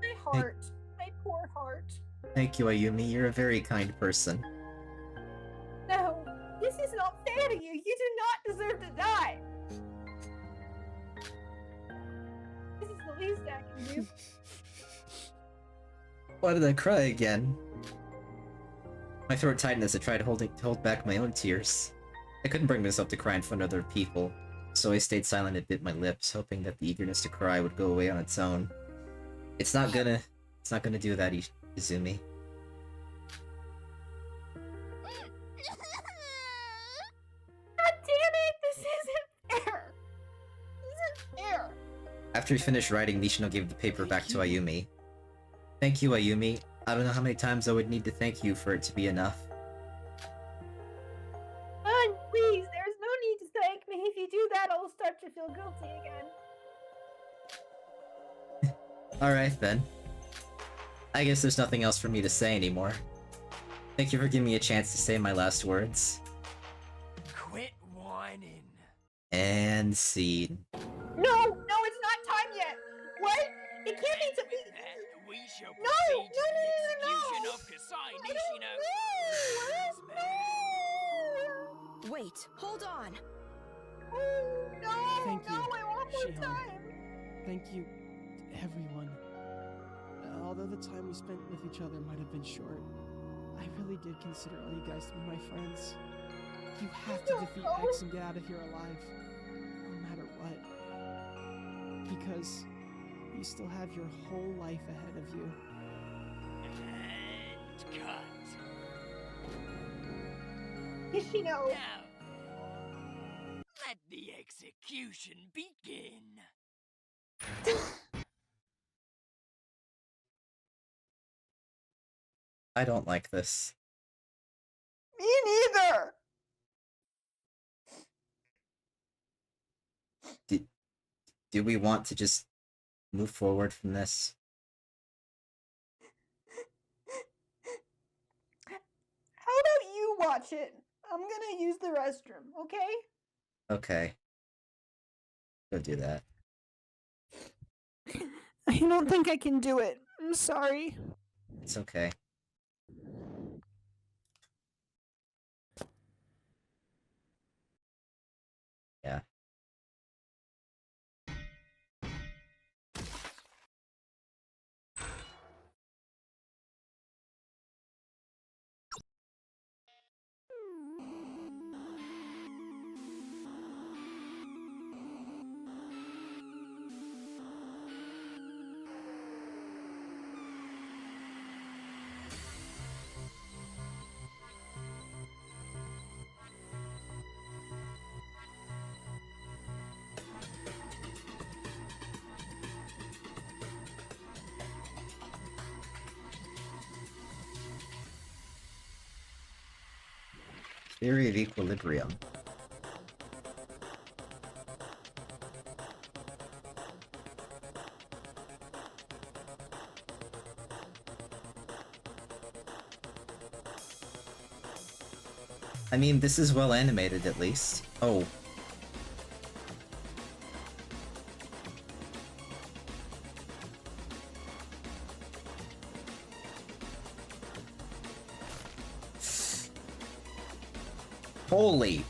My heart. My poor heart. Thank you, Ayumi. You're a very kind person. No, this is not fair to you. You do not deserve to die. This is the least I can do. Why did I cry again? My throat tightened as I tried to hold back my own tears. I couldn't bring myself to cry in front of other people. so I stayed silent and bit my lips, hoping that the eagerness to cry would go away on its own. It's not gonna do that, Izumi. God damn it! This isn't fair! This isn't fair! After he finished writing, Nishino gave the paper back to Ayumi. Thank you, Ayumi. I don't know how many times I would need to thank you for it to be enough. Please, there's no need to thank me. If you do that, I'll start to feel guilty again. Alright then. I guess there's nothing else for me to say anymore. Thank you for giving me a chance to say my last words. Quit whining. And scene. No, it's not time yet. What? It can't be to me. We shall No, proceed to the execution of Kasai Nishino. Wait, hold on. No, Thank you, I want more Shion. time. Thank you, to everyone. Although the time we spent with each other might have been short, I really did consider all you guys to be my friends. You have to defeat X and get out of here alive, no matter what. Because you still have your whole life ahead of you. And cut. Nishino. Now, let the execution begin. I don't like this. Me neither. Do we want to just move forward from this? How about you watch it? I'm gonna use the restroom, okay? Okay. Go do that. I don't think I can do it. I'm sorry. It's okay. Yeah. Theory of equilibrium. I mean, this is well animated at least. Oh. Holy.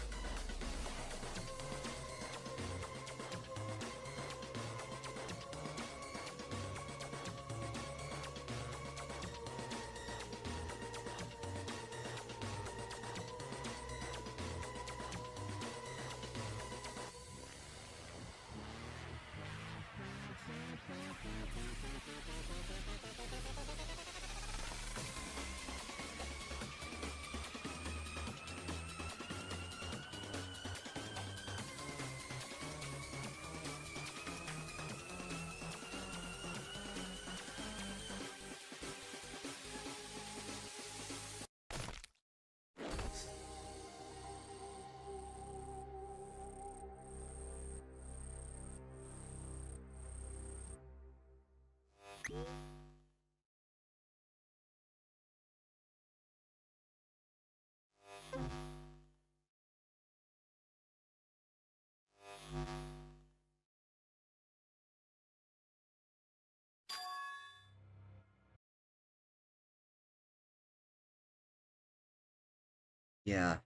Yeah.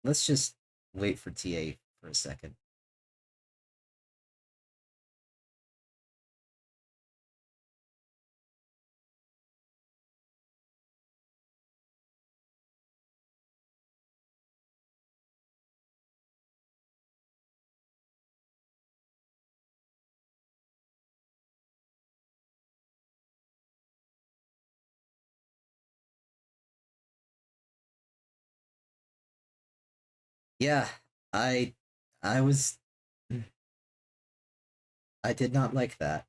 Let's just wait for TA for a second. Yeah, I was... I did not like that.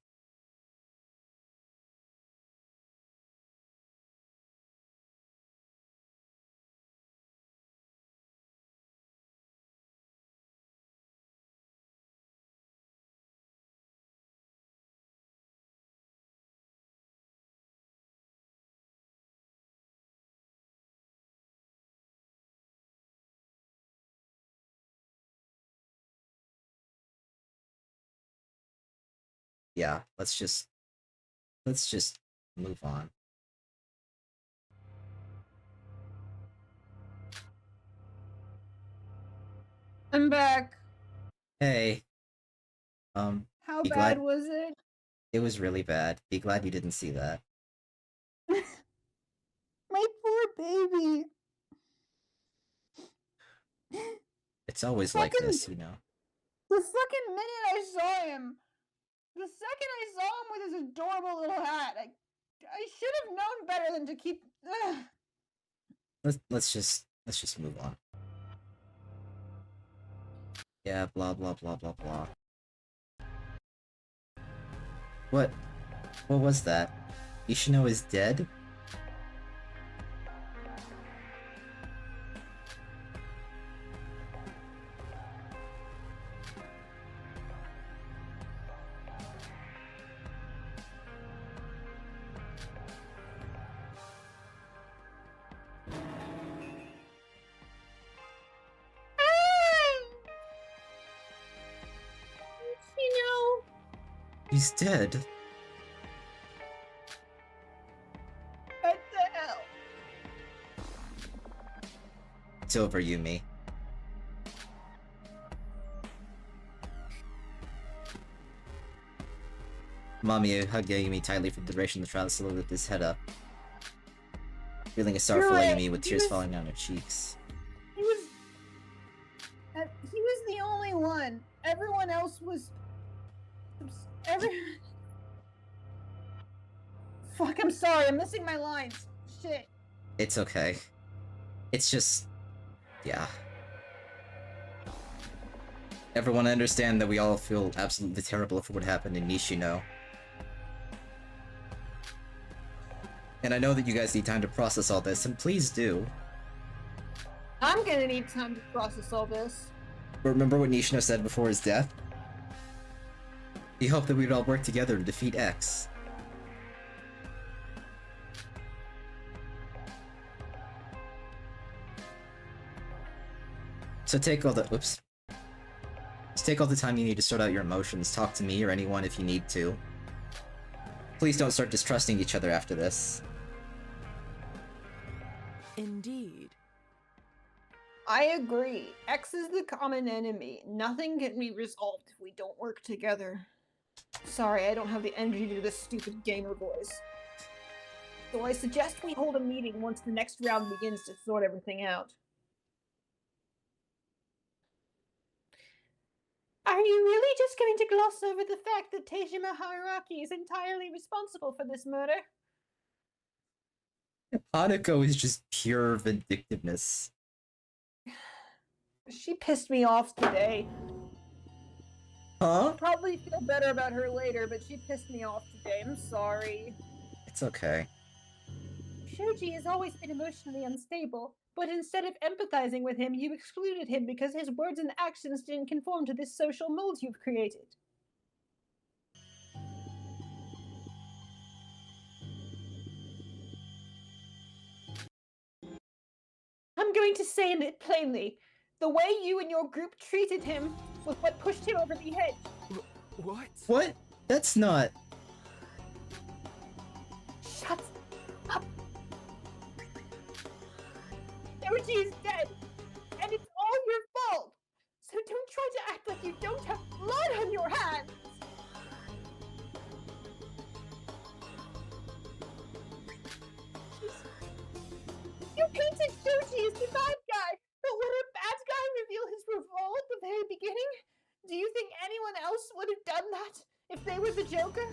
Yeah, let's just move on. I'm back. Hey. How be bad glad was it? it was really bad. Be glad you didn't see that. My poor baby. It's always like this, you know. The second minute I saw him, the second I saw him with his adorable little hat, I should have known better than to keep. Let's just move on. Yeah, blah blah blah blah blah. What was that? Ishino is dead? He's dead. What the hell? It's over, Yumi. Mamiya hugged Yumi tightly for the duration of the trial, slowly lifted his head up, feeling a sorrowful Yumi with tears falling down her cheeks. He was the only one. Everyone else was. Fuck, I'm sorry. I'm missing my lines. Shit. It's okay. It's just... yeah. Everyone understand that we all feel absolutely terrible for what happened in Nishino. And I know that you guys need time to process all this, and please do. I'm gonna need time to process all this. But remember what Nishino said before his death? He hoped that we'd all work together to defeat X. So take all the... oops. Just take all the time you need to sort out your emotions, talk to me or anyone if you need to. Please don't start distrusting each other after this. Indeed. I agree. X is the common enemy. Nothing can be resolved if we don't work together. Sorry, I don't have the energy to do this stupid gamer voice. So I suggest we hold a meeting once the next round begins to sort everything out. Are you really just going to gloss over the fact that Tejima Hararaki is entirely responsible for this murder? Hanako is just pure vindictiveness. She pissed me off today. Huh? I'll probably feel better about her later, but she pissed me off today. I'm sorry. It's okay. Shoji has always been emotionally unstable, but instead of empathizing with him, you excluded him because his words and actions didn't conform to this social mold you've created. I'm going to say it plainly. The way you and your group treated him was what pushed him over the edge. What? What? That's not... Shut up. Shoji is dead, and it's all your fault. So don't try to act like you don't have blood on your hands. You painted Shoji as the bad guy, but would a bad guy reveal his revolt at the very beginning? Do you think anyone else would have done that if they were the Joker?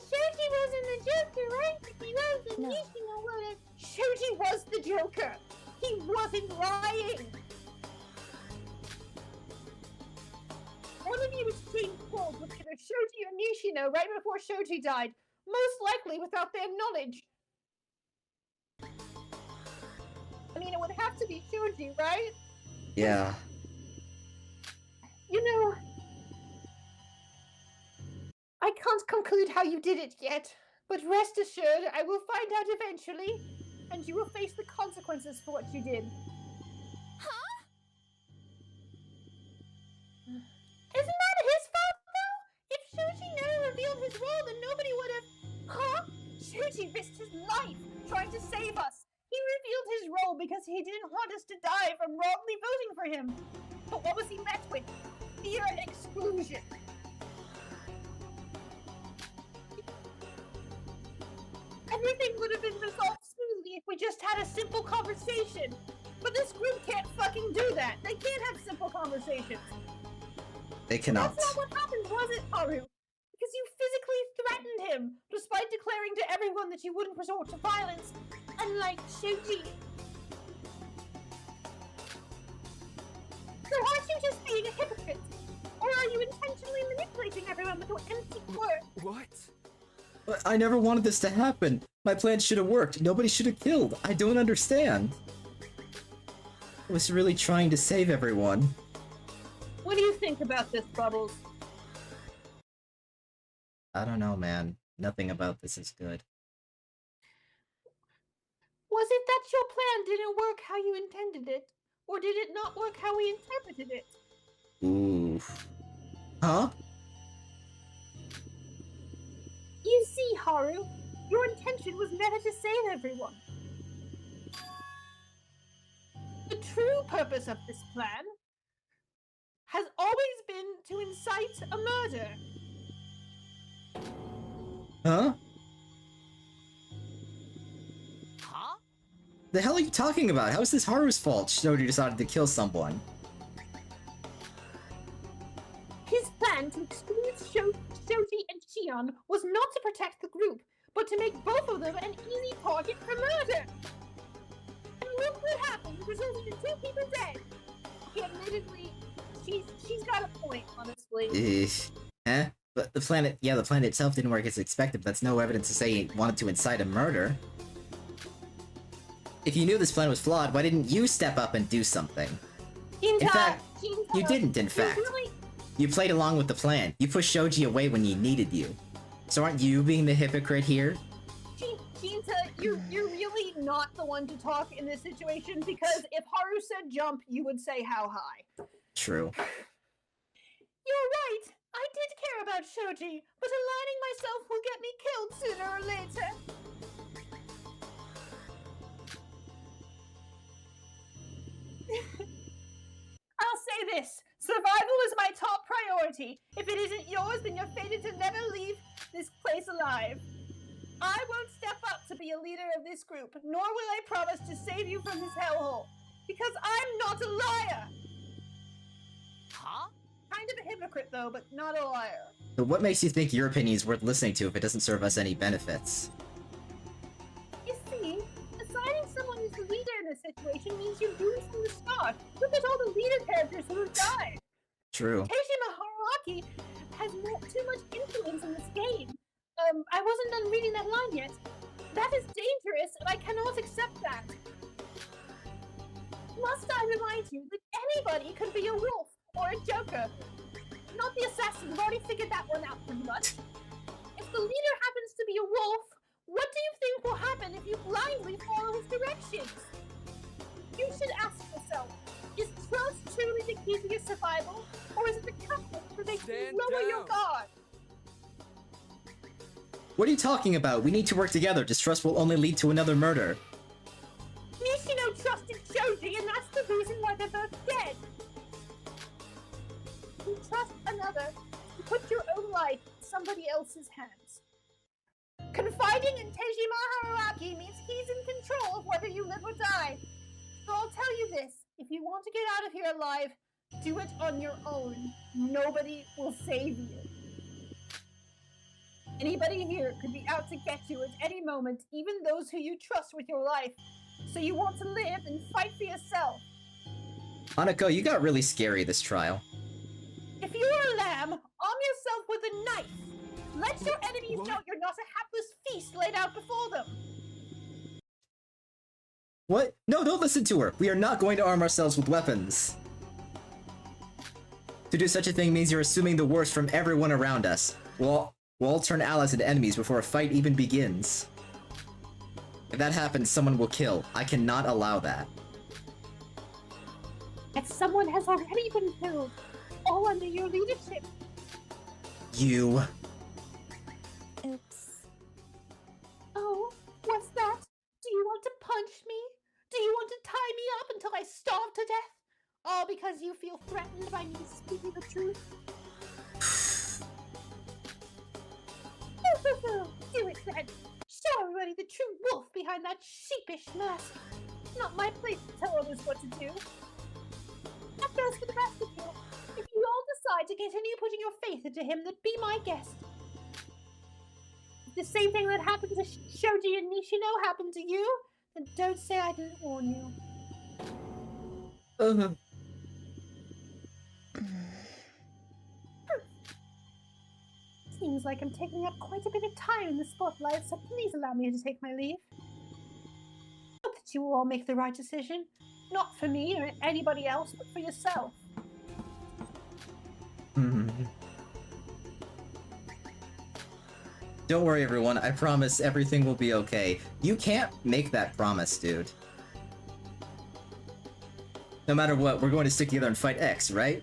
Shoji wasn't the Joker, right? If he was, then Nishino would have. Shoji was the Joker! He wasn't lying! One of you exchanged calls with either Shoji or Nishino right before Shoji died, most likely without their knowledge. I mean, it would have to be Shoji, right? Yeah. You know, I can't conclude how you did it yet, but rest assured I will find out eventually, and you will face the consequences for what you did. Huh? Isn't that his fault, though? If Shoji never revealed his role, then nobody would have... Huh? Shoji risked his life trying to save us. He revealed his role because he didn't want us to die from wrongly voting for him. But what was he met with? Fear and exclusion. Everything would have been resolved smoothly if we just had a simple conversation. But this group can't fucking do that. They can't have simple conversations. They cannot. That's not what happened, was it, Haru? Because you physically threatened him, despite declaring to everyone that you wouldn't resort to violence, unlike Shoji. So aren't you just being a hypocrite? Or are you intentionally manipulating everyone with your empty words? What? I never wanted this to happen. My plan should have worked. Nobody should have killed. I don't understand. I was really trying to save everyone. What do you think about this, Bubbles? I don't know, man. Nothing about this is good. Was it that your plan didn't work how you intended it? Or did it not work how we interpreted it? Oof. Huh? You see, Haru, your intention was never to save everyone. The true purpose of this plan has always been to incite a murder. Huh? Huh? The hell are you talking about? How is this Haru's fault? Shoji decided to kill someone. His plan to exclude Shoji and Shion was not to protect the group, but to make both of them an easy target for murder. And look what happened, resulted in 2 people dead. Okay, admittedly, she's got a point, honestly. Huh? But the planet itself didn't work as expected, but that's no evidence to say he wanted to incite a murder. If you knew this plan was flawed, why didn't you step up and do something? In fact, you didn't, in fact. You played along with the plan. You pushed Shoji away when he needed you. So aren't you being the hypocrite here? Jinta, you're really not the one to talk in this situation, because if Haru said jump, you would say how high. True. You're right! I did care about Shoji, but aligning myself will get me killed sooner or later. I'll say this. Survival is my top priority. If it isn't yours, then you're fated to never leave this place alive. I won't step up to be a leader of this group, nor will I promise to save you from this hellhole. Because I'm not a liar! Huh? Kind of a hypocrite, though, but not a liar. But what makes you think your opinion is worth listening to if it doesn't serve us any benefits? You see, assigning someone as the leader in this situation means you're doomed from the start. Look at all the leader characters who have died. True. Teijima Haruaki has too much influence in this game. I wasn't done reading that line yet. That is dangerous, and I cannot accept that. Must I remind you that anybody could be a wolf or a joker? Not the assassin, we've already figured that one out pretty much. If the leader happens to be a wolf, what do you think will happen if you blindly follow his directions? You should ask yourself, is trust truly the key to your survival, or is it the catalyst that makes you lower your guard? What are you talking about? We need to work together. Distrust will only lead to another murder. Nishino trusted Shoji, and that's the reason why they're both dead. You trust another, you put your own life in somebody else's hands. Confiding in Teijima Haruaki means he's in control of whether you live or die. So I'll tell you this, if you want to get out of here alive, do it on your own. Nobody will save you. Anybody here could be out to get you at any moment, even those who you trust with your life. So you want to live and fight for yourself. Hanako, you got really scary this trial. If you're a lamb, arm yourself with a knife. Let your enemies know you're not a hapless feast laid out before them. What? No, don't listen to her! We are not going to arm ourselves with weapons. To do such a thing means you're assuming the worst from everyone around us. We'll all turn allies into enemies before a fight even begins. If that happens, someone will kill. I cannot allow that. And someone has already been killed, all under your leadership. You. Oops. Oh, what's that? Do you want to punch me? Do you want to tie me up until I starve to death? All because you feel threatened by me speaking the truth? Do it then! Show everybody the true wolf behind that sheepish mask! Not my place to tell others what to do. That goes for the rest of you. If you all decide to continue putting your faith into him, then be my guest. If the same thing that happened to Shoji and Nishino happened to you, then don't say I didn't warn you. Seems like I'm taking up quite a bit of time in the spotlight, so please allow me to take my leave. Hope that you will all make the right decision. Not for me or anybody else, but for yourself. Don't worry, everyone. I promise everything will be okay. You can't make that promise, dude. No matter what, we're going to stick together and fight X, right?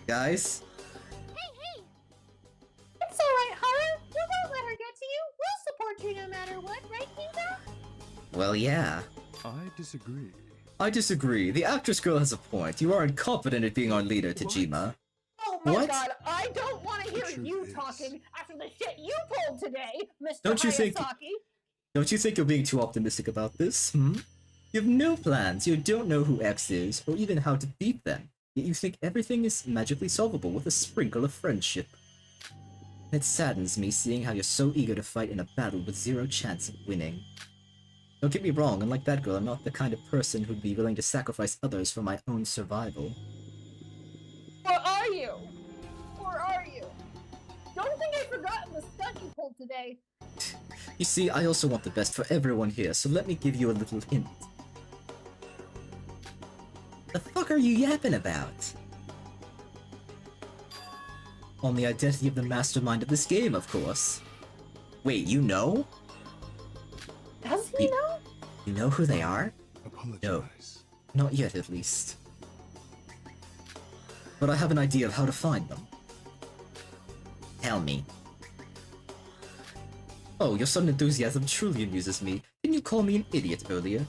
Guys? Hey! It's alright, Haru! We won't let her get to you! We'll support you no matter what, right, Kinga? Well, yeah. I disagree. I disagree. The actress girl has a point. You are incompetent at being our leader, Tajima. Oh my What? god, I don't want to hear you talking after the shit you pulled today, Mr. Don't you think- Hayasaki! Don't you think you're being too optimistic about this, hmm? You have no plans, you don't know who X is, or even how to beat them, yet you think everything is magically solvable with a sprinkle of friendship. It saddens me seeing how you're so eager to fight in a battle with zero chance of winning. Don't get me wrong, unlike that girl, I'm not the kind of person who'd be willing to sacrifice others for my own survival. Or are you? Or are you? Don't think I've forgotten the stunt you pulled today. You see, I also want the best for everyone here, so let me give you a little hint. The fuck are you yapping about? On the identity of the mastermind of this game, of course. Wait, you know? Does he know? You know who they are? Apologize. No, not yet at least. But I have an idea of how to find them. Tell me. Oh, your sudden enthusiasm truly amuses me. Didn't you call me an idiot earlier?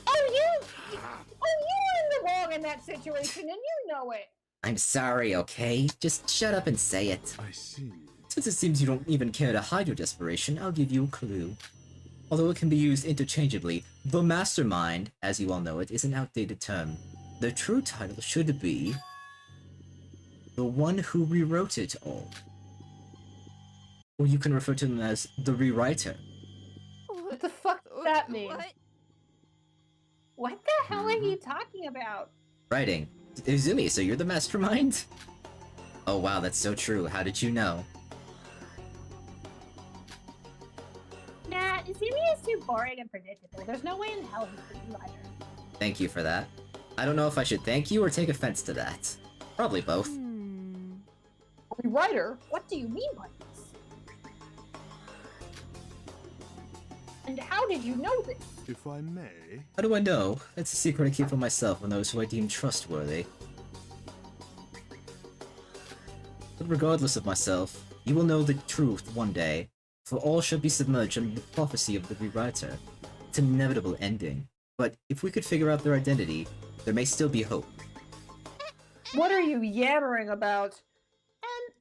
Oh, you were in the wrong in that situation, and you know it. I'm sorry, okay? Just shut up and say it. I see. Since it seems you don't even care to hide your desperation, I'll give you a clue. Although it can be used interchangeably, the mastermind, as you all know it, is an outdated term. The true title should be the one who rewrote it all. Or you can refer to him as the rewriter. What the fuck does that mean? What the hell are you talking about? Writing. Izumi, so you're the mastermind? Oh wow, that's so true. How did you know? Nah, Izumi is too boring and predictable. There's no way in hell he's the writer. Thank you for that. I don't know if I should thank you or take offense to that. Probably both. Rewriter? What do you mean by this? And how did you know this? If I may... How do I know? It's a secret I keep for myself and those who I deem trustworthy. But regardless of myself, you will know the truth one day, for all shall be submerged under the prophecy of the rewriter. It's an inevitable ending, but if we could figure out their identity, there may still be hope. What are you yammering about?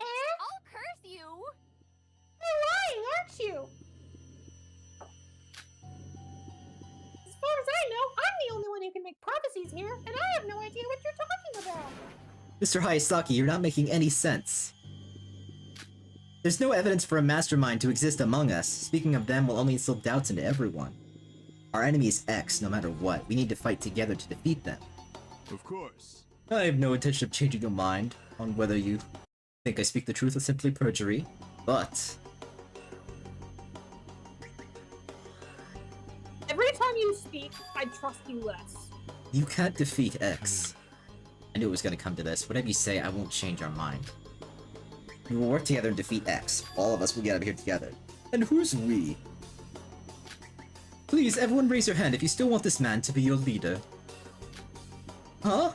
I'll curse you! You're lying, aren't you? As far as I know, I'm the only one who can make prophecies here, and I have no idea what you're talking about. Mr. Hayasaki, you're not making any sense. There's no evidence for a mastermind to exist among us. Speaking of them will only instill doubts into everyone. Our enemy is X, no matter what. We need to fight together to defeat them. Of course. I have no intention of changing your mind on whether you think I speak the truth or simply perjury, but... Every time you speak, I trust you less. You can't defeat X. I knew it was gonna come to this. Whatever you say, I won't change our mind. We will work together and defeat X. All of us will get out of here together. And who's we? Please, everyone raise your hand if you still want this man to be your leader. Huh?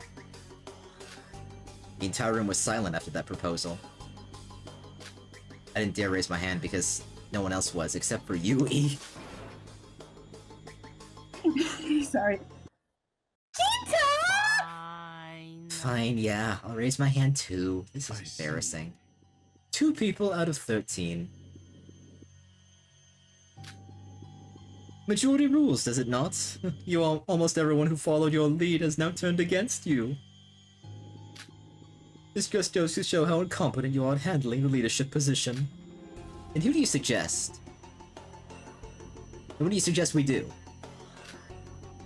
The entire room was silent after that proposal. I didn't dare raise my hand because no one else was, except for you, E. Sorry. Fine, yeah, I'll raise my hand too. This is embarrassing. 2 people out of 13. Majority rules, does it not? Almost everyone who followed your lead has now turned against you. This just goes to show how incompetent you are at handling the leadership position. And who do you suggest? And what do you suggest we do?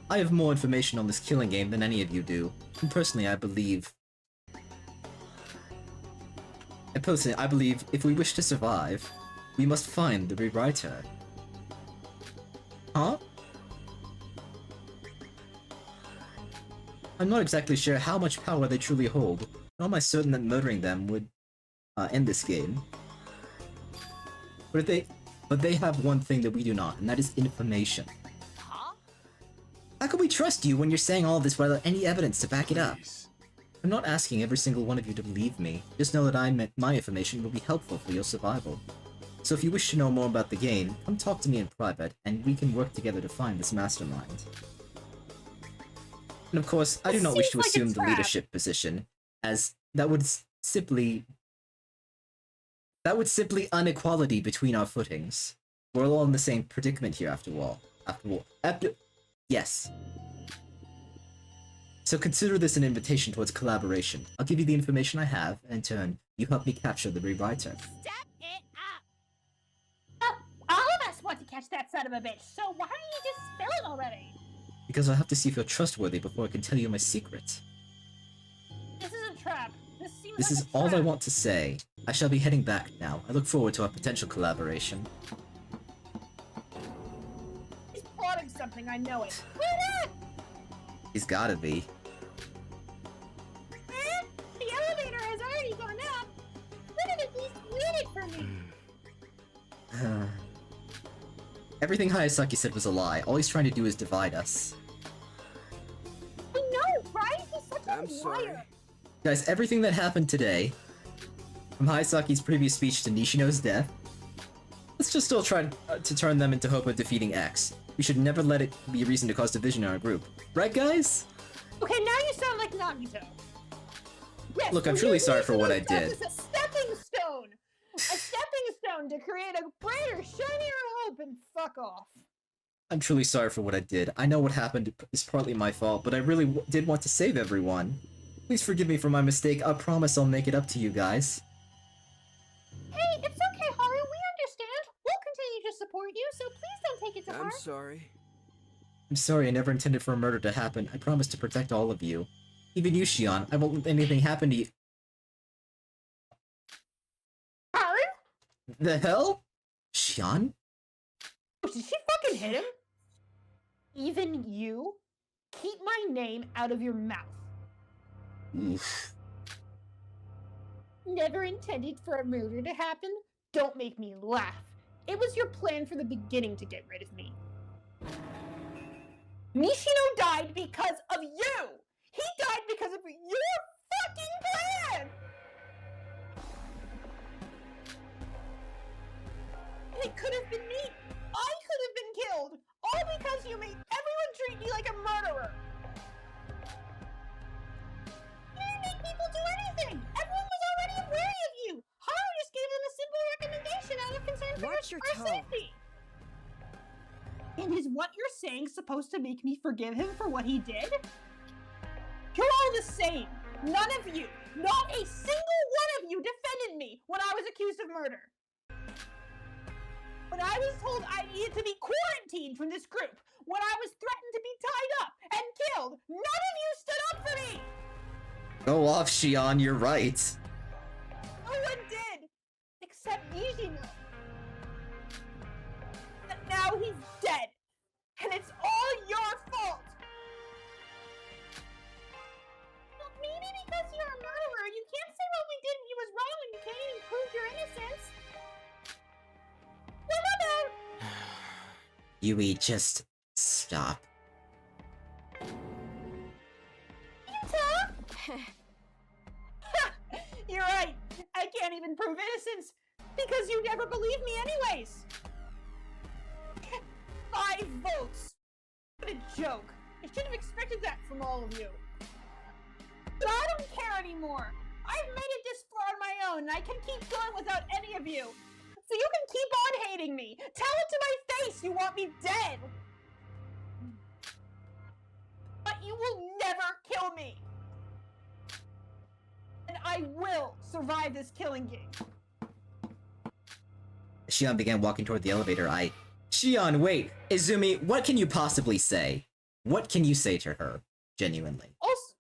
I have more information on this killing game than any of you do, and personally I believe if we wish to survive, we must find the rewriter. Huh? I'm not exactly sure how much power they truly hold, nor am I certain that murdering them would end this game. But they have one thing that we do not, and that is information. How can we trust you when you're saying all this without any evidence to back it up? I'm not asking every single one of you to believe me, just know that my information will be helpful for your survival. So if you wish to know more about the game, come talk to me in private, and we can work together to find this mastermind. And of course, I do not wish to assume the leadership position, as that would simply inequality between our footings. We're all in the same predicament here after all. Yes. So consider this an invitation towards collaboration. I'll give you the information I have, and in turn, you help me capture the rewriter. Step it up! All of us want to catch that son of a bitch, so why don't you just spill it already? Because I have to see if you're trustworthy before I can tell you my secret. This is a trap. This is all I want to say. I shall be heading back now. I look forward to our potential collaboration. He's plotting something, I know it. He's gotta be. The elevator has already gone up. Could have at least waited for me. Everything Hayasaki said was a lie. All he's trying to do is divide us. I know, right? He's such a liar. Guys, everything that happened today, from Hayasaki's previous speech to Nishino's death, let's just still try to turn them into hope of defeating X. We should never let it be a reason to cause division in our group. Right, guys? Okay, now you sound like Nagito. Yes, look, I'm truly sorry for what I did. It's a stepping stone! A stepping stone to create a brighter, shinier hope and fuck off. I'm truly sorry for what I did. I know what happened is partly my fault, but I really did want to save everyone. Please forgive me for my mistake. I promise I'll make it up to you guys. Hey, it's okay, Haru. We understand. We'll continue to support you, so please don't take it to heart. I'm sorry. I'm sorry, I never intended for a murder to happen. I promise to protect all of you. Even you, Shion. I won't let anything happen to you. Haru? The hell? Shion? Did she fucking hit him? Even you? Keep my name out of your mouth. Oof. Never intended for a murder to happen? Don't make me laugh. It was your plan from the beginning to get rid of me. Nishino died because of you! He died because of your fucking plan! And it could have been me! I could have been killed! All because you made everyone treat me like a murderer! You didn't make people do anything! Everyone was already wary of you! Haru just gave them a simple recommendation out of concern for Watch your your tone. safety! And is what you're saying supposed to make me forgive him for what he did? You're all the same. None of you, not a single one of you defended me when I was accused of murder. When I was told I needed to be quarantined from this group, when I was threatened to be tied up and killed, none of you stood up for me! Go off, Shion, you're right. No one did! Except Nishino. And now he's dead. And it's all your fault! Well, maybe because you're a murderer, you can't say what we did was wrong when you can't even prove your innocence. What about... Yui, just stop. Yuta? You're right. I can't even prove innocence because you never believed me anyways. 5 votes. What a joke. I should have expected that from all of you. But I don't care anymore. I've made it this far on my own, and I can keep going without any of you. So you can keep on hating me. Tell it to my face you want me dead. But you will never kill me. And I will survive this killing game. Shion began walking toward the elevator. Shion, wait! Izumi, what can you possibly say? What can you say to her? Genuinely. Also,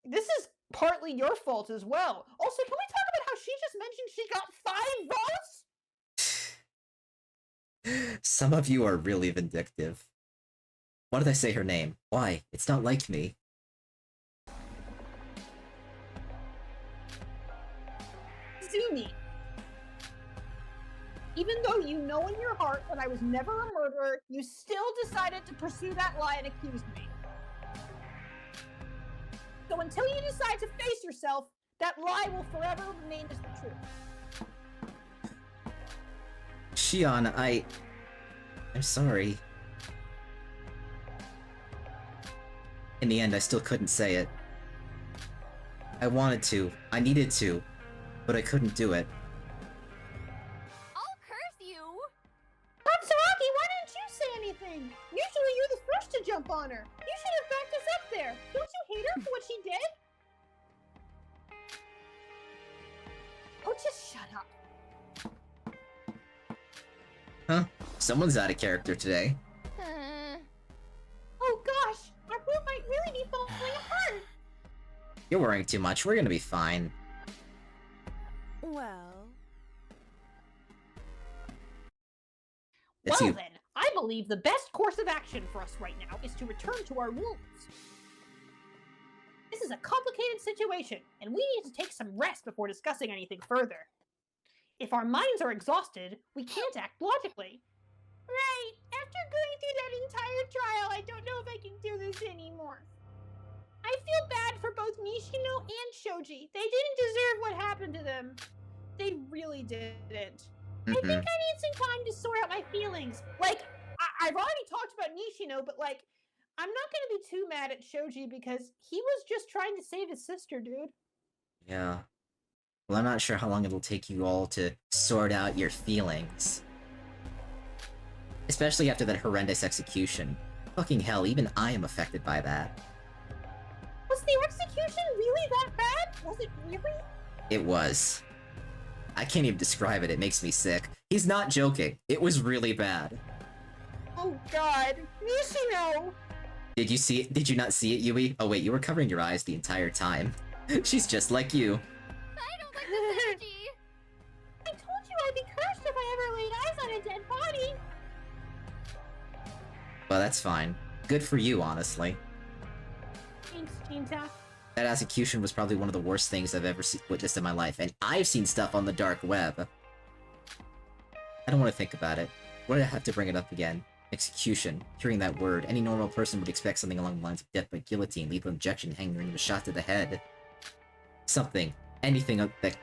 this is partly your fault as well. Also, can we talk about how she just mentioned she got 5 votes? Some of you are really vindictive. Why did I say her name? Why? It's not like me. Izumi. Even though you know in your heart that I was never a murderer, you still decided to pursue that lie and accuse me. So until you decide to face yourself, that lie will forever remain as the truth. Shion, I'm sorry. In the end, I still couldn't say it. I wanted to, I needed to, but I couldn't do it. I'll curse you! Katsuragi, why didn't you say anything? Usually you're the first to jump on her. You should have backed us up there. Don't you hate her for what she did? Oh, just shut up. Huh? Someone's out of character today. Oh gosh, our group might really be falling apart. You're worrying too much. We're gonna be fine. Well... It's Well you. then, I believe the best course of action for us right now is to return to our wolves. This is a complicated situation, and we need to take some rest before discussing anything further. If our minds are exhausted, we can't act logically. Right, after going through that entire trial, I don't know if I can do this anymore. I feel bad for both Nishino and Shoji. They didn't deserve what happened to them. They really didn't. I think I need some time to sort out my feelings. Like, I've already talked about Nishino, but like, I'm not gonna be too mad at Shoji because he was just trying to save his sister, dude. Yeah. Well, I'm not sure how long it'll take you all to sort out your feelings. Especially after that horrendous execution. Fucking hell, even I am affected by that. Was the execution really that bad? Was it really? It was. I can't even describe it, it makes me sick. He's not joking. It was really bad. Oh god, Nishino! Did you see it? Did you not see it, Yui? Oh wait, you were covering your eyes the entire time. She's just like you. I don't like this energy! I told you I'd be cursed if I ever laid eyes on a dead body! Well, that's fine. Good for you, honestly. Thanks, Jinta. That execution was probably one of the worst things I've ever witnessed in my life, and I've seen stuff on the dark web. I don't want to think about it. Why did I have to bring it up again? Execution. Hearing that word, any normal person would expect something along the lines of death by guillotine, lethal injection, hanging, or even a shot to the head. Something. Anything that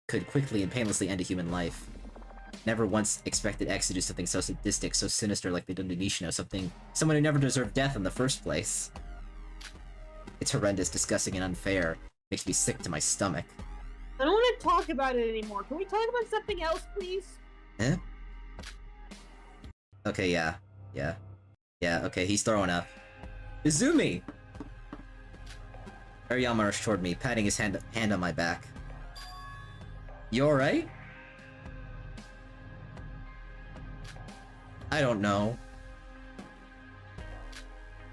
could quickly and painlessly end a human life. Never once expected X to do something so sadistic, so sinister like they done to Nishino, someone who never deserved death in the first place. It's horrendous, disgusting, and unfair. Makes me sick to my stomach. I don't want to talk about it anymore. Can we talk about something else, please? Eh? Okay, yeah. Yeah, okay, he's throwing up. Izumi! Ariyama rushed toward me, patting his hand on my back. You alright? I don't know.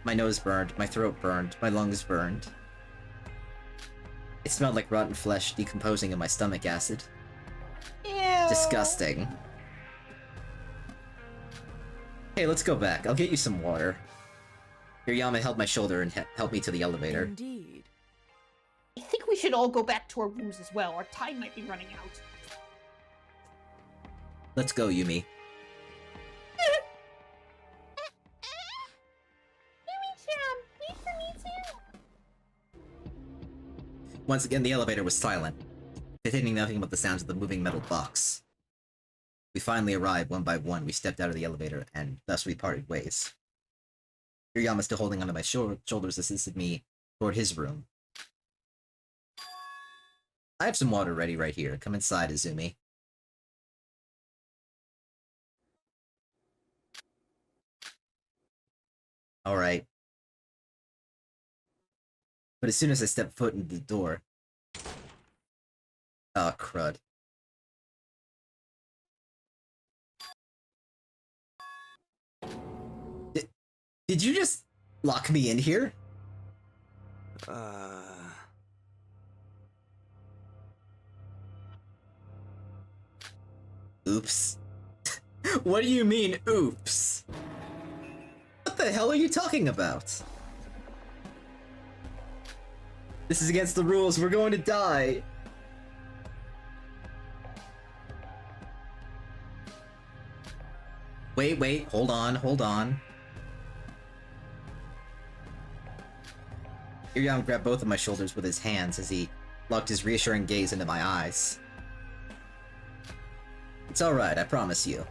My nose burned, my throat burned, my lungs burned. It smelled like rotten flesh decomposing in my stomach acid. Ew. Disgusting. Hey, let's go back. I'll get you some water. Hirayama held my shoulder and helped me to the elevator. Indeed. I think we should all go back to our rooms as well. Our time might be running out. Let's go, Yumi. Once again, the elevator was silent, containing nothing but the sounds of the moving metal box. We finally arrived one by one. We stepped out of the elevator, and thus we parted ways. Hirayama, still holding onto my shoulders, assisted me toward his room. I have some water ready right here. Come inside, Izumi. Alright. But as soon as I stepped foot into the door... Oh, crud. Did you just lock me in here? Oops. What do you mean, oops? What the hell are you talking about? This is against the rules, we're going to die! Wait, hold on. Hirayama grabbed both of my shoulders with his hands as he locked his reassuring gaze into my eyes. It's alright, I promise you.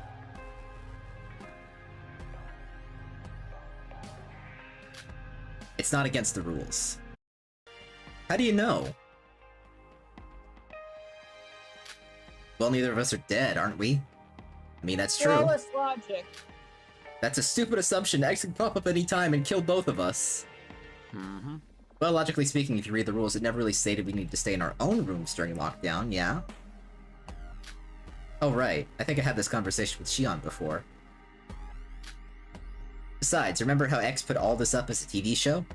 It's not against the rules. How do you know? Well, neither of us are dead, aren't we? I mean, that's true. Flawless logic. That's a stupid assumption. X can pop up any time and kill both of us. Mm-hmm. Well, logically speaking, if you read the rules, it never really stated we need to stay in our own rooms during lockdown, yeah? Oh, right. I think I had this conversation with Shion before. Besides, remember how X put all this up as a TV show?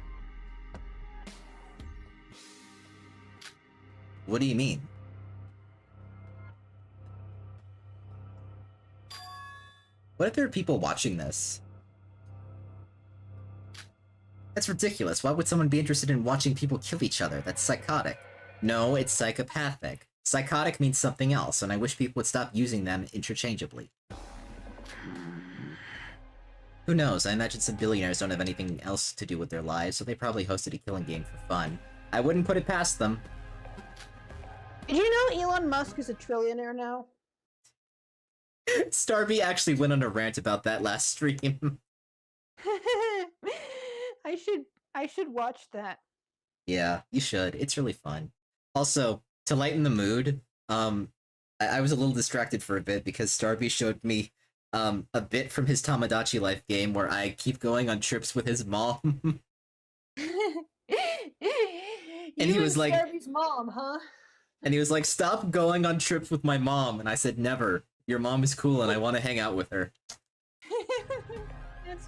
What do you mean? What if there are people watching this? That's ridiculous. Why would someone be interested in watching people kill each other? That's psychotic. No, it's psychopathic. Psychotic means something else, and I wish people would stop using them interchangeably. Who knows? I imagine some billionaires don't have anything else to do with their lives, so they probably hosted a killing game for fun. I wouldn't put it past them. Did you know Elon Musk is a trillionaire now? Starby actually went on a rant about that last stream. I should watch that. Yeah, you should. It's really fun. Also, to lighten the mood, I was a little distracted for a bit because Starby showed me a bit from his Tamagotchi Life game where I keep going on trips with his mom. And he was like, Starby's mom, huh? And he was like, stop going on trips with my mom. And I said, never. Your mom is cool and I want to hang out with her. That's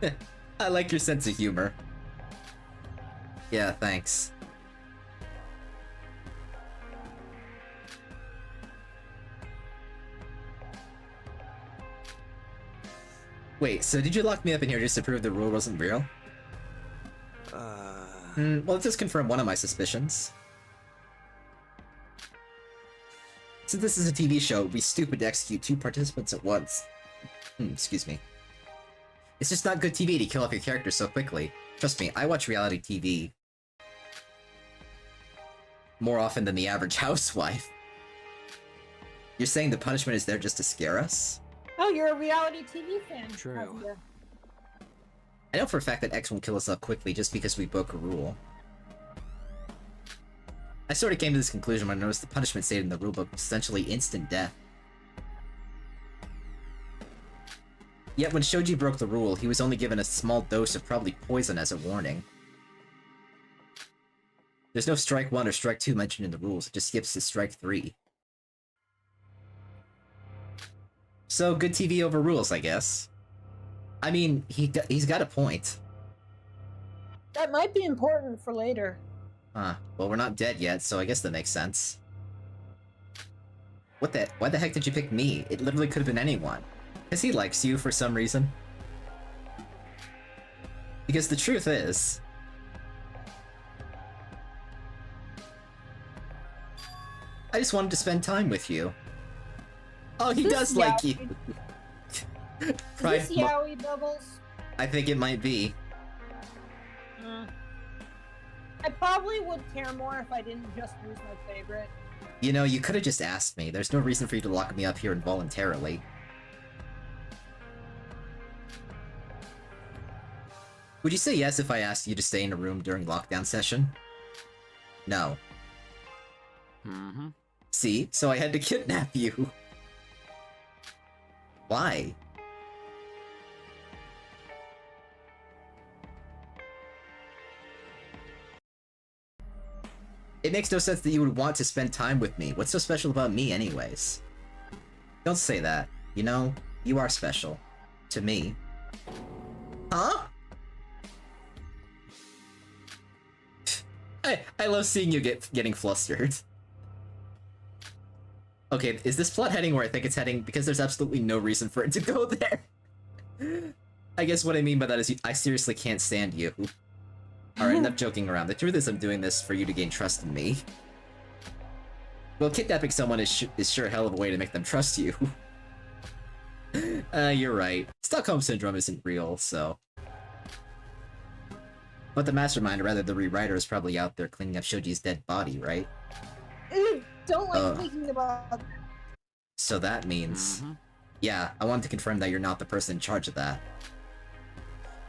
fun. I like your sense of humor. Yeah, thanks. Wait, so did you lock me up in here just to prove the rule wasn't real? Well, let's just confirm one of my suspicions. Since this is a TV show, it would be stupid to execute 2 participants at once. Excuse me. It's just not good TV to kill off your characters so quickly. Trust me, I watch reality TV more often than the average housewife. You're saying the punishment is there just to scare us? Oh, you're a reality TV fan. True. I know for a fact that X won't kill us off quickly just because we broke a rule. I sort of came to this conclusion when I noticed the punishment stated in the rulebook was essentially instant death. Yet when Shoji broke the rule, he was only given a small dose of probably poison as a warning. There's no strike 1 or strike 2 mentioned in the rules, it just skips to strike 3. So, good TV over rules, I guess. I mean, he's got a point. That might be important for later. Huh. Well, we're not dead yet, so I guess that makes sense. Why the heck did you pick me? It literally could have been anyone. Because he likes you for some reason. Because the truth is... I just wanted to spend time with you. Oh, he does like you. Is this Yaoi Bubbles? I think it might be. I probably would care more if I didn't just use my favorite. You know, you could have just asked me. There's no reason for you to lock me up here involuntarily. Would you say yes if I asked you to stay in a room during lockdown session? No. Mm-hmm. See? So I had to kidnap you. Why? It makes no sense that you would want to spend time with me. What's so special about me anyways? Don't say that. You know, you are special. To me. Huh? I love seeing you getting flustered. Okay, is this plot heading where I think it's heading? Because there's absolutely no reason for it to go there. I guess what I mean by that is I seriously can't stand you. Alright, enough joking around. The truth is I'm doing this for you to gain trust in me. Well, kidnapping someone is sure a hell of a way to make them trust you. You're right. Stockholm Syndrome isn't real, so... But the mastermind, or rather the rewriter, is probably out there cleaning up Shoji's dead body, right? Don't like thinking about that. So that means... Yeah, I wanted to confirm that you're not the person in charge of that.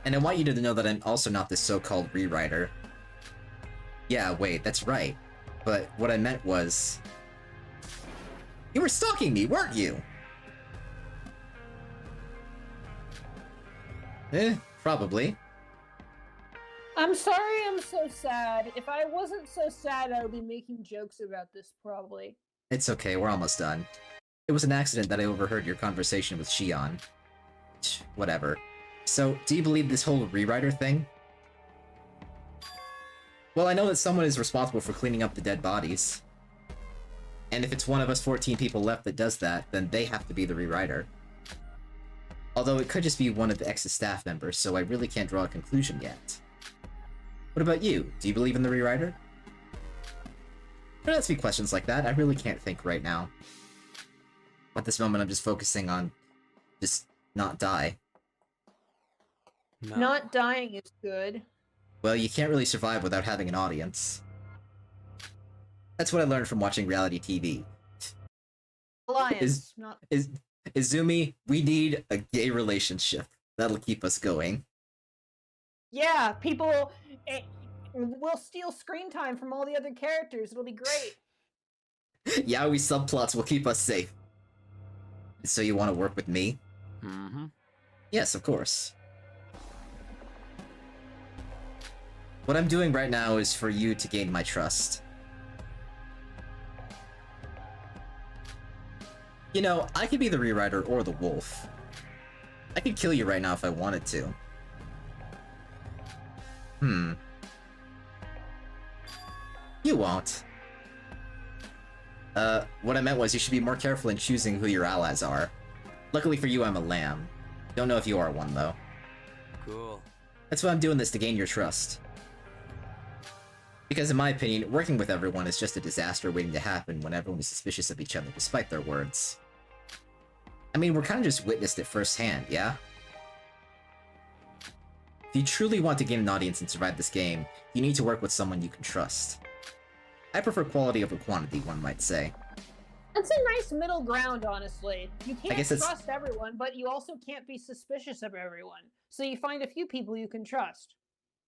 And I want you to know that I'm also not this so-called rewriter. Yeah, wait, that's right. But what I meant was... You were stalking me, weren't you? Probably. I'm sorry I'm so sad. If I wasn't so sad, I would be making jokes about this, probably. It's okay, we're almost done. It was an accident that I overheard your conversation with Shion. Whatever. So, do you believe this whole rewriter thing? Well, I know that someone is responsible for cleaning up the dead bodies. And if it's one of us 14 people left that does that, then they have to be the rewriter. Although it could just be one of the X's staff members, so I really can't draw a conclusion yet. What about you? Do you believe in the rewriter? Don't ask me questions like that, I really can't think right now. At this moment, I'm just focusing on... just not die. No. Not dying is good. Well, you can't really survive without having an audience. That's what I learned from watching reality TV. Alliance, Izumi, we need a gay relationship. That'll keep us going. Yeah, people will steal screen time from all the other characters. It'll be great. Yaoi subplots will keep us safe. So you want to work with me? Mm-hmm. Yes, of course. What I'm doing right now is for you to gain my trust. You know, I could be the rewriter or the wolf. I could kill you right now if I wanted to. You won't. What I meant was you should be more careful in choosing who your allies are. Luckily for you, I'm a lamb. Don't know if you are one, though. Cool. That's why I'm doing this, to gain your trust. Because in my opinion, working with everyone is just a disaster waiting to happen when everyone is suspicious of each other, despite their words. I mean, we're kind of just witnessed it firsthand, yeah? If you truly want to gain an audience and survive this game, you need to work with someone you can trust. I prefer quality over quantity, one might say. That's a nice middle ground, honestly. You can't guess it's- trust everyone, but you also can't be suspicious of everyone. So you find a few people you can trust.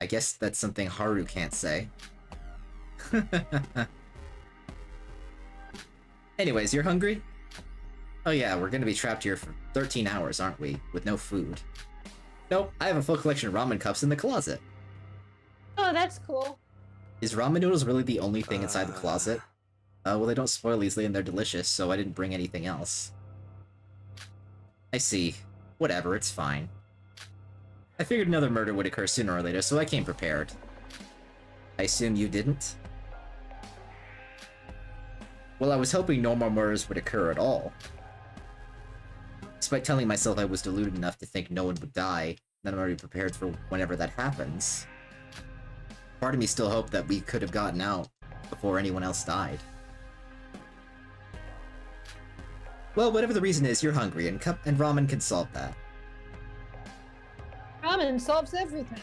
I guess that's something Haru can't say. Anyways, you're hungry? Oh yeah, we're gonna be trapped here for 13 hours, aren't we? With no food. Nope, I have a full collection of ramen cups in the closet. Oh, that's cool. Is ramen noodles really the only thing inside the closet? Well, they don't spoil easily and they're delicious, so I didn't bring anything else. I see. Whatever, it's fine. I figured another murder would occur sooner or later, so I came prepared. I assume you didn't? Well, I was hoping no more murders would occur at all. Despite telling myself I was deluded enough to think no one would die, that I'm already prepared for whenever that happens. Part of me still hoped that we could have gotten out before anyone else died. Well, whatever the reason is, you're hungry, and ramen can solve that. Ramen solves everything.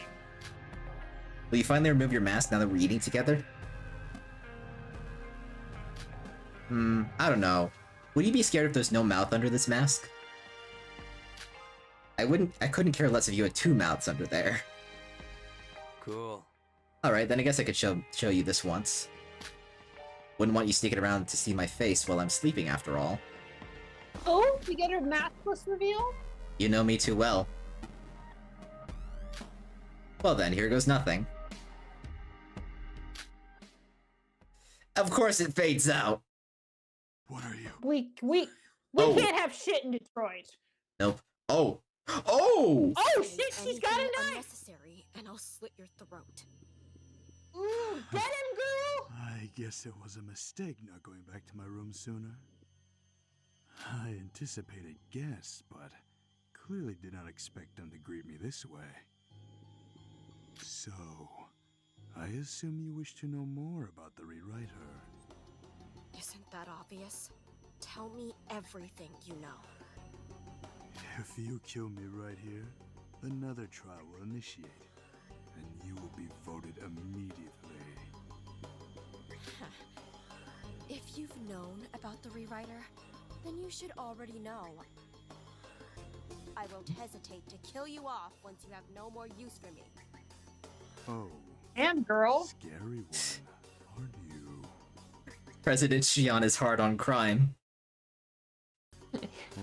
Will you finally remove your mask now that we're eating together? I don't know. Would you be scared if there's no mouth under this mask? I couldn't care less if you had two mouths under there. Cool. Alright, then I guess I could show you this once. Wouldn't want you sneaking around to see my face while I'm sleeping, after all. Oh, we get our maskless reveal? You know me too well. Well then, here goes nothing. Of course it fades out! What are you? We can't have shit in Detroit. Nope. Oh! Oh! Oh shit, she's got a knife! Unnecessary, and I'll slit your throat. Ooh, get him, girl! I guess it was a mistake not going back to my room sooner. I anticipated guests, but clearly did not expect them to greet me this way. So, I assume you wish to know more about the rewriter. Isn't that obvious? Tell me everything you know. If you kill me right here, another trial will initiate, and you will be voted immediately. If you've known about the rewriter, then you should already know. I won't hesitate to kill you off once you have no more use for me. Oh. Damn, girl. Scary one, aren't you? President Xion is hard on crime.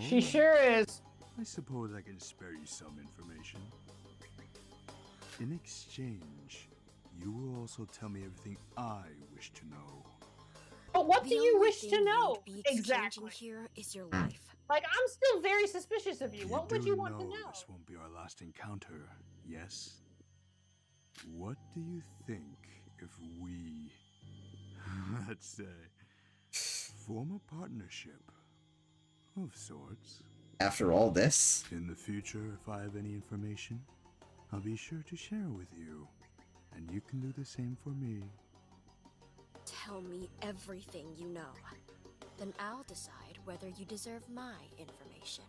She sure is. I suppose I can spare you some information. In exchange, you will also tell me everything I wish to know. But what do you wish to know? Exactly. Here is your life. Like, I'm still very suspicious of you. What would you want to know? This won't be our last encounter, yes? What do you think if we, let's say, form a partnership of sorts? After all this? In the future, if I have any information, I'll be sure to share with you. And you can do the same for me. Tell me everything you know. Then I'll decide whether you deserve my information.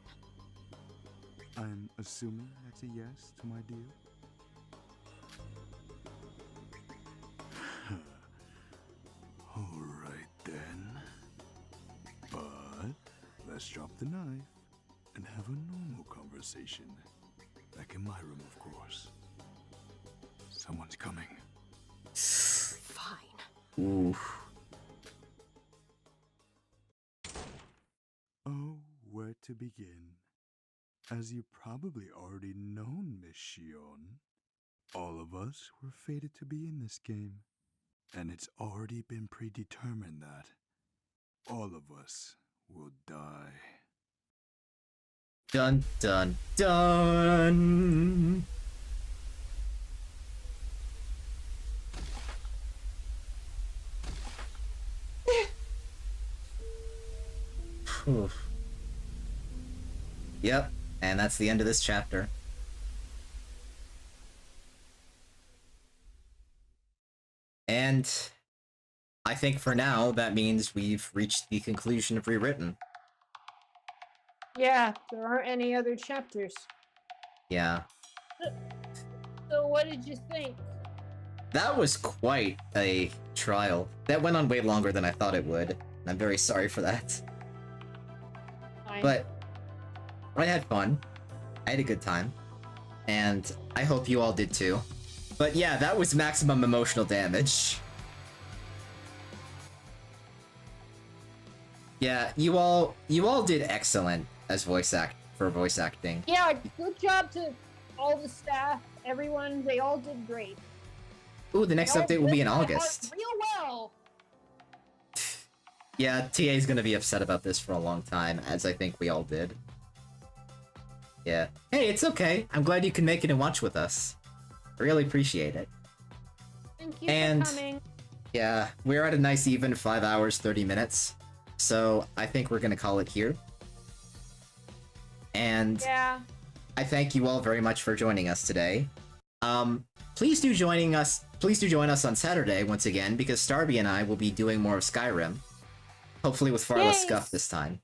I'm assuming that's a yes to my deal? Alright then. But let's drop the knife and have a normal conversation. Back in my room, of course. Someone's coming. Fine. Ooh. Oh, where to begin? As you probably already know, Miss Xion, all of us were fated to be in this game. And it's already been predetermined that all of us will die. Dun dun dun! Yep, and that's the end of this chapter. And I think for now, that means we've reached the conclusion of Rewritten. Yeah, there aren't any other chapters. Yeah. So what did you think? That was quite a trial. That went on way longer than I thought it would. And I'm very sorry for that. Fine. But I had fun. I had a good time. And I hope you all did too. But yeah, that was maximum emotional damage. Yeah, you all did excellent as voice acting. Yeah, good job to all the staff, everyone. They all did great. Ooh, the next They all update will be in listened to August. Art real well. Yeah, TA's gonna be upset about this for a long time, as I think we all did. Yeah. Hey, it's okay. I'm glad you can make it and watch with us. I really appreciate it. Thank you And for coming. yeah, we're at a nice even 5 hours, 30 minutes. So I think we're gonna call it here. And Yeah. I thank you all very much for joining us today. Please do join us on Saturday once again, because Starby and I will be doing more of Skyrim. Hopefully with far less scuff this time.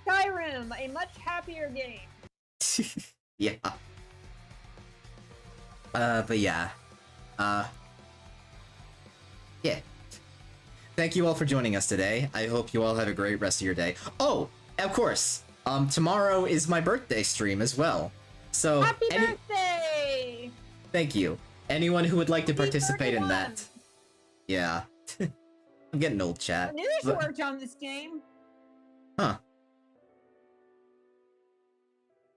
Skyrim, a much happier game. Yeah. But yeah. Yeah. Thank you all for joining us today. I hope you all have a great rest of your day. Oh, of course. Tomorrow is my birthday stream as well. So Happy birthday! Thank you. Anyone who would like to participate in that. Yeah. I'm getting old, chat. News worked on this game. Huh.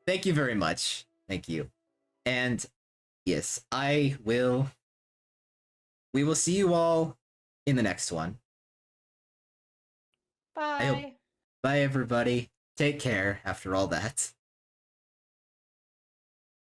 Thank you very much. Thank you. And yes, we will see you all in the next one. Bye. Bye everybody. Take care after all that.